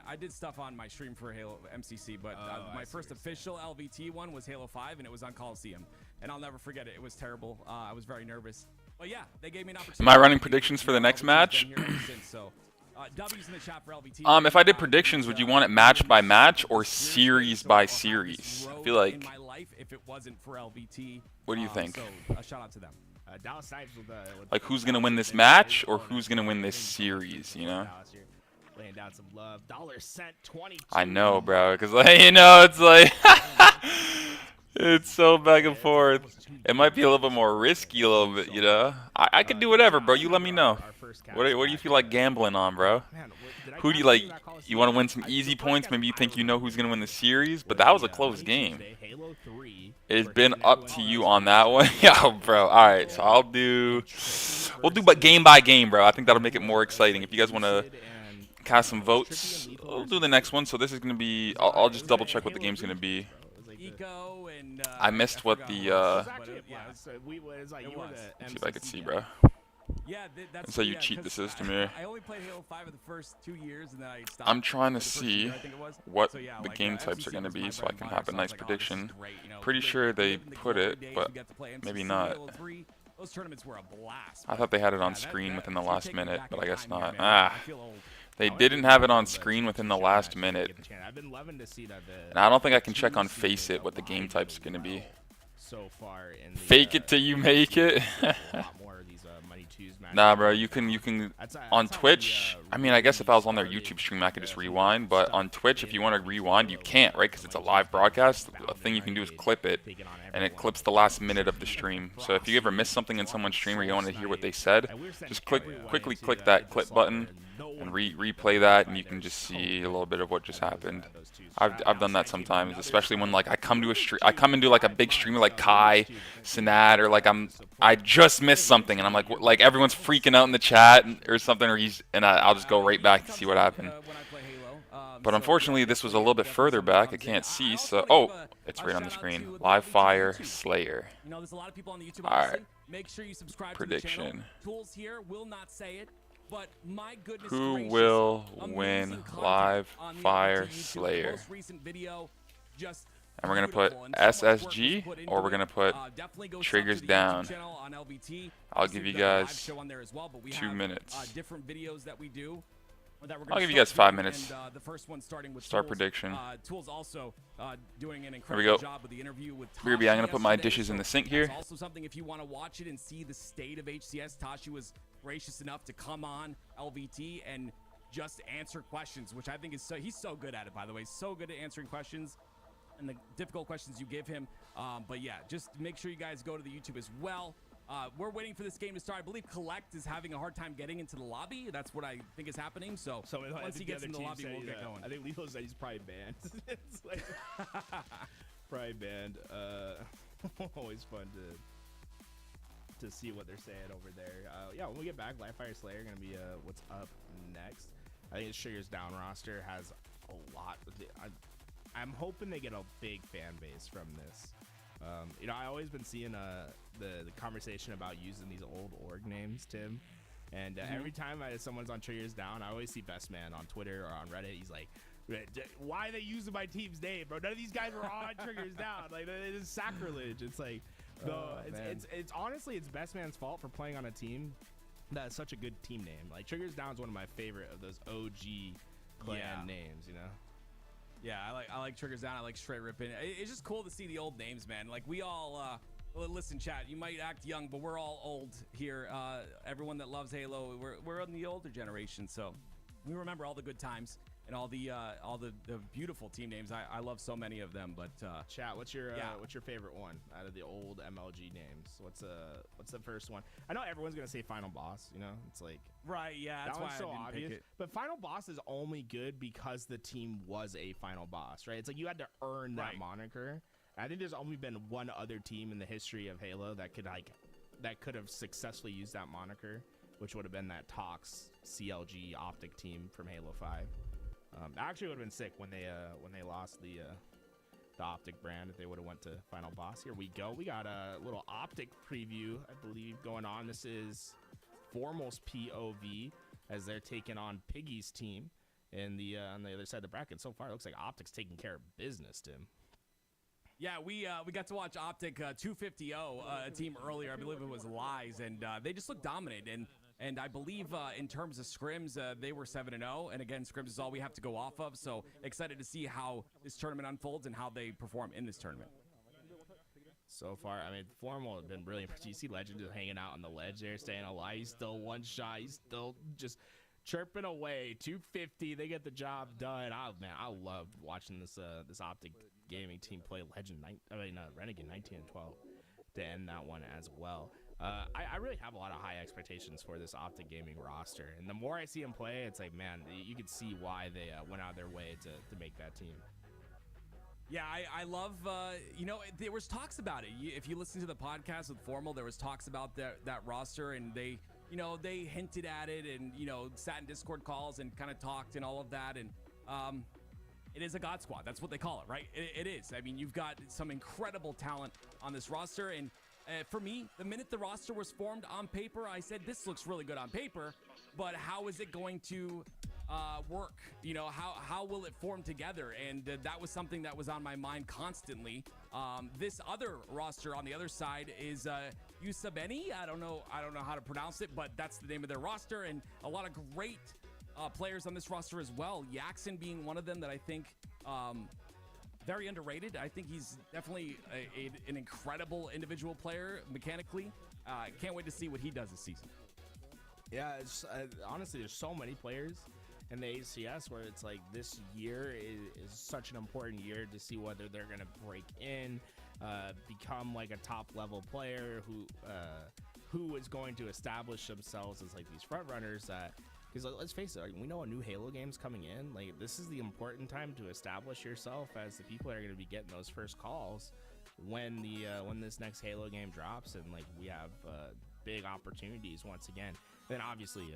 I did stuff on my stream for Halo MCC, but my first official LVT one was Halo 5, and it was on Coliseum. And I'll never forget it. It was terrible. I was very nervous. But yeah, they gave me an opportunity. Am I running predictions for the next match? W's in the chat for LVT. If I did predictions, would you want it match by match or series by series? I feel like. In my life, if it wasn't for LVT. What do you think? So a shout out to them. Dallas Snipes with like who's gonna win this match or who's gonna win this series? You know. Laying down some love. $1 $22. I know, bro, because like, you know, it's like it's so back and forth. It might be a little bit more risky, a little bit, you know. I could do whatever, bro. You let me know. What do you feel like gambling on, bro? Who do you like? You want to win some easy points? Maybe you think you know who's gonna win the series, but that was a close game. It's been up to you on that one. Yo, bro. All right, so we'll do but game by game, bro. I think that'll make it more exciting. If you guys want to cast some votes, we'll do the next one. So this is gonna be. I'll just double check what the game's gonna be. I missed what the. Let's see if I could see, bro. Yeah, that's so you cheat the system here. I only played Halo 5 in the first 2 years, and then I stopped. I'm trying to see what the game types are going to be so I can have a nice prediction. Pretty sure they put it, but maybe not. Those tournaments were a blast. I thought they had it on screen within the last minute, but I guess not. They didn't have it on screen within the last minute. And I don't think I can check on Face It what the game types are going to be. Fake it till you make it. Nah, bro, you can on Twitch. I mean, I guess if I was on their YouTube stream, I could just rewind. But on Twitch, if you want to rewind, you can't, right? Because it's a live broadcast. The thing you can do is clip it, and it clips the last minute of the stream. So if you ever miss something in someone's stream or you want to hear what they said, just quickly click that clip button and replay that, and you can just see a little bit of what just happened. I've done that sometimes, especially when like I come into like a big streamer like Kai, Sinat, or like I just missed something and I'm like everyone's freaking out in the chat or something, and I'll just go right back to see what happened. But unfortunately, this was a little bit further back. I can't see, so it's right on the screen. Live Fire Slayer. All right. Make sure you subscribe prediction. To the channel. Tools here will not say it. But my goodness who gracious, will win Live Fire Slayer? And we're going to put SSG or we're going to put Triggers Down. I'll give you guys 2 minutes. Different videos that we do. I'll give you guys 5 minutes. And, the first one starting with Start Tools. prediction. Tools also doing an Here we incredible go. job with the interview with Tashi Ruby, I'm going to put my yesterday, dishes in the so sink here. that's also something if you want to watch it and see the state of HCS. Tashi was gracious enough to come on LVT and just answer questions, which I think is he's so good at it, by the way. So good at answering questions. and the difficult questions you give him. But yeah, just make sure you guys go to the YouTube as well. We're waiting for this game to start. I believe Collect is having a hard time getting into the lobby. That's what I think is happening. So once he gets in the lobby, we'll get going. I think Lilo said he's probably banned. It's like probably banned. Always fun to see what they're saying over there. Yeah, when we get back, Livefire Slayer gonna be what's up next. I think the Sugars Down roster has a lot. I'm hoping they get a big fan base from this. You know, I always been seeing the conversation about using these old org names, Tim. And every time someone's on Triggers Down, I always see Best Man on Twitter or on Reddit. He's like, why are they using my team's name, bro? None of these guys were on Triggers Down. Like, it is sacrilege. It's like, no, it's honestly, it's Best Man's fault for playing on a team that is such a good team name. Like, Triggers Down is one of my favorite of those OG clan names, you know? Yeah, I like Triggers Down. I like Straight Ripping. It's just cool to see the old names, man. Like, we all, listen, chat, you might act young, but we're all old here. Everyone that loves Halo, we're in the older generation, so we remember all the good times and all the beautiful team names. I love so many of them. But chat, what's your favorite one out of the old MLG names? What's the first one? I know everyone's gonna say Final Boss. You know, it's like right, yeah, that's why so obvious. But Final Boss is only good because the team was a Final Boss, right? It's like you had to earn that moniker. I think there's only been one other team in the history of Halo that could have successfully used that moniker, which would have been that Tox CLG Optic team from Halo 5. Actually, would have been sick when they lost the Optic brand if they would have went to Final Boss. Here we go. We got a little Optic preview, I believe, going on. This is Formal's POV as they're taking on Piggy's team in the on the other side of the bracket. So far, it looks like Optic's taking care of business, Tim. Yeah, we got to watch Optic 250 a team earlier. I believe it was Lies, and they just looked dominant. And I believe in terms of scrims, they were 7-0. And again, scrims is all we have to go off of. So excited to see how this tournament unfolds and how they perform in this tournament. So far, I mean, Formal has been really impressive. You see Legend just hanging out on the ledge there, staying alive. He's still one shot. He's still just chirping away. 250, they get the job done. I love watching this Optic Gaming team play Renegade 19 and 12 to end that one as well. I really have a lot of high expectations for this Optic Gaming roster, and the more I see them play, it's like, man, you can see why they went out of their way to make that team. Yeah, I love, you know, there was talks about it. If you listen to the podcast with Formal, there was talks about that roster, and they hinted at it and, sat in Discord calls and kind of talked and all of that. And it is a God squad. That's what they call it, right? It is. I mean, you've got some incredible talent on this roster. And for me, the minute the roster was formed on paper, I said, this looks really good on paper, but how is it going to work? How will it form together? And that was something that was on my mind constantly. This other roster on the other side is Usabeni. I don't know how to pronounce it, but that's the name of their roster, and a lot of great players on this roster as well. Yaxon being one of them that I think very underrated. I think he's definitely an incredible individual player mechanically. Can't wait to see what he does this season. Yeah, it's, honestly, there's so many players in the HCS where it's like this year is such an important year to see whether they're going to break in, become like a top level player who is going to establish themselves as like these front runners. Because let's face it, like, we know a new Halo game's coming in. Like, this is the important time to establish yourself as the people that are going to be getting those first calls when this next Halo game drops, and like we have big opportunities once again. Then obviously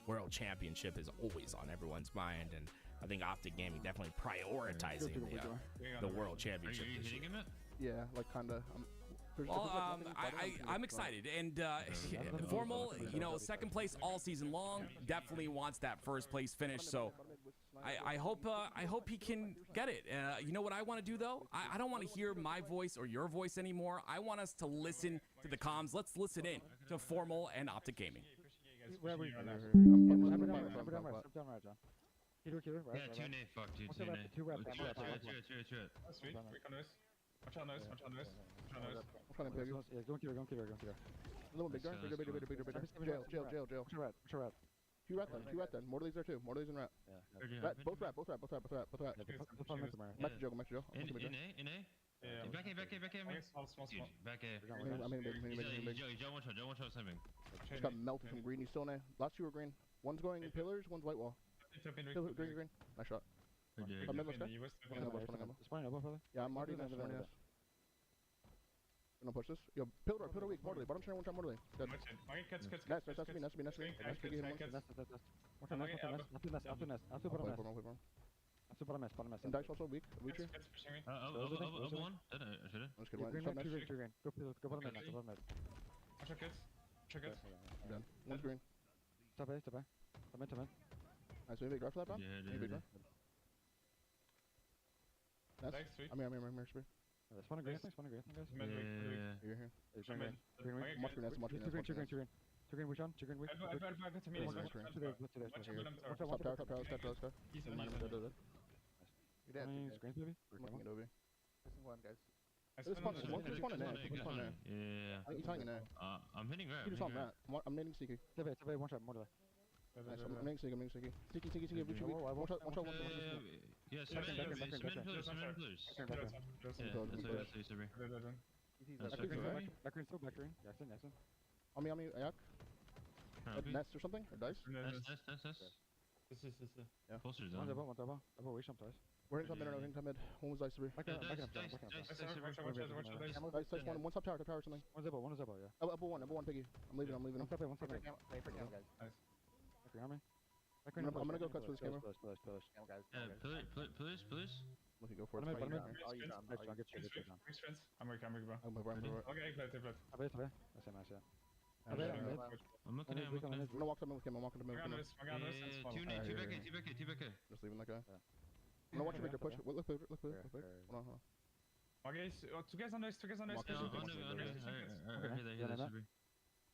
World Championship is always on everyone's mind, and I think Optic Gaming definitely prioritizing the World Championship. Are you hitting him? Yeah, like kinda. Well, I'm excited, and Formal, second place all season long, definitely wants that first place finish. So I hope he can get it. You know what I want to do though? I don't want to hear my voice or your voice anymore. I want us to listen to the comms. Let's listen in to Formal and Optic Gaming. Wherever you are. Yeah, 2-nade, fuck, dude, 2-nade. True it. Sweet, quick on this. Watch on this. Go and kill her. A little bigger. Jail. Two rat then. Morley's there too. Morley's and rat. Rat, both rat. Match Joe. In A. Back A, me. Small. Dude, back A. I'm in big. Joe, one shot, something. Just got melted from green. He's still in A. Last two are green. One's going pillars, one's white wall. Green. Nice shot. I'm in, let's go. Yeah, I'm already nice. Gonna push this. Yo, pillar weak, Morley. Bottom center, one shot, Morley. Good. Nice. That's me. Nice piggy him once. And dice also weak. Lucha. Over one. Let's get one. Shot nice. Done. One's green. Nice, maybe grab for that, bro? Yeah. Nice. I'm here, speed. Green. You're here. Much green. Two green, which one? Two green, which? Top tower, let's go. You're dead. Screens, baby. Looking at Obi. One, guys. It's fun in there. Yeah. I think he's hanging there. I'm hitting rat. Keep just on that. I'm nading Sneaky. One shot, more to Nice, I'm nading Sneaky. Sneaky. One shot. Yeah, cement pillars. Back green. Jackson. On me, Ayak. Nest or something? Or dice? Nice. Yeah. Posters One down. double. Wait, sometimes. We're hitting top mid. One was dice 3. Back Dice, Dice 1. One top tower or something. One double, yeah. Elbow one, Piggy. I'm leaving. One step, guys. I'm gonna go cuts for this camera. Pillars. Let me go for it. I'm looking at him. I'm gonna walk to mid with him. Two back A. Just leaving that guy. I'm gonna watch you make a push. Look. Hold on. Okay, two guys on this.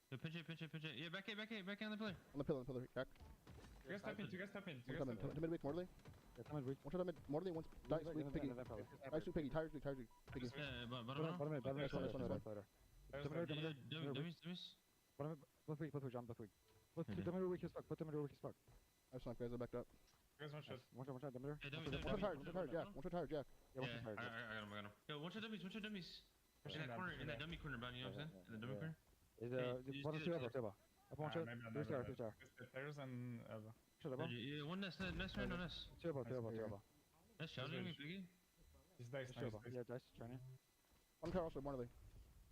Pinch it. Yeah, back A on the pillar. On the pillar, back. Two guys tap in. To mid weak, Morley. One shot mid, Morley, one dice weak, Piggy. Dice weak, Piggy. Tires weak, Piggy. Bottom. Both weak, John, both weak. Put them in weak as fuck. I have guys, I backed up. One shot, Demeter. Hey, One shot tired, Jack. Yeah, I got him. Yo, one shot dummies. In that dummy corner, you know what I'm saying? In the dummy corner. One two table. One shot, three star. Tires and Eva. Shut up. Yeah, one nest right on us. Table. That's shouting me, Piggy. He's dice. Yeah, dice, training. One tower also, Morley.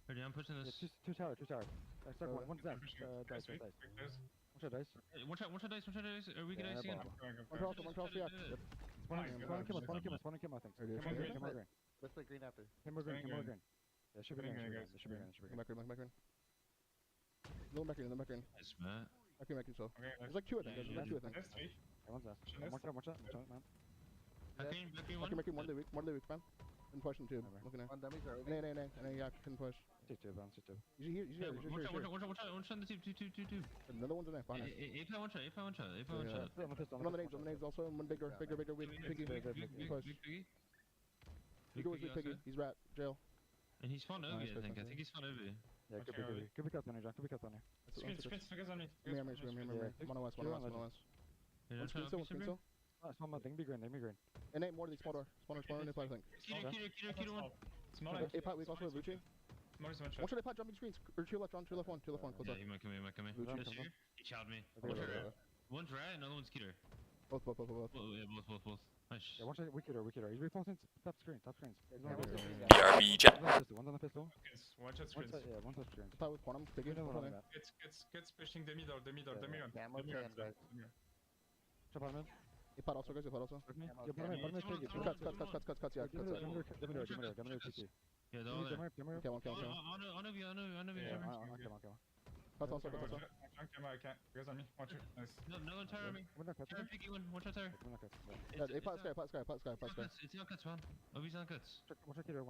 Ready, I'm pushing this. Two tower. One's down. Dice. One shot dice. One shot dice. Are we gonna see him? One tower also, yeah. One kill, I think. Camera green. Let's play green after. Camera green. Yeah, should be green. Come back green. No back green. Nice, Matt. Back green, so. There's like 2, I think. There's 2, I think. One's down. One shot, man. Back green, one. Back green, Morley weak, man. Couldn't push him too. Looking at. One dummies are Nay, yeah, couldn't push. Take two, bounce two. He's here. One shot on the two. Another one's in there, behind us. A one shot. I'm on the names also. One bigger, weak, Piggy. Push. Piggy was weak, Piggy. He's rat, jail. And he's spawned over, I think. I think he's spawned over. Yeah, could be cut on you, John. Could be cut on you. Screens on me. I'm on west. Screen still. Small thing, be green. And ain't more than small door, I think. Keto one. Small. A-pot weak also with Lucci. One shot. One shot A-pot jumping screens. Or two left, one. Close Yeah, up. he might come in. He chowed me. One's rat, another one's Keter. Both. Yeah, both. Nice. Yeah, one shot, wickeder. He's reflexing top screens. BRB chat. One's on the pistol. One shot screens. Yeah, one shot screens. A-pot with quantum, Piggy. Gets pushing the middle. Chop on him. A-pot also, guys. Bottom is Piggy. Cuts, yeah. Demeter, PT. Yeah, they're all there. Okay, one kill. On over. Cuts also. Guys on me. Watch it. Nice. No one tire me. Tire Piggy one. One shot tire. Yeah, A-pot sky. It's not cuts, man. Obi's not cuts. One shot Keter.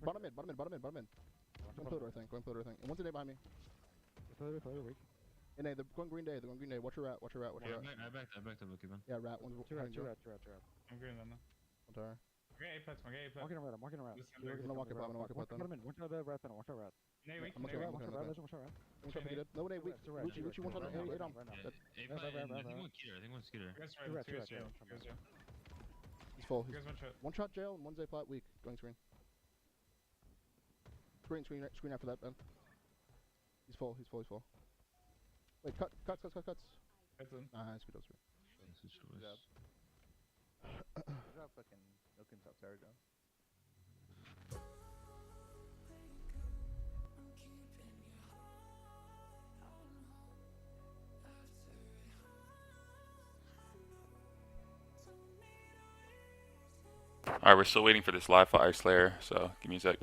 Bottom mid. Going pillar, I think. And one's in A behind me. Pillar, weak. And they're going green day. Watch your rat. I backed up, okay, man. Yeah, rat. One's Two rat. I'm green then. One tower. Okay, A plat, okay, A plat. Walking around, I'm walking around. Listen, You're I'm gonna walk it, I'm gonna walk it, Watch out him in. Watch out the rat panel. Watch out rat. Nay, weak, I'm nay, gonna weak. Watch out rat. Watch out rat. One shot dead. No, wait, Two rats, Lucci, one shot. right Hey, now. Dom. Right now. A plat, and I think one Skeeter. I think one Skeeter. You guys Two rats, you guys yeah. jail. You guys jail. He's full. You guys one shot. One shot jail and one's A plat weak. Going screen. Screen after that, Ben. He's full. Wait, cuts. Heads in. Nice, good. Good job fucking milking top tower down. Alright, we're still waiting for this live fire slayer, so give me a sec.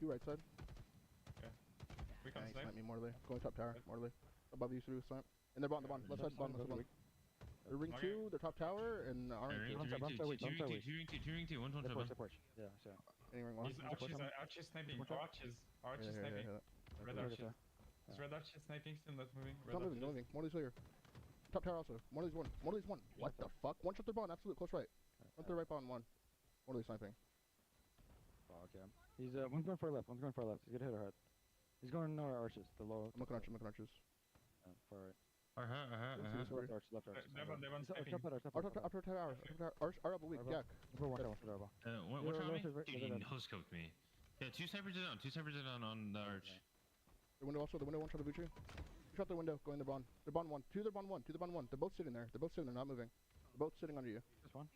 You right side. Okay. We can Nice, snipe. snipe me Morley. Going top tower, Morley. Above you through snipe. And they're bottom, left side, bottom. They're ring Okay. 2, they're top tower, and orange. Ring two, one shot. Yeah, so. Any ring 1. He's Archie's sniping. Archie's Yeah, sniping. yeah. Red Archie. Is Red Archie sniping? Still not moving. It's not moving, no moving. Morley's clear. Top tower also. Morley's 1. Morley's 1. What the fuck? One shot their bottom, absolute close right. One third right bottom 1. Morley's sniping. Oh, okay. He's one's going far left. He's gonna hit her head. He's going arches. The low. I'm looking arches. Far right. Left arch. Left arch. They want sniping. Upper tower. Arch elbow weak. Jack. Watch out. One shot me? Dude, he no-scoped me. Yeah, two snipers are down on the arch. The window also, one shot the Vucci. Two shot the window, going the bond. They're bond 1. Two, they're bond 1. They're both sitting there. Not moving. They're both sitting under you. Just one.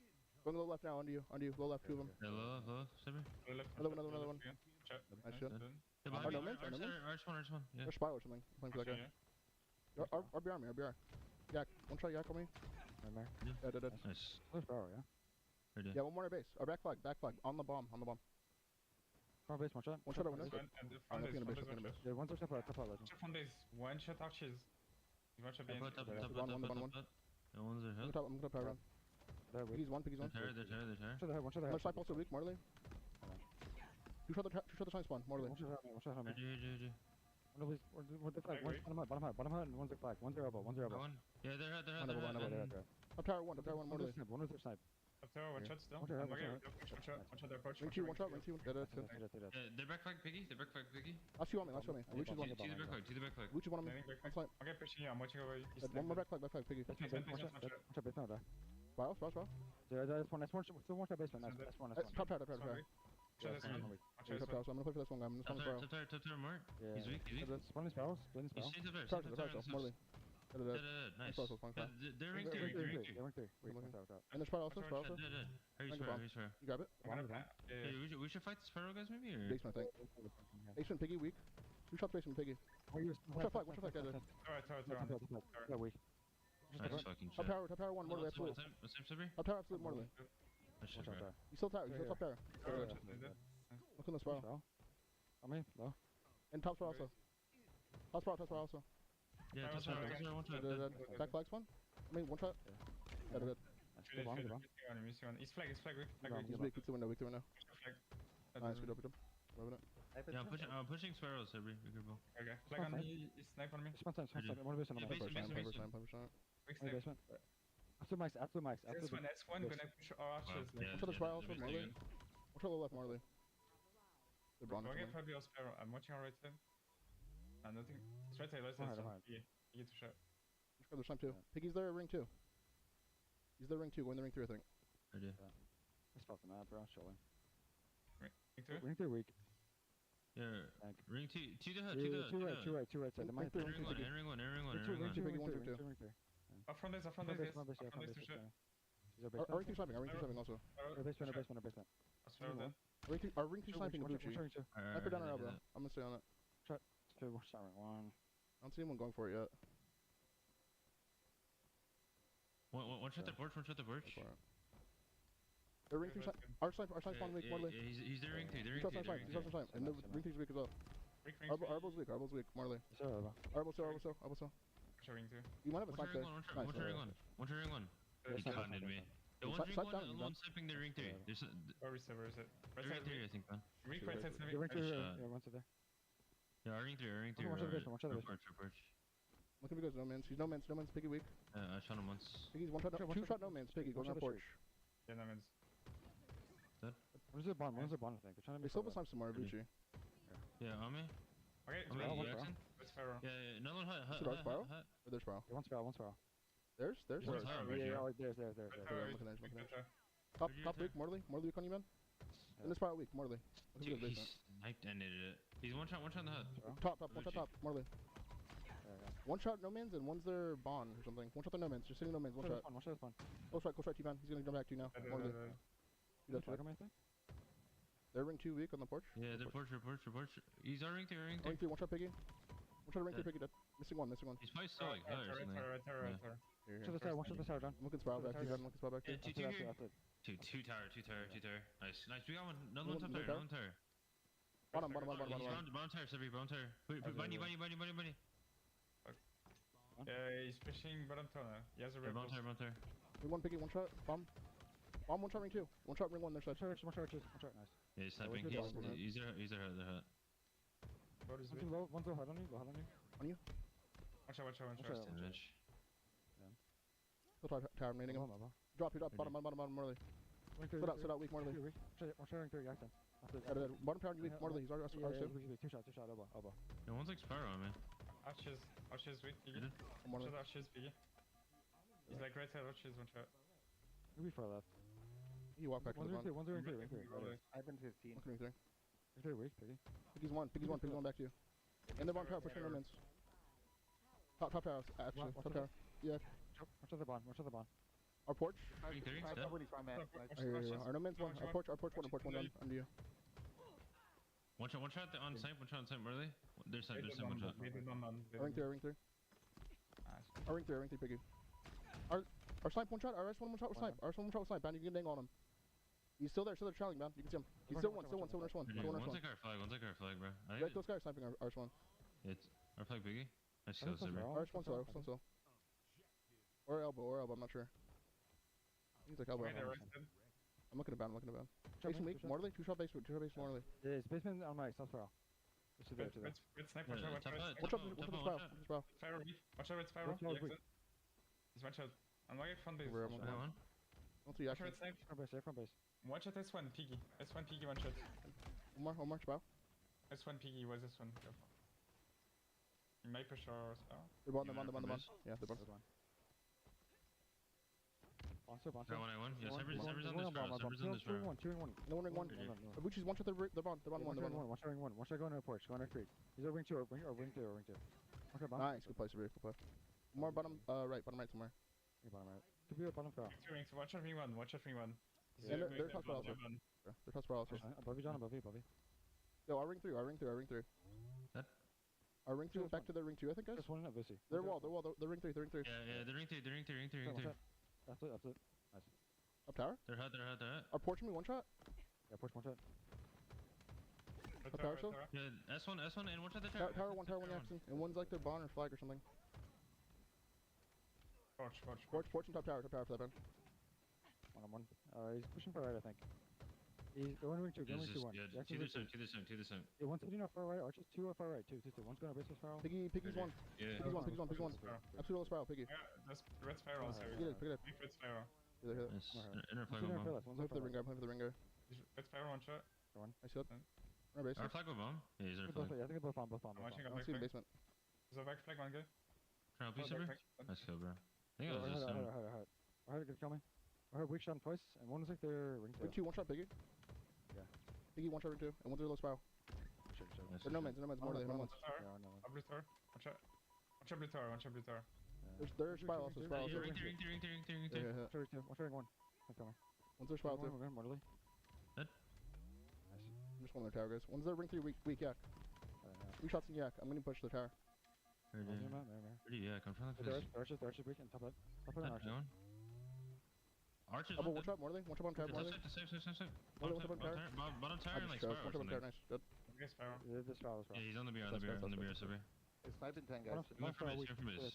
Going low left now, under you. Low left, 2 of them. Low, sniper. Another one. Nice shot. Arch one. Yeah. Or spy or something. Playing for that guy. RBR. Yak. One shot Yak on me. Right there. Yeah, dead. Nice. Close barrel, yeah. Right there. Yeah, one more at base. Or back flag. On the bomb. Front base, one shot. One shot at window. Front Looking base. at base. Yeah, one's top out, legend. Front base. One shot Archies. One shot behind. Top. One. No one's there. I'm gonna power run. Piggy's one. They're tired. One shot My snipe also weak, Morley. Two shot the snipe spawn, Morley. One shot on me. GG. One the flag. Bottom hut, and one's the flag. One's their elbow. Yeah, they're hot. Up tower one, Morley. One was their snipe. Up tower, one shot still. One shot, One shot approach. Ring 2, one shot. Dead. They're back flag Piggy. Last few on me. Luci's one. To the back flag. Luci's one on me. I'm fine. Okay, pushing you. I'm watching over you. One more back flag, Piggy. One shot base now, Spouse. Yeah, that's one. Still one shot basement. That's one. Top tower. Shot this one. Top tower, so I'm gonna play for this one guy. I'm just gonna throw. Top tower, Mark. Yeah. He's weak. That's one spells. He's staying Top top tower, Morley. Nice. They're ring 3. And there's spy also. He's fair. You grab it? Hey, we should fight the Sparrow guys maybe? Or? Basement, I think. Basement, Piggy, weak. Two shots basement, Piggy. One shot flag, guys. Alright. Weak. Nice fucking Top shot. tower, one, Morley, absolute. Top tower, absolute, Morley. Nice shot, bro. You still top tower. Look on the spiral. On me, low. And top spiral also. Top spiral also. Yeah, top tower, one shot. Back flag spawn? I mean, one shot? Dead. He's flag. He's weak, it's the window. Nice, good up, good up. Moving it. Yeah, I'm pushing sparrows, every careful. Okay. Flag on me, snipe on me. Spawn time, one base on Yeah, my basement, Pepper basement, shot. Quick One snipe. basement. After Max, after Max, after S1, S1, yes. gonna push our archers. yeah, Watch out the spiral, also, basement Marley. again. Watch out the left, Marley. They're Go bonded. get Fabio Sparrow. I'm watching our right side. Nothing. It's right side, left side. You get to shot. Let's grab the snipe too. Piggy's there at ring 2. He's there ring 2, going to ring 3, I think. I do. I spot the map, bro. Chilling. Ring 2? Ring 3 weak. Yeah. Ring 2 to hut, Two right side. The mine. Ring 1, ring 1. Ring 3. Ring 3. Up front is One base to shot. Our Ring 2 sniping, our ring 2 sniping also. basement. Our ring 2 sniping the Bucci. Sniper down our elbow. I'm gonna stay on it. One. I don't see anyone going for it yet. One shot the porch, one shot the porch. The ring 2 our snipe spawn weak, Marley. He's the ring 3, He's also snipe, and the ring 3's weak as well. Arbo's weak, Marley. Arbo so. Ring 2. You might have a snipe there. One shot ring 1. He conned me. The one ring 1 alone sniping the ring 3. There's Where is it? Right ring side, 3, I think, man. Ring right side, Ring 3, yeah, one side there. Yeah, ring 3. One shot the basement. Porch. Look at me goes no man's. He's no man's, Piggy weak. I shot him once. Piggy's one shot, 2 shot no man's, Piggy, goes on porch. Yeah, no man's. Dead? Where's the bond? I think. They're trying to They be still have a snipe somewhere, Bucci. Yeah, on me. Okay, On me, Jackson. it's Sparrow. Yeah, another one hut. Is it our spiral? Or their spiral? One spiral. There's? There's a spiral right here. There's. I'm looking at it. Top weak, Marley weak on you, man. In the spiral weak, Marley. Look at Dude, the he basement. sniped and ended it. He's one shot in the hut. Top, one shot top, Marley. One shot no man's and one's their bond or something. One shot the no man's, just sitting no man's, one shot. One shot spawn. Go strike, T-Man. He's gonna jump back to you now. Marley. You got to it. They're ring 2 weak on the porch. Yeah, they're porch. He's our ring 3. Ring 3, one shot Piggy. One shot ring 3 Piggy dead. Missing one. He's probably still like hut or something. Here. One shot the tower, John. I'm looking spiral back to you, I'm looking spiral back to you. Two here. Two tower. Nice. We got one. Another one top tower. Bottom. He's bottom tower, Severi, bottom tower. Bunny. Yeah, he's pushing bottom tower. He has a red Bottom tower. Ring 1 Piggy, one shot, bomb. Bomb, one shot ring 2. One shot ring 1, their side. One shot, nice. Yeah, he's sniping. He's their hut. One's a hut on you. On you? Watch out. Damage. Still tower remaining him. Drop, bottom, Marley. Sit out, weak, Marley. One shot ring 3, Jackson. Bottom tower, you weak, Marley. He's our Two shot, elbow. No one's like Sparrow on me. Archers weak, Piggy. Marley. Archers, Piggy. He's like right side, Archers, one shot. Maybe far left. You walk back to the bottom. One's a ring 3. I've been 15. Ring 3. Ring 3 weak, Piggy. Piggy's one back to you. And the bottom tower, push no man's. Top tower, actually. Top tower. Yeah. Watch out the bond. Our porch. Ring 3, dead. Our no man's one. Our porch one down under you. One shot on snipe, Marley. There's snipe, one shot. Ring 3. Our ring 3, Piggy. Our snipe one shot, our S1 one shot with snipe. Our S1 one shot with snipe, man, you can get a dang on him. He's still there, trailing, man. You can see him. He's still one, R1. One's like our flag, bro. Those guys sniping our R1. It's our flag, Biggie. Nice kill, Severi. R1 still. Or elbow, I'm not sure. He's like elbow. I'm looking at bound. Jason weak, Marley, 2 shot base, Marley. Yeah, it's basement on my south spiral. Good snipe, watch out, Watch out the spiral. Watch out, red spiral. He's one shot. I'm like front base. Don't see action. Front base. One shot S1 Piggy. S1 Piggy, one shot. One more, spiral. S1 Piggy, was this one? Go. You might push our spiral. They're bond. Yeah, they're bond. Bouncer. Got one. Yeah, Sever's on this spiral. Two and one. No one ring 1. Bucci's one shot the bond. One shot ring 1. One shot going to the porch. Going to 3. He's over ring 2 or ring 2. Okay, bottom. Nice, good play, Severi. More bottom right somewhere. Bottom right. Could be a bottom spiral. Watch out ring 1. And they're top spiral also. They're top spiral also. Above you, John. Above you. Yo, our ring 3. What? Our ring 2 back to the ring 2, I think, guys. Just one up, Bussy. They're wall. They're ring 3. Yeah, the ring 3. That's it. Nice. Up tower? They're hut. Our porch me one shot? Yeah, porch one shot. Up tower still? Yeah, S1 and one shot the tower. Tower 1 Jackson. And one's like their bond or flag or something. Porch and top tower for that man. One on one. He's pushing for right, I think. He's going ring 2, going ring This 2, is 1. good. Jackson To ring the 2. side, to the side, to the side. Yeah, one's hitting off far right, Archers 2 off far right, 2. One's going to base spiral. Piggy's one. Yeah. Piggy's one. Absolute spiral, Piggy. Yeah, that's red spiral. So Pick it up. big red spiral. Here. Nice. Inner One's flag hitting on off bomb. left, one's Play off for the right. ring guy. Red spiral one shot. Nice shot. Our base. Our flag on bomb. Yeah, he's inner flag. Yeah, I think they're both on. I'm watching I a don't see the basement. There's a back flag one guy. Can I help you, Oh, Silver? back flag. Nice kill, bro. I think it I was just him. heard. I heard it kill me. I heard weak shot him twice, and one was like their ring 2. Ring 2, one shot, Piggy. Yeah. Piggy, one shot, ring 2. And one's a low spiral. Nice. They're no mans, more than no mans. Yeah, I know. A blue tower. One shot blue tower. There's spiral also, spiral also. Ring two. Yeah. Watch ring 1. Kill me. One's their spiral too. We're going mortally. Just one of their tower guys. One's their ring 3 weak yak. 3 shots in yak. I'm gonna push the tower. Pretty, yeah, I'm trying to finish. Archers weak and top it. Top it on Archers. Archers. Oh, one shot, Morley. One shot on tower, Morley. Save. Bottom tower. Bottom tower and like One spiral. shot on tower, nice. Good. Okay, spiral. Yeah, this spiral. Yeah, he's on the beer, Silver. It's sniping 10 guys. Go from base.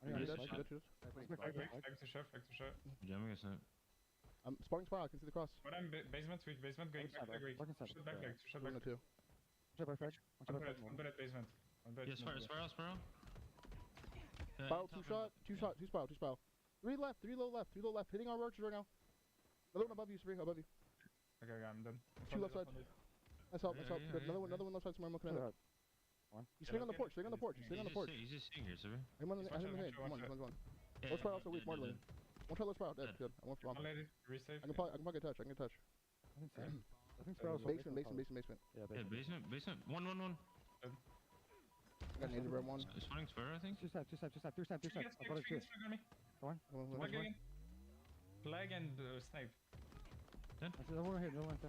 Flag to shot. Yeah, I'm gonna snap. I'm spawning spiral, I can see the cross. But I'm basement going back leg weak. Shot back leg. One or two. One bullet basement. Yeah, spiral. Spiral, two spiral. 3 low left, hitting our archers right now. Another one above you, Sabri, above you. Okay, I'm done. 2 left side. Nice help. Good. Another one left side somewhere, I'm looking at it. He's sitting on the porch, He's just sitting here, Silver. I'm on the head. Come on. Low spiral also weak, Morley. One shot low spiral, dead. Good. I went for bomb. Resave. I can probably get touch. I think spiral's Basement. Yeah, basement. One. I got an Angel Bread one. It's finding spiral, I think. Two snap. I've got it too. Go on. Flag and snipe.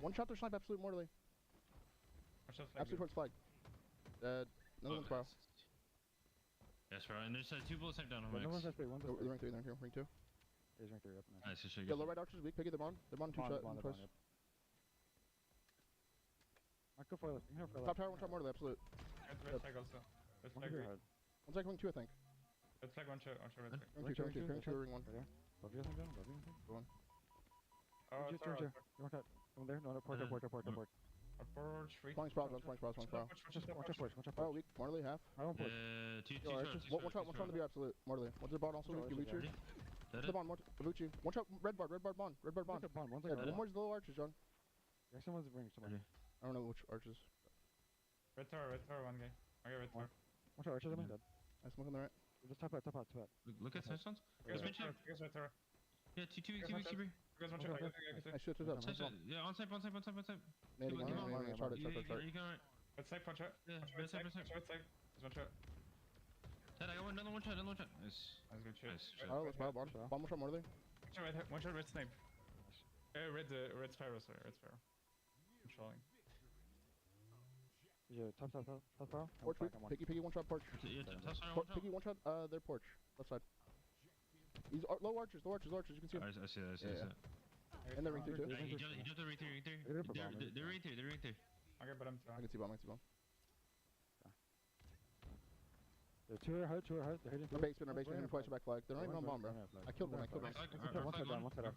One shot their snipe, absolute Morley. Absolute towards flag. Another one spiral. Yeah, spiral. And there's 2 bullets sniped down on No one's Max. at 3. One's at 3. Ring 3, they're here. Ring 2. He's ring 3 up now. Nice, Yeah, low right archers weak. Piggy, they're on 2 shots. Twice. I go for left. Top tower, one shot Morley, absolute. Red flag also. Red flag weak. One's like ring 2, I think. Red flag one shot red flag. Ring 2, ring 1. Above you, I think, down. Above you, I think. Go on. Oh, Just turn 2. You want that? One there? No, port. A porch, weak. Spawning spiral. One shot porch. Spiral weak. Morley, half. I won't porch. 2 One shot on the B, absolute. Morley. One's their bond also weak. You reach her. The bond, Babucci. One shot, red bar bond. One more is the low archers, John. Yeah, someone's ring. I don't know which archers. Red tower, one guy. Okay, red tower. One shot archers, I'm dead. I smoke on the right. Just top out. Look at Sessions. Guys, red tower. Yeah, 2 weak, Silver. Guys, one shot. I shoot it up. Yeah, on site. Maybe Keep on. start. You got it. Red snipe, one shot. Yeah, Red red snipe. There's one shot. Dad, I got another one shot. Nice. That's good shit. Nice. Oh, let's bomb. Bomb one shot Morley. One shot red snipe. Red spiral, sorry. Red spiral. Controlling. Yeah, top power. Porch weak. Piggy, one shot porch. Yeah, top side, Piggy, one shot, their porch. Left side. He's low archers. You can see him. I see that. And they're ring 2 too. He jumped the ring 3. They're ring 3. Okay, but I'm I can see bomb. They're 2 are hurt. They're hitting. Our basement, hitting twice back flag. They're not even on bomb, bro. I killed them. One side down.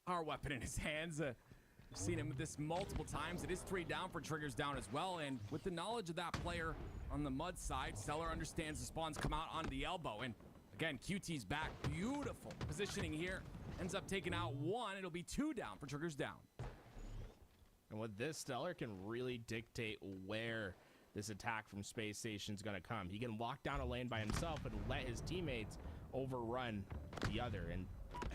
power weapon in his hands. I've seen him with this multiple times. It is 3 down for Triggers down as well. And with the knowledge of that player on the mud side, Stellar understands the spawns come out onto the elbow. And again, QT's back. Beautiful positioning here. Ends up taking out 1. It'll be 2 down for Triggers down. And with this, Stellar can really dictate where this attack from Space Station is going to come. He can lock down a lane by himself and let his teammates overrun the other. And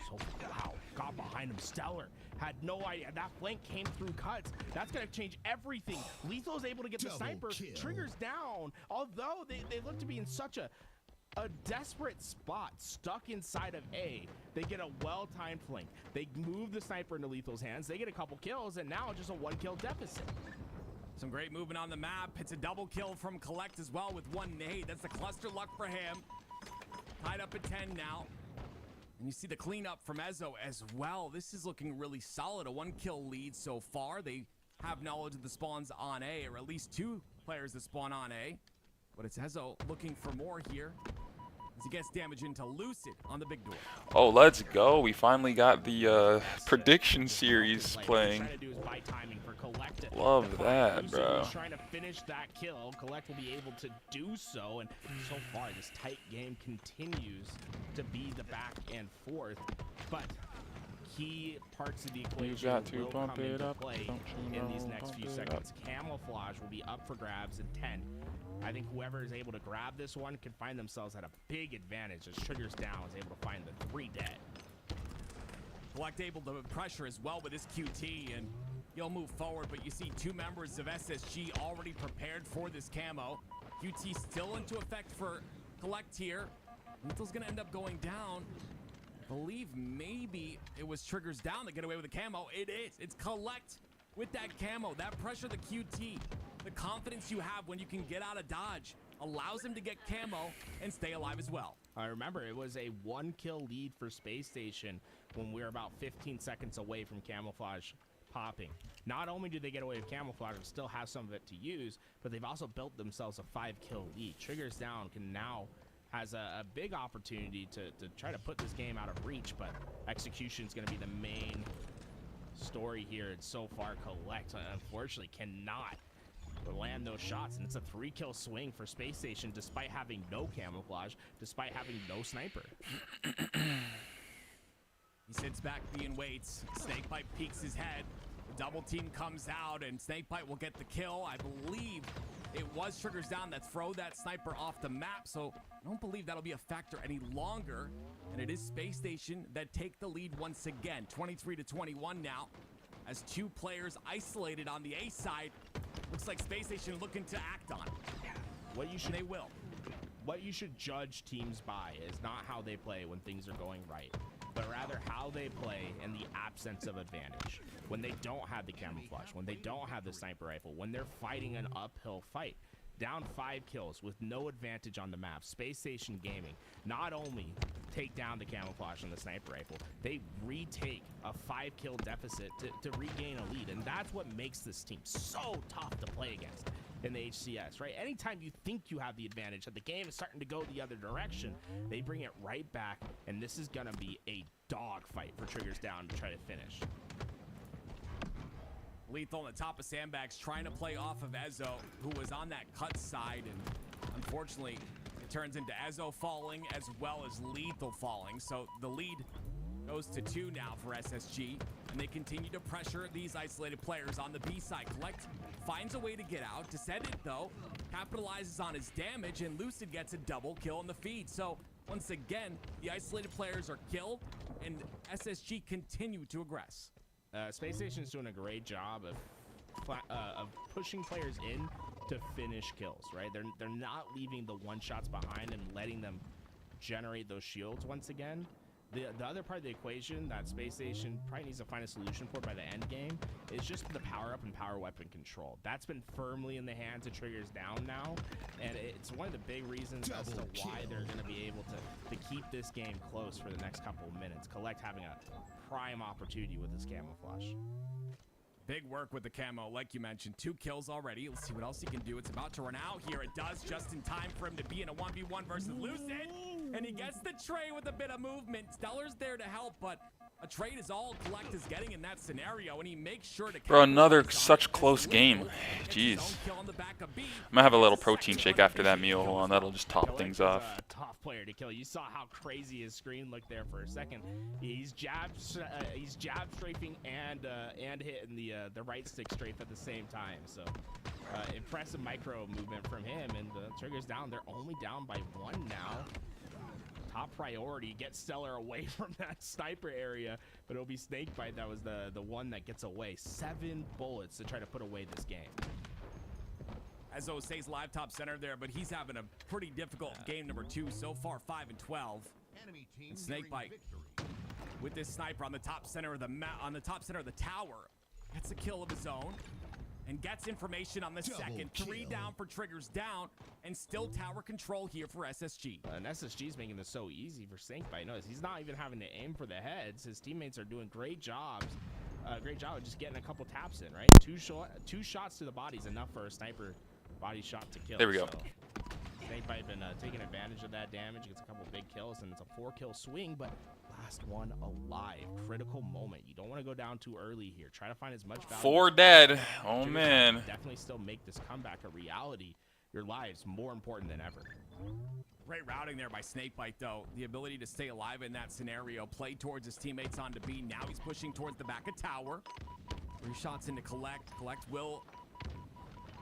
so, wow, got behind him. Stellar had no idea. That flank came through cuts. That's going to change everything. Lethal's able to get the sniper. Triggers down. Although they look to be in such a desperate spot, stuck inside of A. They get a well-timed flank. They move the sniper into Lethal's hands. They get a couple kills, and now just a 1-kill deficit. Some great movement on the map. It's a double kill from Collect as well with 1 nade. That's the cluster luck for him. Tied up at 10 now. And you see the cleanup from Ezo as well. This is looking really solid. A 1-kill lead so far. They have knowledge of the spawns on A, or at least 2 players that spawn on A. But it's Ezo looking for more here as he gets damage into Lucid on the big door. Oh, let's go. We finally got the prediction series playing. Love that, bro. Lucid trying to finish that kill. Collect will be able to do so. And so far, this tight game continues to be the back and forth. But key parts of the equation will come into play in these next few seconds. Camouflage will be up for grabs in 10. I think whoever is able to grab this one can find themselves at a big advantage as Triggers down is able to find the 3 dead. Collect able to pressure as well with his QT, and he'll move forward, but you see 2 members of SSG already prepared for this camo. QT still into effect for Collect here. Lethal's gonna end up going down. I believe maybe it was Triggers down that get away with the camo. It is. It's Collect with that camo. That pressure, the QT, the confidence you have when you can get out of dodge allows him to get camo and stay alive as well. I remember it was a 1-kill lead for Space Station when we were about 15 seconds away from camouflage popping. Not only do they get away with camouflage and still have some of it to use, but they've also built themselves a 5-kill lead. Triggers down can now has a big opportunity to try to put this game out of reach, but execution is going to be the main story here. And so far, Collect unfortunately cannot land those shots, and it's a 3-kill swing for Space Station despite having no camouflage, despite having no sniper. He sits back, being waits. Snakepipe peeks his head. The double team comes out, and Snakepipe will get the kill. I believe it was Triggers down that throw that sniper off the map, so I don't believe that'll be a factor any longer. And it is Space Station that take the lead once again, 23-21 now, as 2 players isolated on the A side. Looks like Space Station looking to act on it. They will. What you should judge teams by is not how they play when things are going right, but rather how they play in the absence of advantage. When they don't have the camouflage, when they don't have the sniper rifle, when they're fighting an uphill fight. Down 5 kills with no advantage on the map, Space Station Gaming not only take down the camouflage and the sniper rifle, they retake a 5-kill deficit to regain a lead. And that's what makes this team so tough to play against in the HCS, right? Anytime you think you have the advantage, that the game is starting to go the other direction, they bring it right back, and this is gonna be a dogfight for Triggers down to try to finish. Lethal on the top of sandbags trying to play off of Ezo, who was on that cut side, and unfortunately it turns into Ezo falling as well as Lethal falling. So the lead goes to 2 now for SSG, and they continue to pressure these isolated players on the B side. Collect finds a way to get out. Descendant, though, capitalizes on his damage, and Lucid gets a double kill in the feed. So once again, the isolated players are killed, and SSG continue to aggress. Space Station is doing a great job of pushing players in to finish kills, right? They're not leaving the 1-shots behind and letting them generate those shields once again. The other part of the equation that Space Station probably needs to find a solution for by the end game is just the power-up and power weapon control. That's been firmly in the hands of Triggers down now, and it's one of the big reasons as to why they're going to be able to keep this game close for the next couple of minutes. Collect having a prime opportunity with this camouflage. Big work with the camo, like you mentioned. 2 kills already. Let's see what else he can do. It's about to run out here. It does, just in time for him to be in a 1v1 versus Lucid. and he gets the trade with a bit of movement. Stellar's there to help, but a trade is all Collect is getting in that scenario, and he makes sure to. Bro, another such close game. Jeez. I'm gonna have a little protein shake after that meal. Hold on, that'll just top things off. A tough player to kill. You saw how crazy his screen looked there for a second. He's jab strafing and hitting the right stick strafe at the same time. So impressive micro movement from him, and the trigger's down. They're only down by 1 now. Top priority, get Stellar away from that sniper area, but it'll be Snakebite that was the one that gets away. 7 bullets to try to put away this game. As stays live top center there, but he's having a pretty difficult game number 2 so far, 5 and 12. And Snakebite with this sniper on the top center of the tower gets a kill of his own and gets information on the second. 3 down for Triggers down, and still tower control here for SSG. And SSG's making this so easy for Snakebite. Notice he's not even having to aim for the heads. His teammates are doing great jobs. Great job of just getting a couple taps in, right? 2 shots to the body is enough for a sniper body shot to kill. There we go. So Snakebite been taking advantage of that damage, gets a couple big kills, and it's a 4-kill swing, but last one alive. Critical moment. You don't want to go down too early here. Try to find as much value. 4 dead. Oh man. Definitely still make this comeback a reality. Your lives more important than ever. Great routing there by Snakebite, though. The ability to stay alive in that scenario. Play towards his teammates onto B. Now he's pushing towards the back of tower. 3 shots into Collect. Collect will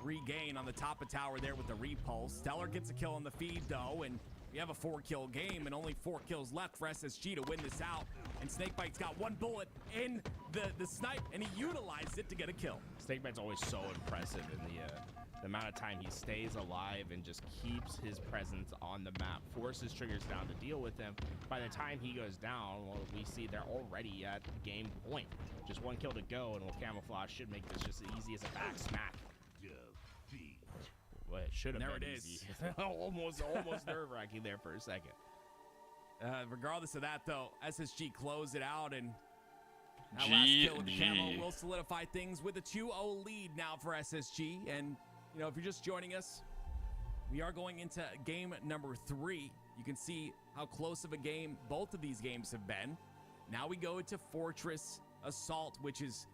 regain on the top of tower there with the repulse. Stellar gets a kill on the feed, though, and we have a 4-kill game and only 4 kills left for SSG to win this out. And Snakebite's got 1 bullet in the snipe, and he utilized it to get a kill. Snakebite's always so impressive in the amount of time he stays alive and just keeps his presence on the map, forces Triggers down to deal with him. By the time he goes down, well, we see they're already at game point. Just 1 kill to go, and with Camouflage should make this just as easy as a back smack. Well, it should have been easy. almost nerve-wracking there for a second. Regardless of that, though, SSG close it out, and that last kill with Camo will solidify things with a 2-0 lead now for SSG. And, you know, if you're just joining us, we are going into game number 3. You can see how close of a game both of these games have been. Now we go into Fortress Assault, which is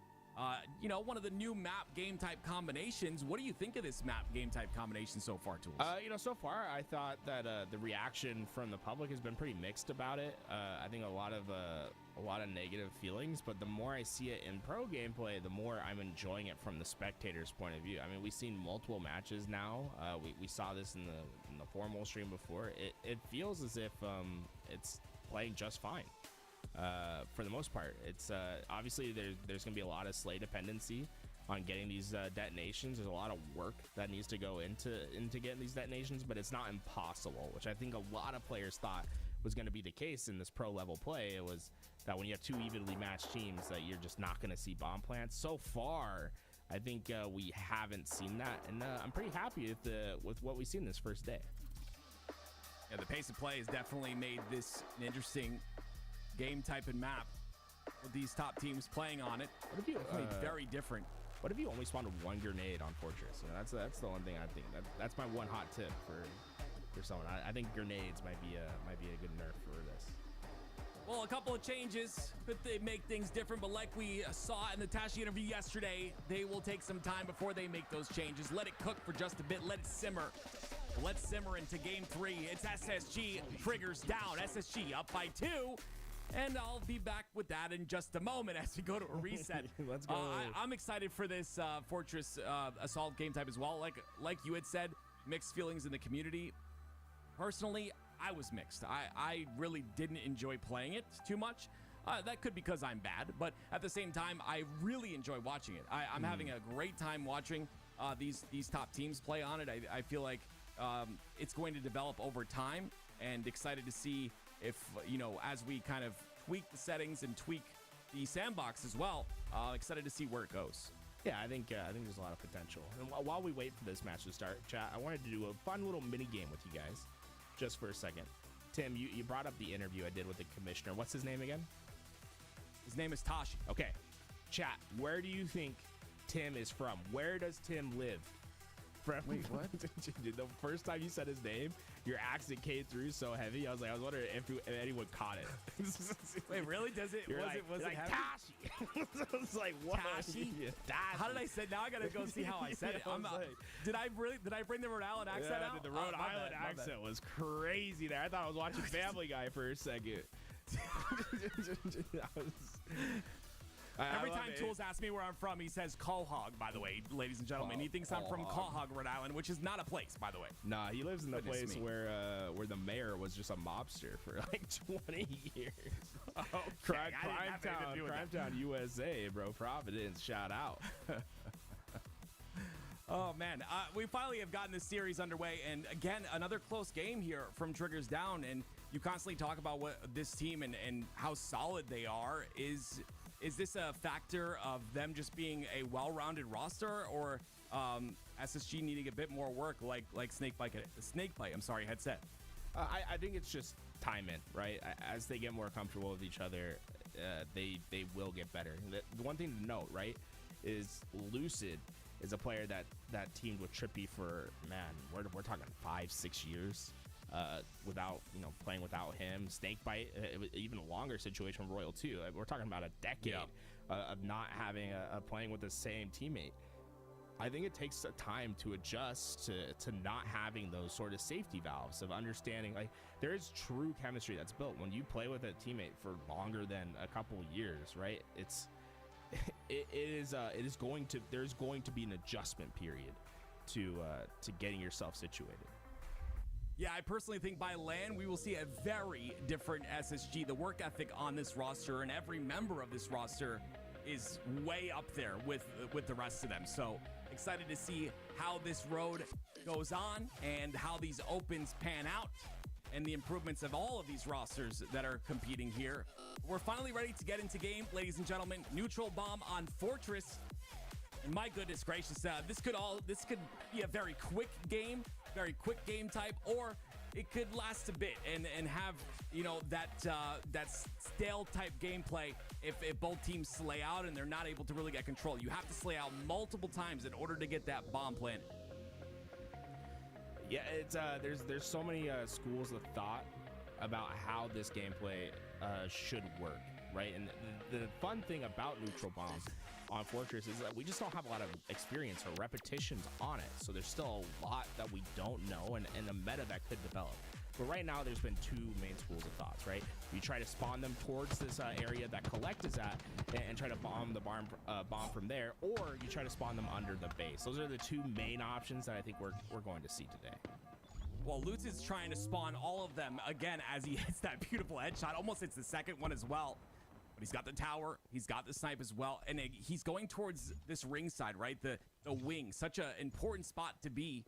you know, one of the new map game type combinations. What do you think of this map game type combination so far, Tools? You know, so far I thought that the reaction from the public has been pretty mixed about it. I think a lot of negative feelings, but the more I see it in pro gameplay, the more I'm enjoying it from the spectator's point of view. I mean, we've seen multiple matches now. We saw this in the formal stream before. It feels as if it's playing just fine. For the most part, it's obviously there's gonna be a lot of slay dependency on getting these detonations. There's a lot of work that needs to go into getting these detonations, but it's not impossible, which I think a lot of players thought was going to be the case in this pro level play. It was that when you have 2 evenly matched teams, that you're just not going to see bomb plants. So far, I think we haven't seen that, and I'm pretty happy with what we've seen this first day. Yeah, the pace of play has definitely made this an interesting game type and map with these top teams playing on it. What if you very different? What if you only spawned 1 grenade on Fortress? You know, that's the one thing I think that's my one hot tip for someone. I think grenades might be a good nerf for this. Well, a couple of changes could they make things different, but like we saw in the Tashi interview yesterday, they will take some time before they make those changes. Let it cook for just a bit. Let it simmer. Let's simmer into game 3. It's SSG. Triggers down. SSG up by 2. And I'll be back with that in just a moment as we go to a reset. Let's go. I'm excited for this Fortress Assault game type as well. Like you had said, mixed feelings in the community. Personally, I was mixed. I really didn't enjoy playing it too much. That could be because I'm bad, but at the same time, I really enjoy watching it. I'm having a great time watching these top teams play on it. I feel like it's going to develop over time, and excited to see if, you know, as we kind of tweak the settings and tweak the sandbox as well, excited to see where it goes. Yeah, I think there's a lot of potential. And while we wait for this match to start, chat, I wanted to do a fun little mini game with you guys, just for a second. Tim, you brought up the interview I did with the commissioner. What's his name again? His name is Tashi. Okay, chat, where do you think Tim is from? Where does Tim live? Wait, what? The first time you said his name, your accent came through so heavy. I was wondering if anyone caught it. Wait, really? Does it? You're Was it heavy? Tashi. I was like, what? Tashi? Yeah, How did I say? Now I gotta go see how I said it. I'm not, did I bring the Rhode Island accent out? The Rhode Island accent was crazy there. I thought I was watching Family Guy for a second. Every time Tools asks me where I'm from, he says Quahog, by the way, ladies and gentlemen. He thinks I'm from Quahog, Rhode Island, which is not a place, by the way. Nah, he lives in the place where the mayor was just a mobster for like 20 years. Okay, Crime Town, USA, bro. Providence, shout out. Oh, man. We finally have gotten this series underway. And again, another close game here from Triggers Down. And you constantly talk about what this team and how solid they are. Is this a factor of them just being a well-rounded roster, or SSG needing a bit more work like Snakebite had said? I think it's just time in, right? As they get more comfortable with each other, they will get better. The one thing to note, right, is Lucid is a player that teamed with Trippy for, man, we're talking 5-6 years without, playing without him. Snakebite, it was even a longer situation with Royal 2. We're talking about a decade of not having playing with the same teammate. I think it takes time to adjust to not having those sort of safety valves of understanding, like, there is true chemistry that's built when you play with a teammate for longer than a couple years, right? There's going to be an adjustment period to getting yourself situated. Yeah, I personally think by LAN, we will see a very different SSG. The work ethic on this roster and every member of this roster is way up there with the rest of them. So excited to see how this road goes on and how these opens pan out and the improvements of all of these rosters that are competing here. We're finally ready to get into game, ladies and gentlemen. Neutral bomb on Fortress. And my goodness gracious, this could be a very quick game type, or it could last a bit and have, that stale type gameplay if both teams slay out and they're not able to really get control. You have to slay out multiple times in order to get that bomb planted. Yeah, it's there's so many schools of thought about how this gameplay should work, right? And the fun thing about neutral bombs on Fortress is that we just don't have a lot of experience or repetitions on it, so there's still a lot that we don't know and a meta that could develop. But right now there's been two main schools of thoughts, right? You try to spawn them towards this area that Collect is at and try to bomb the bomb from there, or you try to spawn them under the base. Those are the two main options that I think we're going to see today. Well, Lutz is trying to spawn all of them again as he hits that beautiful headshot. Almost hits the second one as well. But he's got the tower, he's got the snipe as well, and he's going towards this ring side, right? The wing, such an important spot to be.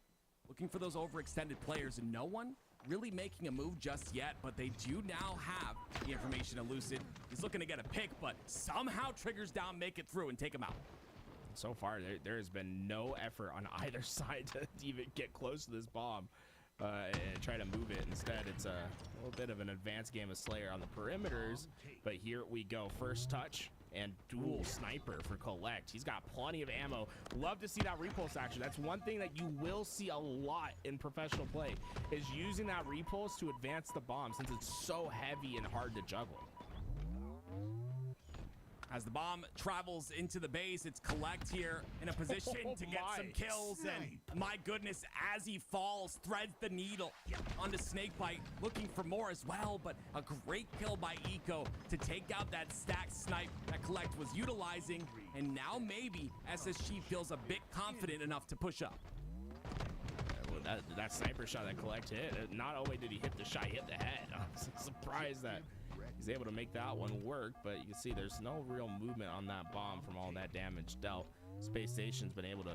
Looking for those overextended players, and no one really making a move just yet, but they do now have the information of Lucid. He's looking to get a pick, but somehow Triggers Down, make it through and take him out. So far, there has been no effort on either side to even get close to this bomb. And try to move it. Instead, it's a little bit of an advanced game of Slayer on the perimeters, but here we go. First touch and dual sniper for Collect. He's got plenty of ammo. Love to see that repulse action. That's one thing that you will see a lot in professional play, is using that repulse to advance the bomb, since it's so heavy and hard to juggle. As the bomb travels into the base, it's Collect here in a position to get some kills. And my goodness, as he falls, threads the needle onto Snakebite, looking for more as well. But a great kill by Eco to take out that stack snipe that Collect was utilizing. And now maybe SSG feels a bit confident enough to push up. Well, that sniper shot that Collect hit, not only did he hit the shot, he hit the head. I'm surprised that he's able to make that one work, but you can see there's no real movement on that bomb from all that damage dealt. Space Station's been able to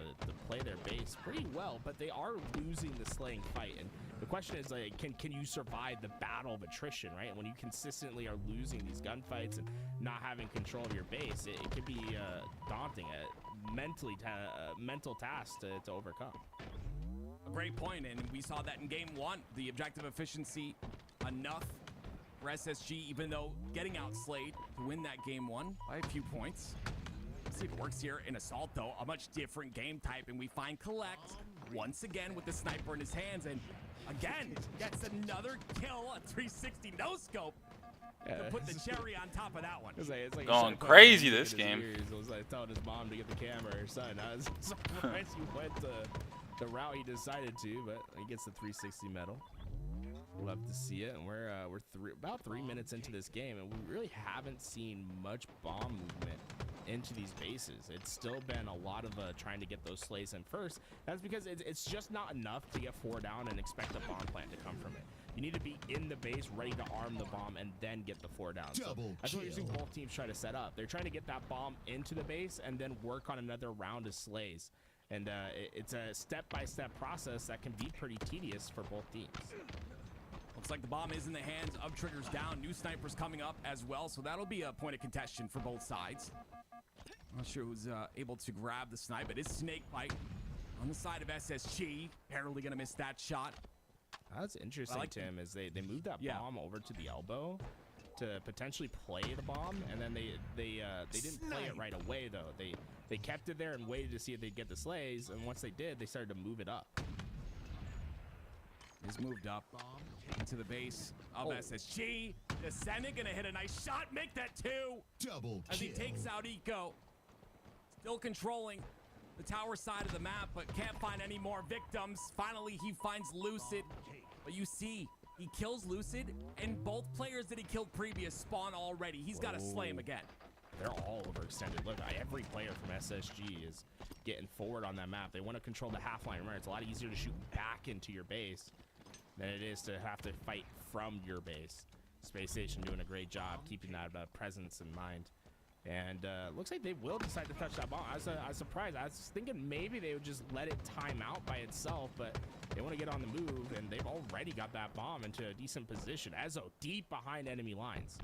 play their base pretty well, but they are losing the slaying fight. And the question is, like, can you survive the battle of attrition, right? When you consistently are losing these gunfights and not having control of your base, it could be daunting, a mental task to overcome. A great point, and we saw that in game one. The objective efficiency enough for SSG, even though getting outslayed to win that game one by a few points. Let's see if it works here in Assault, though. A much different game type, and we find Collect once again with the sniper in his hands, and again gets another kill, a 360 no-scope. To put the cherry on top of that one. It's like Going crazy this game. It was like telling his mom to get the camera or son. I was surprised he went the route he decided to, but he gets the 360 medal. Love to see it, and we're about 3 minutes into this game, and we really haven't seen much bomb movement into these bases. It's still been a lot of trying to get those slays in first. That's because it's just not enough to get 4 down and expect a bomb plant to come from it. You need to be in the base, ready to arm the bomb, and then get the 4 down. So that's what you're seeing both teams try to set up. They're trying to get that bomb into the base and then work on another round of slays. And it's a step-by-step process that can be pretty tedious for both teams. Looks like the bomb is in the hands of Triggers Down. New snipers coming up as well, so that'll be a point of contention for both sides. Not sure who's able to grab the snipe. It is Snakebite on the side of SSG. Barely gonna miss that shot. That's interesting, Tim, is they moved that bomb over to the elbow to potentially play the bomb, and then they didn't play it right away though. They kept it there and waited to see if they'd get the slays, and once they did, they started to move it up. He's moved up into the base of SSG. Descending, gonna hit a nice shot, make that 2. Double as he takes out Eco. Still controlling the tower side of the map, but can't find any more victims. Finally, he finds Lucid. But you see, he kills Lucid, and both players that he killed previous spawn already. He's got to slay him again. They're all overextended. Look, every player from SSG is getting forward on that map. They want to control the half line. Remember, it's a lot easier to shoot back into your base than it is to have to fight from your base. Space Station doing a great job keeping that presence in mind. And looks like they will decide to touch that bomb. I was surprised. I was thinking maybe they would just let it time out by itself, but they want to get on the move, and they've already got that bomb into a decent position. Ezzo deep behind enemy lines.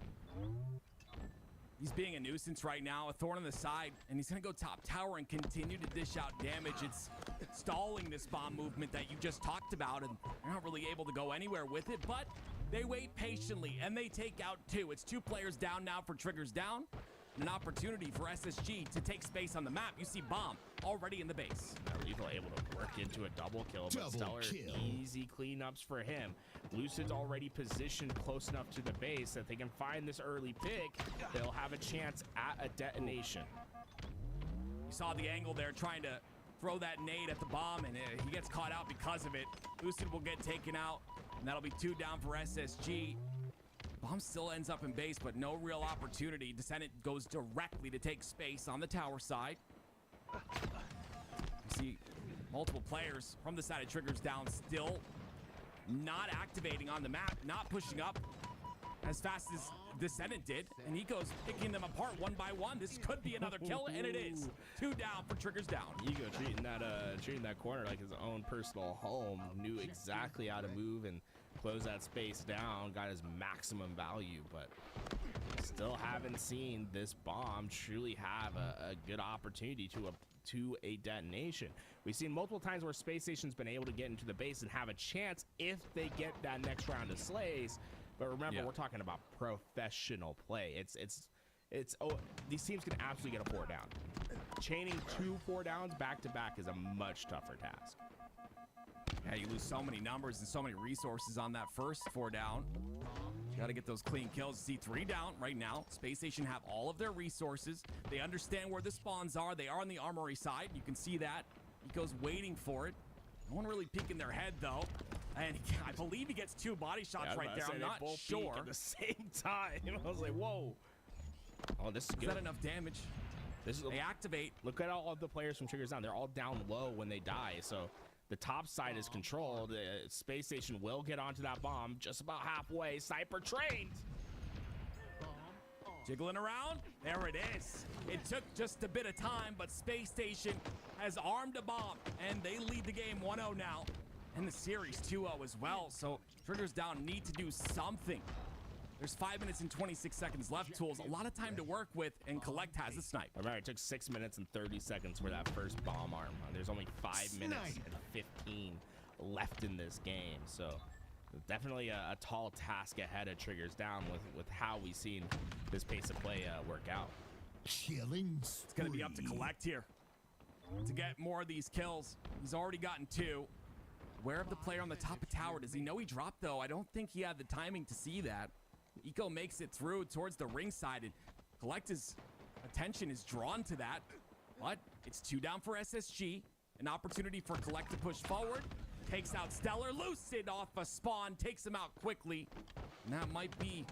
He's being a nuisance right now, a thorn on the side, and he's going to go top tower and continue to dish out damage. It's stalling this bomb movement that you just talked about, and they're not really able to go anywhere with it, but they wait patiently, and they take out 2. It's 2 players down now for Triggers Down. An opportunity for SSG to take space on the map. You see Bomb already in the base. Lethal able to work into a double kill, but Stellar easy cleanups for him. Lucid's already positioned close enough to the base that they can find this early pick. They'll have a chance at a detonation. You saw the angle there trying to throw that nade at the bomb, and he gets caught out because of it. Lucid will get taken out, and that'll be 2 down for SSG. Bomb still ends up in base, but no real opportunity. Descendant goes directly to take space on the tower side. You see multiple players from the side of Triggers Down still not activating on the map, not pushing up as fast as Descendant did, and he goes picking them apart one by one. This could be another kill, and it is. 2 down for Triggers Down. Ego treating that corner like his own personal home, knew exactly how to move and close that space down, got his maximum value, but still haven't seen this bomb truly have a good opportunity to a detonation. We've seen multiple times where Space Station's been able to get into the base and have a chance if they get that next round of slays. But remember, we're talking about professional play. These teams can absolutely get a 4 down. Chaining 2 4 downs back to back is a much tougher task. Yeah, you lose so many numbers and so many resources on that first 4 down. Got to get those clean kills. See 3 down right now. Space Station have all of their resources. They understand where the spawns are. They are on the armory side. You can see that. He goes waiting for it. No one really peeking their head though. And I believe he gets 2 body shots right there. I'm not sure. At the same time. I was like, whoa. Oh, this is good. Is that enough damage? They activate. Look at all of the players from Triggers Down. They're all down low when they die. So the top side is controlled. Space Station will get onto that bomb just about halfway. Sniper trained. Jiggling around. There it is. It took just a bit of time, but Space Station has armed a bomb, and they lead the game 1-0 now. And the series 2-0 as well. So Triggers Down need to do something. There's 5 minutes and 26 seconds left, Tools. A lot of time to work with, and Collect has the snipe. Remember, it took 6 minutes and 30 seconds for that first bomb arm. There's only 5 minutes and 15 left in this game. So definitely a tall task ahead of Triggers Down with how we've seen this pace of play work out. Killing It's going to be up to Collect here to get more of these kills. He's already gotten 2. Where of the player on the top of tower? Does he know he dropped, though? I don't think he had the timing to see that. Eco makes it through towards the ring side, and Collect's attention is drawn to that. But it's 2 down for SSG. An opportunity for Collect to push forward. Takes out Stellar. Lucid off a spawn. Takes him out quickly. And that might be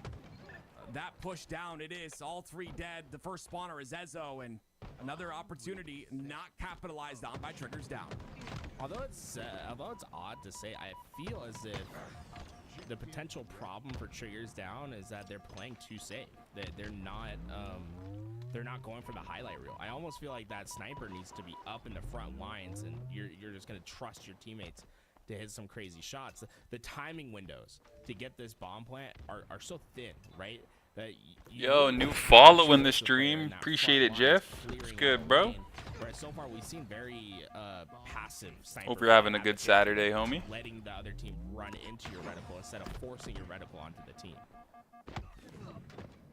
that push down. It is. All 3 dead. The first spawner is Ezo. And another opportunity not capitalized on by Triggers Down. Although it's odd to say, I feel as if the potential problem for Triggers Down is that they're playing too safe. They're not going for the highlight reel. I almost feel like that sniper needs to be up in the front lines, and you're just gonna trust your teammates to hit some crazy shots. The timing windows to get this bomb plant are so thin, right? That Yo, new follow in the stream. Appreciate it, Jeff. It's good, bro. Whereas so far we've seen very passive sniper. Hope you're having a good Saturday, homie. Letting the other team run into your reticle instead of forcing your reticle onto the team.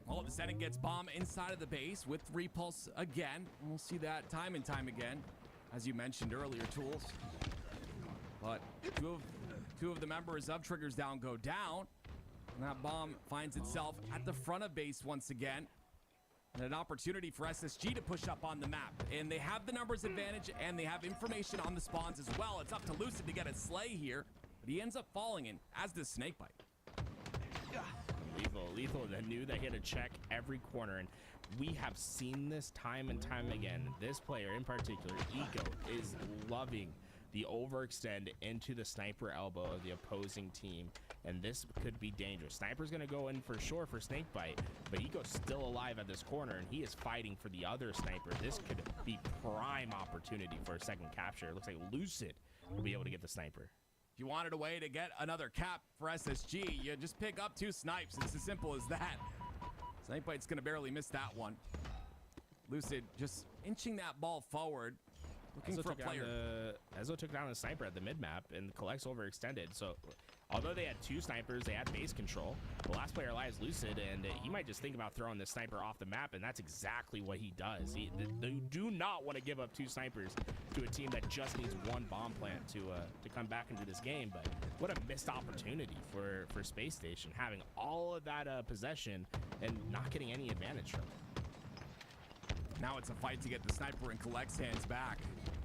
Well, the Zenit gets bomb inside of the base with Repulse again. We'll see that time and time again, as you mentioned earlier, Tools. But two of the members of Triggers Down go down. And that bomb finds itself at the front of base once again. And an opportunity for SSG to push up on the map. And they have the numbers advantage, and they have information on the spawns as well. It's up to Lucid to get a slay here. But he ends up falling in, as does Snakebite. Lethal knew they had to check every corner, and we have seen this time and time again. This player in particular, Eco, is loving the overextend into the sniper elbow of the opposing team, and this could be dangerous. Sniper's gonna go in for sure for Snakebite, but Eco's still alive at this corner, and he is fighting for the other sniper. This could be prime opportunity for a second capture. It looks like Lucid will be able to get the sniper. If you wanted a way to get another cap for SSG, you just pick up 2 snipes. It's as simple as that. Snakebite's gonna barely miss that one. Lucid just inching that ball forward, looking for a player. Ezo took down the sniper at the mid-map, and Collect's overextended. So, although they had 2 snipers, they had base control. The last player alive is Lucid, and he might just think about throwing this sniper off the map, and that's exactly what he does. They do not want to give up 2 snipers to a team that just needs 1 bomb plant to come back into this game. But what a missed opportunity for Space Station, having all of that possession and not getting any advantage from it. Now it's a fight to get the sniper in Collect's hands back.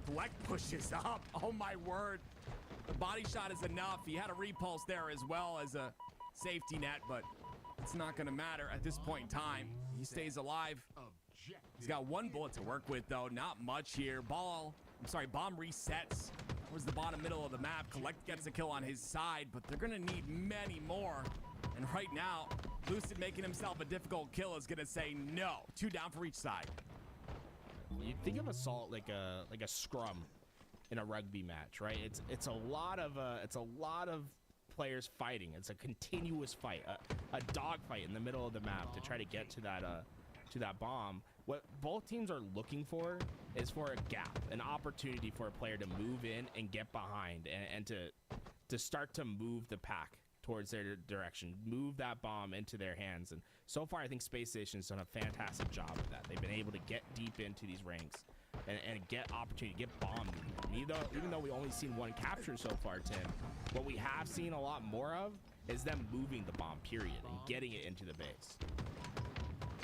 Collect pushes up. Oh my word. The body shot is enough. He had a repulse there as well as a safety net, but it's not going to matter at this point in time. He stays alive. He's got 1 bullet to work with, though. Not much here. Bomb resets towards the bottom middle of the map. Collect gets a kill on his side, but they're going to need many more. And right now, Lucid making himself a difficult kill is going to say no. 2 down for each side. You think of Assault like a scrum in a rugby match, right? It's a lot of players fighting. It's a continuous fight, a dog fight in the middle of the map to try to get to that bomb. What both teams are looking for is for a gap, an opportunity for a player to move in and get behind, and to start to move the pack towards their direction, move that bomb into their hands. And so far, I think Space Station's done a fantastic job of that. They've been able to get deep into these ranks and get opportunity, get bombed. Even though we only seen 1 capture so far, Tim, what we have seen a lot more of is them moving the bomb, period, and getting it into the base.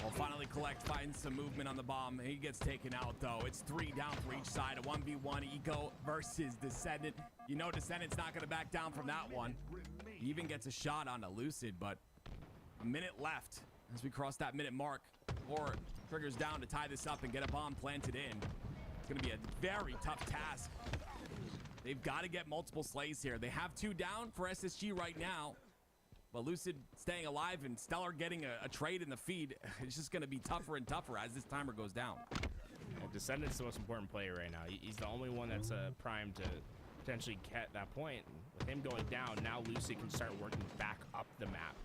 Well, finally, Collect finds some movement on the bomb. He gets taken out, though. It's 3 down for each side. A 1v1 Eco versus Descendant. You know Descendant's not going to back down from that one. He even gets a shot on a Lucid, but a minute left as we cross that minute mark. Or Triggers Down to tie this up and get a bomb planted in. It's going to be a very tough task. They've got to get multiple slays here. They have 2 down for SSG right now. But Lucid staying alive and Stellar getting a trade in the feed, it's just going to be tougher and tougher as this timer goes down. Descendant's the most important player right now. He's the only one that's primed to potentially get that point. With him going down, now Lucid can start working back up the map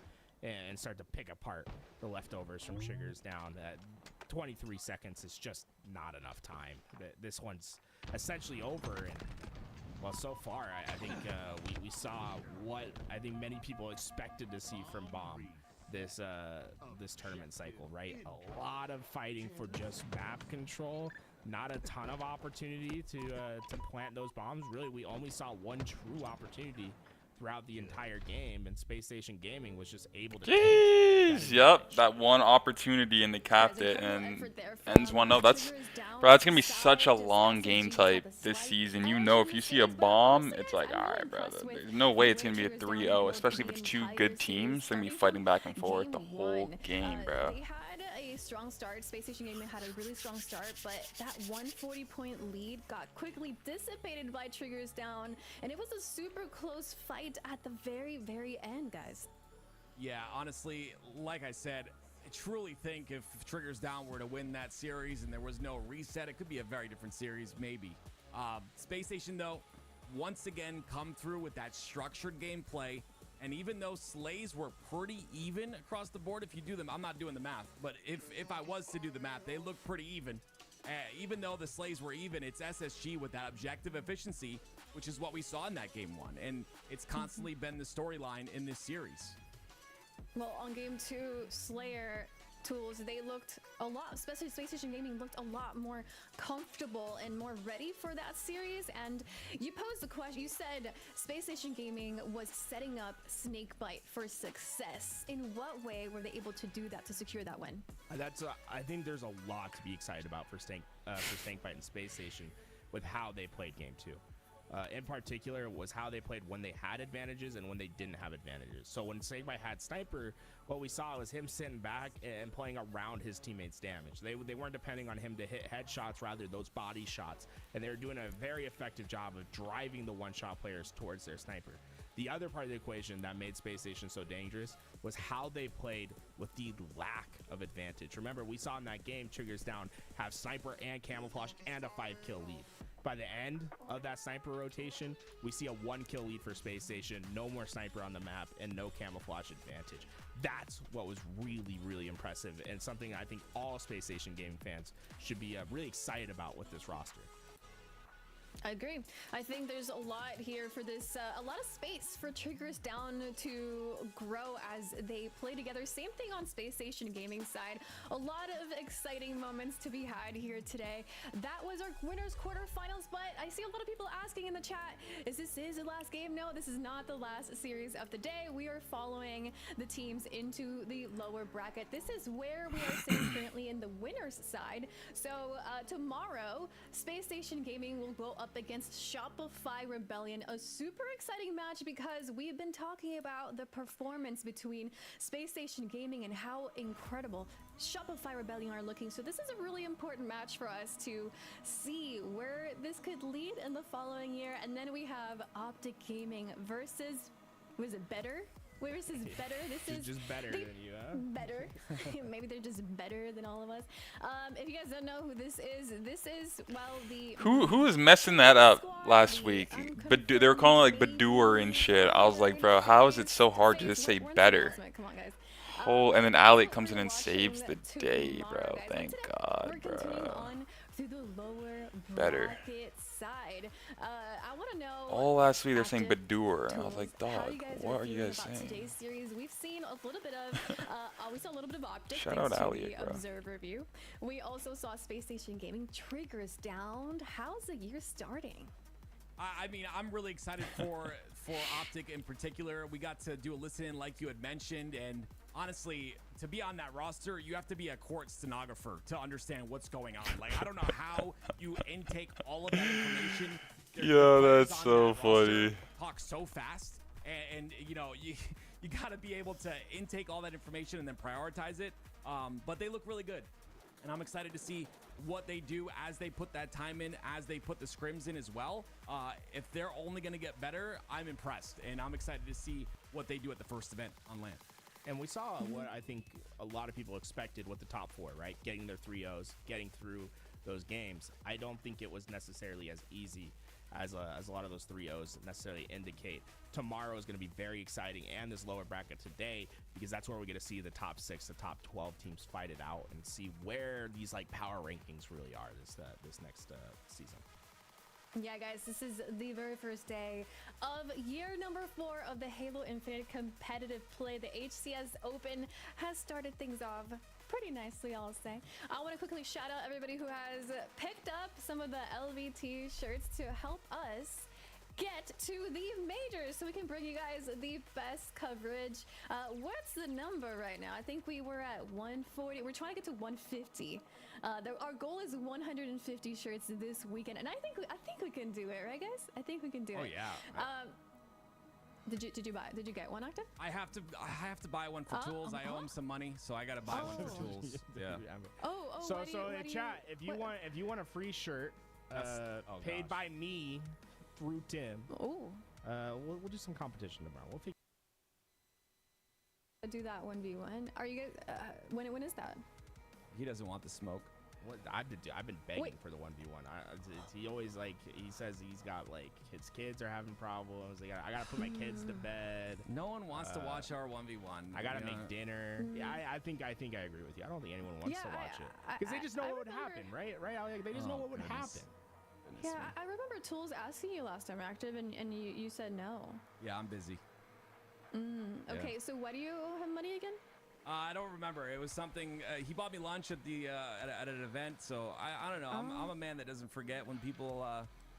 and start to pick apart the leftovers from Triggers Down. 23 seconds is just not enough time. This one's essentially over, and well, so far, I think we saw what I think many people expected to see from Bomb. this tournament cycle, right? A lot of fighting for just map control, not a ton of opportunity to plant those bombs. Really, we only saw one true opportunity throughout the entire game, and Space Station Gaming was just able to. Jeez, yep, that one opportunity and they capped it and ends 1-0. That's, bro, that's gonna be such a long game type this season. You know, if you see a bomb, it's like, all right, bro, there's no way it's gonna be a 3-0, especially if it's two good teams. They're gonna be fighting back and forth the whole game, bro. A strong start. Space Station Gaming had a really strong start, but that 140-point lead got quickly dissipated by Triggers Down, and it was a super close fight at the very, very end, guys. Yeah, honestly, like I said, I truly think if Triggers Down were to win that series and there was no reset, it could be a very different series, maybe. Space Station, though, once again come through with that structured gameplay. And even though slays were pretty even across the board, if you do them, I'm not doing the math, but if I was to do the math, they look pretty even. Even though the slays were even, it's SSG with that objective efficiency, which is what we saw in that game 1. And it's constantly been the storyline in this series. Well, on game 2, Slayer tools, they looked a lot, especially Space Station Gaming looked a lot more comfortable and more ready for that series. And you posed the question, you said Space Station Gaming was setting up Snakebite for success. In what way were they able to do that to secure that win? I think there's a lot to be excited about for Snakebite and Space Station with how they played game 2. In particular was how they played when they had advantages and when they didn't have advantages. So when Snakebite had Sniper, what we saw was him sitting back and playing around his teammates' damage. They weren't depending on him to hit headshots, rather those body shots, and they were doing a very effective job of driving the one-shot players towards their Sniper. The other part of the equation that made Space Station so dangerous was how they played with the lack of advantage. Remember, we saw in that game Triggers Down have Sniper and Camouflage and a 5-kill lead. By the end of that Sniper rotation, we see a 1-kill lead for Space Station, no more Sniper on the map, and no Camouflage advantage. That's what was really, really impressive, and something I think all Space Station Gaming fans should be really excited about with this roster. I agree. I think there's a lot here for this, a lot of space for Triggers Down to grow as they play together. Same thing on Space Station Gaming side. A lot of exciting moments to be had here today. That was our winners quarterfinals, but I see a lot of people asking in the chat, is this the last game? No, this is not the last series of the day. We are following the teams into the lower bracket. This is where we are sitting currently in the winners side. So tomorrow, Space Station Gaming will go up against Shopify Rebellion, a super exciting match because we've been talking about the performance between Space Station Gaming and how incredible Shopify Rebellion are looking. So this is a really important match for us to see where this could lead in the following year. And then we have Optic Gaming versus, was it Better? Versus Better. This is just better than you, huh? Better. Maybe they're just better than all of us. If you guys don't know who this is, well, the Who was messing that up last week? But they were calling it like Badur and shit. I was like, bro, how is it so hard to just say better? Come on, guys. And then Alec comes in and saves the day, bro. Thank God, bro. Through the lower Better. bracket side. I want to know. All last week they're saying Badur, and I was like, how dog, you guys what are feeling you guys about saying? Today's series, we've seen a little bit of, we saw a little bit of Optic. Shout thanks out to Elliot, the bro. Observer view. We also saw Space Station Gaming Triggers Down. How's the year starting? I mean, I'm really excited for Optic in particular. We got to do a listen like you had mentioned, and honestly, to be on that roster, you have to be a court stenographer to understand what's going on. Like, I don't know how you intake all of that information. Yo, that's so funny. Talk so fast, and you know, you got to be able to intake all that information and then prioritize it. But they look really good, and I'm excited to see what they do as they put that time in, as they put the scrims in as well. If they're only going to get better, I'm impressed, and I'm excited to see what they do at the first event on LAN. And we saw what I think a lot of people expected with the top 4, right? Getting their 3-0s, getting through those games. I don't think it was necessarily as easy as a lot of those 3-0s necessarily indicate. Tomorrow is going to be very exciting, and this lower bracket today, because that's where we're going to see the top 6, the top 12 teams fight it out and see where these like power rankings really are this next season. Yeah, guys, this is the very first day of year number 4 of the Halo Infinite competitive play. The HCS Open has started things off pretty nicely, I'll say. I want to quickly shout out everybody who has picked up some of the LVT shirts to help us get to the majors so we can bring you guys the best coverage. What's the number right now? I think we were at 140. We're trying to get to 150. Our goal is 150 shirts this weekend, and I think we can do it, right, guys? I think we can do it. Oh yeah. Did you get one, Octave? I have to buy one for tools. I owe him some money, so I gotta buy one for tools. Yeah. So in chat, if you want a free shirt, paid by me through Tim. Oh. We'll do some competition tomorrow. We'll figure. Do that 1v1. Are you guys? When is that? He doesn't want the smoke. What I've been begging for the 1v1. He always he says he's got his kids are having problems. I gotta put my kids to bed. No one wants to watch our 1v1. I gotta make dinner. Yeah, I think I agree with you. I don't think anyone wants to watch it because they just know what would happen, right? They just know what would happen. Yeah, I remember Tools asking you last time, Active, and you said no. Yeah, I'm busy. Okay, so what do you have money again? I don't remember. It was something. He bought me lunch at the at an event, so I don't know. I'm a man that doesn't forget when people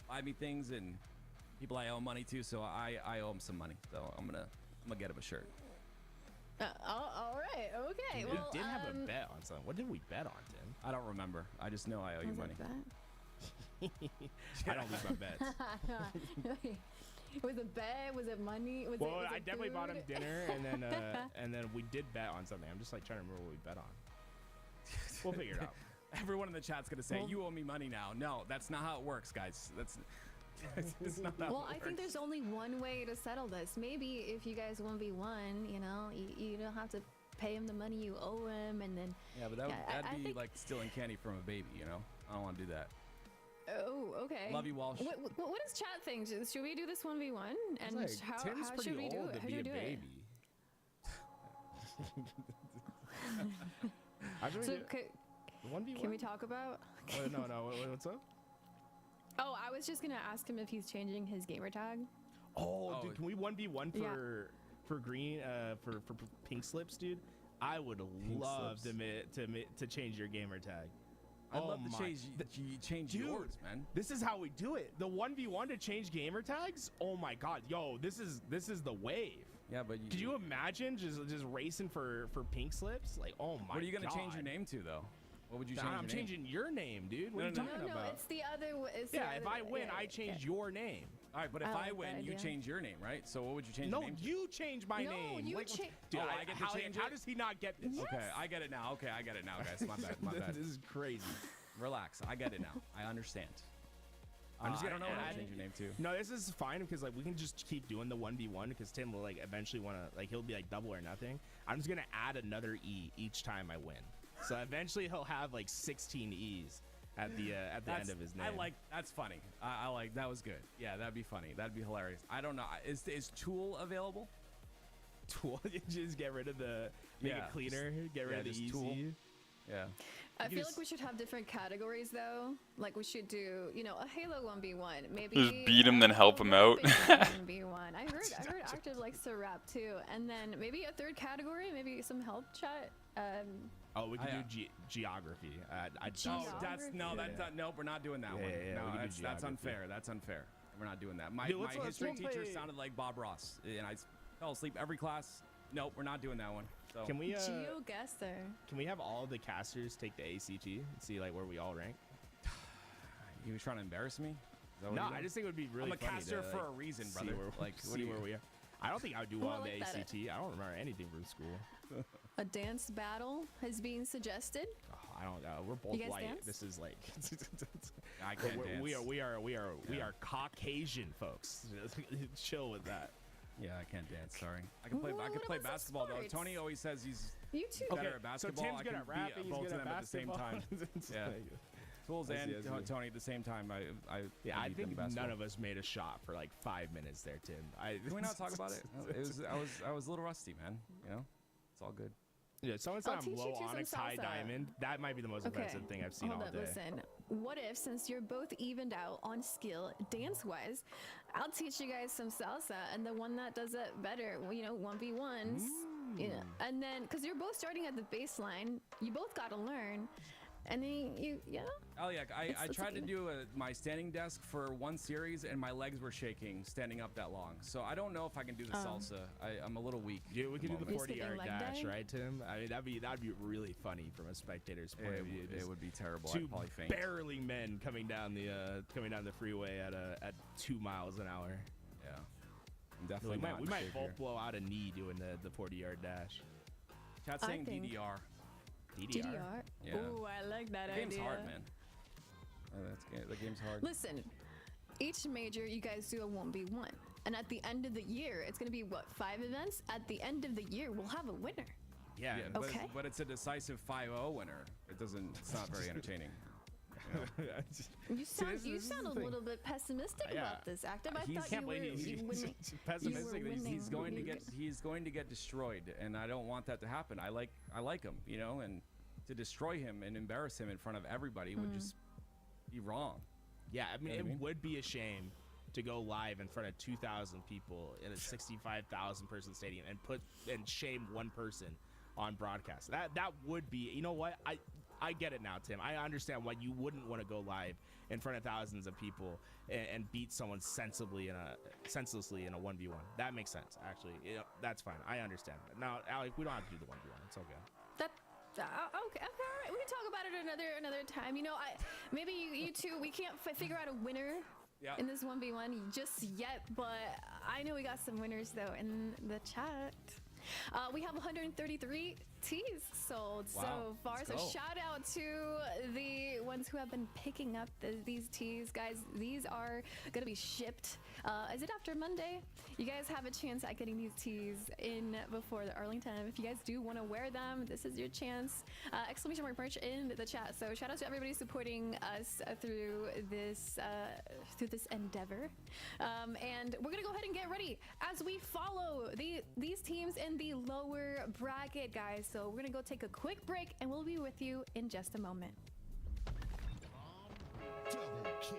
buy me things and people I owe money to. So I owe him some money. So I'm gonna get him a shirt. All right. Okay. We did have a bet on something. What did we bet on, Tim? I don't remember. I just know I owe you money. I don't lose my bets. Was it bet? Was it money? Was I definitely bought him dinner, and then we did bet on something. I'm just trying to remember what we bet on. We'll figure it out. Everyone in the chat's gonna say you owe me money now. No, that's not how it works, guys. That's not how it works. I think there's only one way to settle this. Maybe if you guys 1v1, you don't have to pay him the money you owe him, and then. Yeah, but that'd be like stealing candy from a baby. I don't want to do that. Oh, okay. Love you, Walsh. What does chat think? Should we do this 1v1? And how should we do it? How should we do it? So, 1v1? Can we talk about? No. What's up? Oh, I was just gonna ask him if he's changing his gamer tag. Oh, dude, can we 1v1 for green for pink slips, dude? I would love to change your gamer tag. I'd love to change yours, man. This is how we do it. The 1v1 to change gamer tags? Oh my god. Yo, this is the wave. Yeah, but could you imagine just racing for pink slips? Oh my god. What are you gonna change your name to though? What would you change? I'm changing your name, dude. What are you talking about? No, it's the other way. If I win, I change your name. All right, but if I win, you change your name, right? So what would you change your name to? No, you change my name. You change. Dude, I get to change it? How does he not get this? Yes. Okay, I get it now. Okay, I get it now, guys. My bad. This is crazy. Relax. I get it now. I understand. I don't know what to change your name to. No, this is fine because we can just keep doing the 1v1 because Tim will eventually want to he'll be double or nothing. I'm just gonna add another E each time I win. So eventually he'll have 16 E's at the end of his name. That's funny. I like that was good. Yeah, that'd be funny. That'd be hilarious. I don't know. Is Tool available? Tool? Just get rid of make it cleaner. Get rid of the easy. Tool. Yeah. I feel like we should have different categories though. Like we should do, a Halo 1v1. Maybe just beat him, then help him out. 1v1. I heard Active likes to rap too, and then maybe a third category, maybe some help chat. We can do geography. Nope, we're not doing that one. No, that's unfair. That's unfair. We're not doing that. My history teacher sounded like Bob Ross, and I fell asleep every class. Nope, we're not doing that one. So. Can we GeoGuessr. Can we have all the casters take the ACT and see where we all rank? You trying to embarrass me? No, I just think it would be really funny. I'm a caster for a reason, brother. See where we are. I don't think I would do well on the ACT. I don't remember anything from school. A dance battle is being suggested. Oh, I don't know. We're both white. Dance? This is I can't dance. We are Caucasian folks. Chill with that. Yeah, I can't dance. Sorry. I can play basketball though. Tony always says he's better at basketball. So Tim's good at rapping. Both of them at the same time. Yeah. Tools and Tony at the same time. I think none of us made a shot for 5 minutes there, Tim. Can we not talk about it? I was a little rusty, man. It's all good. Yeah, someone said I'll I'm teach you low to some onyx high salsa. diamond. That might be the most offensive thing I've seen all Hold day. up, listen. What if, since you're both evened out on skill, dance-wise, I'll teach you guys some salsa, and the one that does it better, well, you know, 1v1s, you know, and then, because you're both starting at the baseline, you both got to learn, and then yeah. Oh yeah, I It's tried to okay. do my standing desk for one series, and my legs were shaking standing up that long. So I don't know if I can do the salsa. I'm a little weak. Yeah, we at can do the moment. 40-yard leg dash, day? right, Tim? I mean, that'd be really funny from a spectator's point of view. It would be terrible. Two I'd probably faint. barreling men coming down the freeway at 2 miles an hour. Yeah, I'm definitely not. We in might shape both here. blow out a knee doing the 40-yard dash. Chat's I saying think- DDR. DDR. Yeah. Ooh, I like that The idea. game's hard, man. The game's hard. Listen, each major you guys do a 1v1, and at the end of the year, it's gonna be what, 5 events? At the end of the year, we'll have a winner. Yeah. but, Okay. but it's a decisive 5-0 winner. It's not very entertaining. You know? You sound this is a the thing. little bit pessimistic Yeah. about this, Active. I He's- thought can't you were believe he's winning. pessimistic. You were winning. He's going to get destroyed, and I don't want that to happen. I like him, you know, and to destroy him and embarrass him in front of everybody would just be wrong. Yeah, I mean, You know what I mean? it would be a shame to go live in front of 2,000 people in a 65,000 person stadium and shame one person on broadcast. That would be, you know what? I get it now, Tim. I understand why you wouldn't want to go live in front of thousands of people and beat someone senselessly in a 1v1. That makes sense, actually. That's fine. I understand. Now, Alec, we don't have to do the 1v1. It's okay. Okay, all right. We can talk about it another time. You know, maybe you two, we can't figure out a winner in this 1v1 just yet, but I know we got some winners though in the chat. We have 133 teas sold so far. Let's So go. shout out to the ones who have been picking up these teas, guys. These are gonna be shipped. Is it after Monday? You guys have a chance at getting these teas in before the Arlington. If you guys do want to wear them, this is your chance. Exclamation mark merch in the chat. So shout out to everybody supporting us through this endeavor. And we're gonna go ahead and get ready as we follow these teams in the lower bracket, guys. So we're gonna go take a quick break, and we'll be with you in just a moment. Double kill.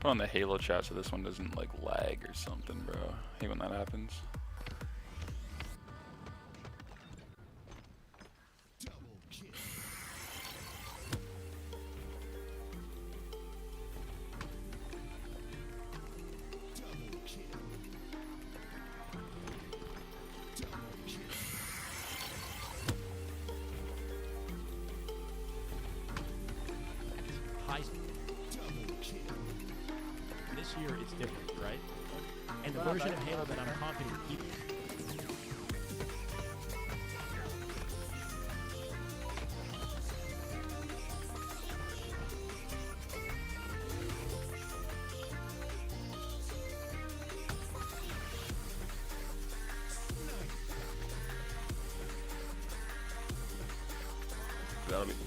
Put on the Halo chat so this one doesn't like lag or something, bro. I hate when that happens. This year it's different, right? And the version of Halo that I'm confident keeping.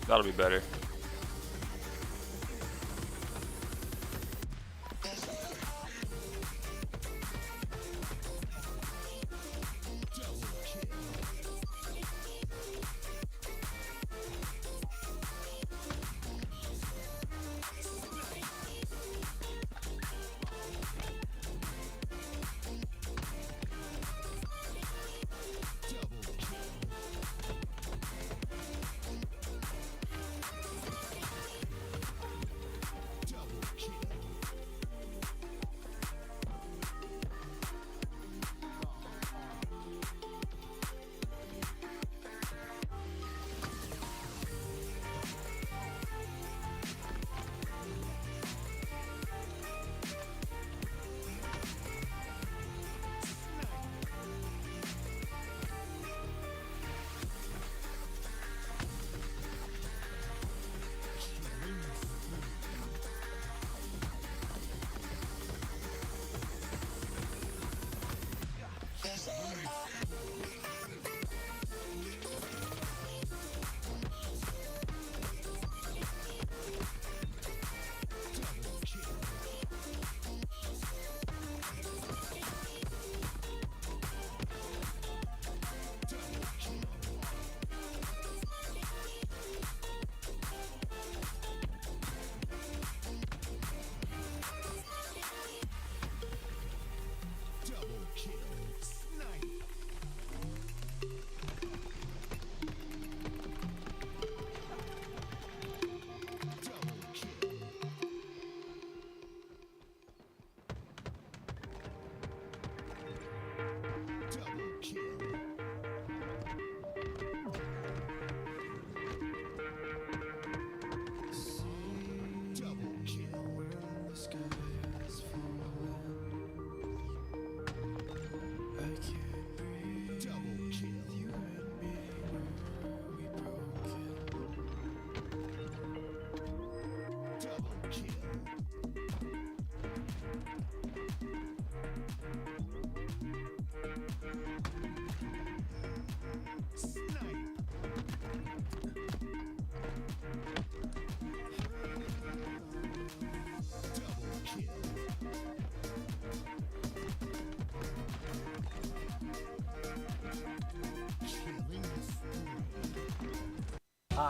That'll be better.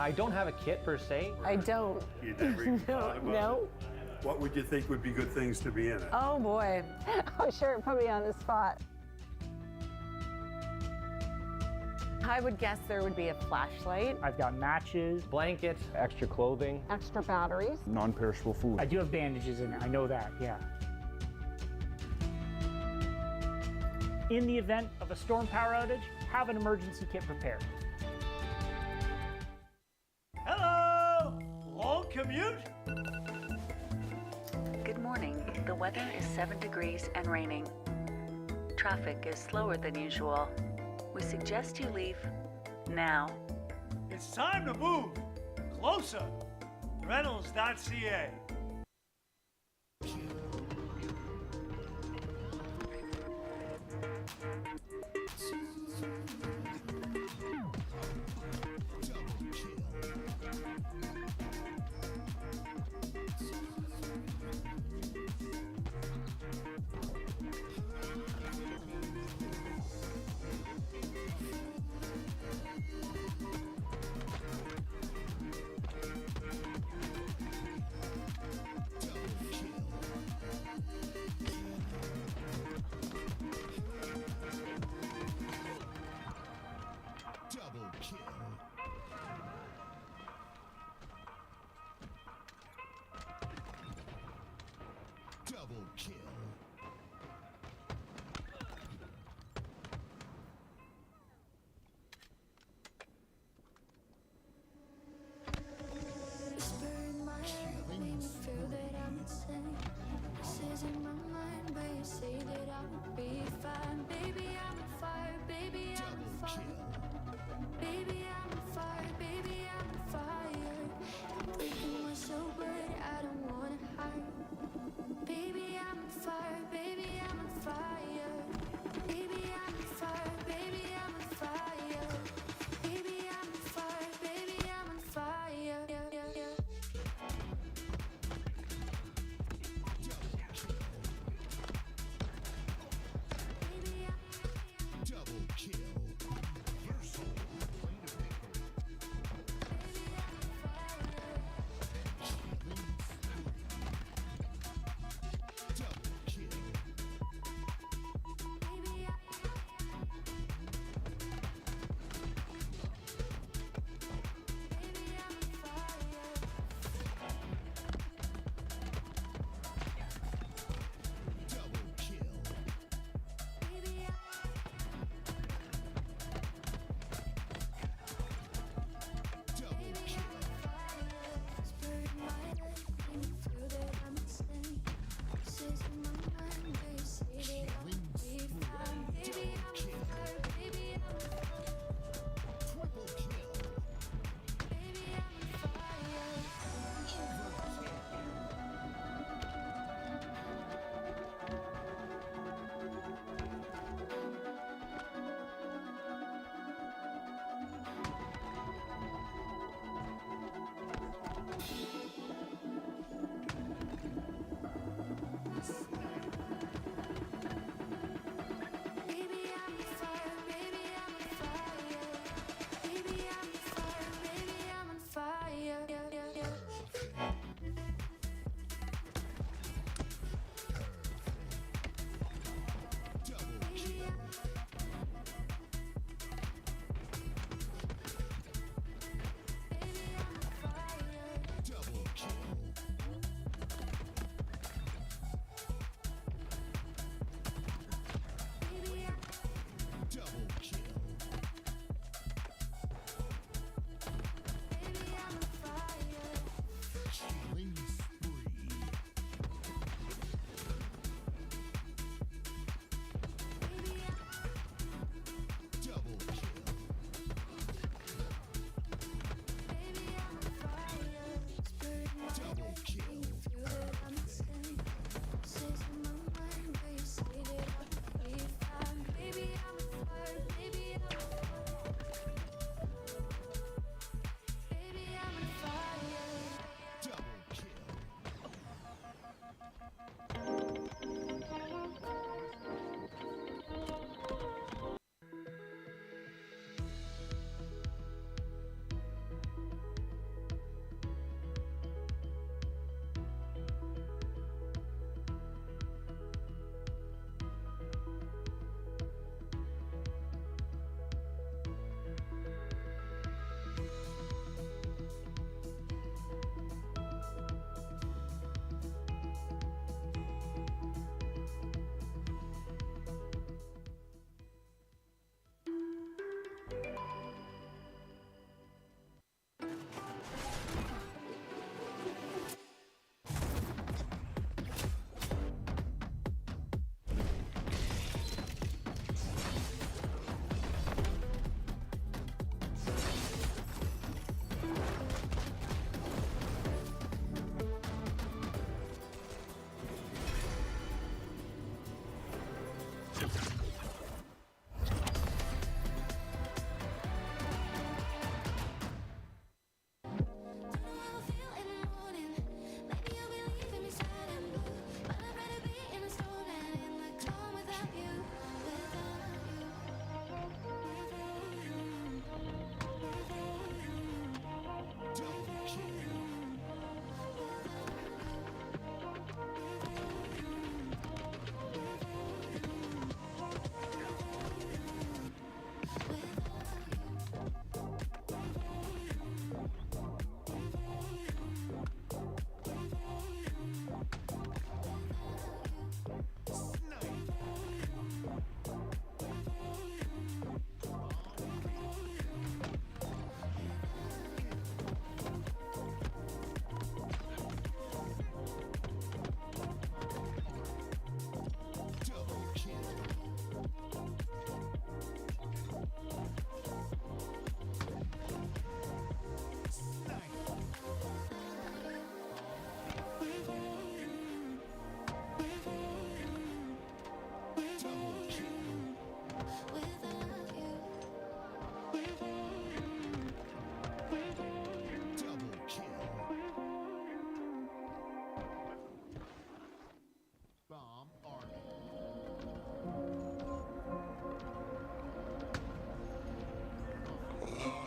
I don't have a kit per se. I don't. You never even thought about No. it? What would you think would be good things to be in it? Oh boy. Oh, sure, put me on the spot. I would guess there would be a flashlight. I've got matches, blankets, extra clothing, Extra batteries. non-perishable food. I do have bandages in it, I know that, yeah. In the event of a storm power outage, have an emergency kit prepared. Hello! Long commute? Good morning. The weather is 7 degrees and raining. Traffic is slower than usual. We suggest you leave now. It's time to move. Closer. Reynolds.ca. kill. Whispering my head, make me feel that I'm insane. Voices in my mind, but you say that I would be fine. Baby, I'm on fire, baby, I'm on fire. Baby, I'm on fire, baby, I'm on fire. I'm breaking myself, but I don't wanna hide. Baby, I'm on fire, baby, I'm on fire. Baby, I'm on fire, baby, I'm on fire. Baby, I'm on fire, baby, I'm on fire. Double kill. Versal. Double kill.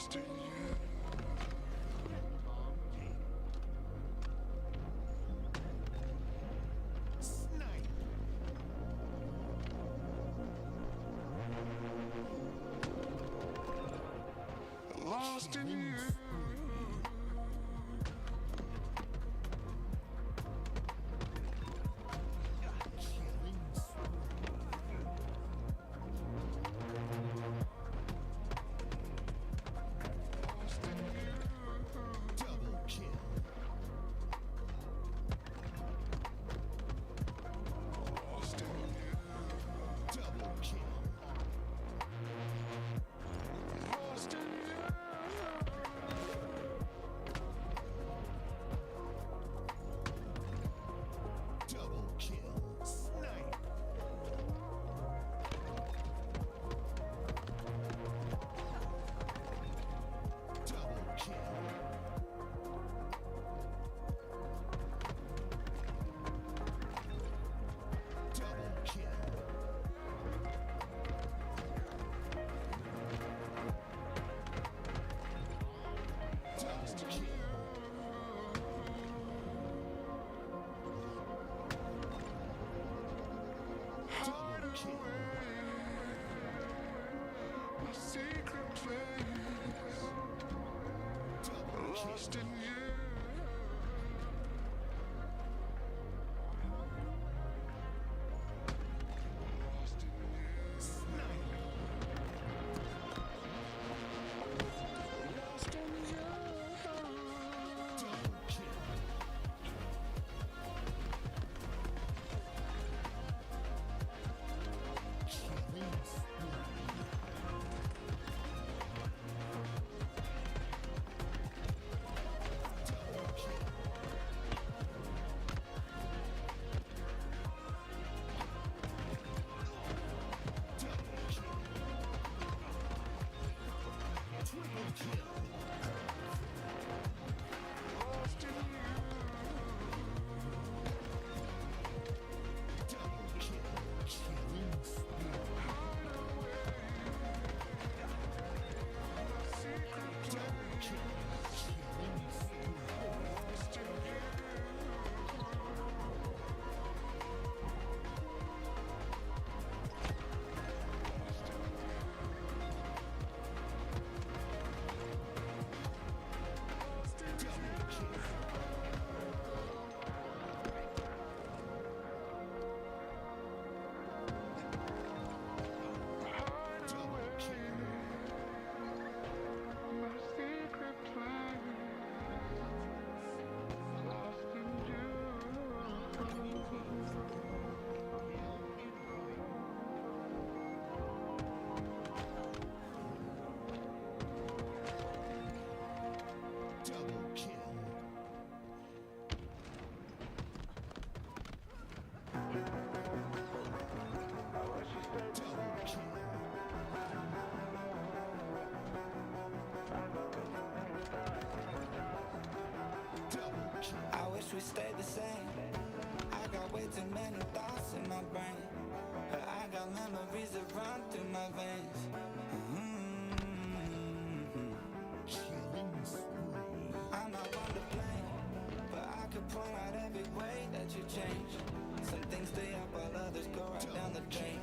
Lost in you. Lost in you. Lost in you. I wish we stayed the same. I got way too many thoughts in my brain, but I got memories that run through my veins. I'm not one to blame, but I could point out every way that you change. Some things stay up while others go right down the drain.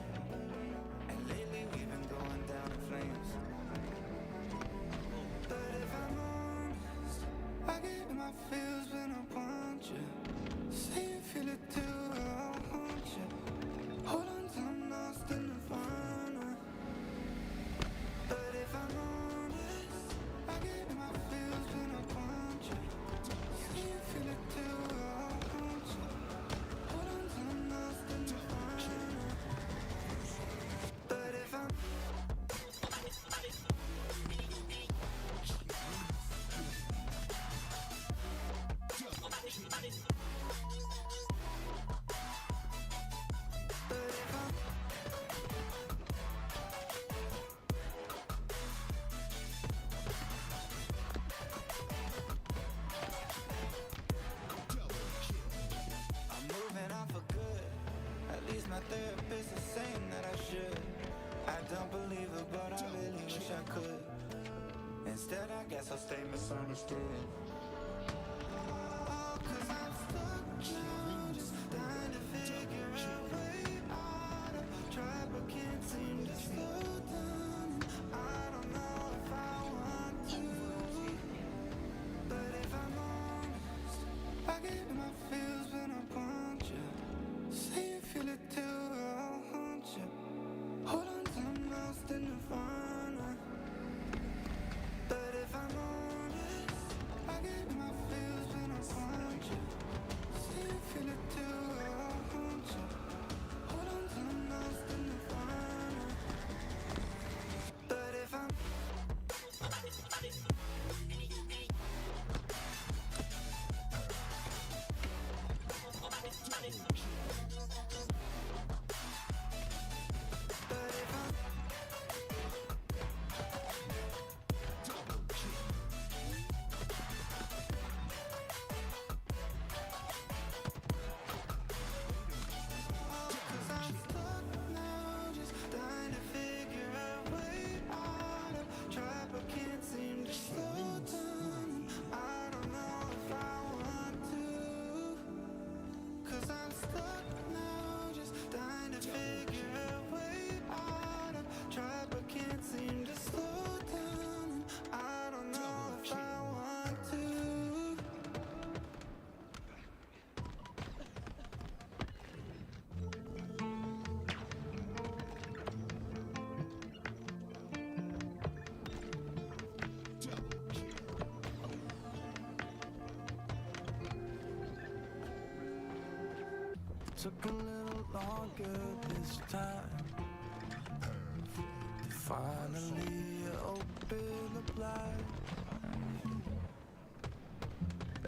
And lately we've been going down in flames. But if I'm honest, I get in my feels when I want you. Say you feel it too, I'll haunt you. Hold on till I'm lost in the fire. But if I'm honest, I get in my feels when I want you. Say you feel it too, I'll haunt you. Hold on till I'm lost in the fire. But if I'm my therapist is saying that I should. I don't believe it, but I really wish I could. And Instead, I guess I'll stay misunderstood. Cause I'm stuck now, just trying to figure a way out of. Try but can't seem to slow down. I don't know if I want to, but if I'm honest, I get in my feels when I want you. Say you feel it too, I'll haunt you. Hold on till I'm lost in the nirvana. But if I'm honest, I get in my feels when I want you. Say you feel it too, I'll haunt you. Hold on till I'm lost in the nirvana. But if I'm took a little longer this time to finally open the blind.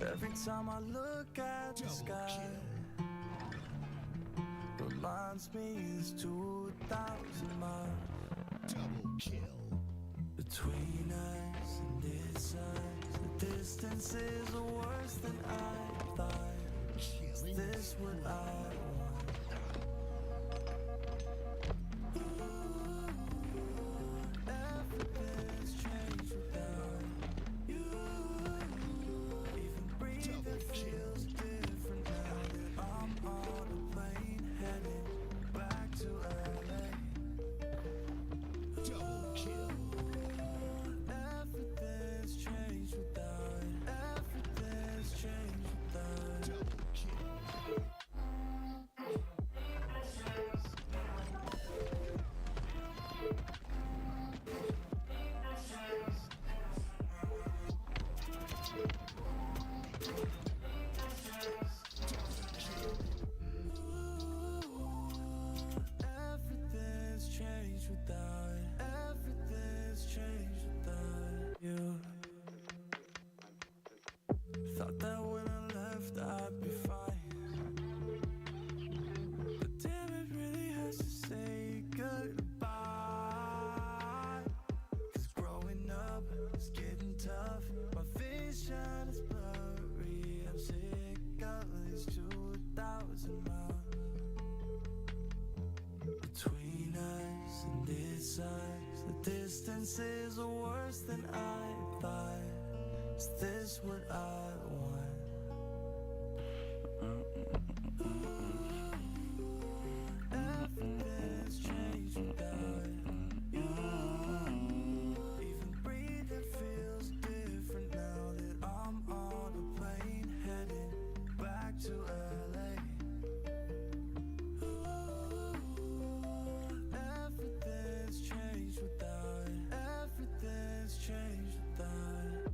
Every time I look at the sky, reminds me it's 2,000 miles. Double kill. Between us and this eyes, the distances are worse than I thought. Is this what I want? Everything's changed without you. Even breathing feels different now that I'm on a plane heading back to LA. Double kill. Everything's changed without. Everything's changed without. Double kill. Everything's changed without. Everything's changed without you. Thought that when I left I'd be fine, but damn, it really has to say goodbye. Cause growing up is getting tough. My vision is blurry. I'm sick of these 2,000 miles between us and this eyes. The distances are worse than I thought. Is this what I want? Everything's changed without you. Even breathing feels different now that I'm on a plane heading back to LA. Everything's changed without. Everything's changed without.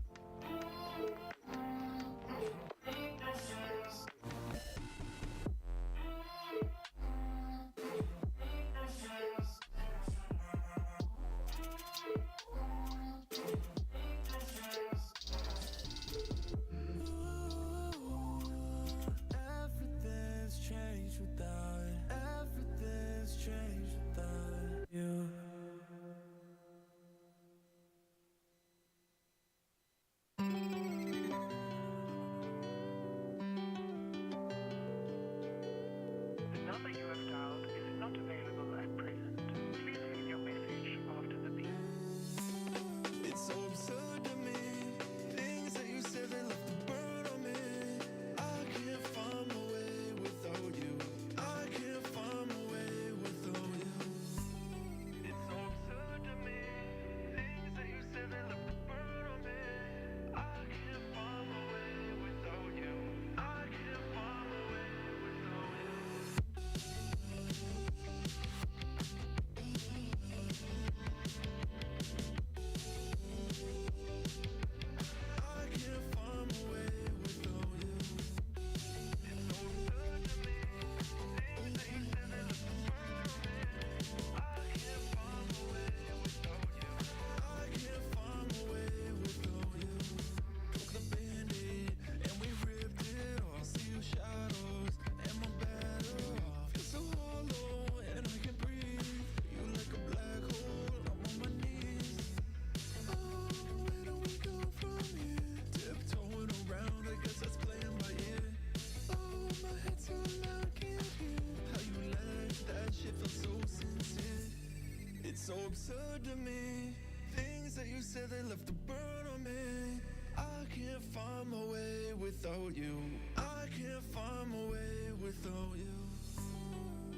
It's so absurd to me. Things that you said that left a burn on me. I can't find my way without you. I can't find my way without you.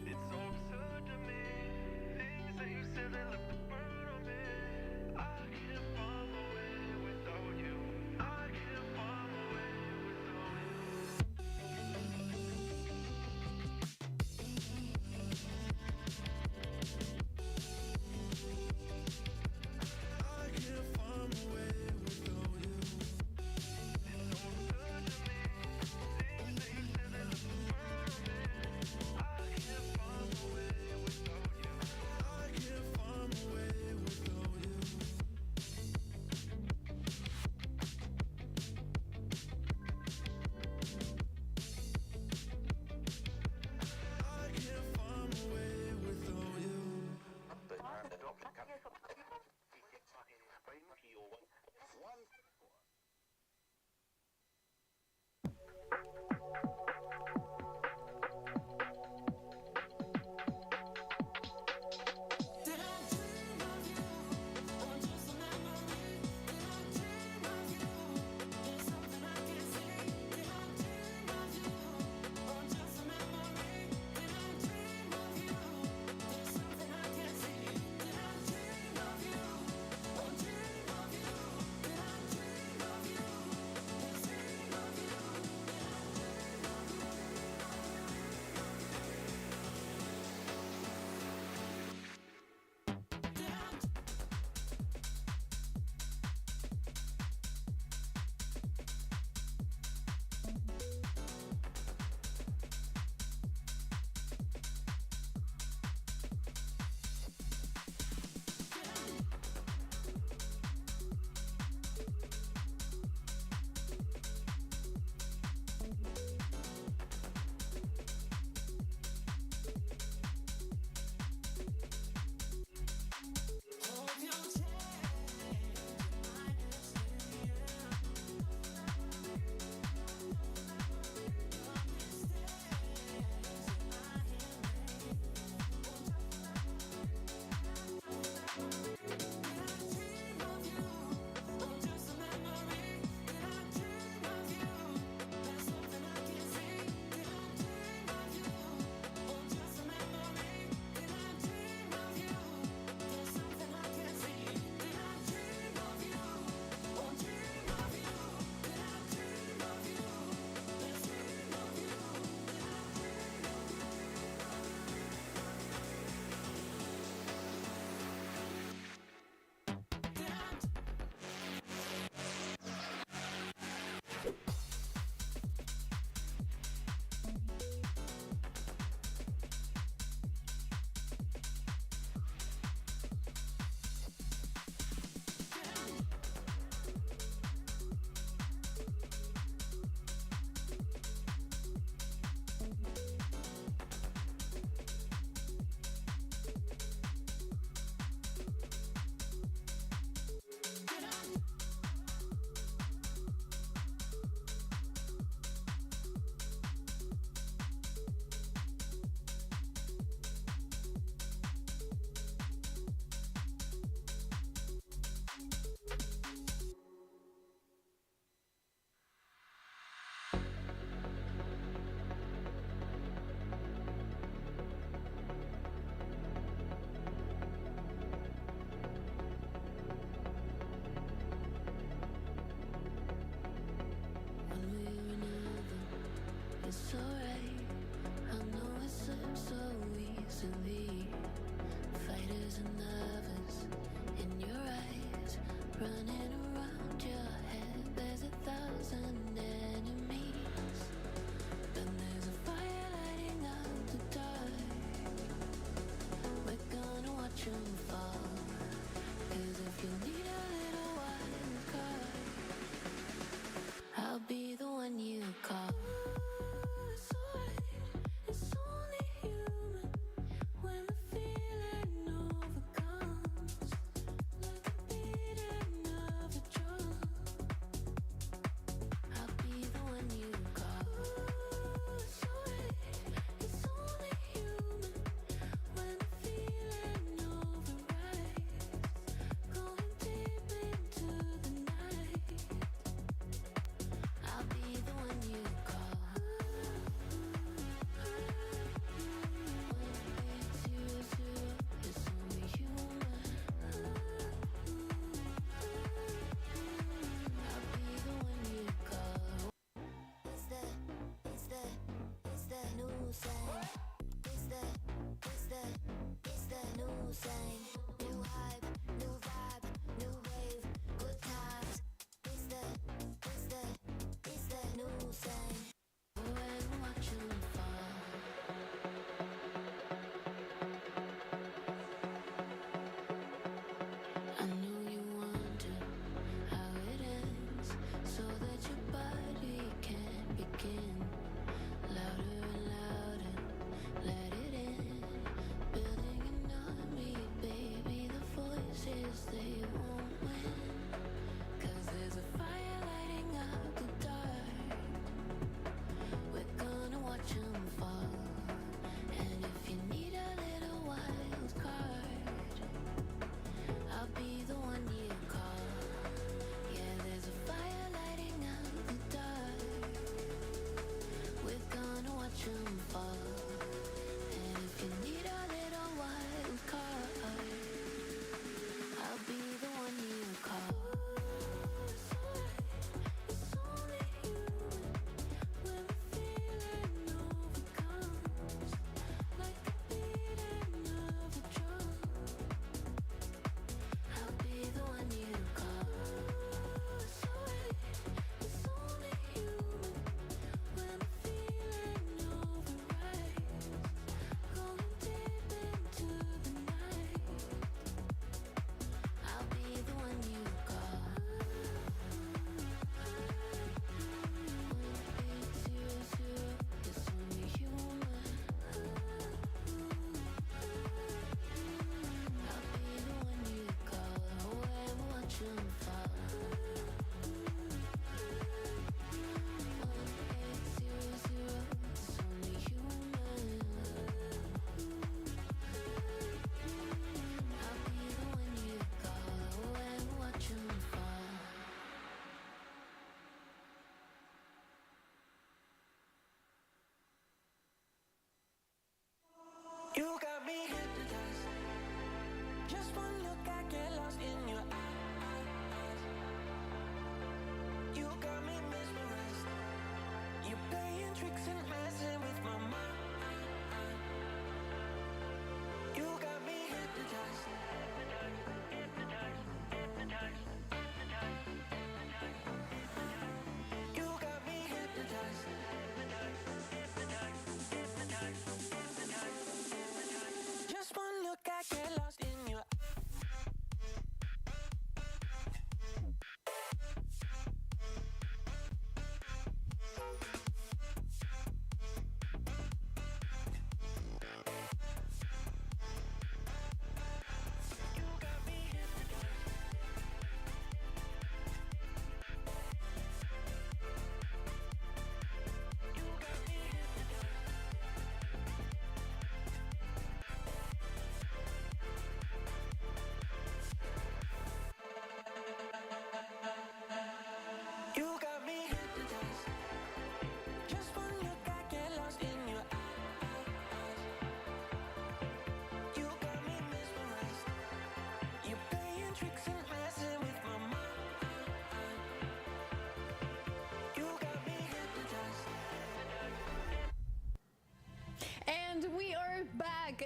It's so absurd to me. Things that you said that left a burn on me. I can't find my way without you. I can't find my way without you. I can't find my way without you. It's so absurd to me. Things that you said that left a burn on me. I can't find my way without you. I can't find my way without you. I can't find my way without you.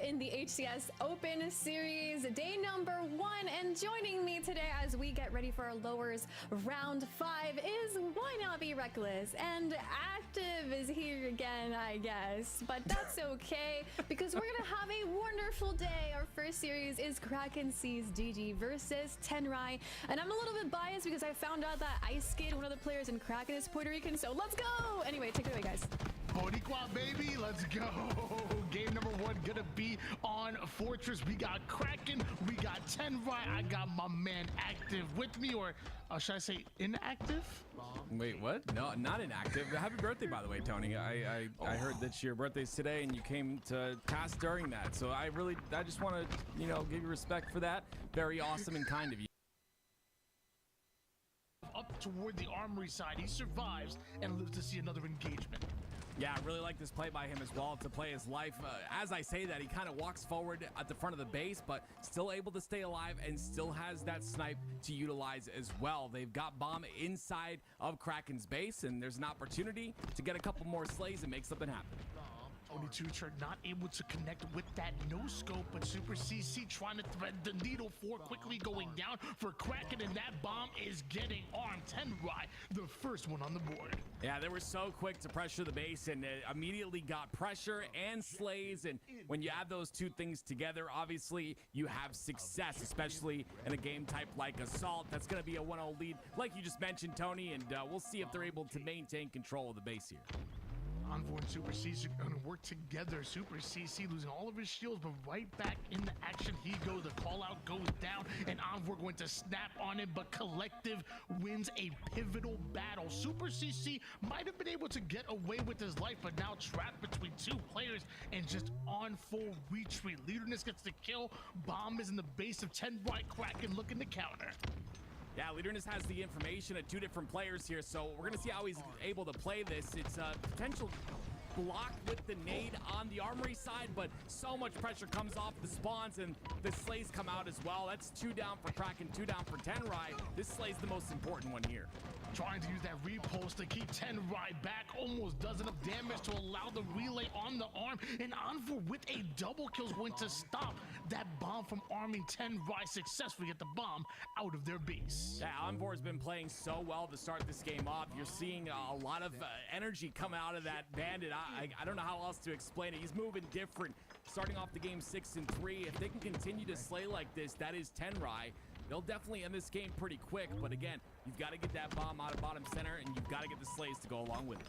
in the HCS Open Series, day number 1. And joining me today as we get ready for our lowers round 5 is Why Not Be Reckless. And Active is here again, I guess. But that's okay, because we're going to have a wonderful day. Our first series is Kraken Seas GG versus Tenrai. And I'm a little bit biased because I found out that Ice Kid, one of the players in Kraken, is Puerto Rican. So let's go! Anyway, take it away, guys. Boricua, baby, let's go. Game number 1 gonna be on Fortress. We got Kraken, we got Tenrai. I got my man Active with me, or should I say inactive? Wait, what? No, not inactive. Happy birthday, by the way, Tony. I heard that your birthday's today and you came to pass during that. So I just want to, give you respect for that. Very awesome and kind of you. Up toward the armory side, he survives and lives to see another engagement. Yeah, I really like this play by him as well to play his life. As I say that, he kind of walks forward at the front of the base, but still able to stay alive and still has that snipe to utilize as well. They've got bomb inside of Kraken's base, and there's an opportunity to get a couple more slays and make something happen. Tony Tutor not able to connect with that no scope, but Super CC trying to thread the needle for quickly going down for Kraken, and that bomb is getting armed. Tenrai, the first one on the board. Yeah, they were so quick to pressure the base and immediately got pressure and slays, and when you add those two things together, obviously you have success, especially in a game type like Assault. That's going to be a 1-0 lead, like you just mentioned, Tony, and we'll see if they're able to maintain control of the base here. Envoy and Super CC are going to work together. Super CC losing all of his shields, but right back in the action he goes. The call out goes down, and Envoy going to snap on it, but Collective wins a pivotal battle. Super CC might have been able to get away with his life, but now trapped between two players and just on full retreat. Leaderness gets the kill. Bomb is in the base of Tenrai. Kraken looking to counter. Yeah, Leaderness has the information at two different players here, so we're going to see how he's able to play this. It's a potential block with the nade on the armory side, but so much pressure comes off the spawns, and the slays come out as well. That's 2 down for Kraken, 2 down for Tenrai. This slay's the most important one here. Trying to use that repulse to keep Tenrai back, almost does enough damage to allow the relay on the arm, and Envoy with a double kill is going to stop that bomb from arming Tenrai, successfully get the bomb out of their base. Yeah, Envoy's been playing so well to start this game off. You're seeing a lot of energy come out of that bandit. I don't know how else to explain it. He's moving different, starting off the game 6-3. If they can continue to slay like this, that is Tenrai. They'll definitely end this game pretty quick, but again, you've got to get that bomb out of bottom center, and you've got to get the slays to go along with it.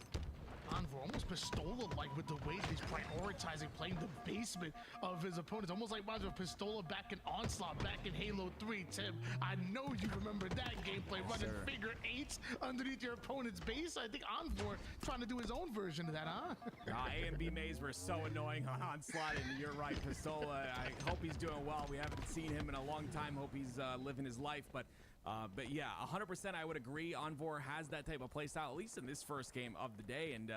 Envoy almost Pistola-like with the way he's prioritizing playing the basement of his opponents. Almost like reminds me of Pistola back in Onslaught, back in Halo 3. Tim, I know you remember that gameplay, running figure 8s underneath your opponent's base. I think Envoy trying to do his own version of that, huh? A and B maze were so annoying on Onslaught, and you're right, Pistola. I hope he's doing well. We haven't seen him in a long time. Hope he's living his life, but yeah, 100% I would agree. Envoy has that type of playstyle, at least in this first game of the day, and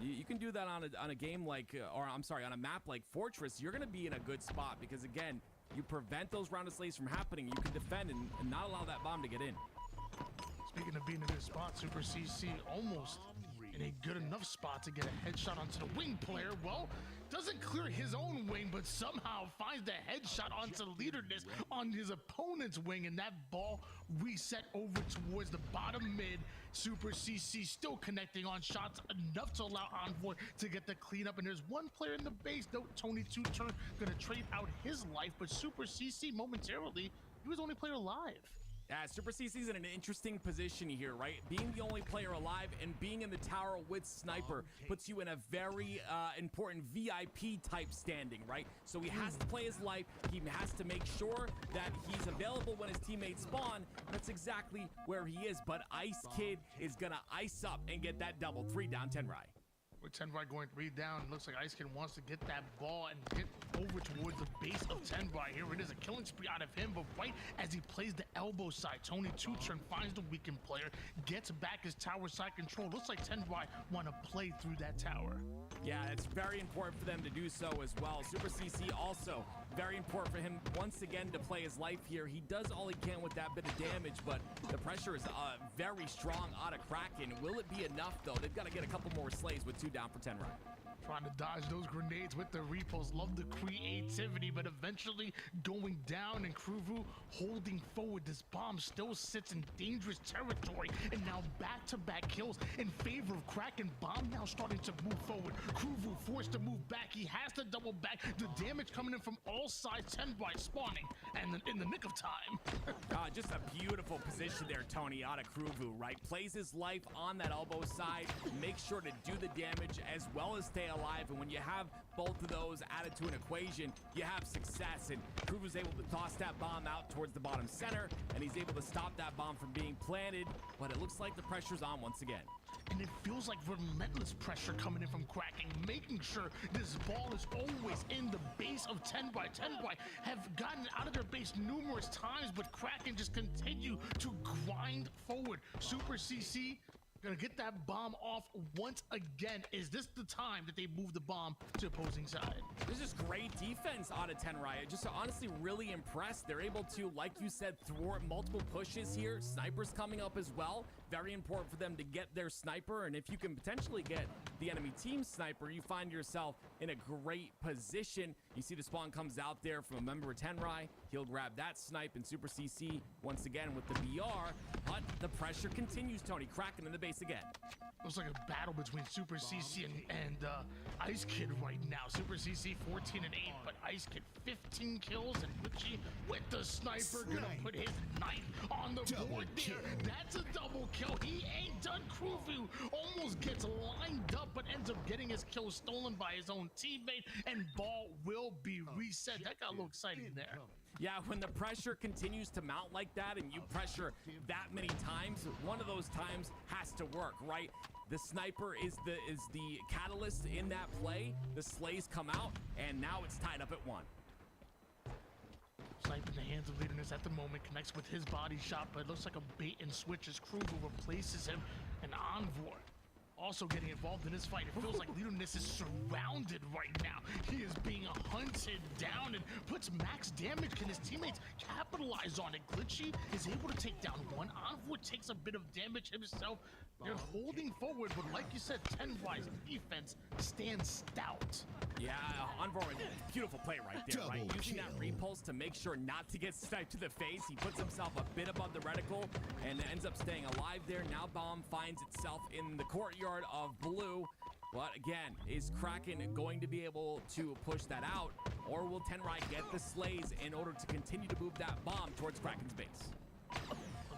you can do that on a game like, or I'm sorry, on a map like Fortress. You're going to be in a good spot because, again, you prevent those round of slays from happening. You can defend and not allow that bomb to get in. Speaking of being in a good spot, Super CC almost in a good enough spot to get a headshot onto the wing player. Well, doesn't clear his own wing, but somehow finds the headshot onto Leaderness on his opponent's wing, and that ball reset over towards the bottom mid. Super CC still connecting on shots enough to allow Envoy to get the cleanup, and there's one player in the base. Note Tony Two-Turn gonna trade out his life, but Super CC momentarily, he was the only player alive. Yeah, Super CC's in an interesting position here, right? Being the only player alive and being in the tower with Sniper puts you in a very important VIP type standing, right? So he has to play his life. He has to make sure that he's available when his teammates spawn. That's exactly where he is. But Ice Kid is gonna ice up and get that double. 3 down, Tenrai. With Tenrai going 3 down, it looks like Ice Kid wants to get that ball and get over towards the base of Tenrai. Here it is, a killing spree out of him, but right as he plays the elbow side, Tony Two-Turn finds the weakened player, gets back his tower side control. Looks like Tenrai want to play through that tower. Yeah, it's very important for them to do so as well. Super CC also very important for him once again to play his life here. He does all he can with that bit of damage, but the pressure is very strong out of Kraken. Will it be enough though? They've got to get a couple more slays with 2 down for Tenrai. Trying to dodge those grenades with the repos. Love the creativity, but eventually going down, and Kruvu holding forward. This bomb still sits in dangerous territory, and now back-to-back kills in favor of Kraken. Bomb now starting to move forward. Kruvu forced to move back. He has to double back. The damage coming in from all sides. 10 by spawning, and in the nick of time. Just a beautiful position there, Tony, out of Kruvu, right? Plays his life on that elbow side, makes sure to do the damage as well as stay alive, and when you have both of those added to an equation, you have success, and Kruvu's able to toss that bomb out towards the bottom center, and he's able to stop that bomb from being planted, but it looks like the pressure's on once again. And it feels like relentless pressure coming in from Kraken, making sure this ball is always in the base of 10 by 10 by. Have gotten out of their base numerous times, but Kraken just continue to grind forward. Super CC gonna get that bomb off once again. Is this the time that they move the bomb to opposing side? This is great defense out of 10 Riot. Just honestly really impressed. They're able to, like you said, thwart multiple pushes here. Snipers coming up as well. Very important for them to get their sniper, and if you can potentially get the enemy team sniper, you find yourself in a great position. You see the spawn comes out there from a member of 10 Riot. He'll grab that snipe, and Super CC once again with the BR, but the pressure continues, Tony. Kraken in the base again. Looks like a battle between Super CC and Ice Kid right now. Super CC 14 and 8, but Ice Kid 15 kills, and Gucci with the sniper gonna put his knife on the board there. That's a double kill. He ain't done. Kruvu almost gets lined up, but ends up getting his kill stolen by his own teammate, and ball will be reset. That got a little exciting there. Yeah, when the pressure continues to mount like that and you pressure that many times, one of those times has to work, right? The sniper is the catalyst in that play. The slays come out, and now it's tied up at 1. Snipe in the hands of Leaderness at the moment, connects with his body shot, but it looks like a bait and switch as Kruger replaces him. And Envoy also getting involved in this fight. It feels like Leaderness is surrounded right now. He is being hunted down and puts max damage. Can his teammates capitalize on it? Glitchy is able to take down one. Envoy takes a bit of damage himself. They're holding forward, but like you said, 10Y's defense stands stout. Yeah, Envoy, beautiful play right there, right? Using that repulse to make sure not to get sniped to the face. He puts himself a bit above the reticle and ends up staying alive there. Now bomb finds itself in the courtyard of blue. But again, is Kraken going to be able to push that out, or will 10 Riot get the slays in order to continue to move that bomb towards Kraken's base?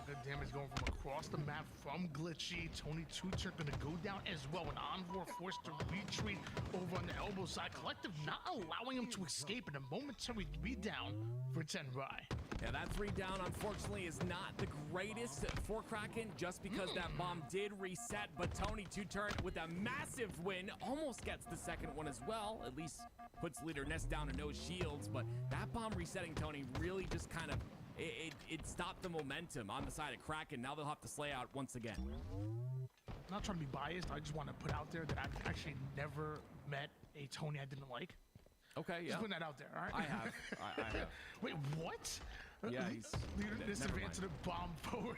Good damage going from across the map from Glitchy. Tony Tutor gonna go down as well. And Envoy forced to retreat over on the elbow side. Collective not allowing him to escape, in a momentary 3 down for 10 Rye. Yeah, that 3 down, unfortunately, is not the greatest for Kraken, just because that bomb did reset. But Tony Tutor with a massive win almost gets the second one as well. At least puts Leader Nest down to no shields. But that bomb resetting, Tony, really just kind of it stopped the momentum on the side of Kraken. Now they'll have to slay out once again. I'm not trying to be biased. I just want to put out there that I've actually never met a Tony I didn't like. Okay, yeah. Just putting that out there, all right? I have. I have. Wait, what? Yeah, he's... This advance to the bomb forward.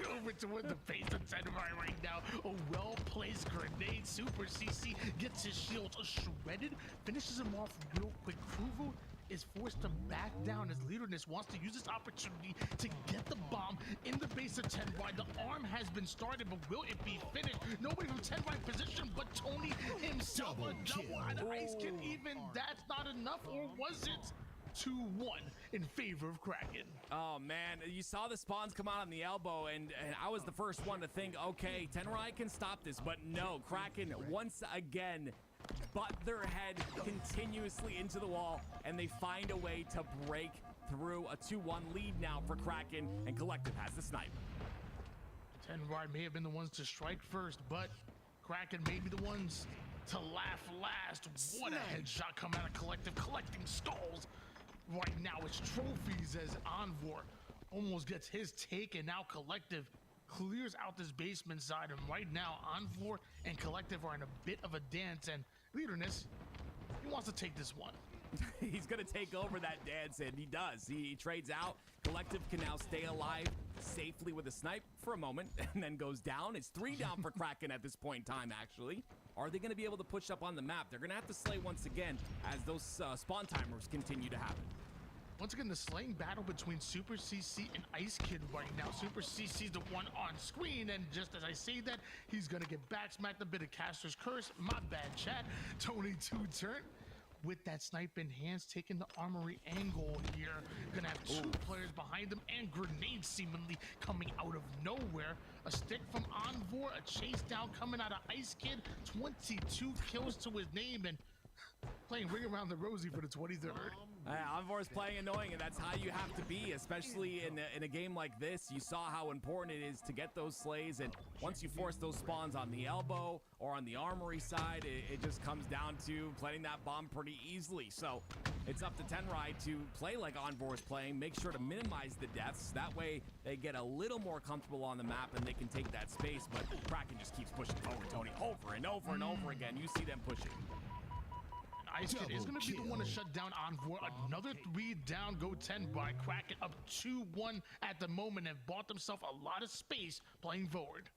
Over toward the base of 10 right now. A well-placed grenade. Super CC gets his shield shredded. Finishes him off real quick. Kruvu is forced to back down as Leaderness wants to use this opportunity to get the bomb in the base of 10 wide. The arm has been started, but will it be finished? Nobody from 10 wide position, but Tony himself. A double on Ice Kid. Even that's not enough, or was it? 2-1 in favor of Kraken. Oh man, you saw the spawns come out on the elbow, and I was the first one to think, okay, 10 Riot can stop this, but no, Kraken once again butt their head continuously into the wall, and they find a way to break through. A 2-1 lead now for Kraken, and Collective has the snipe. 10 Riot may have been the ones to strike first, but Kraken may be the ones to laugh last. What a headshot coming out of Collective, collecting skulls. Right now it's trophies as Envoy almost gets his take, and now Collective clears out this basement side, and right now Envoy and Collective are in a bit of a dance, and Leaderness, he wants to take this one. He's going to take over that dance, and he does. He trades out. Collective can now stay alive safely with a snipe for a moment and then goes down. It's 3 down for Kraken at this point in time, actually. Are they going to be able to push up on the map? They're going to have to slay once again as those spawn timers continue to happen. Once again, the slaying battle between Super CC and Ice Kid right now. Super CC's the one on screen, and just as I say that, he's gonna get back smacked a bit of Caster's Curse. My bad, chat. Tony 2-turn with that snipe in hands, taking the armory angle here. Gonna have 2 players behind him and grenades seemingly coming out of nowhere. A stick from Envor, a chase down coming out of Ice Kid. 22 kills to his name, and playing Ring Around the Rosie for the 23rd. Envor's playing annoying, and that's how you have to be, especially in a game like this. You saw how important it is to get those slays, and once you force those spawns on the elbow or on the armory side, it just comes down to planting that bomb pretty easily. So it's up to Tenrai to play like Envor's playing, make sure to minimize the deaths. That way they get a little more comfortable on the map and they can take that space, but Kraken just keeps pushing forward, Tony, over and over and over again. You see them pushing. Ice Kid is going to be the one to shut down Envor. Another 3 down, go 10 by Kraken, up 2-1 at the moment, and bought himself a lot of space playing forward.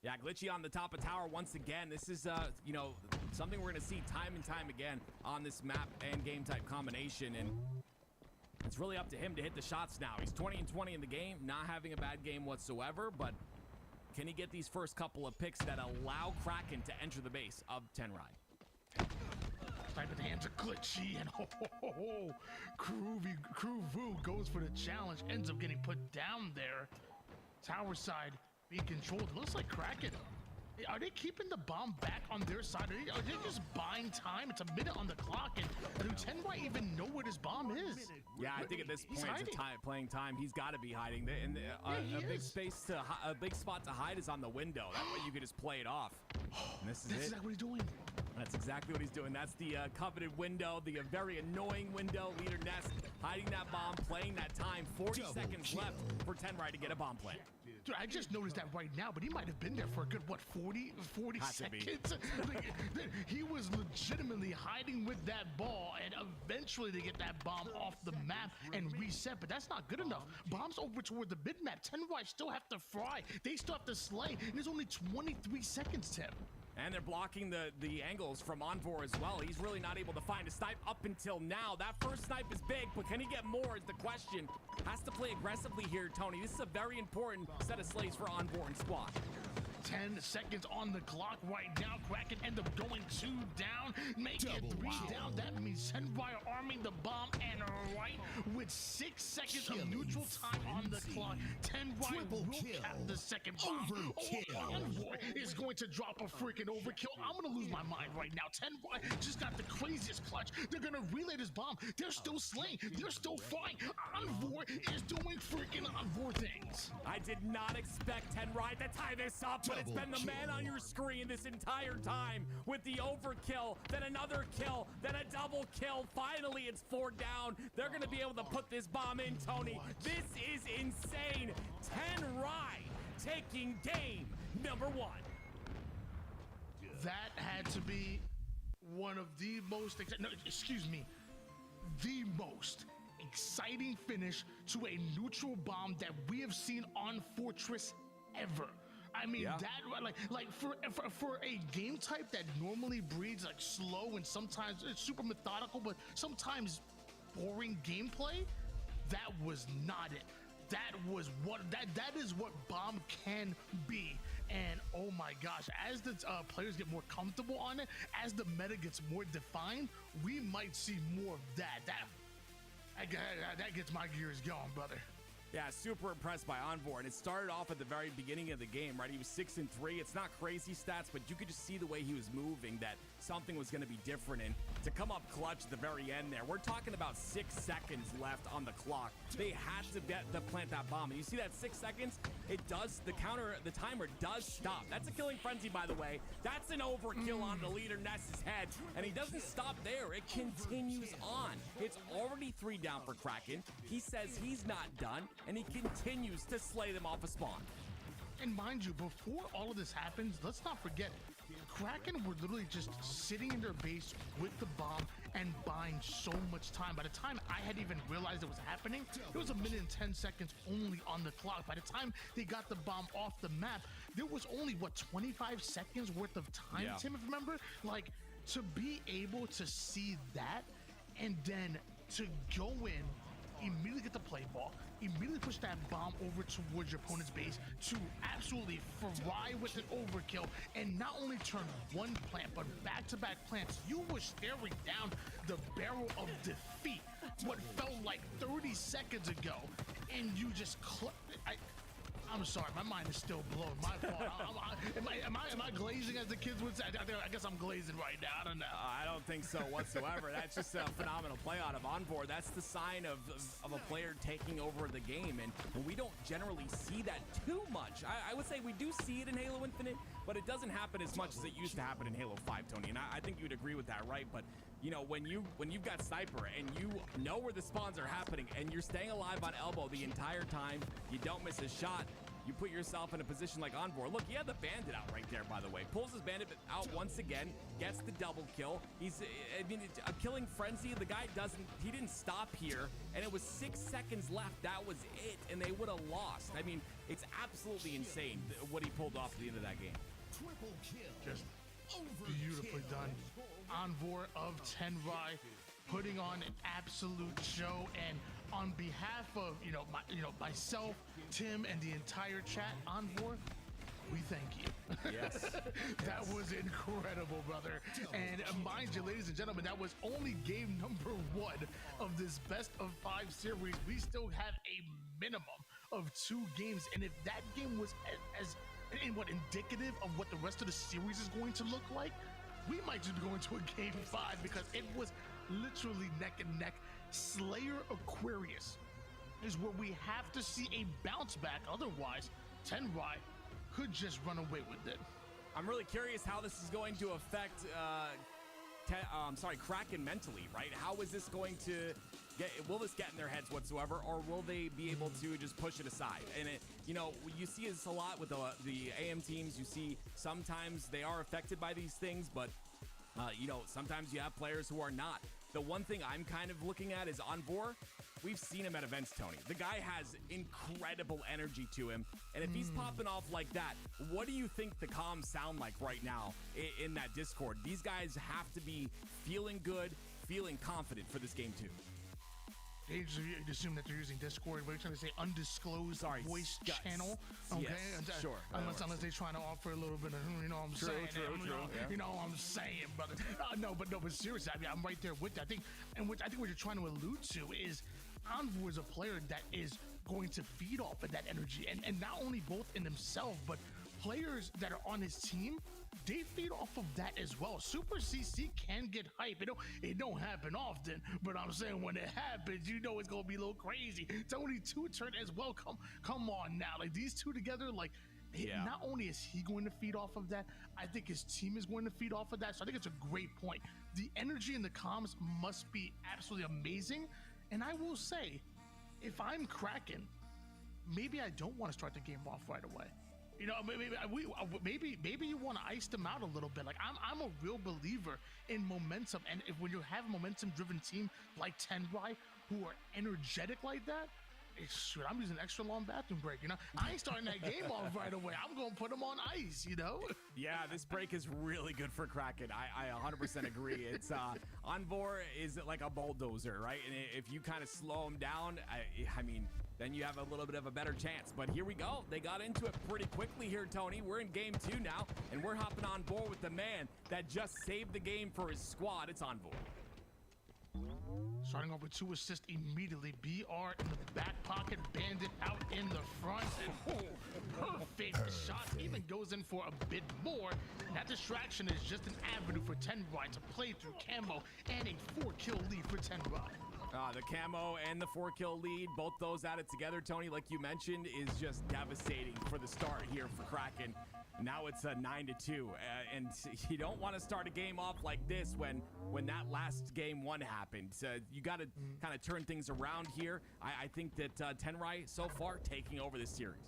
Yeah, Glitchy on the top of tower once again. This is, you know, something we're going to see time and time again on this map and game type combination, and it's really up to him to hit the shots now. He's 20-20 in the game, not having a bad game whatsoever, but can he get these first couple of picks that allow Kraken to enter the base of Tenrai? Snipe in the hands of Glitchy, and Kruvu goes for the challenge, ends up getting put down there. Tower side being controlled. It looks like Kraken. Are they keeping the bomb back on their side? Are they just buying time? It's a minute on the clock, and do Tenrai even know where this bomb is? Yeah, I think at this point it's playing time. He's got to be hiding. A big spot to hide is on the window. That way you can just play it off. And this is That's exactly what he's doing. That's exactly what he's doing. That's the coveted window, the very annoying window. Leader Nest hiding that bomb, playing that time. 40 seconds left for Tenrai to get a bomb plant. Dude, I just noticed that right now, but he might have been there for a good, what, 40 seconds? He was legitimately hiding with that ball, and eventually they get that bomb off the map and reset, but that's not good enough. Bombs over toward the mid-map. Tenrai still have to fry. They still have to slay, and there's only 23 seconds, Tim. And they're blocking the angles from Envor as well. He's really not able to find a snipe up until now. That first snipe is big, but can he get more is the question. Has to play aggressively here, Tony. This is a very important set of slays for Envor and squad. 10 seconds on the clock right now. Kraken end up going 2 down, make it 3 down. That means Tenrai are arming the bomb, and right with 6 seconds of neutral time on the clock, Tenrai will cap the second bomb. Envor is going to drop a freaking overkill. I'm gonna lose my mind right now. Tenrai just got the craziest clutch. They're gonna relay this bomb. They're still slaying. They're still flying. Envor is doing freaking Envor things. I did not expect Tenrai to tie this up, but it's been the man on your screen this entire time with the overkill, then another kill, then a double kill. Finally, it's 4 down. They're going to be able to put this bomb in, Tony. This is insane. Tenrai taking game number 1. That had to be one of the most, the most exciting finish to a neutral bomb that we have seen on Fortress ever. I mean, that like for a game type that normally breeds like slow and sometimes it's super methodical, but sometimes boring gameplay, that was not it. That was what that is what bomb can be. And oh my gosh, as the players get more comfortable on it, as the meta gets more defined, we might see more of that. That gets my gears going, brother. Yeah, super impressed by Envor, and it started off at the very beginning of the game, right? He was 6-3. It's not crazy stats, but you could just see the way he was moving that something was going to be different, and to come up clutch at the very end there, we're talking about 6 seconds left on the clock. They had to plant that bomb, and you see that 6 seconds? It does, the timer does stop. That's a killing frenzy, by the way. That's an overkill on the leader Ness's head, and he doesn't stop there. It continues on. It's already 3 down for Kraken. He says he's not done, and he continues to slay them off a spawn. And mind you, before all of this happens, let's not forget, Kraken were literally just sitting in their base with the bomb and buying so much time. By the time I had even realized it was happening, it was 1 minute and 10 seconds only on the clock. By the time they got the bomb off the map, there was only, what, 25 seconds worth of time, Yeah. Tim, if you remember? Like, to be able to see that and then to go in, immediately get the play ball, immediately push that bomb over towards your opponent's base to absolutely fry with an overkill, and not only turn one plant, but back-to-back plants. You were staring down the barrel of defeat what felt like 30 seconds ago, and you just I'm sorry, my mind is still blown. My fault. Am I glazing, as the kids would say? I guess I'm glazing right now. I don't know. I don't think so whatsoever. That's just a phenomenal play out of Onboard. That's the sign of a player taking over the game, and we don't generally see that too much. I would say we do see it in Halo Infinite, but it doesn't happen as much as it used to happen in Halo 5, Tony. And I think you'd agree with that, right? But you know, when you've got Sniper and you know where the spawns are happening, and you're staying alive on elbow the entire time, you don't miss a shot. You put yourself in a position like Onboard. Look, he had the bandit out right there, by the way. Pulls his bandit out once again, gets the double kill. I mean, a killing frenzy. The guy he didn't stop here, and it was 6 seconds left. That was it, and they would have lost. I mean, it's absolutely insane what he pulled off at the end of that game. Just beautifully done. Envor of Tenrai putting on an absolute show, and on behalf of myself, Tim, and the entire chat, Envor, we thank you. Yes. That was incredible, brother. And mind you, ladies and gentlemen, that was only game number 1 of this best of 5 series. We still have a minimum of 2 games, and if that game was as indicative of what the rest of the series is going to look like, we might just be going to a game 5, because it was literally neck and neck. Slayer Aquarius is where we have to see a bounce back. Otherwise, Tenrai could just run away with it. I'm really curious how this is going to affect Kraken mentally, right? How is this going to will this get in their heads whatsoever, or will they be able to just push it aside? And you see this a lot with the AM teams. You see sometimes they are affected by these things, but sometimes you have players who are not. The one thing I'm kind of looking at is Onvor. We've seen him at events, Tony. The guy has incredible energy to him, and if he's popping off like that, what do you think the comms sound like right now in that Discord? These guys have to be feeling good, feeling confident for this game too. They just assume that they're using Discord. We're trying to say undisclosed voice channel. Okay, yes, sure. Unless they're trying to offer a little bit of, I'm saying, I'm saying, brother. No, but seriously, I mean, I'm right there with that. I think what you're trying to allude to is Envor is a player that is going to feed off of that energy, and not only both in himself, but players that are on his team, they feed off of that as well. Super CC can get hype. It don't happen often, but I'm saying when it happens, it's gonna be a little crazy. Tony 2 turn as well. Come on now, like these two together, like. Yeah. Not only is he going to feed off of that, I think his team is going to feed off of that. So I think it's a great point. The energy in the comms must be absolutely amazing. And I will say, if I'm Kraken, maybe I don't want to start the game off right away. Maybe you want to ice them out a little bit. Like I'm a real believer in momentum, and when you have a momentum-driven team like Tenrai who are energetic like that, shoot, I'm using an extra long bathroom break. I ain't starting that game off right away. I'm gonna put them on ice. Yeah, this break is really good for Kraken. I 100% agree. It's Onvor is like a bulldozer, right? And if you kind of slow him down, I mean, then you have a little bit of a better chance. But here we go. They got into it pretty quickly here, Tony. We're in game 2 now, and we're hopping on board with the man that just saved the game for his squad. It's Onvor. Starting off with 2 assists immediately. BR in the back pocket, Bandit out in the front. And perfect shot. Even goes in for a bit more. And that distraction is just an avenue for Tenrai to play through camo, and a 4-kill lead for Tenrai. The camo and the 4-kill lead, both those added together, Tony, like you mentioned, is just devastating for the start here for Kraken. Now it's a 9-2, and you don't want to start a game off like this when that last game 1 happened. So you got to kind of turn things around here. I think that Tenrai so far taking over this series.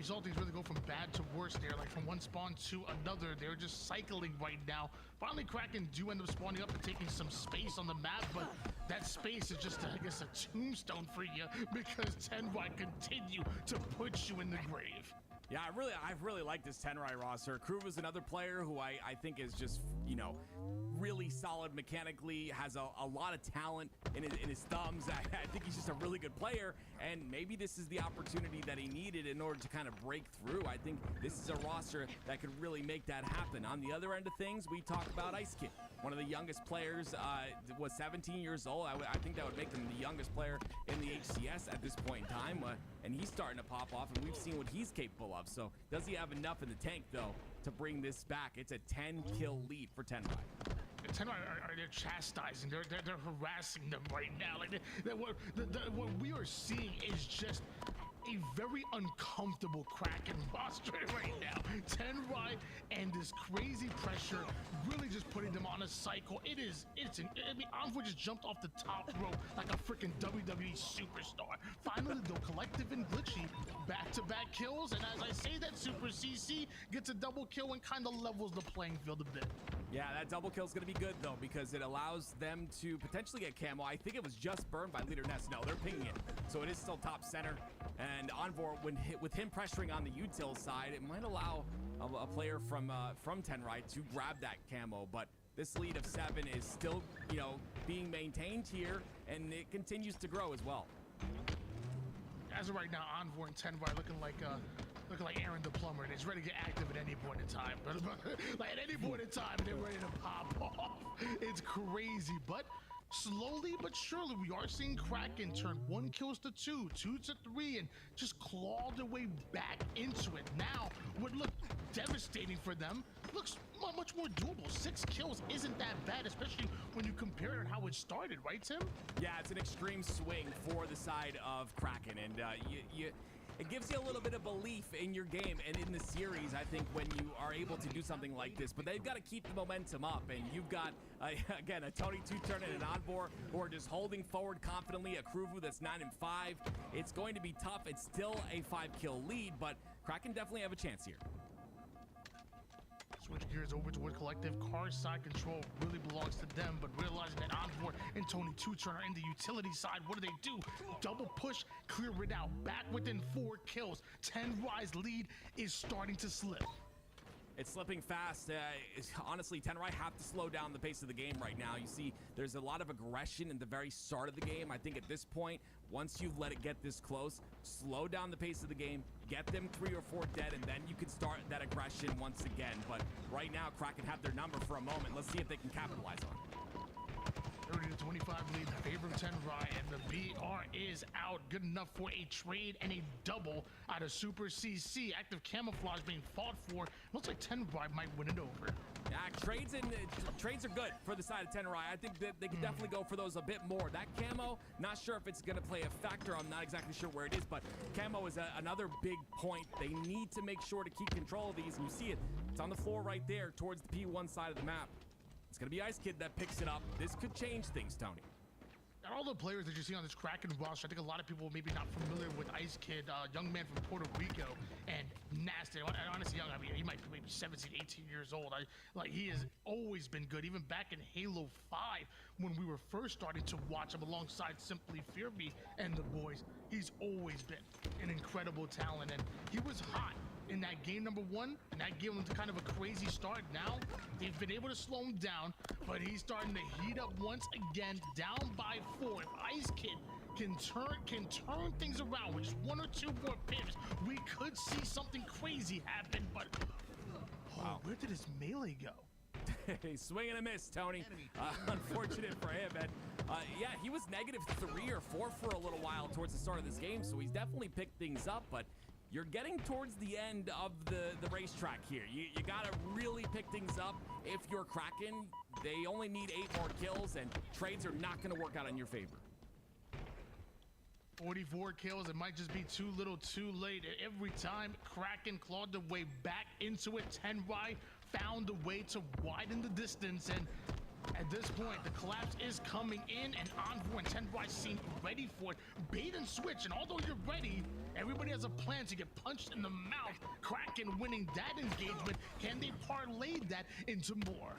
Salties really go from bad to worse there, like from one spawn to another. They're just cycling right now. Finally, Kraken do end up spawning up and taking some space on the map, but that space is just, I guess, a tombstone for you because Tenrai continue to put you in the grave. Yeah, I really like this Tenrai roster. Kruv is another player who I think is just, you know, really solid mechanically, has a lot of talent in his thumbs. I think he's just a really good player, and maybe this is the opportunity that he needed in order to kind of break through. I think this is a roster that could really make that happen. On the other end of things, we talk about Ice Kid, one of the youngest players, was 17 years old. I think that would make him the youngest player in the HCS at this point in time, and he's starting to pop off, and we've seen what he's capable of. So does he have enough in the tank, though, to bring this back? It's a 10-kill lead for Tenrai. Tenrai they're chastising, they're harassing them right now. Like what we are seeing is just a very uncomfortable Kraken roster right now. Tenrai and this crazy pressure really just putting them on a cycle. I mean, Envoy just jumped off the top rope like a freaking WWE superstar. Finally, though, Collective and Glitchy back-to-back kills, and as I say that, Super CC gets a double kill and kind of levels the playing field a bit. Yeah, that double kill is going to be good, though, because it allows them to potentially get camo. I think it was just burned by Leader Ness. No, they're pinging it, so it is still top center. And Envor, with him pressuring on the util side, it might allow a player from Tenrai to grab that camo. But this lead of 7 is still, you know, being maintained here, and it continues to grow as well. As of right now, Envor and Tenrai looking like Aaron the Plumber, and he's ready to get active at any point in time. But like at any point in time, they're ready to pop off. It's crazy, but slowly but surely, we are seeing Kraken turn 1 kills to 2, 2 to 3, and just claw their way back into it. Now, what looked devastating for them looks much more doable. 6 kills isn't that bad, especially when you compare it to how it started, right, Tim? Yeah, it's an extreme swing for the side of Kraken, and it gives you a little bit of belief in your game and in the series, I think, when you are able to do something like this. But they've got to keep the momentum up, and you've got, again, a Tony 2-turn and an Envor who are just holding forward confidently, a Kruvu that's 9-5. It's going to be tough. It's still a 5-kill lead, but Kraken definitely have a chance here. Switch gears over to what Collective car side control really belongs to them, but realizing that Envor and Tony 2-turn are in the utility side, what do? Double push, clear it out, back within 4 kills. Tenrai's lead is starting to slip. It's slipping fast. Honestly, Tenrai have to slow down the pace of the game right now. You see, there's a lot of aggression in the very start of the game. I think at this point, once you've let it get this close, slow down the pace of the game, get them 3 or 4 dead, and then you can start that aggression once again. But right now, Kraken have their number for a moment. Let's see if they can capitalize on it. 30-25 lead in favor of Tenrai, and the BR is out. Good enough for a trade and a double out of Super CC. Active camouflage being fought for. Looks like Tenrai might win it over. Yeah, trades are good for the side of Tenrai. I think that they can definitely go for those a bit more. That camo, not sure if it's going to play a factor. I'm not exactly sure where it is, but camo is another big point. They need to make sure to keep control of these, and you see it. It's on the floor right there towards the P1 side of the map. It's going to be Ice Kid that picks it up. This could change things, Tony. All the players that you see on this Kraken roster, I think a lot of people maybe not familiar with Ice Kid, young man from Puerto Rico, and nasty. Honestly, young. I mean, he might be maybe 17, 18 years old. He has always been good. Even back in Halo 5, when we were first starting to watch him alongside Simply Fear Me and the boys, he's always been an incredible talent, and he was hot in that game number 1, and that gave him kind of a crazy start. Now they've been able to slow him down, but he's starting to heat up once again, down by 4. If Ice Kid can turn things around with just 1 or 2 more pips, we could see something crazy happen. But where did his melee go? Swing and a miss, Tony. Unfortunate for him. And yeah, he was -3 or 4 for a little while towards the start of this game, so he's definitely picked things up, but you're getting towards the end of the racetrack here. You gotta really pick things up. If you're Kraken, they only need 8 more kills, and trades are not gonna work out in your favor. 44 kills, it might just be too little too late. Every time Kraken clawed their way back into it, Tenrai found a way to widen the distance, and at this point, the collapse is coming in, and Envor and Tenrai seem ready for it. Bait and switch, and although you're ready, Everybody has a plan to get punched in the mouth. Kraken winning that engagement. Can they parlay that into more?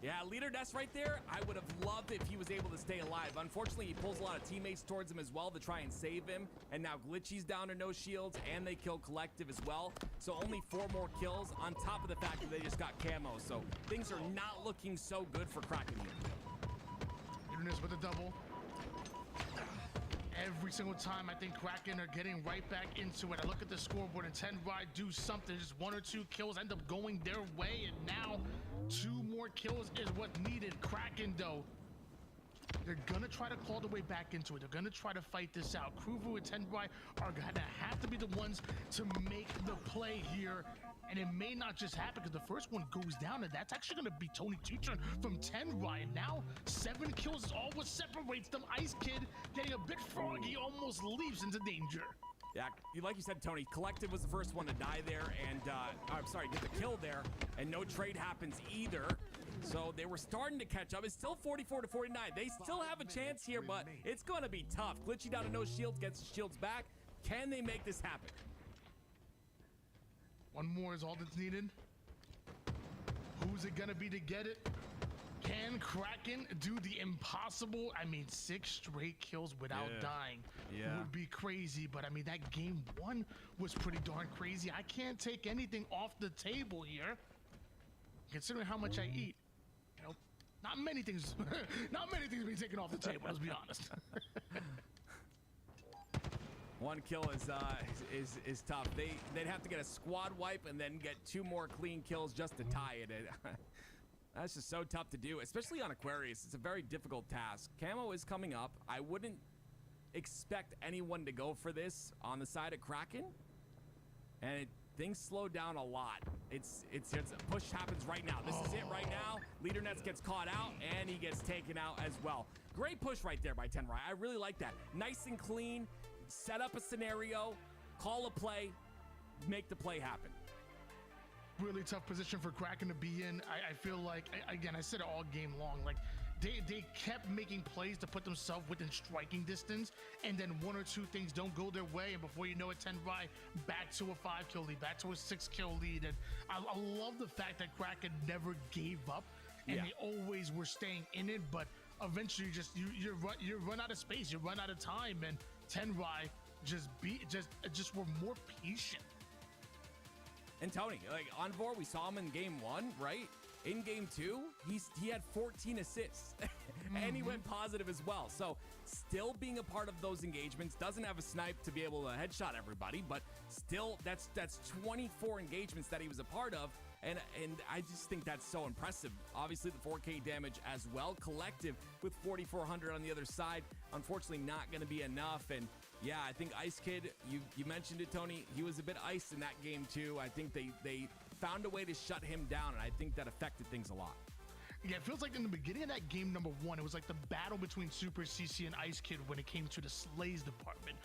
Yeah, Leader Ness right there, I would have loved if he was able to stay alive. Unfortunately, he pulls a lot of teammates towards him as well to try and save him. And now Glitchy's down to no shields, and they kill Collective as well. So only 4 more kills on top of the fact that they just got camo. So things are not looking so good for Kraken here. Leader Ness with a double. Every single time, I think Kraken are getting right back into it. I look at the scoreboard and 10 Ride do something. Just 1 or 2 kills end up going their way. And now 2 more kills is what's needed. Kraken, though, they're going to try to claw their way back into it. They're going to try to fight this out. Kruvu and 10 Ride are going to have to be the ones to make the play here. And it may not just happen because the first one goes down, and that's actually going to be Tony Two-Turn from 10 Ryan. Now 7 kills is all what separates them. Ice Kid getting a bit froggy, almost leaps into danger. Yeah, like you said, Tony, Collective was the first one to die there, and I'm sorry, get the kill there, and no trade happens either. So they were starting to catch up. It's still 44-49. They still have a chance here, but it's going to be tough. Glitchy down to no shields, gets his shields back. Can they make this happen? 1 more is all that's needed. Who's it gonna be to get it? Can Kraken do the impossible? I mean, 6 straight kills without dying would be crazy. But I mean, that game 1 was pretty darn crazy. I can't take anything off the table here. Considering how much I eat, you know, not many things being taken off the table, let's be honest. 1 kill is tough. They'd have to get a squad wipe and then get 2 more clean kills just to tie it. That's just so tough to do, especially on Aquarius. It's a very difficult task. Camo is coming up. I wouldn't expect anyone to go for this on the side of Kraken, and things slow down a lot. It's a push happens right now. This is it right now. Leader Nets gets caught out, and he gets taken out as well. Great push right there by 10 Rye. I really like that. Nice and clean. Set up a scenario, call a play, make the play happen. Really tough position for Kraken to be in. I feel like, again, I said it all game long, like they kept making plays to put themselves within striking distance, and then 1 or 2 things don't go their way, and before you know it, 10 Rye back to a 5-kill lead, back to a 6-kill lead. And I love the fact that Kraken never gave up, and they always were staying in it, but eventually you run out of space, you run out of time, and 10 Rye just were more patient. And Tony, like on board, we saw him in game 1, right? In game 2, he had 14 assists, and he went positive as well. So still being a part of those engagements, doesn't have a snipe to be able to headshot everybody, but still that's 24 engagements that he was a part of. And I just think that's so impressive. Obviously, the 4K damage as well. Collective with 4,400 on the other side. Unfortunately, not going to be enough. And yeah, I think Ice Kid, you mentioned it, Tony. He was a bit iced in that game too. I think they found a way to shut him down, and I think that affected things a lot. Yeah, it feels like in the beginning of that game number 1, it was like the battle between Super CC and Ice Kid when it came to the Slays department.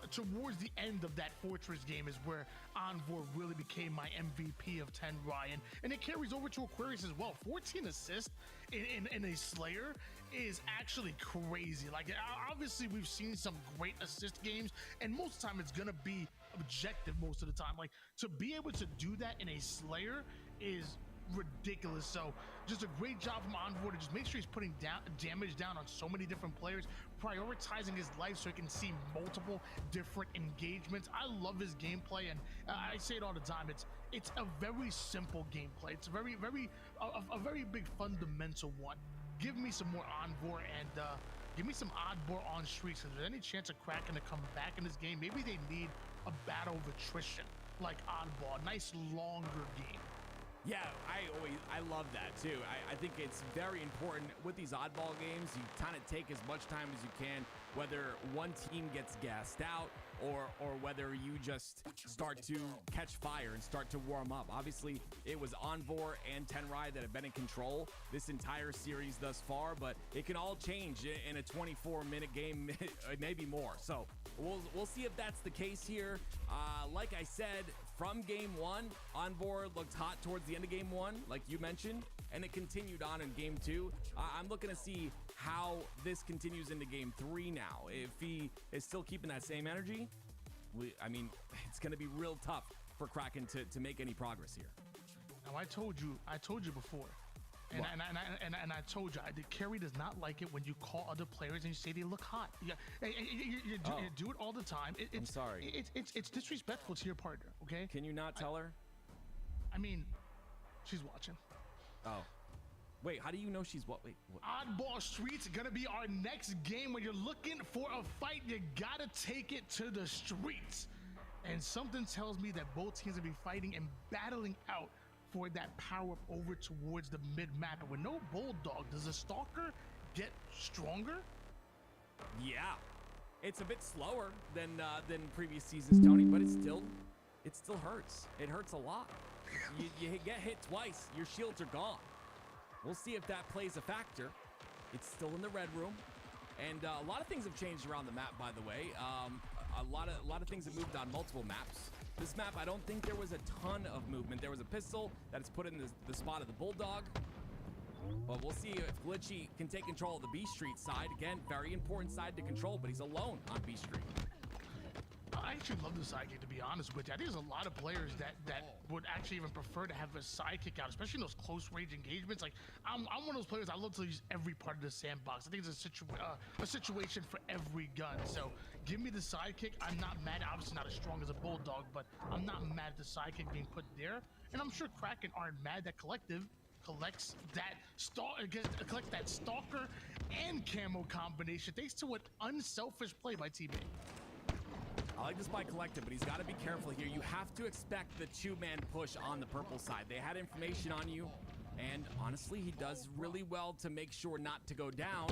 Towards the end of that Fortress game is where Envor really became my MVP of 10 Ryan, and it carries over to Aquarius as well. 14 assists in a Slayer is actually crazy. Like, obviously we've seen some great assist games, and most of the time it's gonna be objective most of the time. Like, to be able to do that in a Slayer is ridiculous. So just a great job from Envor to just make sure he's putting damage down on so many different players, prioritizing his life so he can see multiple different engagements. I love his gameplay, and I say it all the time, it's a very simple gameplay. It's a very big fundamental one. Give me some more Envor, and give me some Oddbor on streaks. If there's any chance of Kraken to come back in this game, maybe they need a battle of attrition like Oddball, a nice longer game. Yeah, I love that too. I think it's very important with these oddball games. You kind of take as much time as you can, whether one team gets gassed out or whether you just start to catch fire and start to warm up. Obviously, it was Envor and 10 Rye that have been in control this entire series thus far, but it can all change in a 24-minute game, maybe more. So we'll see if that's the case here. Like I said, from game 1, Envor looked hot towards the end of game 1, like you mentioned, and it continued on in game 2. I'm looking to see how this continues into game 3 now. If he is still keeping that same energy, I mean, it's going to be real tough for Kraken to make any progress here. Now I told you before, and I told you, the carry does not like it when you call other players and you say they look hot. You do it all the time. I'm sorry. It's disrespectful to your partner. Okay? Can you not tell her? I mean, she's watching. Oh. Wait, how do you know she's what? Wait, what? Oddball Streets gonna be our next game. When you're looking for a fight, you gotta take it to the streets. And something tells me that both teams will be fighting and battling out for that power up over towards the mid-map. And with no Bulldog, does the Stalker get stronger? Yeah. It's a bit slower than previous seasons, Tony, but it still hurts. It hurts a lot. You get hit twice, your shields are gone. We'll see if that plays a factor. It's still in the red room, and a lot of things have changed around the map, by the way. A lot of things have moved on multiple maps. This map, I don't think there was a ton of movement. There was a pistol that is put in the spot of the Bulldog, but we'll see if Glitchy can take control of the B Street side. Again, very important side to control, but he's alone on B Street. I actually love the sidekick, to be honest with you. I think there's a lot of players that would actually even prefer to have a sidekick out, especially in those close range engagements. Like I'm one of those players. I love to use every part of the sandbox. I think it's a situation for every gun. So give me the sidekick. I'm not mad. Obviously not as strong as a Bulldog, but I'm not mad at the sidekick being put there. And I'm sure Kraken aren't mad that Collective collects that Stalker and Camo combination thanks to an unselfish play by T-Bay. I like this by Collective, but he's got to be careful here. You have to expect the two-man push on the purple side. They had information on you, and honestly, he does really well to make sure not to go down,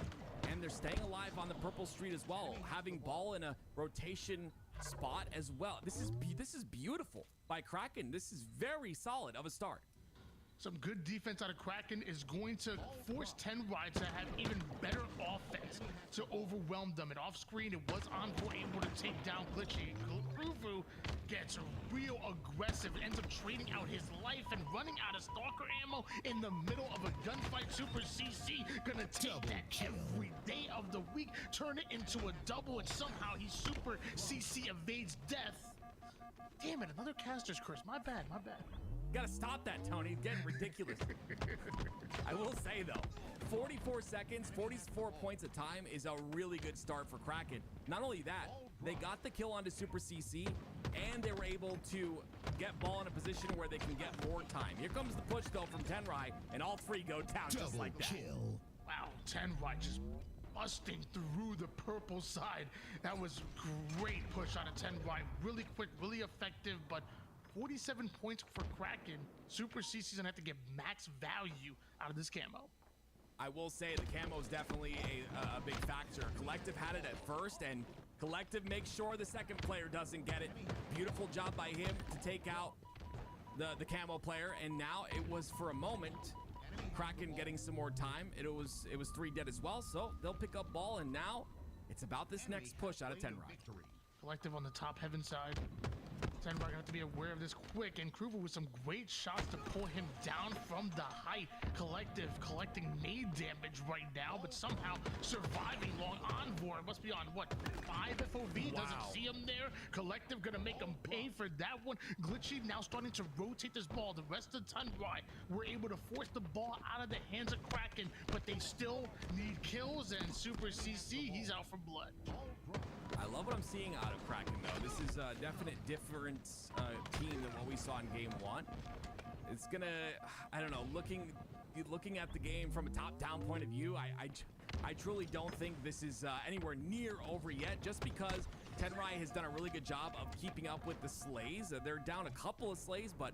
and they're staying alive on the purple street as well, having ball in a rotation spot as well. This is beautiful by Kraken. This is very solid of a start. Some good defense out of Kraken is going to force Tenrai to have even better offense to overwhelm them. And off screen, it was Envoy able to take down Glitchy. Kruvu gets real aggressive, ends up trading out his life and running out of Stalker ammo in the middle of a gunfight. Super CC gonna take that every day of the week, turn it into a double, and somehow he Super CC evades death. Damn it, another caster's curse. My bad. Gotta stop that, Tony. It's getting ridiculous. I will say, though, 44 seconds, 44 points a time is a really good start for Kraken. Not only that, they got the kill onto Super CC, and they were able to get ball in a position where they can get more time. Here comes the push, though, from Tenrai, and all three go down just like that. Wow, Tenrai just busting through the purple side. That was great push out of Tenrai. Really quick, really effective, but 47 points for Kraken. Super CC's gonna have to get max value out of this camo. I will say the camo is definitely a big factor. Collective had it at first, and Collective makes sure the second player doesn't get it. Beautiful job by him to take out the camo player, and now it was for a moment Kraken getting some more time. It was 3 dead as well, so they'll pick up ball, and now it's about this next push out of Tenrai. Collective on the top heaven side. Tenrai gonna have to be aware of this quick, and Kruva with some great shots to pull him down from the height. Collective collecting nade damage right now, but somehow surviving long Envoy. Must be on, what, 5 FOV? Wow. Doesn't see him there. Collective gonna make him pay for that one. Glitchy now starting to rotate this ball. The rest of Tenrai were able to force the ball out of the hands of Kraken, but they still need kills, and Super CC, he's out for blood. I love what I'm seeing out of Kraken, though. This is a definite different team than what we saw in Game 1. It's gonna, I don't know, looking at the game from a top-down point of view, I truly don't think this is anywhere near over yet, just because Tenrai has done a really good job of keeping up with the slays. They're down a couple of slays, but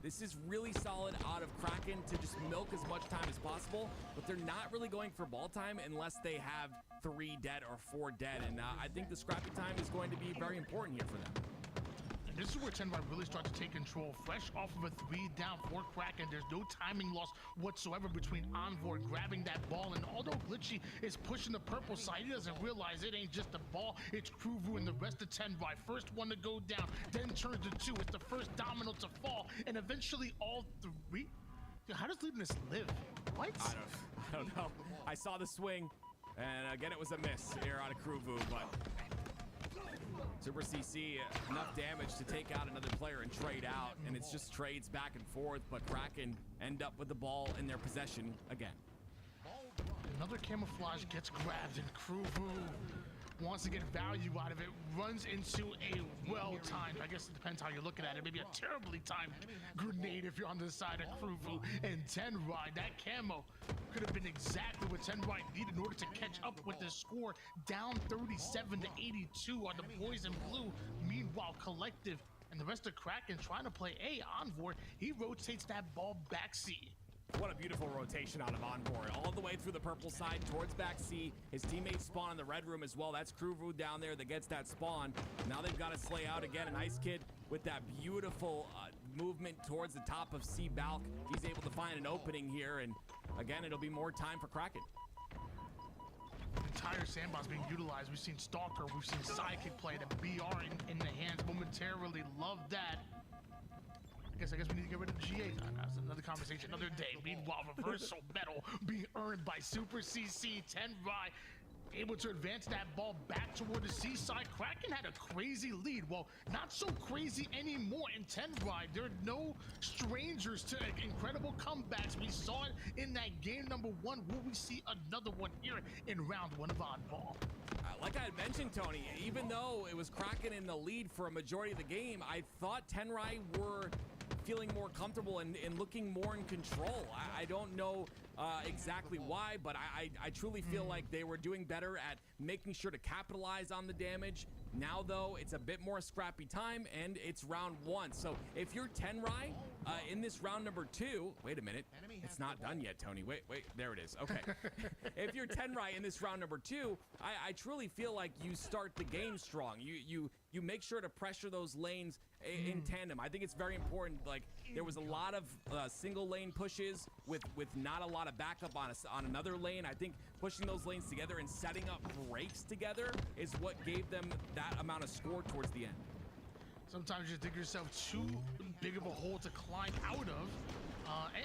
this is really solid out of Kraken to just milk as much time as possible, but they're not really going for ball time unless they have 3 dead or 4 dead, and I think the scrappy time is going to be very important here for them. And this is where Tenrai really starts to take control. Fresh off of a 3 down for Kraken, there's no timing loss whatsoever between Envoy grabbing that ball, and although Glitchy is pushing the purple side, he doesn't realize it ain't just the ball, it's Kruvu and the rest of Tenrai. First one to go down, then turns to 2. It's the first domino to fall, and eventually all 3. How does Leibniz live? What? I don't know. I saw the swing, and again, it was a miss here out of Kruvu, but Super CC, enough damage to take out another player and trade out, and it's just trades back and forth, but Kraken end up with the ball in their possession again. Another camouflage gets grabbed, and Kruvu wants to get value out of it, runs into a well-timed, I guess it depends how you're looking at it, maybe a terribly timed grenade if you're on the side of Kruvu, and Tenrai, that camo could have been exactly what Tenrai needed in order to catch up with the score, down 37 to 82 on the boys in blue. Meanwhile, Collective and the rest of Kraken trying to play A. Envoy, he rotates that ball back C. What a beautiful rotation out of Envoy, all the way through the purple side towards back C. His teammates spawn in the red room as well. That's Kruvu down there that gets that spawn. Now they've got to slay out again, and Ice Kid with that beautiful movement towards the top of C Balk. He's able to find an opening here, and again, it'll be more time for Kraken. Entire sandbox being utilized. We've seen Stalker, we've seen Sidekick play, the BR in the hands momentarily. Love that. I guess we need to get rid of GA. That's another conversation, another day. Meanwhile, reversal medal being earned by Super CC. Tenrai able to advance that ball back toward the seaside. Kraken had a crazy lead. Well, not so crazy anymore in Tenrai. There are no strangers to incredible comebacks. We saw it in that game number 1. Will we see another one here in round 1 of Oddball? Like I had mentioned, Tony, even though it was Kraken in the lead for a majority of the game, I thought Tenrai were feeling more comfortable and looking more in control. I don't know exactly why, but I truly feel like they were doing better at making sure to capitalize on the damage. Now, though, it's a bit more scrappy time, and it's round 1. So if you're Tenrai in this round number 2, wait a minute, it's not done yet, Tony. Wait, there it is. Okay. If you're Tenrai in this round number 2, I truly feel like you start the game strong. You make sure to pressure those lanes in tandem. I think it's very important. Like, there was a lot of single lane pushes with not a lot of backup on another lane. I think pushing those lanes together and setting up breaks together is what gave them that amount of score towards the end. Sometimes you dig yourself too big of a hole to climb out of.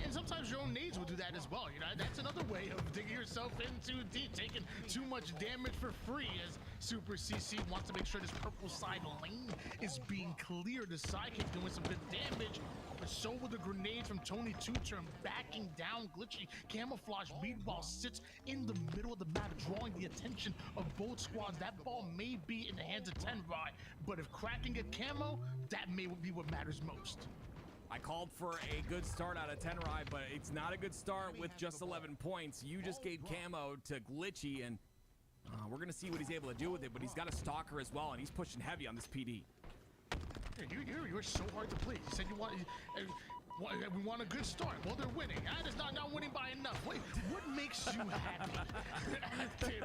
And sometimes your own nades will do that as well. You know, that's another way of digging yourself in too deep, taking too much damage for free, as Super CC wants to make sure this purple side lane is being cleared. The Sidekick doing some good damage, but so will the grenades from Tony Two-Turn backing down. Glitchy Camouflage meanwhile sits in the middle of the map, drawing the attention of both squads. That ball may be in the hands of Tenrai, but if Kraken get camo, that may be what matters most. I called for a good start out of Tenrai, but it's not a good start with just 11 points. You just gave camo to Glitchy, and we're going to see what he's able to do with it, but he's got a Stalker as well, and he's pushing heavy on this PD. You're so hard to please. You said you want... we want a good start. Well, they're winning. It's not winning by enough. Wait, what makes you happy?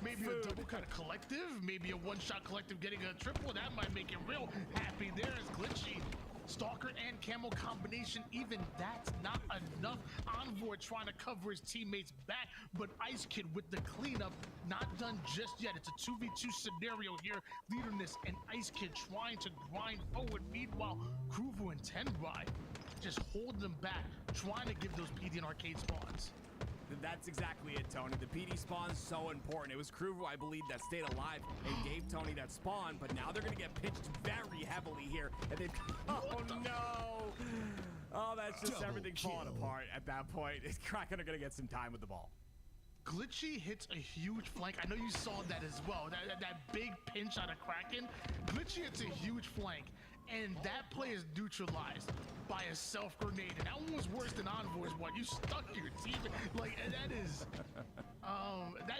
Maybe a double cut of Collective, maybe a one-shot Collective getting a triple. That might make you real happy. There's Glitchy. Stalker and camo combination, even that's not enough. Envoy trying to cover his teammates back, but Ice Kid with the cleanup, not done just yet. It's a 2v2 scenario here. Leaderness and Ice Kid trying to grind forward. Meanwhile, Kruvu and Tenrai just hold them back, trying to give those PD and arcade spawns. That's exactly it, Tony. The PD spawn's so important. It was Kruvu, I believe, that stayed alive and gave Tony that spawn, but now they're going to get pinched very heavily here. And then, oh no! Oh, that's just everything falling apart at that point. Kraken are going to get some time with the ball. Glitchy hits a huge flank. I know you saw that as well. That big pinch out of Kraken. Glitchy hits a huge flank, and that play is neutralized by a self-grenade, and that one was worse than Envoy's one. You stuck your team. Like, that is...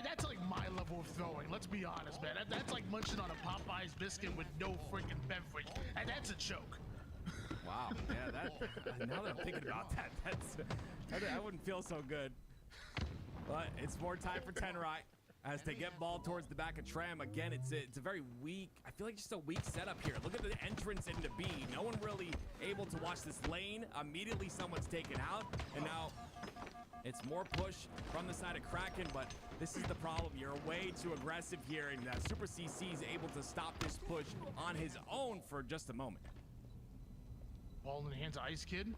that's like my level of throwing. Let's be honest, man. That's like munching on a Popeye's biscuit with no freaking beverage. And that's a choke. Wow. Yeah, now that I'm thinking about that, that wouldn't feel so good. But it's more time for Tenrai as they get ball towards the back of Tram. Again, it's a very weak, I feel like just a weak setup here. Look at the entrance into B. No one really able to watch this lane. Immediately someone's taken out, and now it's more push from the side of Kraken, but this is the problem. You're way too aggressive here, and Super CC is able to stop this push on his own for just a moment. Ball in the hands of Ice Kid.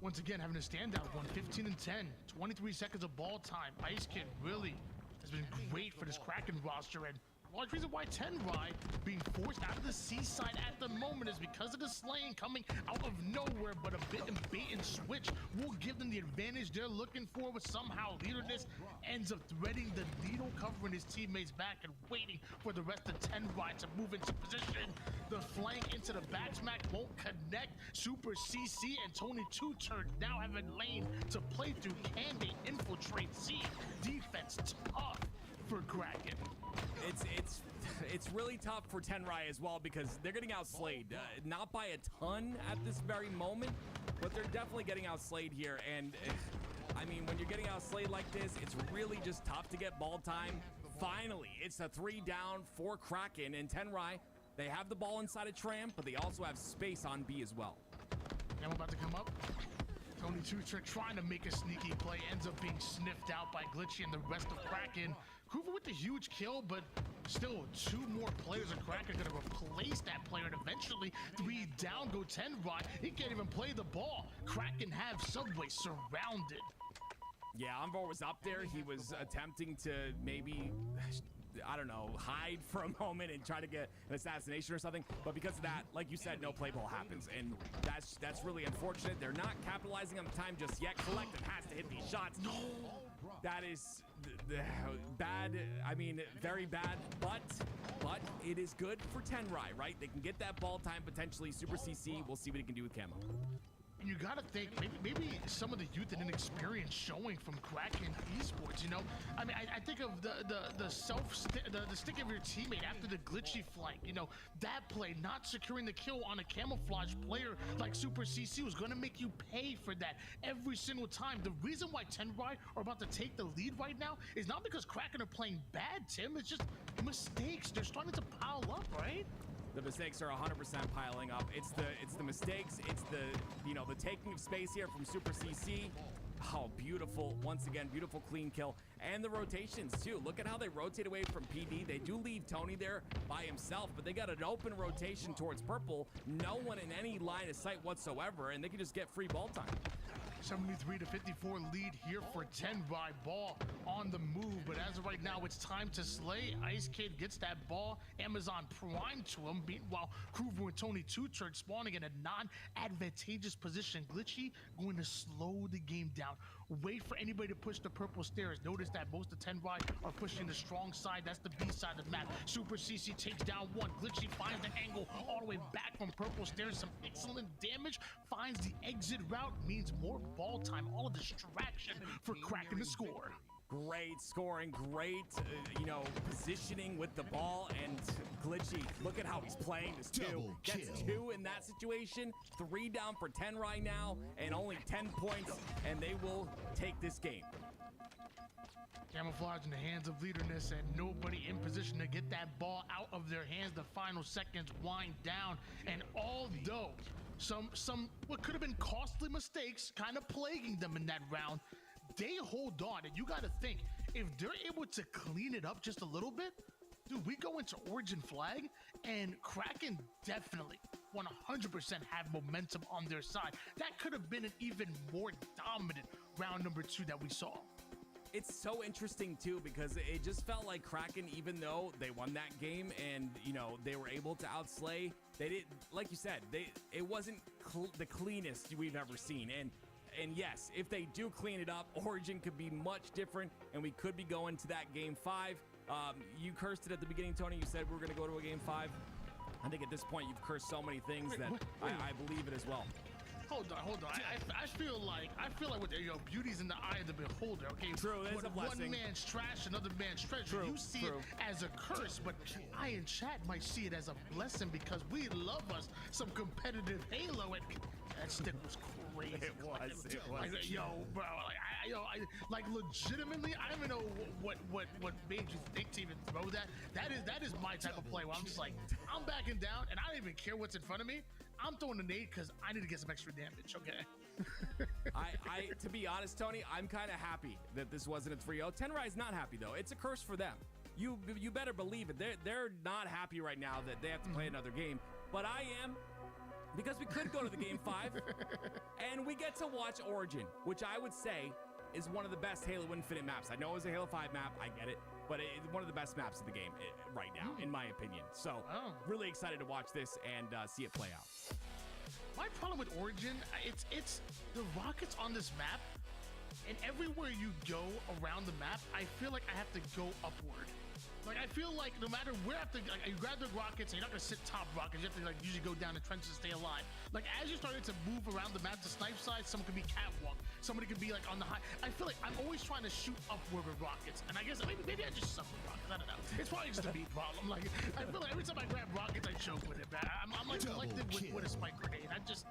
Once again, having a standout one, 15 and 10, 23 seconds of ball time. Ice Kid really has been great for this Kraken roster, and large reason why Tenrai being forced out of the seaside at the moment is because of the slaying coming out of nowhere, but a bit of bait and switch will give them the advantage they're looking for, but somehow Leaderness ends up threading the needle, covering his teammates back and waiting for the rest of Tenrai to move into position. The flank into the back smack won't connect. Super CC and Tony Two Turn now have a lane to play through. Can they infiltrate C? Defense tough for Kraken. It's really tough for Tenrai as well because they're getting outslayed. Not by a ton at this very moment, but they're definitely getting outslayed here. And I mean, when you're getting outslayed like this, it's really just tough to get ball time. Finally, it's a 3 down for Kraken, and Tenrai, they have the ball inside of Tram, but they also have space on B as well. Now about to come up. Tony Two-Trick trying to make a sneaky play, ends up being sniffed out by Glitchy and the rest of Kraken. Hoover with the huge kill, but still 2 more players of Kraken gonna replace that player, and eventually 3 down go Tenrai. He can't even play the ball. Kraken have Subway surrounded. Yeah, Envor was up there. He was attempting to maybe, I don't know, hide for a moment and try to get an assassination or something. But because of that, like you said, no play ball happens. And that's really unfortunate. They're not capitalizing on the time just yet. Collective has to hit these shots. No! That is bad. I mean, very bad. But it is good for Tenrai, right? They can get that ball time potentially. Super CC, we'll see what he can do with Camo. And you gotta think, maybe some of the youth and inexperience showing from Kraken Esports, you know? I mean, I think of the stick of your teammate after the glitchy flank, you know? That play, not securing the kill on a camouflage player like Super CC was gonna make you pay for that every single time. The reason why Tenrai are about to take the lead right now is not because Kraken are playing bad, Tim. It's just mistakes. They're starting to pile up, right? The mistakes are 100% piling up. It's the mistakes. It's the taking of space here from Super CC. Oh, beautiful. Once again, beautiful clean kill. And the rotations too. Look at how they rotate away from PD. They do leave Tony there by himself, but they got an open rotation towards purple. No one in any line of sight whatsoever, and they can just get free ball time. 73-54 lead here for Tenrai. Ball on the move, but as of right now, it's time to slay. Ice Kid gets that ball. Amazon Prime to him. Meanwhile, Kruver and Tony Two-Turn spawning in a non-advantageous position. Glitchy going to slow the game down. Wait for anybody to push the purple stairs. Notice that most of Tenrai are pushing the strong side. That's the B side of the map. Super CC takes down one. Glitchy finds the angle all the way back from purple stairs. Some excellent damage. Finds the exit route. Means more ball time. All a distraction for Kraken to score. Great scoring, great, positioning with the ball, and Glitchy, look at how he's playing this too. Gets 2 in that situation, 3 down for Tenrai now, and only 10 points, and they will take this game. Camouflage in the hands of Leaderness, and nobody in position to get that ball out of their hands. The final seconds wind down, and although some what could have been costly mistakes kind of plaguing them in that round, they hold on. And you got to think, if they're able to clean it up just a little bit, dude, we go into Origin Flag, and Kraken definitely 100% have momentum on their side. That could have been an even more dominant round number 2 that we saw. It's so interesting too, because it just felt like Kraken, even though they won that game and they were able to outslay, they didn't, like you said, it wasn't the cleanest we've ever seen. And yes, if they do clean it up, Origin could be much different, and we could be going to that game 5. You cursed it at the beginning, Tony. You said we were going to go to a game 5. I think at this point you've cursed so many things that I believe it as well. Hold on. I feel like with beauty's in the eye of the beholder. Okay, true. That's a blessing. One man's trash, another man's treasure. True, you see it as a curse, but I in chat might see it as a blessing because we love us some competitive Halo, and that stick was crazy. It was. Like, yo, bro, like legitimately, I don't even know what made you think to even throw that. That is my type of play where I'm just like, I'm backing down, and I don't even care what's in front of me. I'm throwing a nade because I need to get some extra damage, okay? I to be honest, Tony, I'm kind of happy that this wasn't a 3-0. Tenrai's not happy, though. It's a curse for them. You better believe it. They're not happy right now that they have to play another game. But I am, because we could go to the game 5, and we get to watch Origin, which I would say is one of the best Halo Infinite maps. I know it was a Halo 5 map, I get it, but one of the best maps of the game right now, in my opinion. So really excited to watch this and see it play out. My problem with Origin, it's the rockets on this map, and everywhere you go around the map, I feel like I have to go upward. Like, I feel like no matter where I have to, like, you grab the rockets, and you're not gonna sit top rockets. You have to, like, usually go down the trenches to stay alive. Like, as you're starting to move around the map to snipe side, someone could be catwalk. Somebody could be, like, on the high. I feel like I'm always trying to shoot upward with rockets. And I guess maybe I just suck with rockets. I don't know. It's probably just a me problem. Like, I feel like every time I grab rockets, I choke with it, man. I'm like selective with a spike grenade. I'm just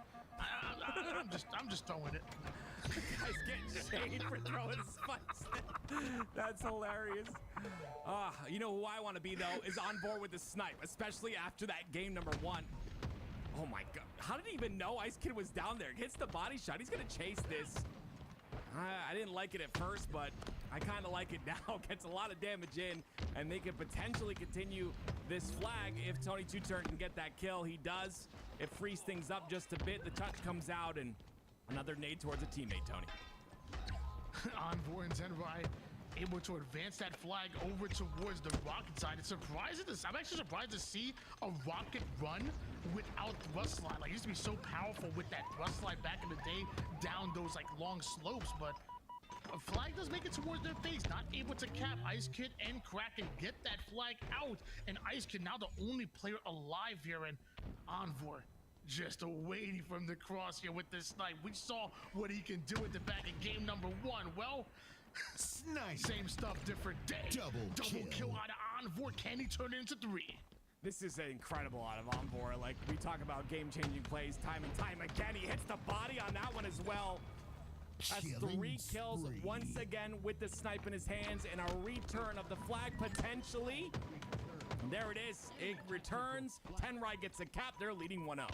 throwing it. Guys getting shade for throwing spikes. That's hilarious. You know who I want to be, though, is on board with the snipe, especially after that game number 1. Oh, my God. How did he even know Ice Kid was down there? Hits the body shot. He's going to chase this. I didn't like it at first, but I kind of like it now. Gets a lot of damage in, and they can potentially continue this flag if Tony Two-Turn can get that kill. He does. It frees things up just a bit. The touch comes out, and another nade towards a teammate, Tony. Envoy and Zenrai able to advance that flag over towards the rocket side. It's surprising. I'm actually surprised to see a rocket run without thrust slide. Like, it used to be so powerful with that thrust slide back in the day down those like long slopes, but a flag does make it towards their face. Not able to cap. Ice Kid and Kraken get that flag out, and Ice Kid now the only player alive here, and Envoy just waiting from the cross here with this snipe. We saw what he can do at the back in game number 1. Well, snipe. Same stuff, different day. Double kill out of Envoy. Can he turn it into 3? This is incredible out of Envoy. Like, we talk about game-changing plays time and time again. He hits the body on that one as well. That's 3 kills once again with the snipe in his hands, and a return of the flag potentially. And there it is. It returns. Tenrai gets a cap. They're leading 1-0.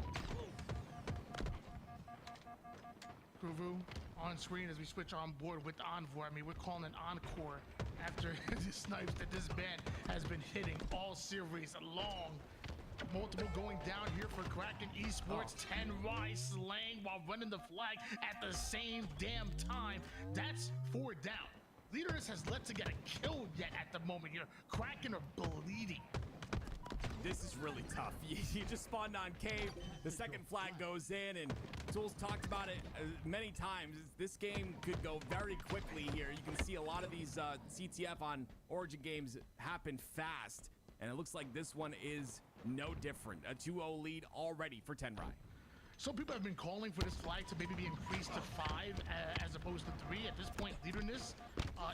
Kuvu on screen as we switch on board with Envoy. I mean, we're calling an encore after the snipes that this band has been hitting all series long. Multiple going down here for Kraken Esports. Tenrai slaying while running the flag at the same damn time. That's 4 down. Leaders has yet to get a kill yet at the moment here. Kraken are bleeding. This is really tough. You just spawned on cave. The second flag goes in, and Tools talked about it many times. This game could go very quickly here. You can see a lot of these CTF on Origin games happen fast, and it looks like this one is no different. A 2-0 lead already for Tenrai. Some people have been calling for this flag to maybe be increased to 5 as opposed to 3. At this point, Leaderness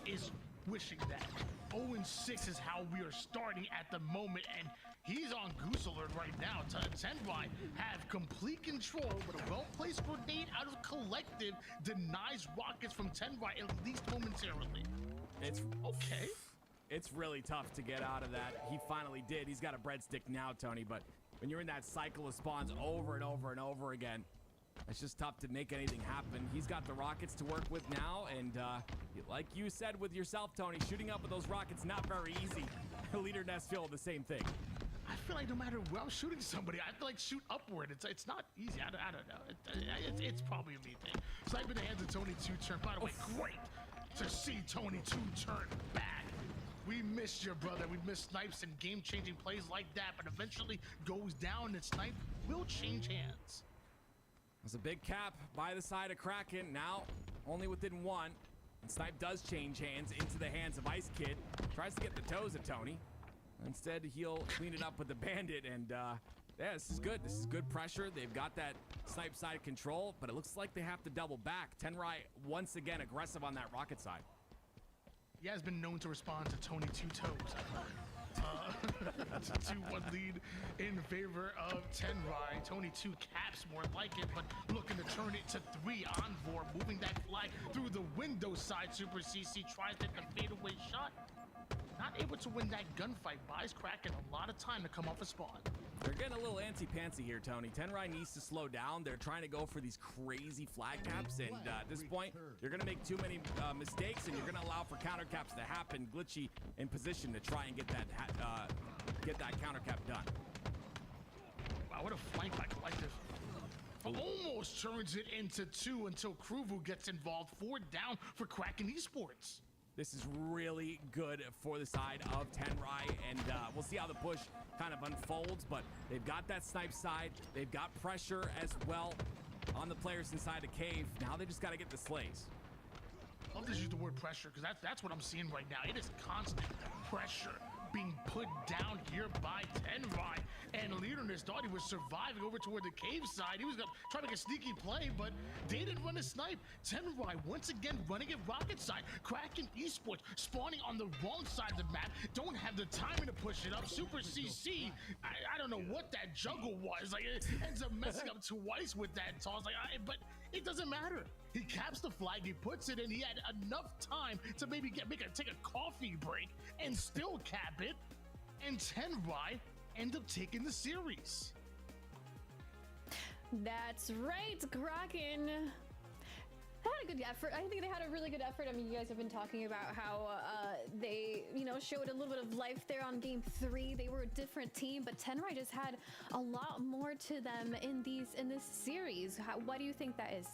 is wishing that. 0-6 is how we are starting at the moment, and he's on goose alert right now. Tenrai have complete control, but a well-placed grenade out of Collective denies rockets from Tenrai, at least momentarily. It's okay. It's really tough to get out of that. He finally did. He's got a breadstick now, Tony, but when you're in that cycle of spawns over and over and over again, it's just tough to make anything happen. He's got the rockets to work with now, and like you said with yourself, Tony, shooting up with those rockets, not very easy. Leader Nest feel the same thing. I feel like no matter where I'm shooting somebody, I feel like shoot upward. It's not easy. I don't know. It's probably a me thing. Sniping the hands of Tony Two-Turn. By the way, great to see Tony Two-Turn back. We missed your brother. We missed snipes and game-changing plays like that, but eventually goes down, and snipe will change hands. There's a big cap by the side of Kraken. Now only within 1. And snipe does change hands into the hands of Ice Kid. Tries to get the toes of Tony. Instead, he'll clean it up with the bandit. And yeah, this is good. This is good pressure. They've got that snipe side control, but it looks like they have to double back. Tenrai once again aggressive on that rocket side. He has been known to respond to Tony Two Toes. That's a 2-1 lead in favor of Tenrai. Tony 2 caps more like it, but looking to turn it to 3. Envoy moving that flag through the window side. Super CC tries to hit the fadeaway shot. Not able to win that gunfight. Buys Kraken a lot of time to come off a spawn. They're getting a little antsy-pantsy here, Tony. Tenrai needs to slow down. They're trying to go for these crazy flag caps, and at this point, you're going to make too many mistakes, and you're going to allow for counter caps to happen, glitchy in position to try and get that counter cap done. Wow, what a flank by Collective. Almost turns it into 2 until Kruvu gets involved. 4 down for Kraken Esports. This is really good for the side of Tenrai, and we'll see how the push kind of unfolds, but they've got that snipe side. They've got pressure as well on the players inside the cave. Now they just got to get the slays. I love to use the word pressure because that's what I'm seeing right now. It is constant pressure being put down here by Tenrai. And Leaderness thought he was surviving over toward the cave side. He was gonna try to make a sneaky play, but they didn't run a snipe. Tenrai once again running it rocket side. Kraken Esports spawning on the wrong side of the map. Don't have the timing to push it up. Super CC, I don't know what that juggle was. Like, it ends up messing up twice with that toss. Like, but it doesn't matter. He caps the flag, he puts it in. He had enough time to maybe take a coffee break and still cap it. And Tenrai end up taking the series. That's right, Kraken had a good effort. I think they had a really good effort. I mean, you guys have been talking about how they, showed a little bit of life there on game 3. They were a different team, but Tenrai just had a lot more to them in this series. Why do you think that is?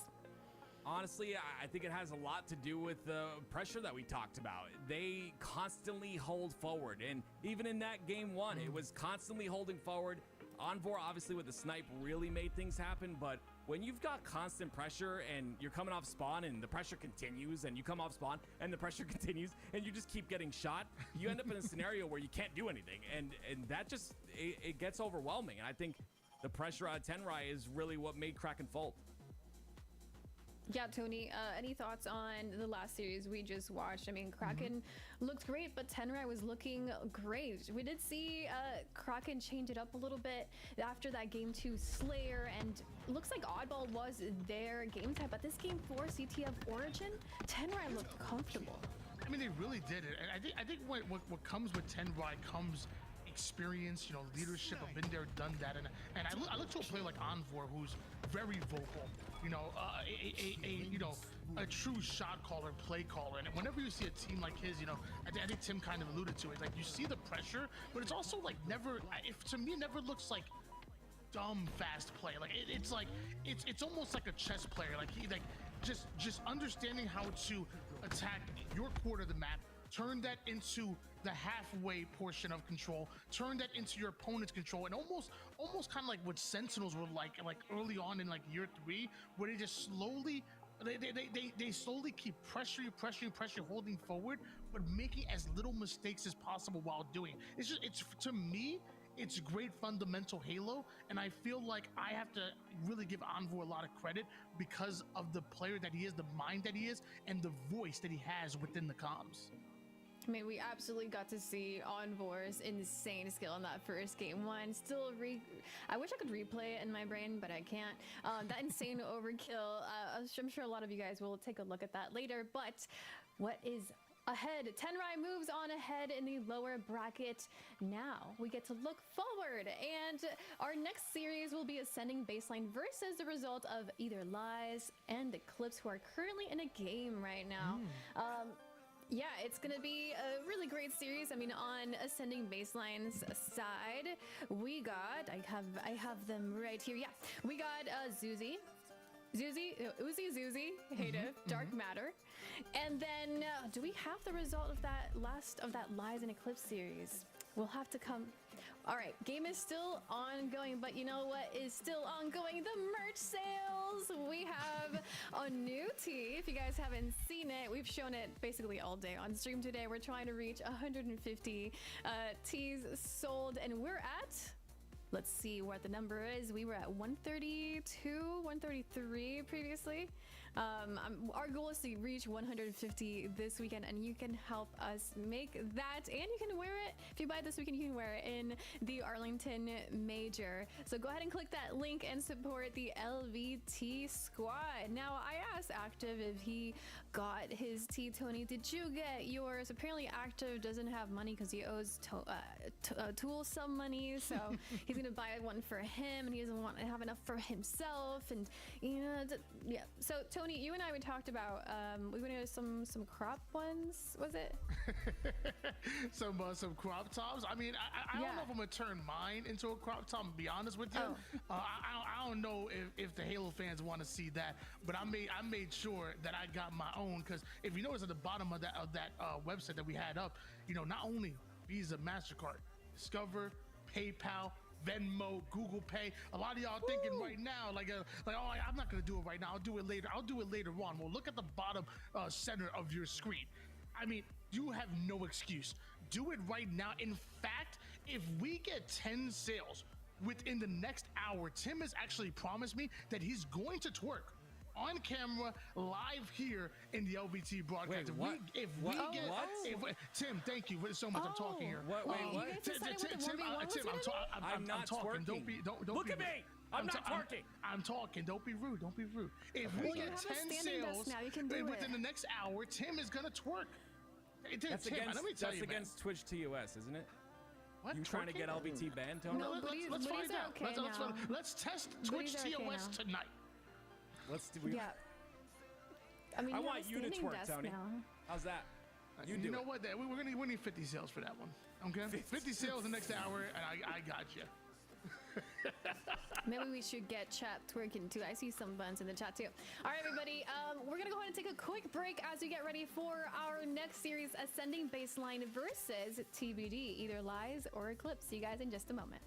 Honestly, I think it has a lot to do with the pressure that we talked about. They constantly hold forward, and even in that game 1, it was constantly holding forward. Envor, obviously, with the snipe really made things happen, but when you've got constant pressure and you're coming off spawn and the pressure continues, and you come off spawn and the pressure continues, and you just keep getting shot, you end up in a scenario where you can't do anything, and that just, it gets overwhelming. And I think the pressure on Tenrai is really what made Kraken fold. Yeah, Tony, any thoughts on the last series we just watched? I mean, Kraken looked great, but Tenrai was looking great. We did see Kraken change it up a little bit after that game 2 Slayer, and looks like Oddball was their game type, but this game 4 CTF Origin, Tenrai looked comfortable. I mean, they really did it. And I think what comes with Tenrai comes experience, leadership. I've been there, done that, and I look to a player like Envor, who's very vocal, a true shot caller, play caller. And whenever you see a team like his, I think Tim kind of alluded to it, like you see the pressure, but it's also like to me it never looks like dumb fast play. Like it's like it's almost like a chess player, like he just understanding how to attack your quarter of the map, turn that into the halfway portion of control, turn that into your opponent's control, and almost kind of like what Sentinels were like early on in like year 3, where they just slowly they slowly keep pressuring, holding forward, but making as little mistakes as possible while doing it. It's to me, it's great fundamental Halo, and I feel like I have to really give Envor a lot of credit because of the player that he is, the mind that he is, and the voice that he has within the comms. I mean, we absolutely got to see Envor's insane skill in that first game 1. I wish I could replay it in my brain, but I can't. That insane overkill. I'm sure a lot of you guys will take a look at that later. But what is ahead? Tenrai moves on ahead in the lower bracket. Now we get to look forward, and our next series will be Ascending Baseline versus the result of either Lies and Eclipse, who are currently in a game right now. Yeah, it's gonna be a really great series. I mean, on Ascending Baseline's side, we got, I have them right here. Yeah, we got Uzi, Hative, Dark Matter, and then do we have the result of that Lies and Eclipse series? We'll have to come. All right, game is still ongoing, but you know what is still ongoing? The merch sales. We have a new tee. If you guys haven't seen it, we've shown it basically all day on stream today. We're trying to reach 150 tees sold, and we're at, let's see what the number is. We were at 132, 133 previously. Our goal is to reach 150 this weekend, and you can help us make that, and you can wear it. If you buy this weekend, you can wear it in the Arlington Major. So go ahead and click that link and support the LVT squad. Now, I asked Active if he got his tee. Tony, did you get yours? Apparently Active doesn't have money because he owes Tool some money, so he's gonna buy one for him, and he doesn't want to have enough for himself, and yeah. So Tony, you and I talked about we went to some crop ones, was it? some crop tops. I mean, I don't know if I'm gonna turn mine into a crop top. To be honest with you, I don't know if the Halo fans want to see that, but I made sure that I got my own, because if you notice at the bottom of that website that we had up, not only Visa, MasterCard, Discover, PayPal, Venmo, Google Pay. A lot of y'all thinking right now, like, oh, I'm not gonna do it right now. I'll do it later. I'll do it later on. Well, look at the bottom center of your screen. I mean, you have no excuse. Do it right now. In fact, if we get 10 sales within the next hour, Tim has actually promised me that he's going to twerk on camera live here in the LVT broadcast. Tim, thank you so much. I'm talking here. Tim, I'm not talking. Don't look be at me. I'm not twerking. I'm talking. Don't be rude. Don't be rude. If we get 10 sales within the next hour, Tim is gonna twerk. That's against Twitch TOS, isn't it? What? You trying to get LVT banned, Tony? No, let's find out. Let's test Twitch TOS tonight. Let's do. Yeah. I mean, I want you to twerk, Tony. Now. How's that? You know what? We need 50 sales for that one. Okay, 50 sales the next hour, and I got you. Maybe we should get chat twerking too. I see some buns in the chat too. All right, everybody. We're gonna go ahead and take a quick break as we get ready for our next series, Ascending Baseline versus TBD, either Lies or Eclipse. See you guys in just a moment.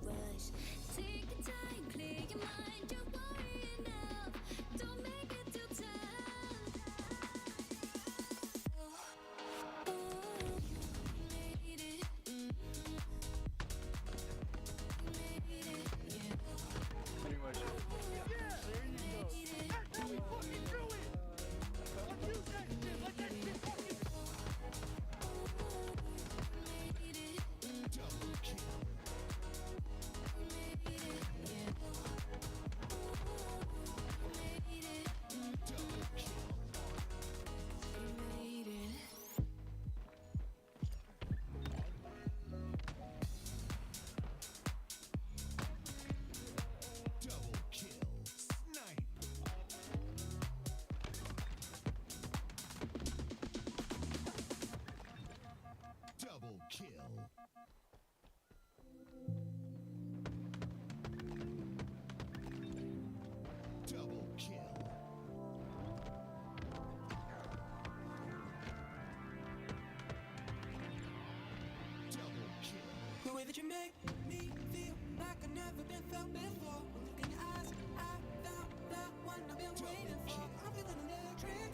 rush. Take your time, clear your mind. You're worrying enough. Don't make it too tough. Made it. Made it. Yeah. Pretty much. Yeah, there you go. That's how we fucking do it. Let's use that shit. Let that shit fucking. Double kill. Double kill. Snipe. Double kill. Double kill. Double kill. The way that you make me feel like I've never been felt before. Look in your eyes, I found the one I've been waiting for. I'm feeling electric.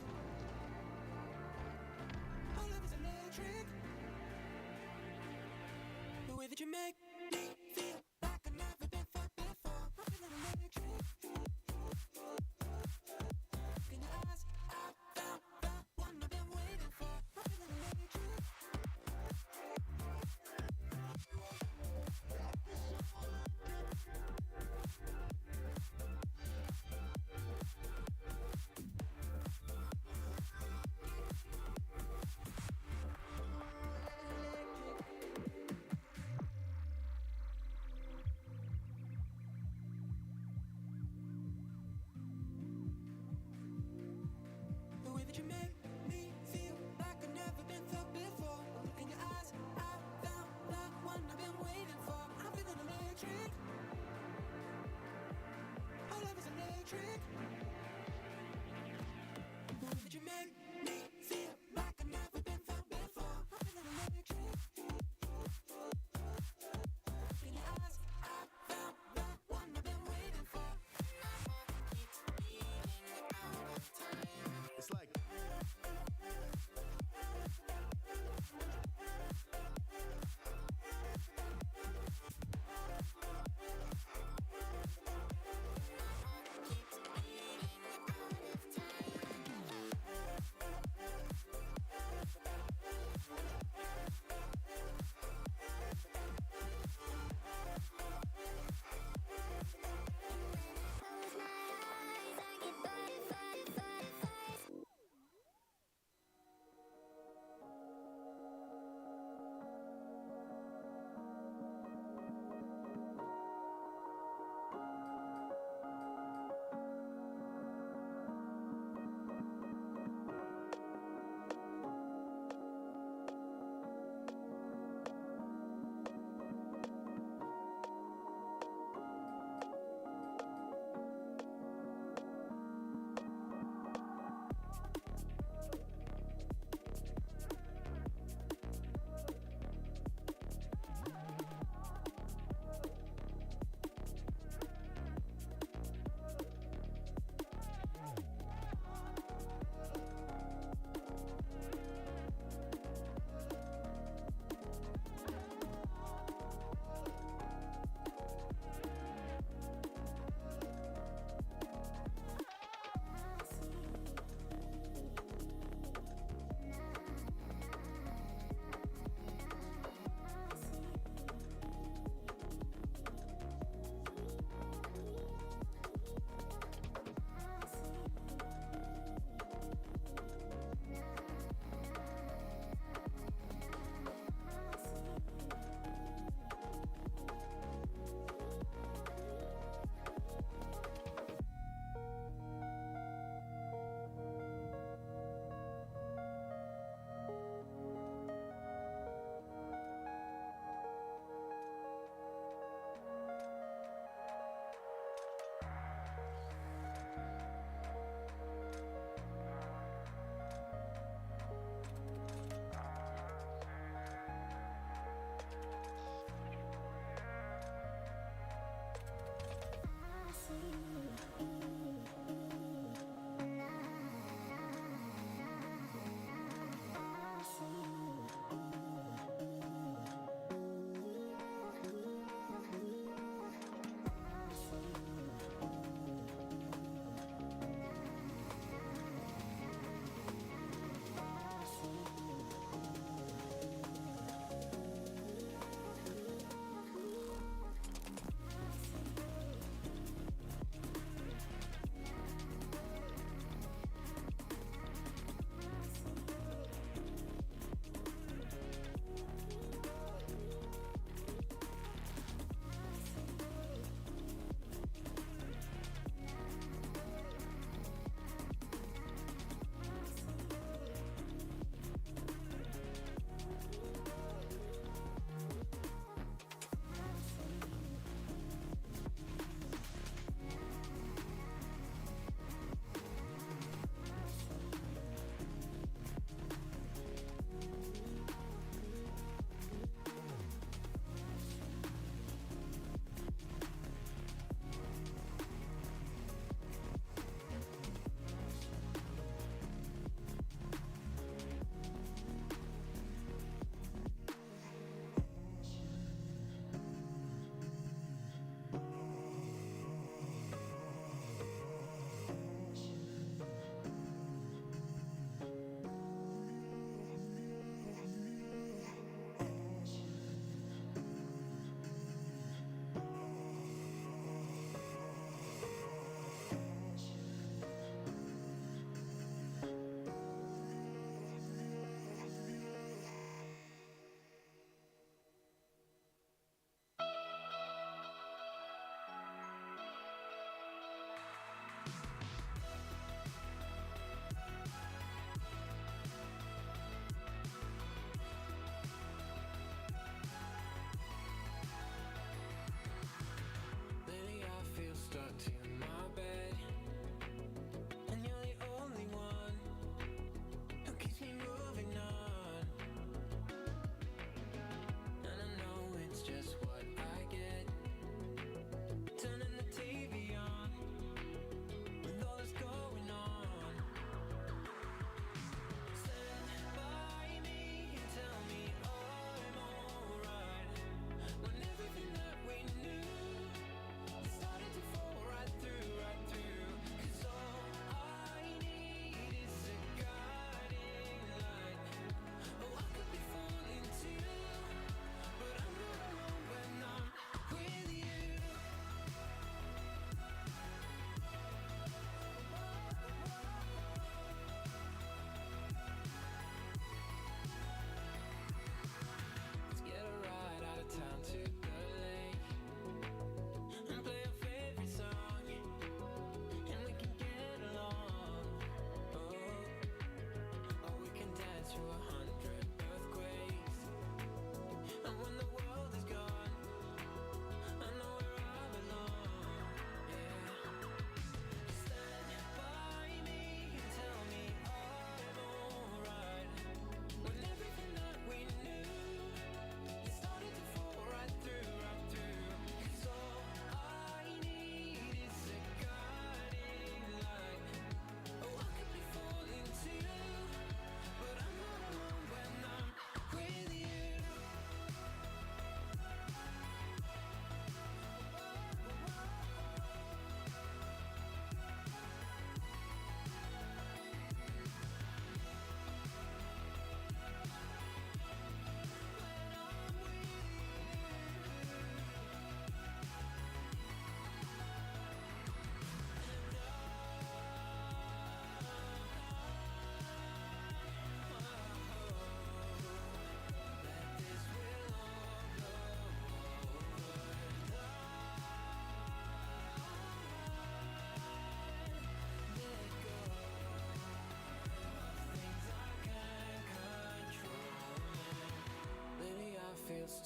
All of it's electric. The way that you make me feel like I've never been felt before. I'm feeling electric. Look in your eyes, I found the one I've been waiting for. I'm feeling electric.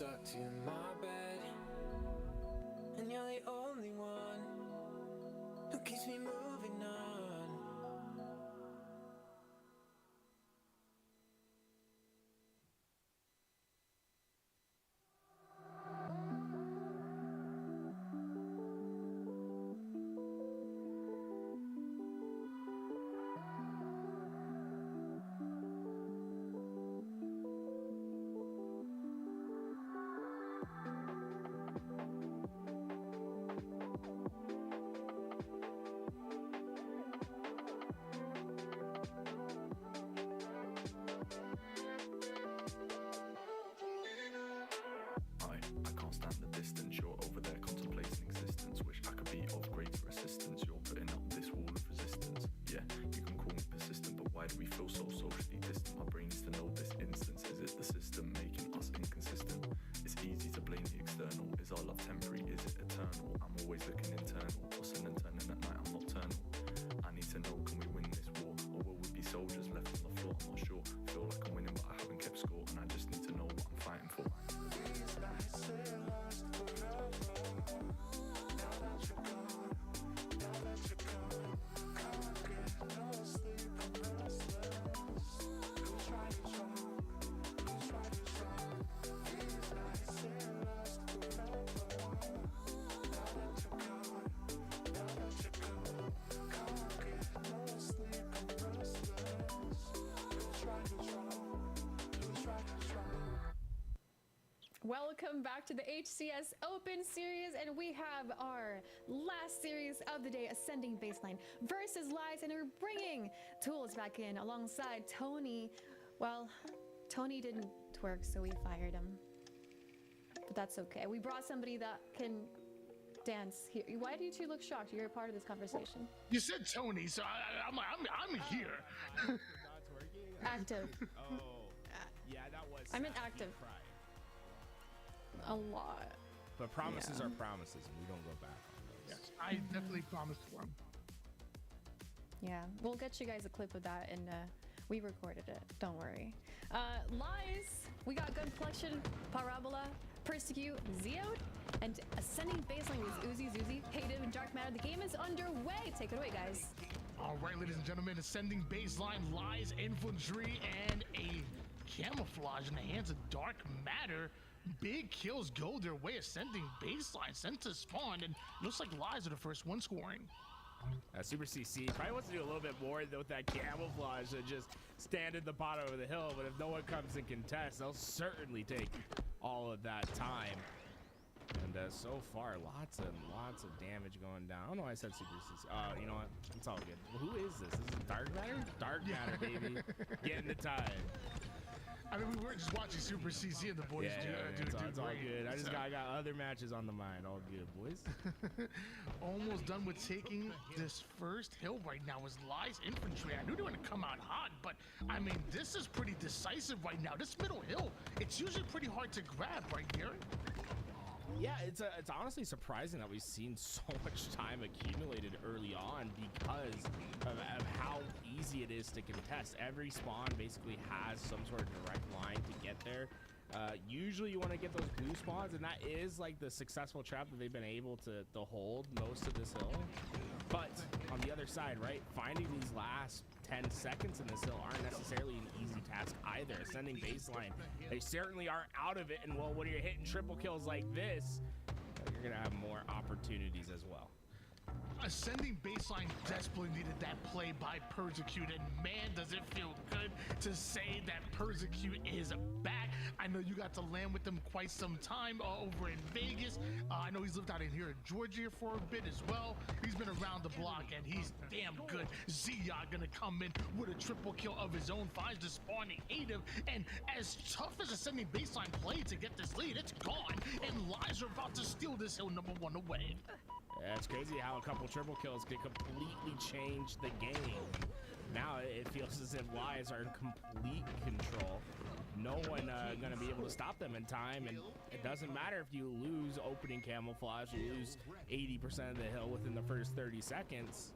tucked in my bed, and you're the only one who keeps me moving on. I can't stand the distance. You're over there contemplating existence. Wish I could be of greater assistance. You're putting up this wall of resistance. Yeah, you can call me persistent, but why do we feel so socially distant? My brain needs to know this instance. Is it the system making us inconsistent? It's easy to blame the external. Is our love temporary? Is it eternal? I'm always looking internal, tossing and turning at night. I'm nocturnal. I need to know, can we win this war, or will we be soldiers left on the floor? I'm not sure. Feel like I'm winning, but I haven't kept score, and I just need to know what I'm fighting for. Welcome back to the HCS Open Series, and we have our last series of the day, Ascending Baseline versus Lies, and we're bringing Tools back in alongside Tony. Well, Tony didn't twerk, so we fired him, but that's okay. We brought somebody that can dance here. Why do you two look shocked? You're a part of this conversation. You said Tony, so I'm here. Active. Oh, yeah, that was. I'm an active. A lot. But promises are promises, and we don't go back on those. Yes, I definitely promised for him. Yeah, we'll get you guys a clip of that, and we recorded it. Don't worry. Lies. We got Gun Collection, Parabola, Persecute, Zeode, and Ascending Baseline with Uzi, Zuzi, Hative, and Dark Matter. The game is underway. Take it away, guys. All right, ladies and gentlemen, Ascending Baseline, Lies, Infantry, and a Camouflage in the hands of Dark Matter. Big kills go their way. Ascending Baseline sent to spawn, and looks like Lies are the first one scoring. Super CC probably wants to do a little bit more with that camouflage and just stand at the bottom of the hill, but if no one comes and contests, they'll certainly take all of that time. And so far, lots of damage going down. I don't know why I said Super CC. You know what? It's all good. Well, who is this? This is Dark Matter? Dark Matter, baby. Getting the time. I mean, we were just watching Super CC and the boys do it's all great. good. I got other matches on the mind. All good, boys. Almost done with taking this first hill right now is Lies Infantry. I knew they were going to come out hot, but I mean, this is pretty decisive right now. This middle hill, it's usually pretty hard to grab, right, Gary? Yeah, it's honestly surprising that we've seen so much time accumulated early on because of how easy it is to contest. Every spawn basically has some sort of direct line to get there. Usually you want to get those blue spawns, and that is like the successful trap that they've been able to hold most of this hill. But on the other side, right, finding these last 10 seconds in this hill aren't necessarily an easy task either. Ascending Baseline, they certainly aren't out of it, and well, when you're hitting triple kills like this, you're gonna have more opportunities as well. Ascending Baseline desperately needed that play by Persecute, and man, does it feel good to say that Persecute is back. I know you got to land with him quite some time over in Vegas. I know he's lived out in here in Georgia for a bit as well. He's been around the block, and he's damn good. Zia gonna come in with a triple kill of his own, finds the spawning Hative, and as tough as Ascending Baseline played to get this lead, it's gone, and Lies are about to steal this hill number one away. Yeah, it's crazy how a couple triple kills can completely change the game. Now it feels as if Lies are in complete control. No one gonna be able to stop them in time, and it doesn't matter if you lose opening camouflage, you lose 80% of the hill within the first 30 seconds.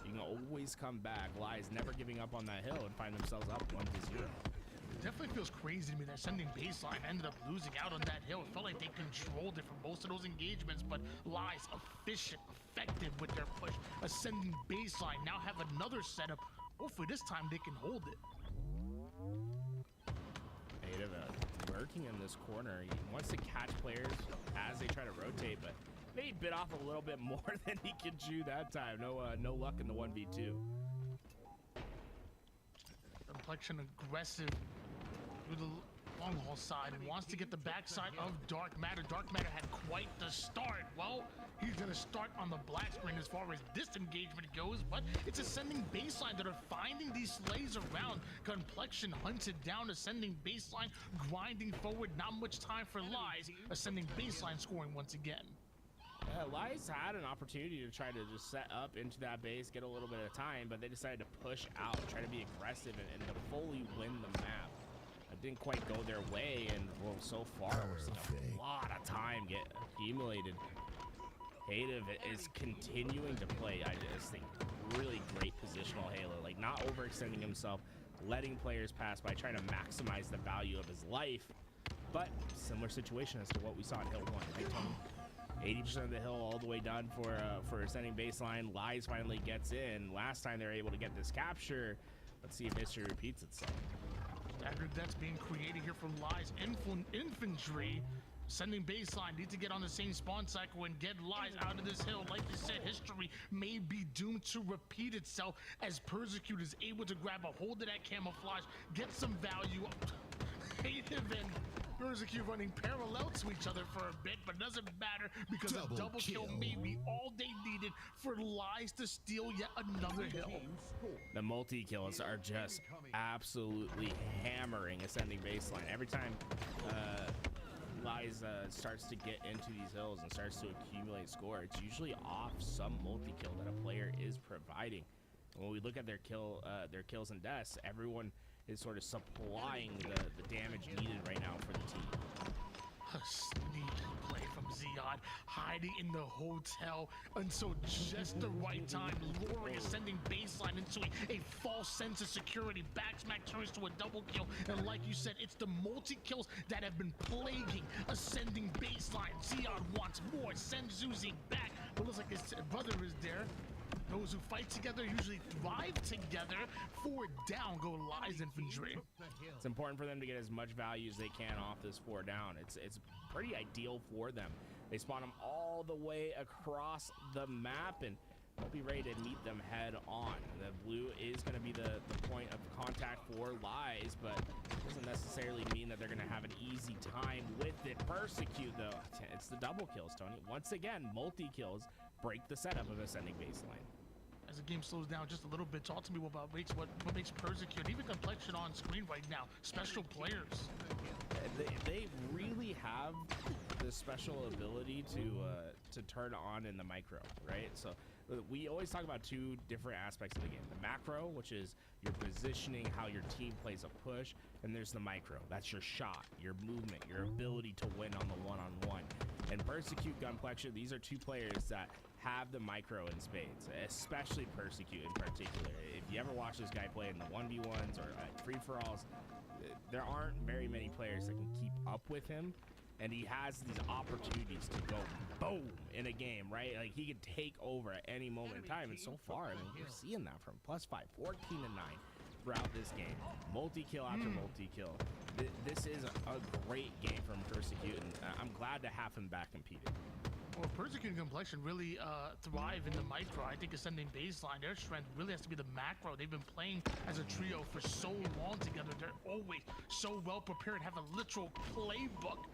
You can always come back. Lies never giving up on that hill and find themselves up 1-0. definitely feels crazy to me that Ascending Baseline ended up losing out on that hill. It felt like they controlled it for most of those engagements, but Lies efficient, effective with their push. Ascending Baseline now have another setup. Hopefully this time they can hold it. Working in this corner. He wants to catch players as they try to rotate, but maybe bit off a little bit more than he can chew that time. No luck in the 1v2. Complexion aggressive through the long haul side and wants to get the backside of Dark Matter. Dark Matter had quite the start. Well, he's gonna start on the black screen as far as this engagement goes, but it's Ascending Baseline that are finding these slays around. Complexion hunted down Ascending Baseline, grinding forward, not much time for Lies. Ascending Baseline scoring once again. Lies had an opportunity to try to just set up into that base, get a little bit of time, but they decided to push out, try to be aggressive, and to fully win the map. It didn't quite go their way, and well, so far we're seeing a lot of time get accumulated. Hative is continuing to play, I just think, really great positional Halo, like not overextending himself, letting players pass by trying to maximize the value of his life, but similar situation as to what we saw in Hill 1, right, Tony? 80% of the hill all the way done for Ascending Baseline. Lies finally gets in. Last time they were able to get this capture. Let's see if history repeats itself. Staggered deaths being created here from Lies. Infantry. Ascending Baseline need to get on the same spawn cycle and get Lies out of this hill. Like you said, history may be doomed to repeat itself as Persecute is able to grab a hold of that camouflage, get some value. Hative and Persecute running parallel to each other for a bit, but doesn't matter because a double kill may be all they needed for Lies to steal yet another hill. The multi-kills are just absolutely hammering Ascending Baseline. Every time Lies starts to get into these hills and starts to accumulate score, it's usually off some multi-kill that a player is providing. When we look at their kills and deaths, everyone is sort of supplying the damage needed right now for the team. A sneaky play from Ziad, hiding in the hotel until just the right time, luring Ascending Baseline into a false sense of security. Backsmack turns to a double kill, and like you said, it's the multi-kills that have been plaguing Ascending Baseline. Ziad wants more, sends Zuzi back, but looks like his brother is there. Those who fight together usually thrive together. 4 down go Lies Infantry. It's important for them to get as much value as they can off this 4 down. It's pretty ideal for them. They spawn them all the way across the map, and they'll be ready to meet them head on. The blue is going to be the point of contact for Lies, but it doesn't necessarily mean that they're going to have an easy time with it. Persecute, though, it's the double kills, Tony. Once again, multi-kills break the setup of Ascending Baseline. As the game slows down just a little bit, talk to me about what makes Persecute, even Complexion on screen right now, special players. They really have the special ability to turn on in the micro, right? So we always talk about 2 different aspects of the game. The macro, which is your positioning, how your team plays a push, and there's the micro. That's your shot, your movement, your ability to win on the one-on-one. And Persecute, Gunplexion, these are 2 players that have the micro in spades, especially Persecute in particular. If you ever watch this guy play in the 1v1s or free-for-alls, there aren't very many players that can keep up with him, and he has these opportunities to go boom in a game, right? Like, he could take over at any moment in time, and so far, I mean, we're seeing that from +5, 14-9 throughout this game. Multi-kill after multi-kill. This is a great game from Persecute, and I'm glad to have him back competing. Well, Persecute and Complexion really thrive in the micro. I think Ascending Baseline, their strength really has to be the macro. They've been playing as a trio for so long together. They're always so well prepared, have a literal playbook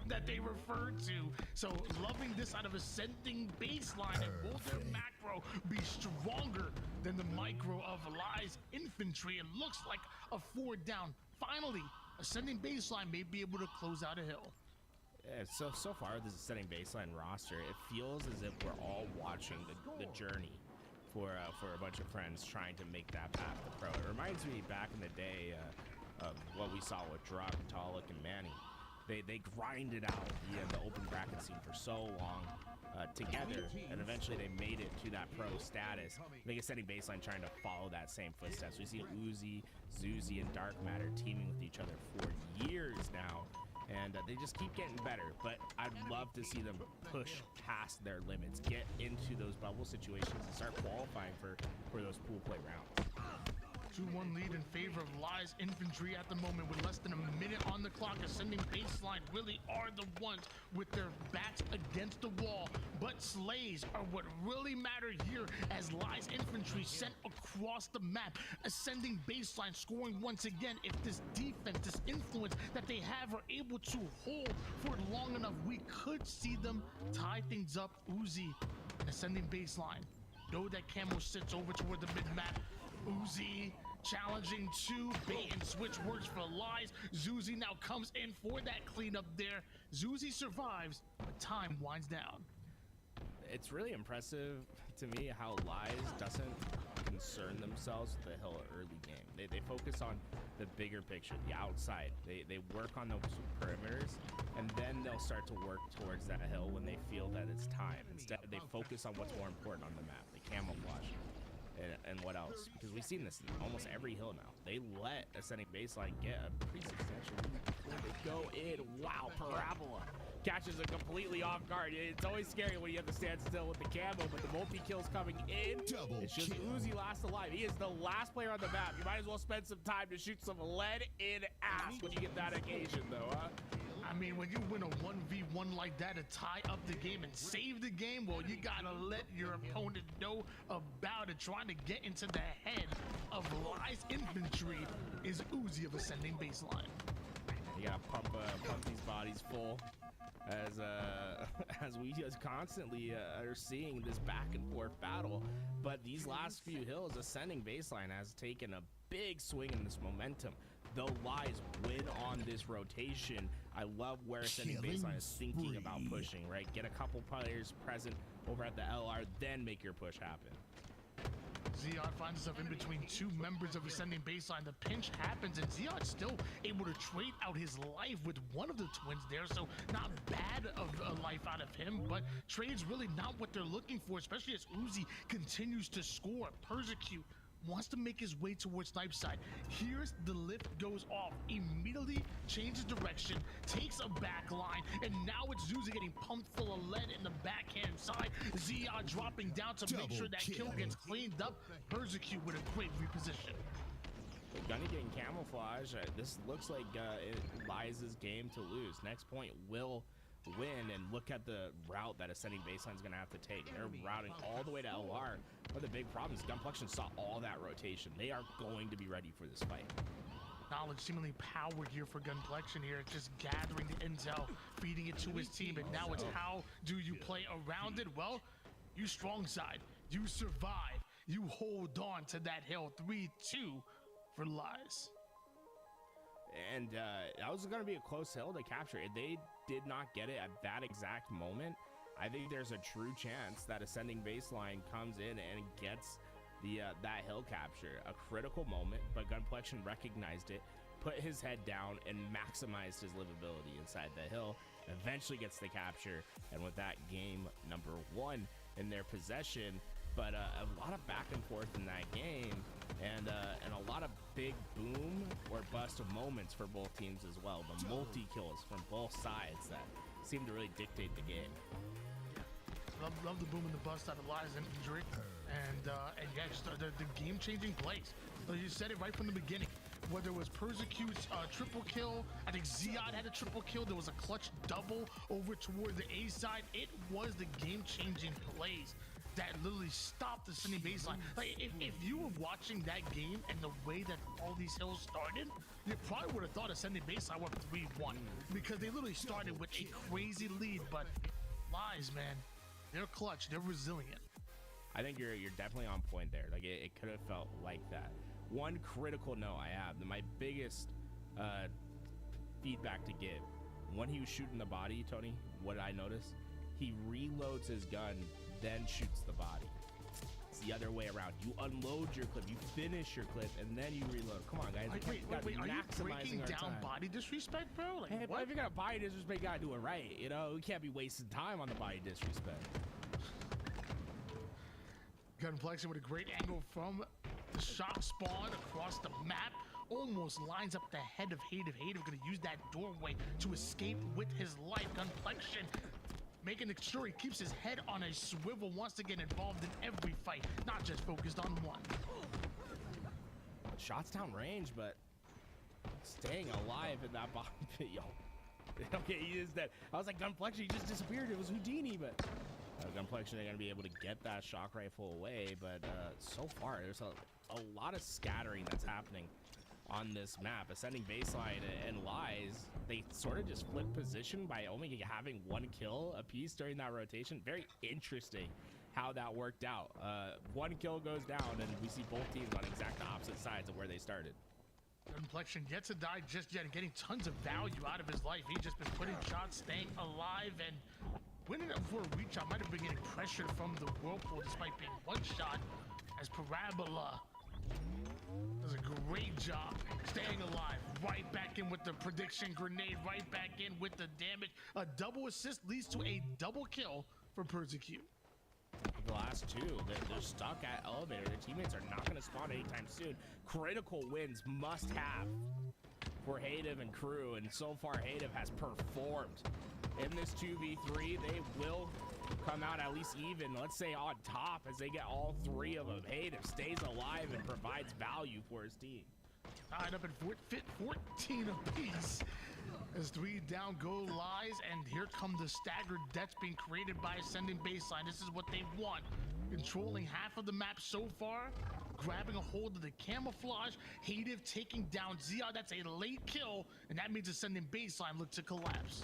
that they refer to. So loving this out of Ascending Baseline, and will their macro be stronger than the micro of Lies Infantry? It looks like a 4 down. Finally, Ascending Baseline may be able to close out a hill. Yeah, so far this Ascending Baseline roster, it feels as if we're all watching the journey for a bunch of friends trying to make that path to pro. It reminds me back in the day of what we saw with Drock, Talik, and Manny. they grinded out the open bracket scene for so long together, and eventually they made it to that pro status. I think Ascending Baseline trying to follow that same footsteps. We see Uzi, Zuzi, and Dark Matter teaming with each other for years now, and they just keep getting better. But I'd love to see them push past their limits, get into those bubble situations, and start qualifying for those pool play rounds. 2-1 lead in favor of Lies Infantry at the moment with less than a minute on the clock. Ascending Baseline really are the ones with their backs against the wall, but slays are what really matter here as Lies Infantry sent across the map. Ascending Baseline scoring once again. If this defense, this influence that they have are able to hold for long enough, we could see them tie things up. Uzi and Ascending Baseline. Know that Camo sits over toward the mid-map. Uzi challenging two, bait and switch works for Lies. Zuzi now comes in for that cleanup there. Zuzi survives, but time winds down. It's really impressive to me how Lies doesn't concern themselves with the hill early game. They focus on the bigger picture, the outside. They work on those perimeters, and then they'll start to work towards that hill when they feel that it's time. Instead, they focus on what's more important on the map, the camouflage. And what else? Because we've seen this in almost every hill now. They let Ascending Baseline get a pretty substantial lead before they go in. Wow, Parabola catches it completely off guard. It's always scary when you have to stand still with the camo, but the multi-kills coming in. It's just Uzi last alive. He is the last player on the map. You might as well spend some time to shoot some lead in ass when you get that occasion, though, huh? I mean, when you win a 1v1 like that to tie up the game and save the game, well, you gotta let your opponent know about it. Trying to get into the head of Lies Infantry is Uzi of Ascending Baseline. You gotta pump these bodies full as we just constantly are seeing this back and forth battle. But these last few hills, Ascending Baseline has taken a big swing in this momentum. The Lies win on this rotation. I love where Ascending Baseline is thinking about pushing, right? Get a couple players present over at the LR, then make your push happen. Ziad finds himself in between two members of Ascending Baseline. The pinch happens, and Ziad's still able to trade out his life with one of the twins there, so not bad of a life out of him, but trade's really not what they're looking for, especially as Uzi continues to score. Persecute wants to make his way towards Snipe side. Here's the lift goes off, immediately changes direction, takes a back line, and now it's Zuzi getting pumped full of lead in the backhand side. Ziad dropping down to make sure that kill gets cleaned up. Persecute with a great reposition. Gunny getting camouflage. This looks like Lies' game to lose. Next point will win, and look at the route that Ascending Baseline is going to have to take. They're routing all the way to LR. But the big problem is Gunplexion saw all that rotation. They are going to be ready for this fight. Knowledge seemingly power here for Gunplexion here. It's just gathering the intel, feeding it to his team, and now it's how do you play around it? Well, you strong side, you survive, you hold on to that hill. 3-2 for Lies. And that was going to be a close hill to capture. If they did not get it at that exact moment, I think there's a true chance that Ascending Baseline comes in and gets the that hill capture. A critical moment, but Gunplexion recognized it, put his head down, and maximized his livability inside the hill. Eventually gets the capture, and with that, game number 1 in their possession. But a lot of back and forth in that game, and a lot of big boom or bust of moments for both teams as well. The multi-kills from both sides that seem to really dictate the game. Love the boom and the bust out of Lies Infantry, and yeah, just the game-changing plays. So you said it right from the beginning. Whether it was Persecute's triple kill, I think Ziad had a triple kill. There was a clutch double over toward the A side. It was the game-changing plays that literally stopped the Ascending Baseline. Like, if you were watching that game and the way that all these hills started, you probably would have thought Ascending Baseline went 3-1 because they literally started with a crazy lead. But Lies, man, they're clutch, they're resilient. I think you're definitely on point there. Like it could have felt like that. One critical note I have, that my biggest feedback to give, when he was shooting the body, Tony, what I noticed, he reloads his gun, then shoots the body. the other way around. You unload your clip, you finish your clip, and then you reload. Come on, guys. Wait, are you breaking down body disrespect, bro? Like, Hey, what? if you're gonna body disrespect, you gotta do it right. You know, we can't be wasting time on the body disrespect. Gunplexion with a great angle from the shot spawn across the map. Almost lines up the head of Hative. Hative gonna use that doorway to escape with his life. Gunplexion making sure he keeps his head on a swivel, wants to get involved in every fight, not just focused on one. Shots down range, but staying alive in that bottom pit, yo. Okay, he is dead. I was like, Gunplexion, he just disappeared. It was Houdini, but Gunplexion are gonna be able to get that shock rifle away. But so far, there's a lot of scattering that's happening on this map. Ascending baseline and Lies, they sort of just flip position by only having 1 kill apiece during that rotation. Very interesting how that worked out. 1 kill goes down, and we see both teams on exact opposite sides of where they started. Gunplexion yet to die just yet and getting tons of value out of his life. He's just been putting shots, staying alive, and winning it for a reach out. Might have been getting pressure from the Whirlpool despite being 1 shot, as Parabola does a great job staying alive. Right back in with the prediction grenade, right back in with the damage. A double assist leads to a double kill for Persecute. The last 2, they're stuck at elevator. Their teammates are not going to spawn anytime soon. Critical wins must have for Hative and crew, and so far Hative has performed in this 2v3. They will come out at least even, let's say on top, as they get all 3 of them. Hative stays alive and provides value for his team. Tied up at 14 apiece. As 3 down go Lies, and here come the staggered deaths being created by Ascending Baseline. This is what they want. Controlling half of the map so far, grabbing a hold of the camouflage. Hative taking down Zia. That's a late kill, and that means Ascending Baseline look to collapse.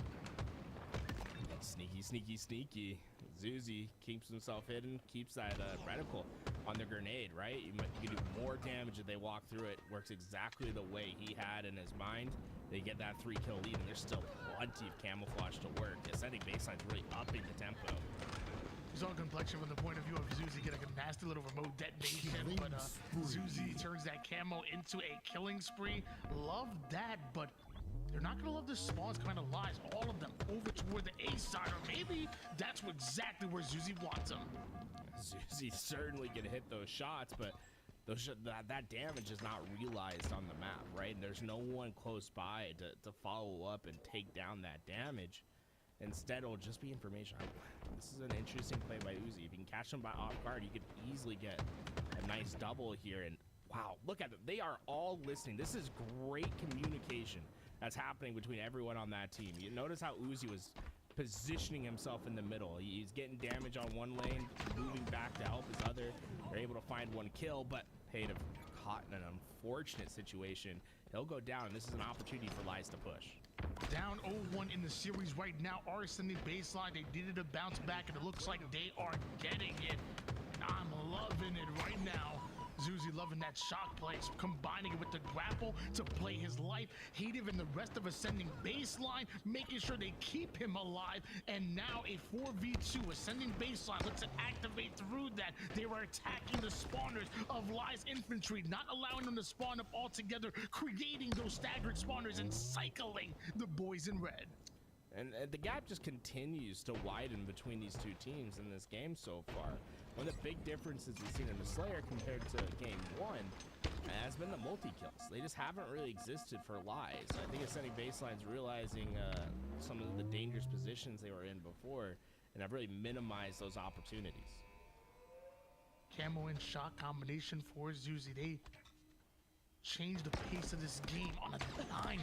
Sneaky, sneaky, sneaky. Zuzi keeps himself hidden, keeps that reticle on the grenade, right? You can do more damage if they walk through it. Works exactly the way he had in his mind. They get that 3-kill lead, and there's still plenty of camouflage to work. Ascending Baseline's really upping the tempo. He's on Complexion from the point of view of Zuzi getting a nasty little remote detonation, but Zuzi turns that camo into a killing spree. Love that, but they're not gonna love the spawns coming to Lies. All of them over toward the A side, or maybe that's exactly where Zuzi wants them. Zuzi certainly can hit those shots, but that damage is not realized on the map, right? And there's no one close by to follow up and take down that damage. Instead, it'll just be information. This is an interesting play by Uzi. If you can catch them by off guard, you could easily get a nice double here. And wow, look at them. They are all listening. This is great communication that's happening between everyone on that team. You notice how Uzi was positioning himself in the middle. He's getting damage on one lane, moving back to help his other. They're able to find 1 kill, but Hative caught in an unfortunate situation. He'll go down, and this is an opportunity for Lies to push. Down 0-1 in the series right now. Are Ascending Baseline. They needed a bounce back, and it looks like they are getting it. I'm loving it right now. Zuzi loving that shock plays, combining it with the grapple to play his life. Hative and the rest of Ascending Baseline making sure they keep him alive. And now a 4v2. Ascending Baseline looks to activate through that. They were attacking the spawners of Lies infantry, not allowing them to spawn up altogether, creating those staggered spawners and cycling the boys in red. And the gap just continues to widen between these two teams in this game so far. One of the big differences we've seen in the Slayer compared to game 1 has been the multi-kills. They just haven't really existed for Lies. I think Ascending Baseline's realizing some of the dangerous positions they were in before and have really minimized those opportunities. Camo and shot combination for Zuzi. They changed the pace of this game on a dime.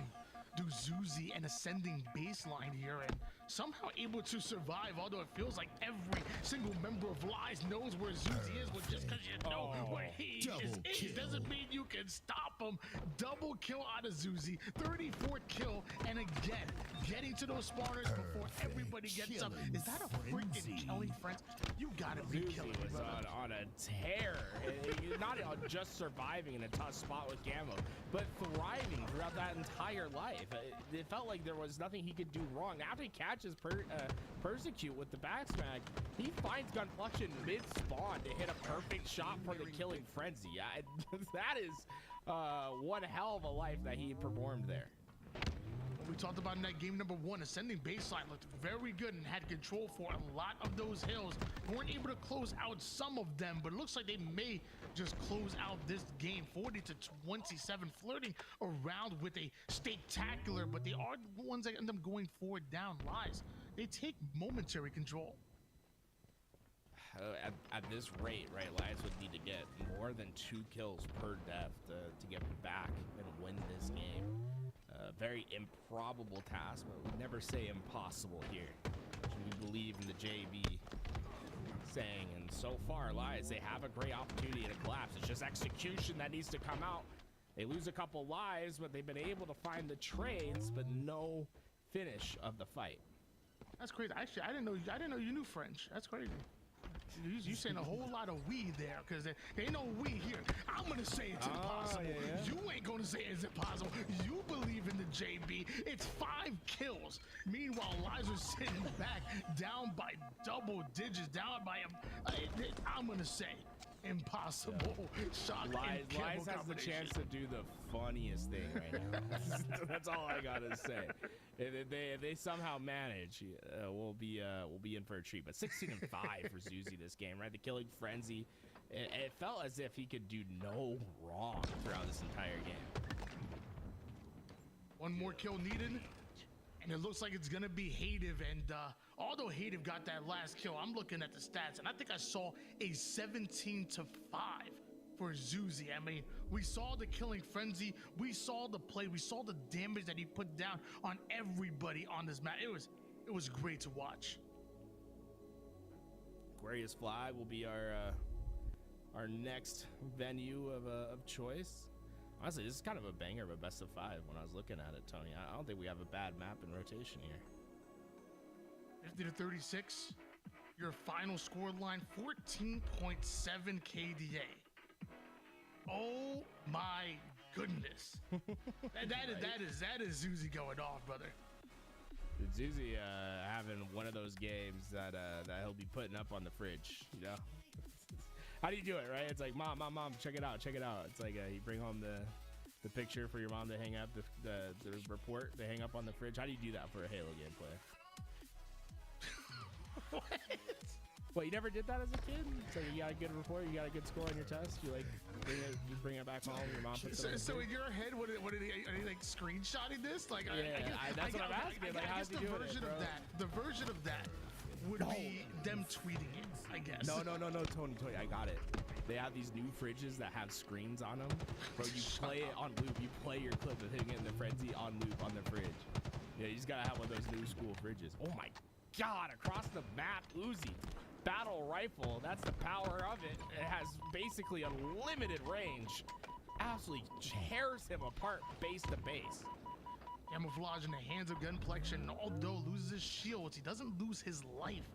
Do Zuzi and Ascending Baseline here, and somehow able to survive, although it feels like every single member of Lies knows where Zuzi is. Well, just because you know where he is doesn't mean you can stop him. Double kill out of Zuzi, 34th kill, and again, getting to those spawners before everybody gets up. Is that a freaking killing frenzy? You gotta be killing me, was brother. on a tear. Not just surviving in a tough spot with Gamma, but thriving throughout that entire life. It felt like there was nothing he could do wrong. After he catches Persecute with the backsmack, he finds Gunpluction mid-spawn to hit a perfect shot for the killing frenzy. That is one hell of a life that he performed there. We talked about in that game number 1, ascending baseline looked very good and had control for a lot of those hills. Weren't able to close out some of them, but it looks like they may just close out this game 40-27, flirting around with a spectacular, but they are the ones that end up going forward down. Lies, they take momentary control. At this rate, right, Lions would need to get more than 2 kills per death to get back and win this game. Very improbable task, but we never say impossible here. We believe in the JV saying, and so far, Lions, they have a great opportunity to collapse. It's just execution that needs to come out. They lose a couple lives, but they've been able to find the trades, but no finish of the fight. That's crazy. Actually, I didn't know you knew French. That's crazy. You saying a whole lot of we there, because there ain't no we here. I'm gonna say it's impossible. Yeah. You ain't gonna say it's impossible. You believe in the JB. It's 5 kills. Meanwhile, Liza's sitting back, down by double digits, down by I'm gonna say impossible. Shock and kill Lies has the chance to do the funniest thing right now. That's all I gotta say. If they somehow manage, we'll be in for a treat. But 16-5 for Zuzi this game, right? The killing frenzy. It felt as if he could do no wrong throughout this entire game. One more kill needed, and it looks like it's gonna be Hative. And although Hative got that last kill, I'm looking at the stats, and I think I saw a 17-5 for Zuzi. I mean, we saw the killing frenzy, we saw the play, we saw the damage that he put down on everybody on this map. It was great to watch. Aquarius Flag will be our next venue of choice. Honestly, this is kind of a banger of a best of 5 when I was looking at it, Tony. I don't think we have a bad map in rotation here. 50-36, your final score line, 14.7 KDA. Oh my goodness. that is Zuzi going off, brother. Zuzi having one of those games that he'll be putting up on the fridge, you know? How do you do it, right? It's like, mom, check it out. It's like you bring home the picture for your mom to hang up, the report to hang up on the fridge. How do you do that for a Halo gameplay? What? What, you never did that as a kid? So you got a good report, you got a good score on your test, you like bring it back home, your mom puts it on. So in your head, what are they like screenshotting this? Like, that's what I'm asking. Like, I guess the version of that would be them tweeting it, I guess. No, Tony, I got it. They have these new fridges that have screens on them. Bro, you play it on loop. You play your clip of hitting it in the frenzy on loop on the fridge. Yeah, you just gotta have one of those new school fridges. Oh my God, across the map, Uzi. Battle rifle, that's the power of it. It has basically unlimited range. Absolutely tears him apart base to base. Camouflage in the hands of Gunplexion. Although loses his shields, he doesn't lose his life.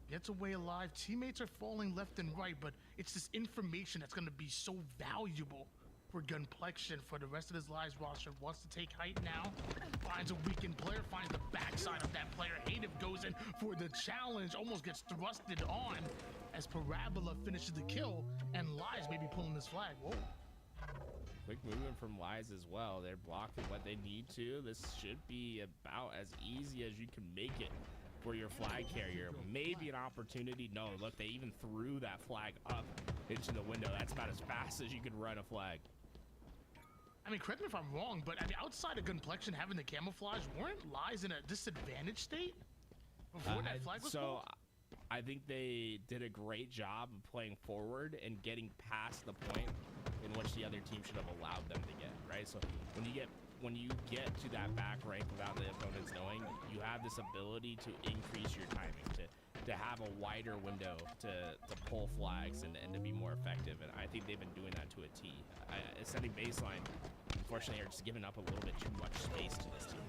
Gets away alive. Teammates are falling left and right, but it's this information that's going to be so valuable for Gunplexion for the rest of his lives roster. Wants to take height now. Finds a weakened player. Finds the backside of that player. Hative goes in for the challenge. Almost gets thrusted on as Parabola finishes the kill. And Lies may be pulling this flag. Whoa. Quick movement from Lies as well. They're blocking what they need to. This should be about as easy as you can make it for your flag carrier. Maybe an opportunity. No, look, they even threw that flag up into the window. That's about as fast as you could run a flag. I mean, correct me if I'm wrong, but I mean, outside of Gunplexion having the camouflage, weren't Lies in a disadvantaged state before that flag was pulled? I think they did a great job of playing forward and getting past the point in which the other team should have allowed them to get, right? So when you get to that back rank without the opponents knowing, you have this ability to increase your timing, to have a wider window to pull flags and to be more effective. And I think they've been doing that to a T. Ascending baseline, unfortunately, are just giving up a little bit too much space to this team.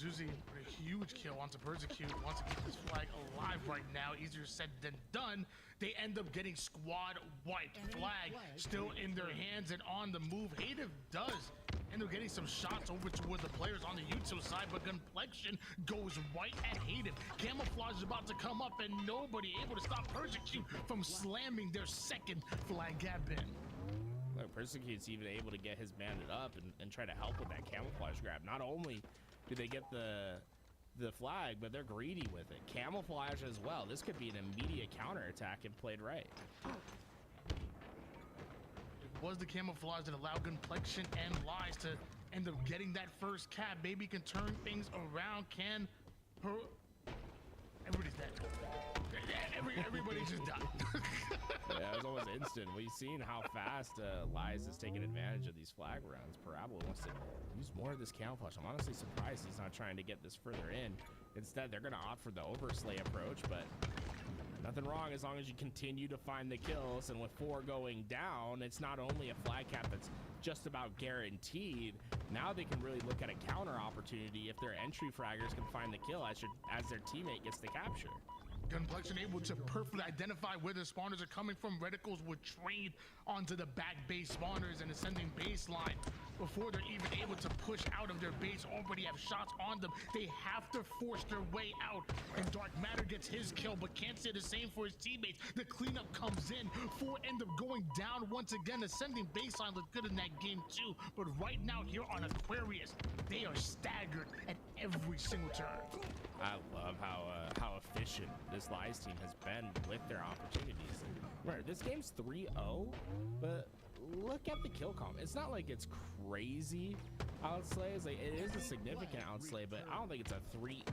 Zuzi with a huge kill onto Persecute. Wants to keep this flag alive right now. Easier said than done. They end up getting squad wiped. Flag still in their hands and on the move. Hative does end up getting some shots over toward the players on the util side, but Gunplexion goes right at Hative. Camouflage is about to come up and nobody able to stop Persecute from slamming their second flag gap in. Look, Persecute's even able to get his bandit up and try to help with that camouflage grab. Not only do they get the flag, but they're greedy with it. Camouflage as well. This could be an immediate counterattack if played right. It was the camouflage that allowed Gunplexion and Lies to end up getting that first cap. Maybe can turn things around. Can her... Everybody's dead. Everybody just died. Yeah, it was almost instant. We've seen how fast Lies is taking advantage of these flag rounds. Parabola wants to use more of this camouflage. I'm honestly surprised he's not trying to get this further in. Instead, they're going to opt for the overslay approach, but nothing wrong as long as you continue to find the kills. And with 4 going down, it's not only a flag cap that's just about guaranteed. Now they can really look at a counter opportunity if their entry fraggers can find the kill as their teammate gets the capture. Gunplexion able to perfectly identify where the spawners are coming from. Reticles would trade onto the back base spawners and ascending baseline before they're even able to push out of their base. Already have shots on them. They have to force their way out. And Dark Matter gets his kill, but can't say the same for his teammates. The cleanup comes in. 4 end up going down once again. Ascending baseline looked good in that game too. But right now here on Aquarius, they are staggered at every single turn. I love how efficient this Lies team has been with their opportunities. Remember, this game's 3-0, but look at the kill comp. It's not like it's crazy outslays. Like, it is a significant outslay, but I don't think it's a 3-0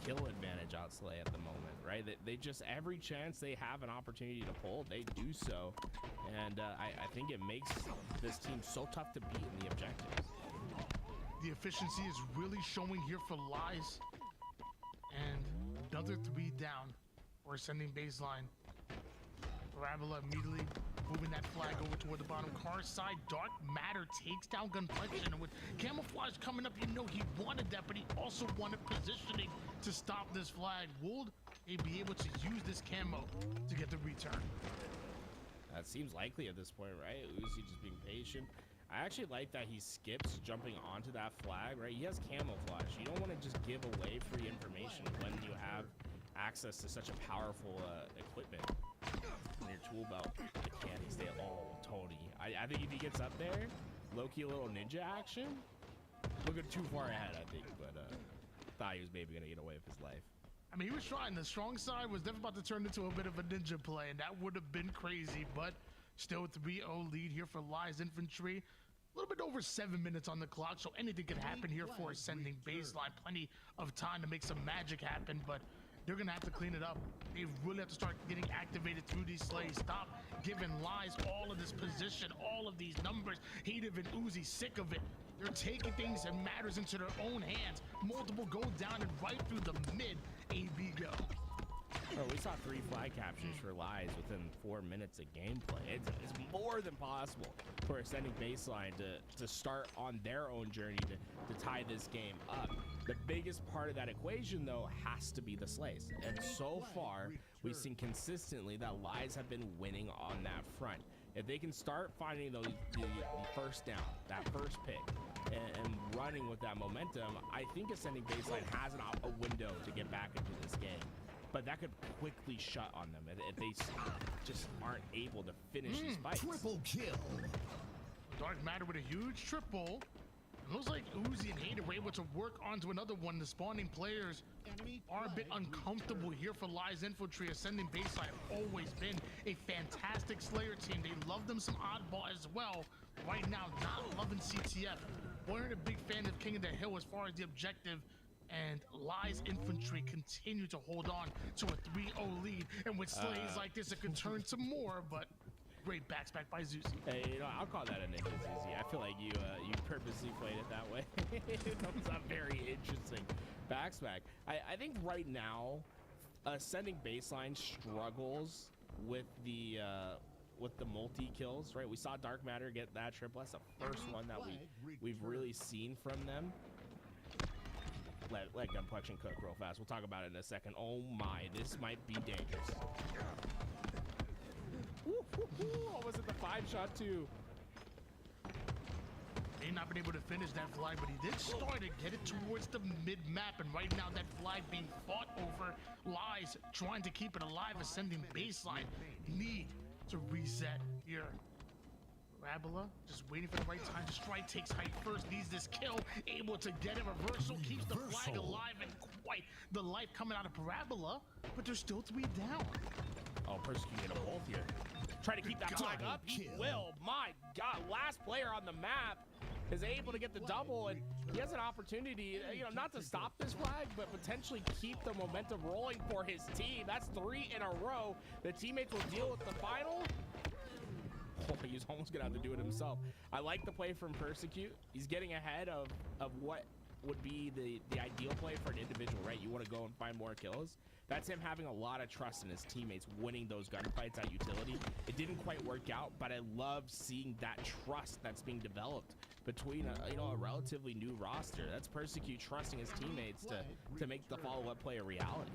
kill advantage outslay at the moment, right? They just, every chance they have an opportunity to pull, they do so. And I think it makes this team so tough to beat in the objectives. The efficiency is really showing here for Lies. And another 3 down for ascending baseline. Parabola immediately moving that flag over toward the bottom car side. Dark Matter takes down Gunplexion, and with camouflage coming up, you know he wanted that, but he also wanted positioning to stop this flag. Would they be able to use this camo to get the return? That seems likely at this point, right? Uzi just being patient. I actually like that he skips jumping onto that flag, right? He has camouflage. You don't want to just give away free information when you have access to such a powerful equipment in your tool belt. Can he stay? Oh, Tony. I think if he gets up there, low-key a little ninja action. Looking too far ahead, I think, but thought he was maybe going to get away with his life. I mean, he was trying. The strong side was definitely about to turn into a bit of a ninja play, and that would have been crazy, but still 3-0 lead here for Lies Infantry. A little bit over 7 minutes on the clock, so anything could happen here for ascending baseline. Plenty of time to make some magic happen, but they're gonna have to clean it up. They really have to start getting activated through these slays. Stop giving Lies all of this position, all of these numbers. Hative and Uzi, sick of it. They're taking things and matters into their own hands. Multiple go down and right through the mid. AB go. Oh, we saw 3 flag captures for Lies within 4 minutes of gameplay. It's more than possible for ascending baseline to start on their own journey to tie this game up. The biggest part of that equation, though, has to be the slays. And so far, we've seen consistently that Lies have been winning on that front. If they can start finding the first down, that first pick, and running with that momentum, I think ascending baseline has a window to get back into this game. But that could quickly shut on them if they just aren't able to finish these fights. Triple kill. Dark Matter with a huge triple. It looks like Uzi and Hater were able to work onto another one. The spawning players are a bit uncomfortable here for Lies Infantry. Ascending baseline have always been a fantastic Slayer team. They love them some oddball as well. Right now, not loving CTF. Weren't a big fan of King of the Hill as far as the objective. And Lies Infantry continue to hold on to a 3-0 lead. And with slays like this, it could turn to more, but great backspack by Zuzi. Hey, you know, I'll call that a ninja, Zuzi. I feel like you purposely played it that way. That's a very interesting backspack. I think right now, ascending baseline struggles with the multi-kills, right? We saw Dark Matter get that triple. That's the first one that we've really seen from them. let Gunplexion cook real fast. We'll talk about it in a second. Oh my, this might be dangerous. Almost at the 5-shot too. May not been able to finish that flag, but he did start to get it towards the mid-map, and right now that flag being fought over. Lies trying to keep it alive, ascending baseline. Need to reset here. Parabola just waiting for the right time to strike, takes height first, needs this kill, able to get a reversal, keeps the flag alive, and quite the life coming out of Parabola, but there's still 3 down. Oh, persecuting them both here. Try to keep that flag up. He will. My God, last player on the map is able to get the double, and he has an opportunity, not to stop this flag, but potentially keep the momentum rolling for his team. That's 3 in a row. The teammates will deal with the final. Oh, he's almost gonna have to do it himself. I like the play from Persecute. He's getting ahead of what would be the ideal play for an individual, right? You want to go and find more kills. That's him having a lot of trust in his teammates, winning those gunfights at utility. It didn't quite work out, but I love seeing that trust that's being developed between a relatively new roster. That's Persecute trusting his teammates to make the follow-up play a reality.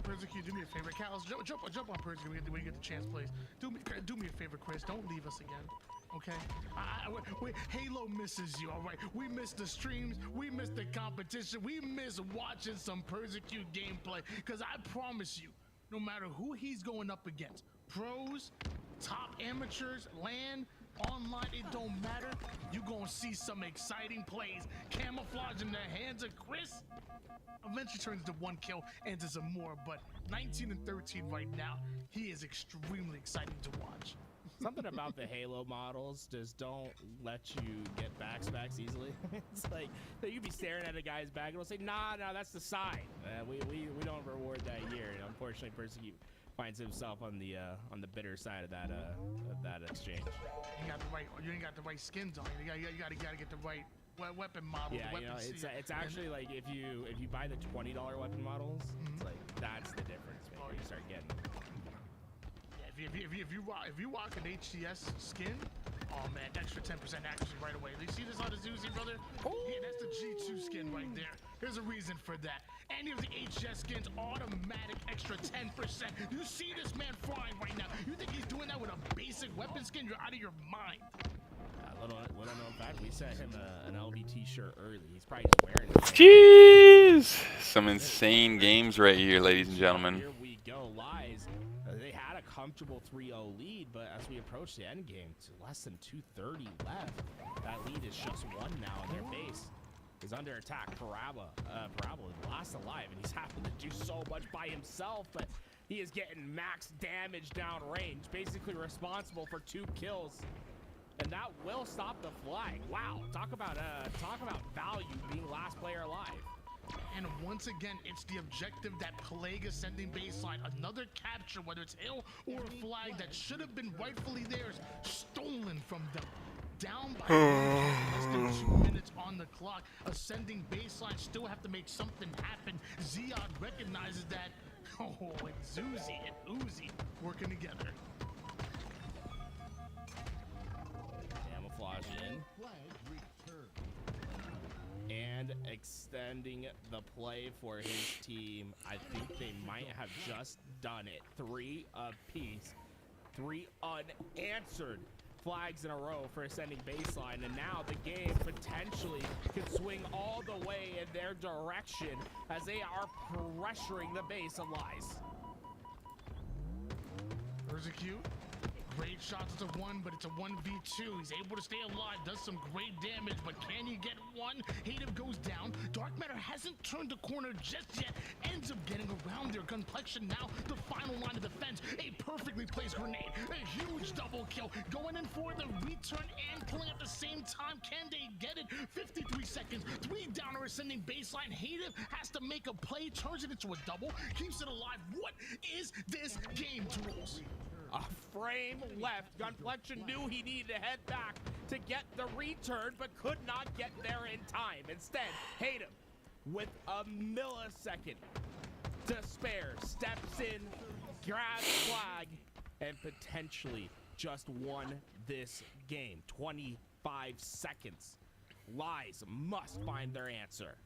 Persecute, do me a favor. Callus, jump on Persecute when you get the chance, please. Do me a favor, Chris. Don't leave us again. Okay? Halo misses you, all right? We miss the streams. We miss the competition. We miss watching some Persecute gameplay. Because I promise you, no matter who he's going up against, pros, top amateurs, LAN, online, it don't matter. You're going to see some exciting plays. Camouflage in the hands of Chris. Eventually turns into 1 kill and to some more, but 19 and 13 right now. He is extremely exciting to watch. Something about the Halo models just don't let you get backsmacks easily. It's like you'd be staring at a guy's back and it'll say, nah, that's the side. We don't reward that here. And unfortunately, Persecute finds himself on the bitter side of that exchange. You ain't got the right skins on. You gotta get the right weapon model. Yeah, it's actually like if you buy the $20 weapon models, it's like that's the difference, man. You start getting. If you rock an HCS skin, oh man, extra 10% accuracy right away. You see this on the Zuzi, brother? Yeah, that's the G2 skin right there. There's a reason for that. Any of the HCS skins, automatic extra 10%. You see this man flying right now. You think he's doing that with a basic weapon skin? You're out of your mind. Little known fact, we sent him an LVT shirt early. He's probably just wearing it. Jeez! Some insane games right here, ladies and gentlemen. Here we go, Lies. They had a comfortable 3-0 lead, but as we approach the end game, it's less than 2:30 left. That lead is just 1 now, and their base is under attack. Parabola is last alive, and he's having to do so much by himself, but he is getting max damage downrange, basically responsible for 2 kills. And that will stop the flag. Wow, talk about value being last player alive. And once again, it's the objective that Plague ascending baseline. Another capture, whether it's hill or flag that should have been rightfully theirs, stolen from them. Down by less than 2 minutes on the clock. Ascending baseline still have to make something happen. Ziad recognizes that. Oh, and Zuzi and Uzi working together. Camouflage in. And extending the play for his team. I think they might have just done it. 3 apiece. 3 unanswered flags in a row for ascending baseline. And now the game potentially could swing all the way in their direction as they are pressuring the base of Lies. Persecute. Great shots. It's a 1, but it's a 1v2. He's able to stay alive, does some great damage, but can he get 1? Hative goes down. Dark Matter hasn't turned the corner just yet. Ends up getting around their Gunplexion now. The final line of defense. A perfectly placed grenade. A huge double kill. Going in for the return and killing at the same time. Can they get it? 53 seconds. 3 down or ascending baseline. Hative has to make a play. Turns it into a double. Keeps it alive. What is this game, Tools? A frame left. Gunplexion knew he needed to head back to get the return, but could not get there in time. Instead, Hatem, with a millisecond to spare, steps in, grabs flag, and potentially just won this game. 25 seconds. Lies must find their answer.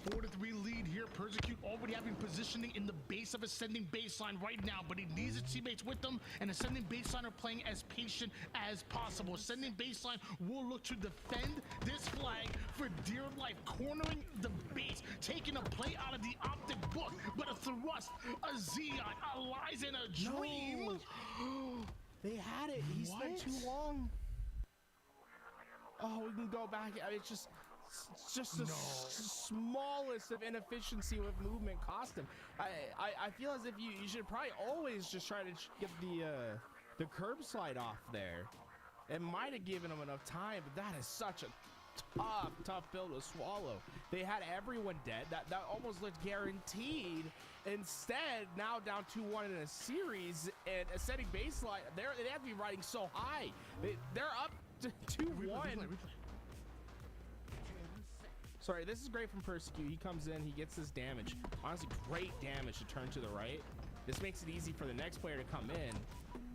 4-3 lead here. Persecute already having positioning in the base of ascending baseline right now, but he needs his teammates with him, and ascending baseline are playing as patient as possible. Ascending baseline will look to defend this flag for dear life, cornering the base, taking a play out of the optic book, but a thrust, a Xeon, a lies in a dream. They had it. He spent too long. Oh, we can go back. I mean, it's just the smallest of inefficiency with movement cost him. I feel as if you should probably always just try to get the curb slide off there. It might have given him enough time, but that is such a tough pill to swallow. They had everyone dead. That almost looked guaranteed. Instead, now down 2-1 in a series, and ascending baseline, they have to be riding so high. They're up to 2-1. Sorry, this is great from Persecute. He comes in, he gets his damage. Honestly, great damage to turn to the right. This makes it easy for the next player to come in.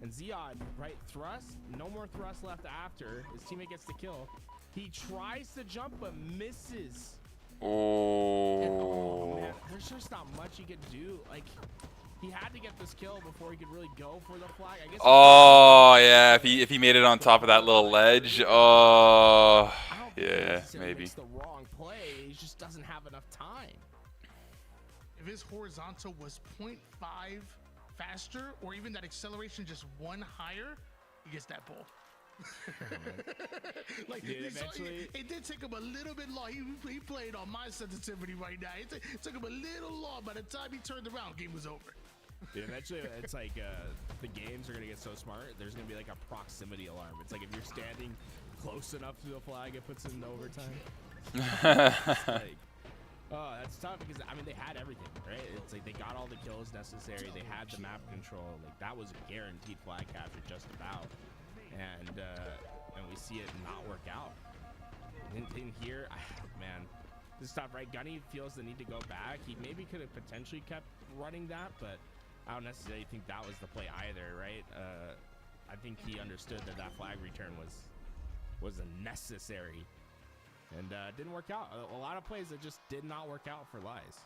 And Ziad, right, thrust, no more thrust left after. His teammate gets the kill. He tries to jump, but misses. Oh. Man, there's just not much he could do. Like, he had to get this kill before he could really go for the flag. I guess. Oh yeah, if he made it on top of that little ledge. Oh yeah, maybe. It's the wrong play. He just doesn't have enough time. If his horizontal was 0.5 faster, or even that acceleration just 1 higher, he gets that ball. Like, eventually, it did take him a little bit long. He played on my sensitivity right now. It took him a little long. By the time he turned around, game was over. Dude, eventually, it's like the games are gonna get so smart. There's gonna be like a proximity alarm. It's like if you're standing close enough to the flag, it puts it in overtime. It's like, oh, that's tough because I mean they had everything, right? It's like they got all the kills necessary. They had the map control. Like that was a guaranteed flag capture just about. And we see it not work out. In here, man, this is tough, right? Gunny feels the need to go back. He maybe could have potentially kept running that, but I don't necessarily think that was the play either, right? I think he understood that flag return was necessary, and didn't work out. A lot of plays that just did not work out for Lies.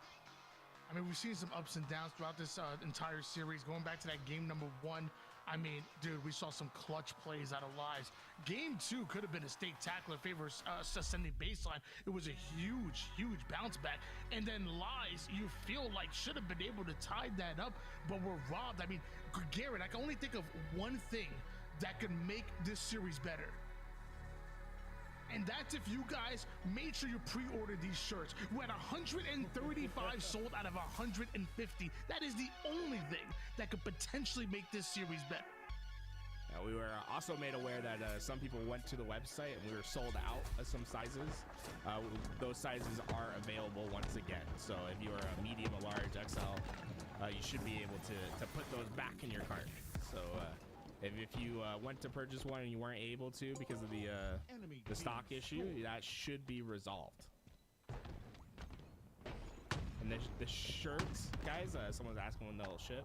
I mean, we've seen some ups and downs throughout this entire series. Going back to that game number 1, I mean, dude, we saw some clutch plays out of Lies. Game 2 could have been a stake tackle in favor of ascending baseline. It was a huge bounce back. And then Lies, you feel like should have been able to tie that up, but we're robbed. I mean, Garrett, I can only think of one thing that could make this series better. And that's if you guys made sure you pre-ordered these shirts. We're at 135 sold out of 150. That is the only thing that could potentially make this series better. We were also made aware that some people went to the website and we were sold out of some sizes. Those sizes are available once again. So if you are a medium, a large, XL, you should be able to put those back in your cart. So if you went to purchase one and you weren't able to because of the stock issue, that should be resolved. And the shirts, guys, someone's asking when they'll ship.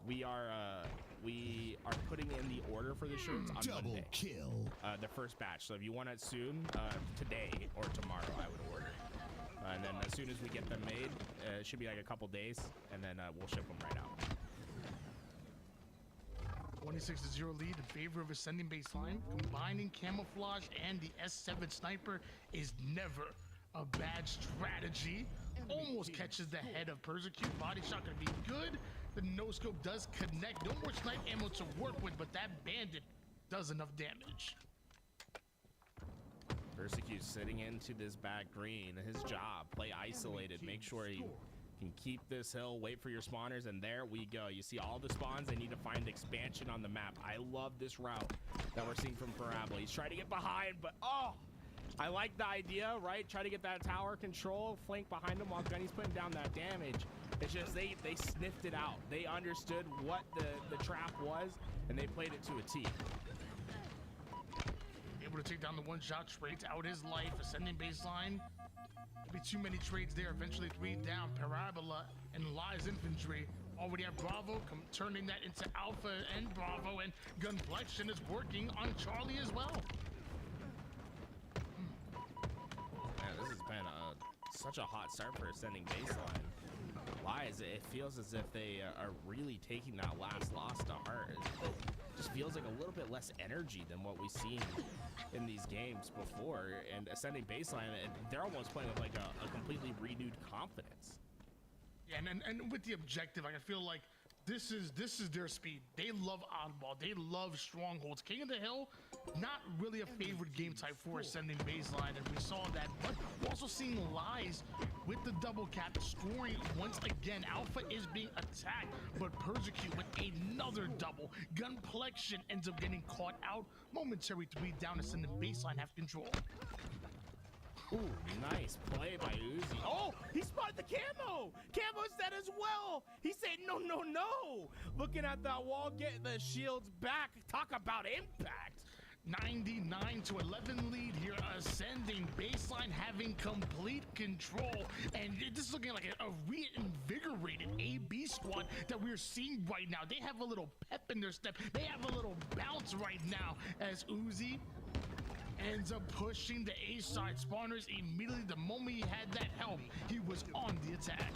We are putting in the order for the shirts on Monday. Kill. The first batch. So if you want it soon, today or tomorrow, I would order. And then as soon as we get them made, it should be like a couple days, and then we'll ship them right out. 26-0 lead in favor of ascending baseline. Combining camouflage and the S7 sniper is never a bad strategy. Almost catches the head of Persecute. Body shot gonna be good. The no scope does connect. No more snipe ammo to work with, but that bandit does enough damage. Persecute sitting into this back green. His job, play isolated. Make sure he can keep this hill, wait for your spawners, and there we go. You see all the spawns. They need to find expansion on the map. I love this route that we're seeing from Parabola. He's trying to get behind, but oh, I like the idea, right? Try to get that tower control, flank behind him while Gunny's putting down that damage. It's just they sniffed it out. They understood what the trap was, and they played it to a T. Able to take down the one-shot trades out his life. Ascending baseline. Be too many trades there. Eventually 3 down. Parabola and Lies infantry already have Bravo, turning that into Alpha and Bravo, and Gunflexion is working on Charlie as well. Man, this has been a such a hot start for ascending baseline. Lies, it feels as if they are really taking that last loss to heart. It just feels like a little bit less energy than what we've seen in these games before. And ascending baseline, they're almost playing with like a completely renewed confidence. Yeah, and with the objective, I feel like this is their speed. They love oddball. They love strongholds. King of the Hill, not really a favorite game type for ascending baseline, and we saw that. But we're also seeing Lies with the double cap scoring once again. Alpha is being attacked, but Persecute with another double. Gunplexion ends up getting caught out. Momentary 3 down. Ascending baseline have control. Ooh, nice play by Uzi. Oh, he spotted the camo. Camo's dead as well. He said, no, no, no. Looking at that wall, getting the shields back. Talk about impact. 99 to 11 lead here. Ascending baseline having complete control. And this is looking like a reinvigorated AB squad that we're seeing right now. They have a little pep in their step. They have a little bounce right now as Uzi ends up pushing the A side spawners immediately. The moment he had that help, he was on the attack.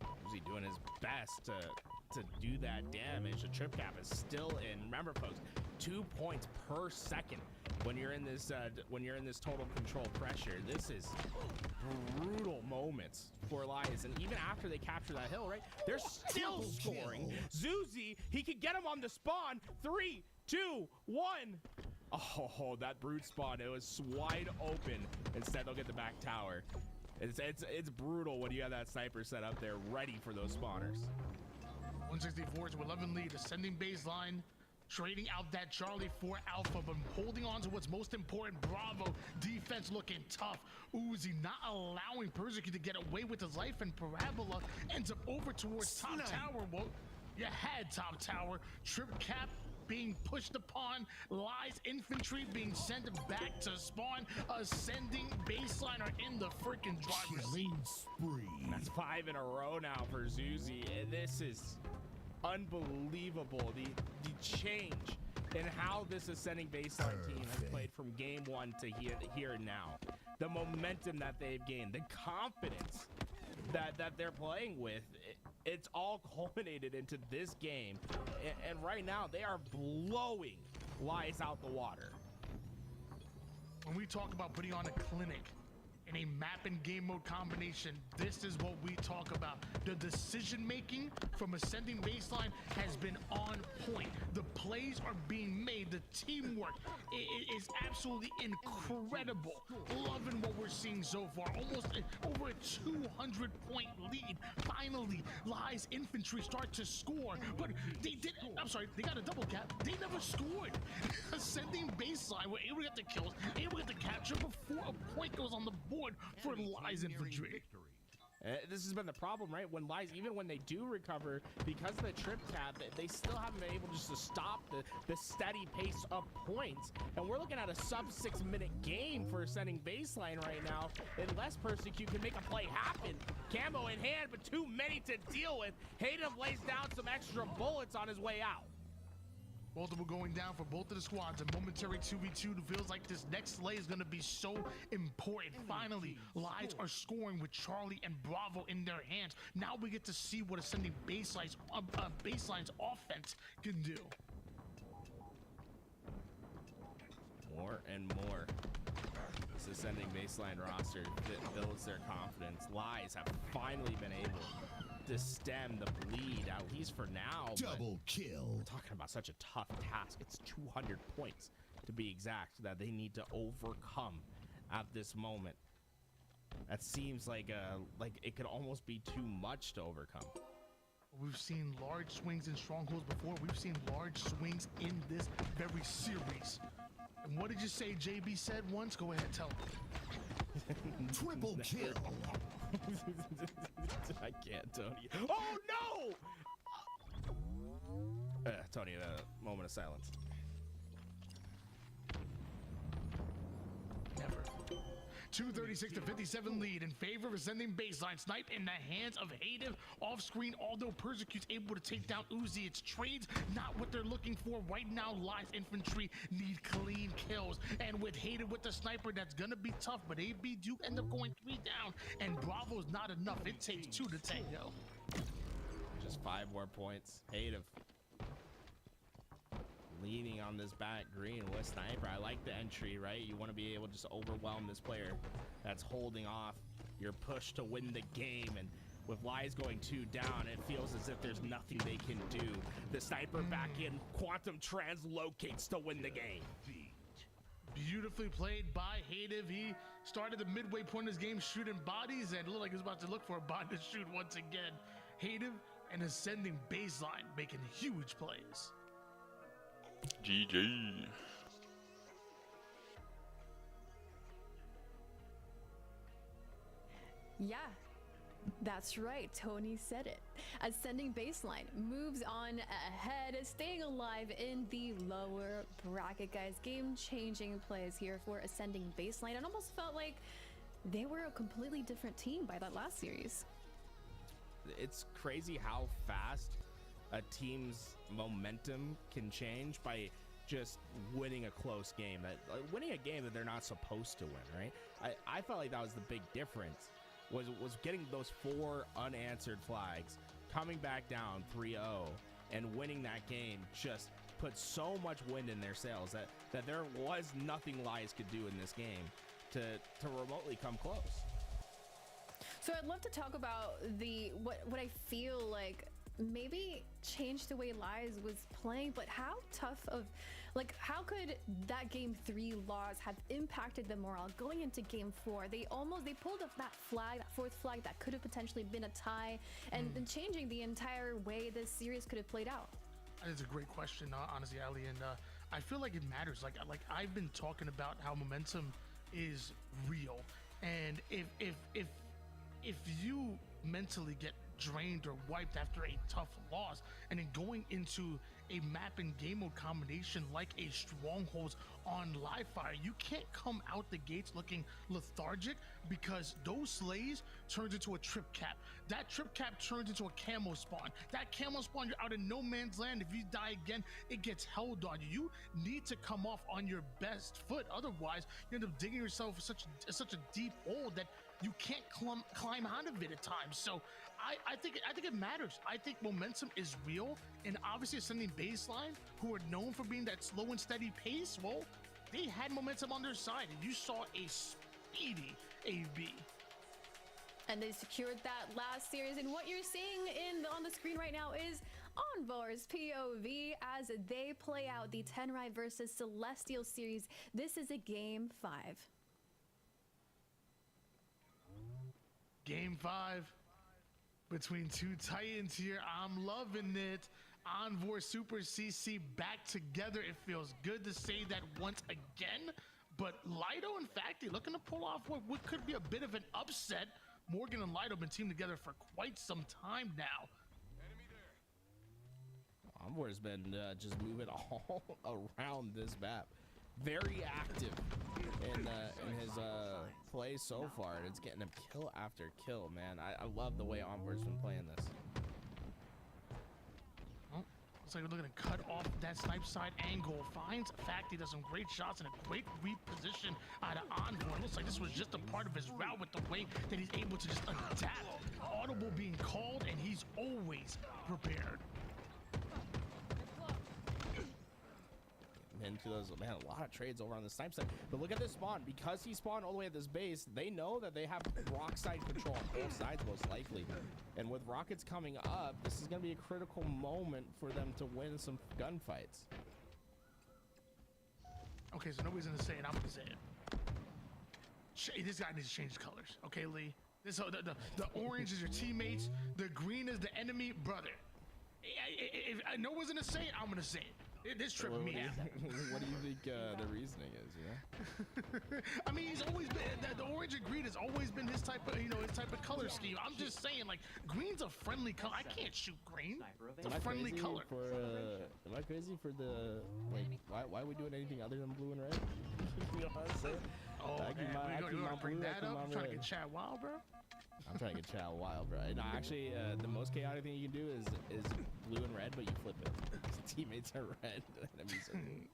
Uzi doing his best to do that damage. The trip cap is still in. Remember, folks, 2 points per second when you're in this total control pressure. This is brutal moments for Elias, and even after they capture that hill, right, they're still scoring. Zuzi, he could get him on the spawn. 3, 2, 1. Oh, that brute spawn, it was wide open. Instead, they'll get the back tower. It's brutal when you have that sniper set up there ready for those spawners. 164 to 11 lead. Ascending baseline, trading out that Charlie for Alpha, but holding on to what's most important. Bravo defense looking tough. Uzi not allowing Persecute to get away with his life, and Parabola ends up over towards top tower. Well, you had top tower. Trip cap being pushed upon. Lies infantry being sent back to spawn. Ascending baseline are in the freaking driver's seat. That's 5 in a row now for Zuzi. This is unbelievable. The change in how this ascending baseline team has played from game 1 to here now. The momentum that they've gained, the confidence that they're playing with, it's all culminated into this game. And right now, they are blowing Lies out the water. When we talk about putting on a clinic in a map and game mode combination, this is what we talk about. The decision making from ascending baseline has been on point. The plays are being made. The teamwork is absolutely incredible. Loving what we're seeing so far. Almost over a 200-point lead. Finally, Lies infantry start to score, but they didn't. I'm sorry, they got a double cap. They never scored. Ascending baseline were able to get the kills, able to get the capture before a point goes on the board for Lies infantry. This has been the problem, right? When Lies, even when they do recover, because of the trip tab, they still haven't been able just to stop the steady pace of points. And we're looking at a sub 6-minute game for ascending baseline right now, unless Persecute can make a play happen. Camo in hand, but too many to deal with. Hayden lays down some extra bullets on his way out. Both of them going down for both of the squads. A momentary 2v2 feels like this next slay is going to be so important. Finally, Lies are scoring with Charlie and Bravo in their hands. Now we get to see what ascending baseline's offense can do. More and more. This ascending baseline roster builds their confidence. Lies have finally been able to stem the bleed, at least for now. Double kill. Talking about such a tough task. It's 200 points to be exact that they need to overcome at this moment. That seems like it could almost be too much to overcome. We've seen large swings in strongholds before. We've seen large swings in this very series. And what did you say JB said once? Go ahead, tell me. Triple kill. I can't, Tony. Oh no! Tony, a moment of silence. 236 to 57 lead in favor of ascending baseline. Snipe in the hands of Hative. Off screen, although Persecute's able to take down Uzi. It's trades, not what they're looking for right now. Live infantry need clean kills. And with Hative with the sniper, that's gonna be tough. But AB do end up going 3 down. And Bravo's not enough. It takes 2 to tango. Just 5 more points. Hative leaning on this back green with sniper. I like the entry, right? You want to be able to just overwhelm this player that's holding off your push to win the game. And with Lies going 2 down, it feels as if there's nothing they can do. The sniper back in, Quantum translocates to win the game. Beautifully played by Hative. He started the midway point of his game shooting bodies and looked like he was about to look for a body to shoot once again. Hative and ascending baseline making huge plays. GG. Yeah, that's right. Tony said it. Ascending baseline moves on ahead, staying alive in the lower bracket, guys. Game-changing plays here for Ascending baseline. It almost felt like they were a completely different team by that last series. It's crazy how fast a team's momentum can change by just winning a close game, winning a game that they're not supposed to win, right? I felt like that was the big difference, was getting those 4 unanswered flags, coming back down 3-0, and winning that game just put so much wind in their sails that there was nothing Lies could do in this game to remotely come close. So I'd love to talk about what I feel like maybe changed the way Lies was playing, but how tough of, like, how could that game 3 loss have impacted the morale going into game 4? They pulled up that flag, that 4th flag that could have potentially been a tie, and changing the entire way this series could have played out. That's a great question, honestly, Ali, and I feel like it matters. Like I've been talking about how momentum is real, and if you mentally get drained or wiped after a tough loss, and then going into a map and game mode combination like a Strongholds on live fire, you can't come out the gates looking lethargic, because those slays turns into a trip cap. That trip cap turns into a camo spawn. That camo spawn, you're out in no man's land. If you die again, it gets held on you. You need to come off on your best foot, otherwise you end up digging yourself such a deep hole that you can't climb out of it at times. So I think it matters. I think momentum is real, and obviously Ascending baseline, who are known for being that slow and steady pace, well, they had momentum on their side, and you saw a speedy AB. And they secured that last series, and what you're seeing on the screen right now is Envoy's POV as they play out the Tenrai versus Celestial series. This is a game 5. Game 5 between 2 Titans here. I'm loving it. Envoy Super CC back together. It feels good to say that once again. But Lido and Facti looking to pull off what could be a bit of an upset. Morgan and Lido have been teamed together for quite some time now. Envoy's been just moving all around this map. Very active in his play so far, and it's getting him kill after kill, man. I love the way Envoy's been playing this. Well, looks like we're looking to cut off that snipe side angle. Finds Facti, does some great shots and a great reposition out of Envoy. Looks like this was just a part of his route with the way that he's able to just adapt. Audible being called, and he's always prepared. Into those, man, a lot of trades over on the snipe side, but look at this spawn. Because he spawned all the way at this base, they know that they have rock side control on both sides most likely, and with rockets coming up, this is going to be a critical moment for them to win some gunfights. Okay, so nobody's gonna say it. I'm gonna say it. This guy needs to change colors. Okay, Lee. This the orange is your teammates, the green is the enemy, brother. If no one's gonna say it, I'm gonna say it. This tripping me out. What do you think the reasoning is? Yeah. I mean, he's always been the orange and green has always been his type of his type of color scheme. I'm just saying, like, green's a friendly color. I can't shoot green. It's a friendly color. Am I crazy for the why are we doing anything other than blue and red? You know what I'm saying? Oh, I keep my Don't bring Blue that like up. my I'm trying to red. get Chad Wild, bro. I'm trying to get Chad wild, bro. No, actually, the most chaotic thing you can do is blue and red, but you flip it. Teammates are red, enemies are blue.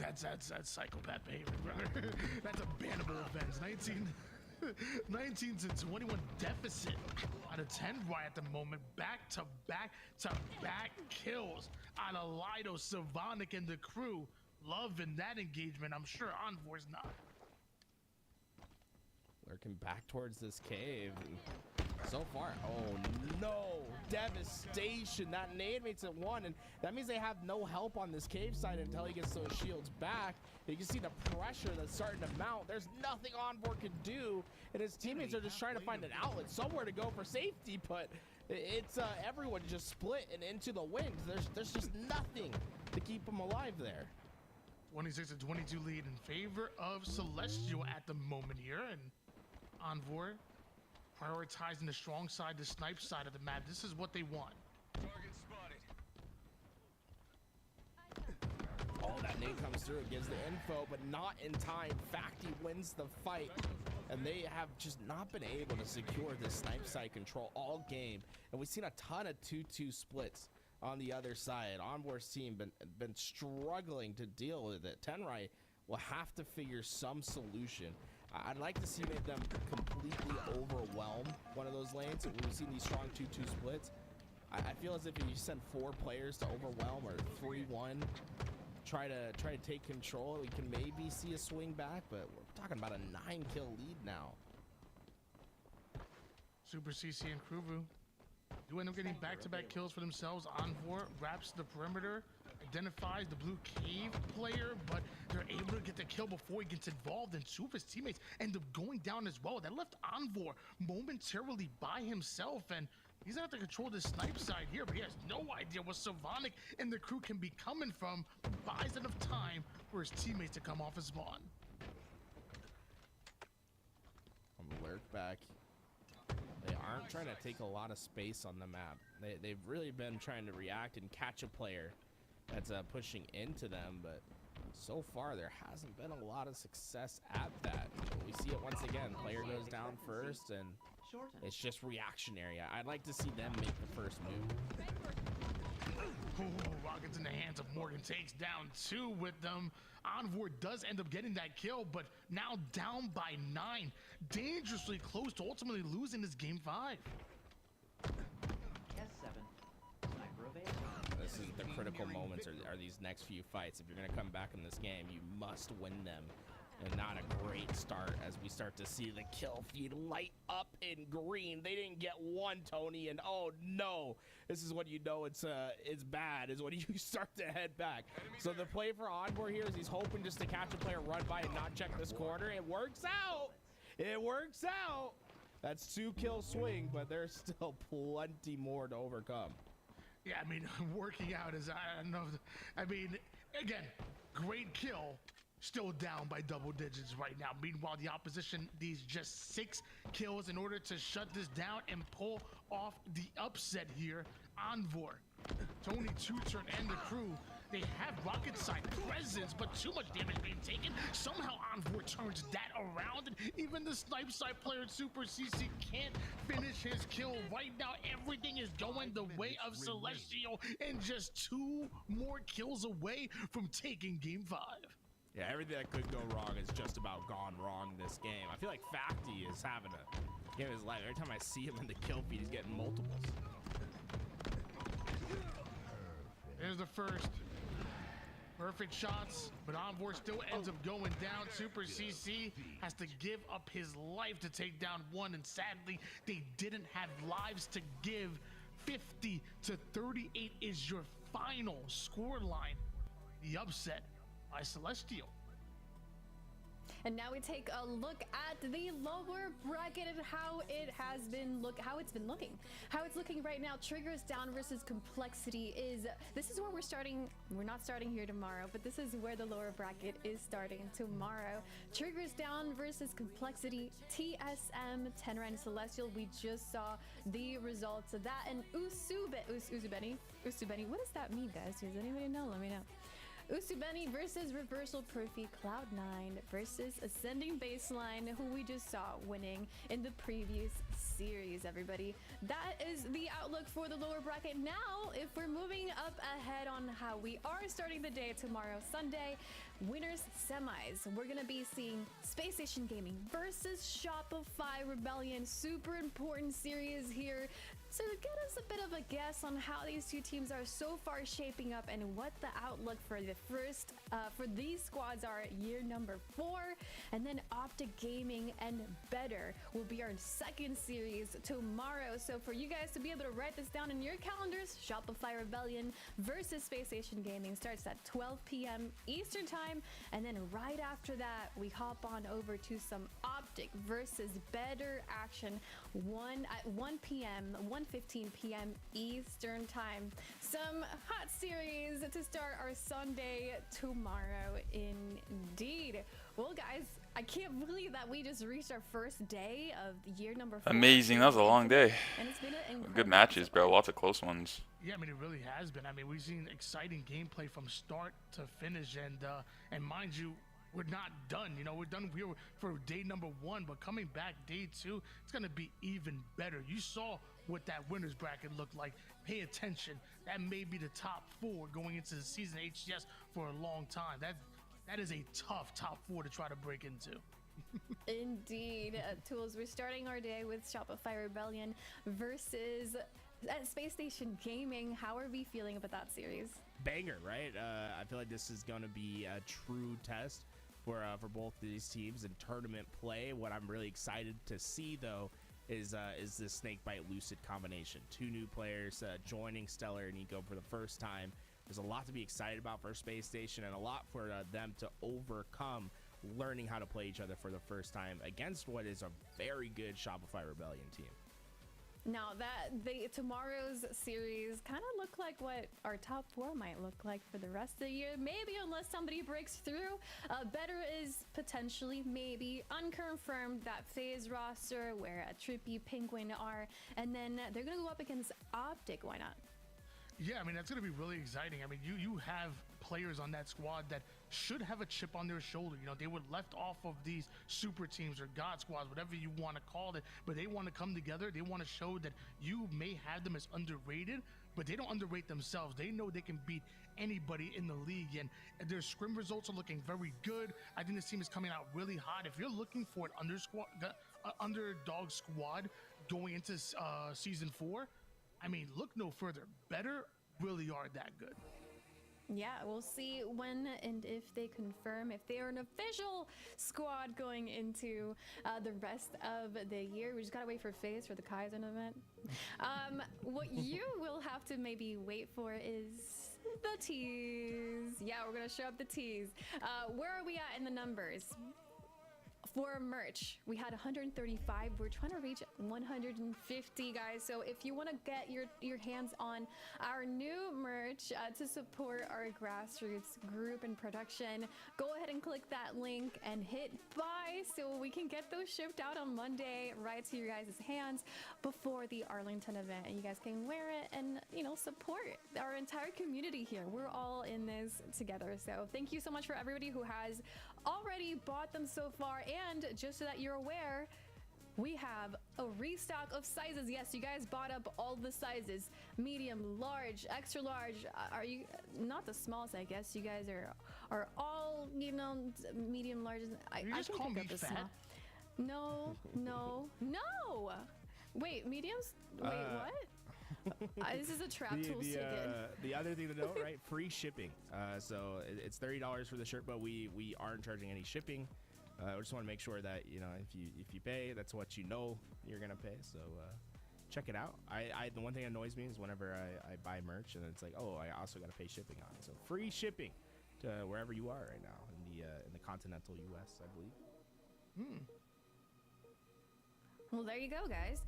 That's psychopath behavior, brother. That's a bannable offense. 19 to 21 deficit out of 10 right at the moment. Back to back kills out of Lido, Savonic, and the crew. Loving that engagement. I'm sure Envoy's not. Lurking back towards this cave. So far, oh no, devastation. That nade makes it 1, and that means they have no help on this cave side until he gets those shields back. You can see the pressure that's starting to mount. There's nothing Envor can do, and his teammates are just trying to find an outlet, somewhere to go for safety, but it's everyone just split and into the wind. There's just nothing to keep them alive there. 26 to 22 lead in favor of Celestial at the moment here, and Envor prioritizing the strong side, the snipe side of the map. This is what they want. Target spotted. Oh, that nade comes through, gives the info, but not in time. Facty wins the fight, and they have just not been able to secure this snipe side control all game. And we've seen a ton of 2-2 splits on the other side. Envor's team been struggling to deal with it. Tenrai will have to figure some solution. I'd like to see them completely overwhelm one of those lanes. We've seen these strong 2-2 splits. I feel as if you send 4 players to overwhelm, or 3-1, try to take control, we can maybe see a swing back, but we're talking about a 9-kill lead now. Super CC and Kruvu do end up getting back-to-back kills for themselves. Envor wraps the perimeter, identifies the blue cave player, but they're able to get the kill before he gets involved, and two of his teammates end up going down as well. That left Envor momentarily by himself, and he's gonna have to control the snipe side here, but he has no idea what Savonic and the crew can be coming from. Buys enough time for his teammates to come off his spawn. Lurk back. They aren't trying to take a lot of space on the map. They've really been trying to react and catch a player that's pushing into them, but so far there hasn't been a lot of success at that. We see it once again. Player goes down first, and it's just reactionary. I'd like to see them make the first move. Ooh, rockets in the hands of Morgan, takes down 2 with them. Envor does end up getting that kill, but now down by 9. Dangerously close to ultimately losing this game 5. This is the critical moments are these next few fights. If you're going to come back in this game, you must win them. And not a great start as we start to see the kill feed light up in green. They didn't get 1, Tony, and oh no, this is when you know it's bad, is when you start to head back. So the play for Envor here is he's hoping just to catch a player, run by, and not check this corner. It works out. It works out. That's 2 kill swing, but there's still plenty more to overcome. Yeah, I mean, working out is, I don't know. I mean, again, great kill. Still down by double digits right now. Meanwhile, the opposition needs just 6 kills in order to shut this down and pull off the upset here. Envor, Tony, 2-turn, and the crew, they have rocket side presence, but too much damage being taken. Somehow Envor turns that around, and even the snipe side player Super CC can't finish his kill. Right now, everything is going the way of Celestial, and just 2 more kills away from taking game 5. Yeah, everything that could go wrong is just about gone wrong this game. I feel like Facty is having a game of his life. Every time I see him in the kill feed, he's getting multiples. There's the first. Perfect shots, but Envor still ends up going down. Super CC has to give up his life to take down 1, and sadly, they didn't have lives to give. 50 to 38 is your final score line. The upset by Celestial. And now we take a look at the lower bracket and how it's been looking. How it's looking right now. Triggers down versus Complexity this is where we're starting. We're not starting here tomorrow, but this is where the lower bracket is starting tomorrow. Triggers down versus Complexity, TSM, Tenrai, and Celestial. We just saw the results of that. And Usubeni. What does that mean, guys? Does anybody know? Let me know. Usubeni versus Reversal Profi, Cloud9 versus Ascending Baseline, who we just saw winning in the previous series, everybody. That is the outlook for the lower bracket. Now, if we're moving up ahead on how we are starting the day tomorrow, Sunday, winners semis. We're gonna be seeing Space Station Gaming versus Shopify Rebellion. Super important series here. So to get us a bit of a guess on how these two teams are so far shaping up and what the outlook for the first for these squads are at year number 4, and then Optic Gaming and Better will be our second series tomorrow. So for you guys to be able to write this down in your calendars, Shopify Rebellion versus Space Station Gaming starts at 12 p.m. Eastern time, and then right after that we hop on over to some Optic versus Better action at 1 p.m. 1:15 p.m. Eastern time. Some hot series to start our Sunday tomorrow indeed. Well guys, I can't believe that we just reached our first day of year number 4. Amazing. That was a long day. And it's been an Good matches, bro. Lots of close ones. Yeah, I mean, it really has been. I mean, we've seen exciting gameplay from start to finish, and mind you, we're not done. You know, we're done here for day number 1, but coming back day 2, it's gonna be even better. You saw what that winners bracket looked like. Pay attention. That may be the top 4 going into the season of HCS for a long time. That is a tough top 4 to try to break into. Indeed. Tools, we're starting our day with Shopify Rebellion versus Space Station Gaming. How are we feeling about that series? Banger, right? I feel like this is going to be a true test for both these teams in tournament play. What I'm really excited to see, though, is the Snakebite Lucid combination. 2 new players joining Stellar and Eco for the first time. There's a lot to be excited about for Space Station, and a lot for them to overcome, learning how to play each other for the first time against what is a very good Shopify Rebellion team. Now that tomorrow's series kind of look like what our top 4 might look like for the rest of the year. Maybe unless somebody breaks through. Better is potentially, maybe, unconfirmed that phase roster where Trippy, Penguin are, and then they're gonna go up against Optic. Why not? Yeah, I mean, that's going to be really exciting. I mean, you have players on that squad that should have a chip on their shoulder. You know, they were left off of these super teams or God squads, whatever you want to call it, but they want to come together. They want to show that you may have them as underrated, but they don't underrate themselves. They know they can beat anybody in the league, and their scrim results are looking very good. I think this team is coming out really hot. If you're looking for an underdog squad going into season 4, I mean, look no further. Better really are that good. Yeah, we'll see when and if they confirm if they are an official squad going into the rest of the year. We just gotta wait for FaZe for the Kaizen event. What you will have to maybe wait for is the teas. Yeah, we're gonna show up the teas. Where are we at in the numbers? For merch, we had 135. We're trying to reach 150, guys. So if you want to get your hands on our new merch to support our grassroots group and production, go ahead and click that link and hit buy so we can get those shipped out on Monday right to your guys' hands before the Arlington event, and you guys can wear it and, you know, support our entire community here. We're all in this together. So thank you so much for everybody who has already bought them so far. And just so that you're aware, we have a restock of sizes. Yes, you guys bought up all the sizes: medium, large, extra large. Are you not the smallest? I guess you guys are all, you know, medium, large. I can pick up the small. No. Wait, mediums? Wait, what? This is a trap tool. The other thing to note, right? Free shipping. So it's $30 for the shirt, but we aren't charging any shipping. I just want to make sure that, you know, if you pay, that's what you know you're gonna pay. So check it out. The one thing that annoys me is whenever I buy merch and it's like, oh, I also got to pay shipping on it. So free shipping to wherever you are right now in the continental U.S., I believe. Well, there you go, guys.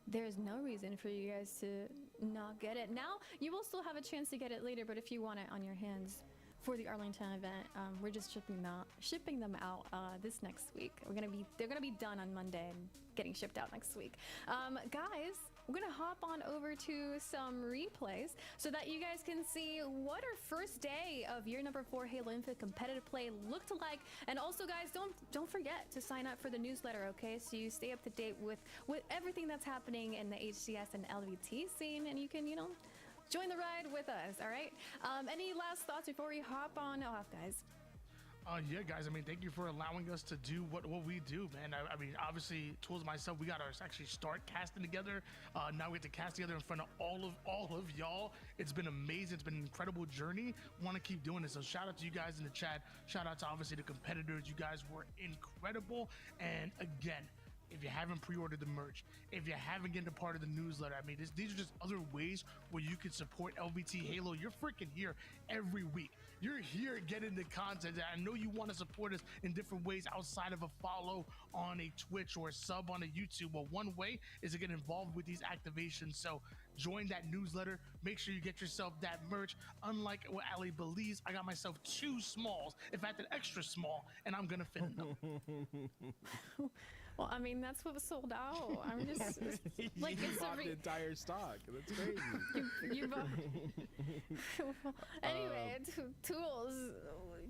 There's no reason for you guys to not get it. Now, you will still have a chance to get it later, but if you want it on your hands for the Arlington event. We're just shipping them out this next week. They're gonna be done on Monday and getting shipped out next week. Guys, we're gonna hop on over to some replays so that you guys can see what our first day of year number 4 Halo Infinite competitive play looked like. And also, guys, don't forget to sign up for the newsletter, okay? So you stay up to date with everything that's happening in the HCS and LVT scene, and you can, you know, join the ride with us. All right. Any last thoughts before we hop on off, guys? Yeah, guys. I mean, thank you for allowing us to do what we do, man. I mean, obviously, Tools and myself, we got to actually start casting together. Now we get to cast together in front of all of y'all. It's been amazing. It's been an incredible journey. Want to keep doing this. So shout out to you guys in the chat. Shout out to obviously the competitors. You guys were incredible. And again, if you haven't pre-ordered the merch, if you haven't gotten a part of the newsletter, I mean, these are just other ways where you can support LVTHalo. You're freaking here every week. You're here getting the content. I know you want to support us in different ways outside of a follow on a Twitch or a sub on a YouTube. Well, one way is to get involved with these activations. So join that newsletter. Make sure you get yourself that merch. Unlike what Ali believes, I got myself 2 smalls. In fact, an extra small, and I'm going to fit in them. Well, I mean, that's what was sold out. I'm just like, you it's bought the entire stock. That's crazy. you bought. Anyway, Tools.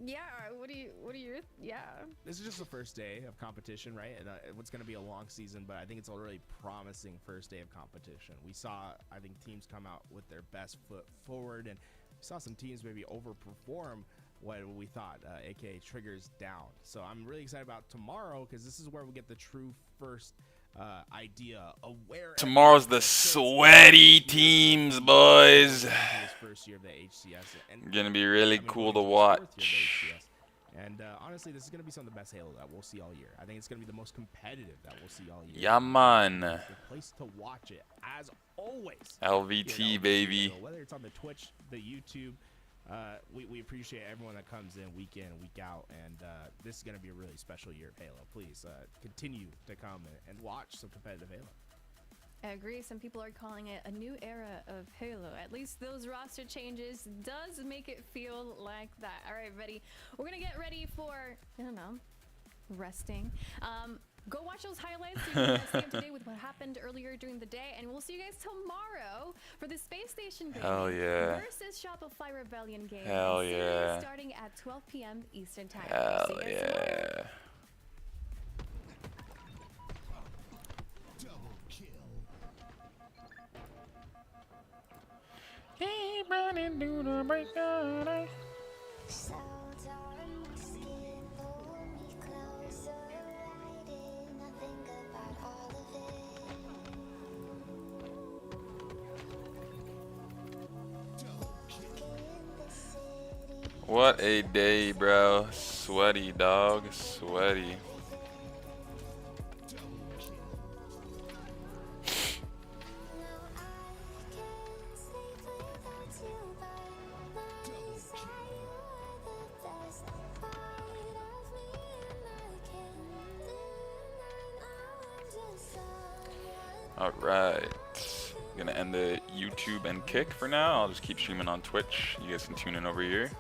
Yeah. What do you? Yeah. This is just the first day of competition, right? And it's going to be a long season, but I think it's a really promising first day of competition. We saw, I think, teams come out with their best foot forward, and we saw some teams maybe overperform what we thought, aka triggers down. So I'm really excited about tomorrow because this is where we get the true first idea of where tomorrow's the sweaty teams, boys. This first year of the HCS, and gonna be really cool to watch. And honestly, this is gonna be some of the best Halo that we'll see all year. I think it's gonna be the most competitive that we'll see all year. Yeah, man. The place to watch it, as always. LVT, you know, You baby. know, whether it's on the Twitch, the YouTube. We appreciate everyone that comes in week out, and this is going to be a really special year of Halo. Please continue to come and watch some competitive Halo. I agree. Some people are calling it a new era of Halo. At least those roster changes does make it feel like that. All right, ready? We're going to get ready for, I don't know, resting. Go watch those highlights so you can stay up to date with what happened earlier during the day, and we'll see you guys tomorrow for the Space Station game versus Shopify Rebellion game. Hell yeah. Starting at 12 p.m. Eastern Time. Hell see you guys yeah. tomorrow. Double kill. Keep running through the break of day. What a day, bro. Sweaty, dog. Sweaty. Alright. Gonna end the YouTube and Kick for now. I'll just keep streaming on Twitch. You guys can tune in over here.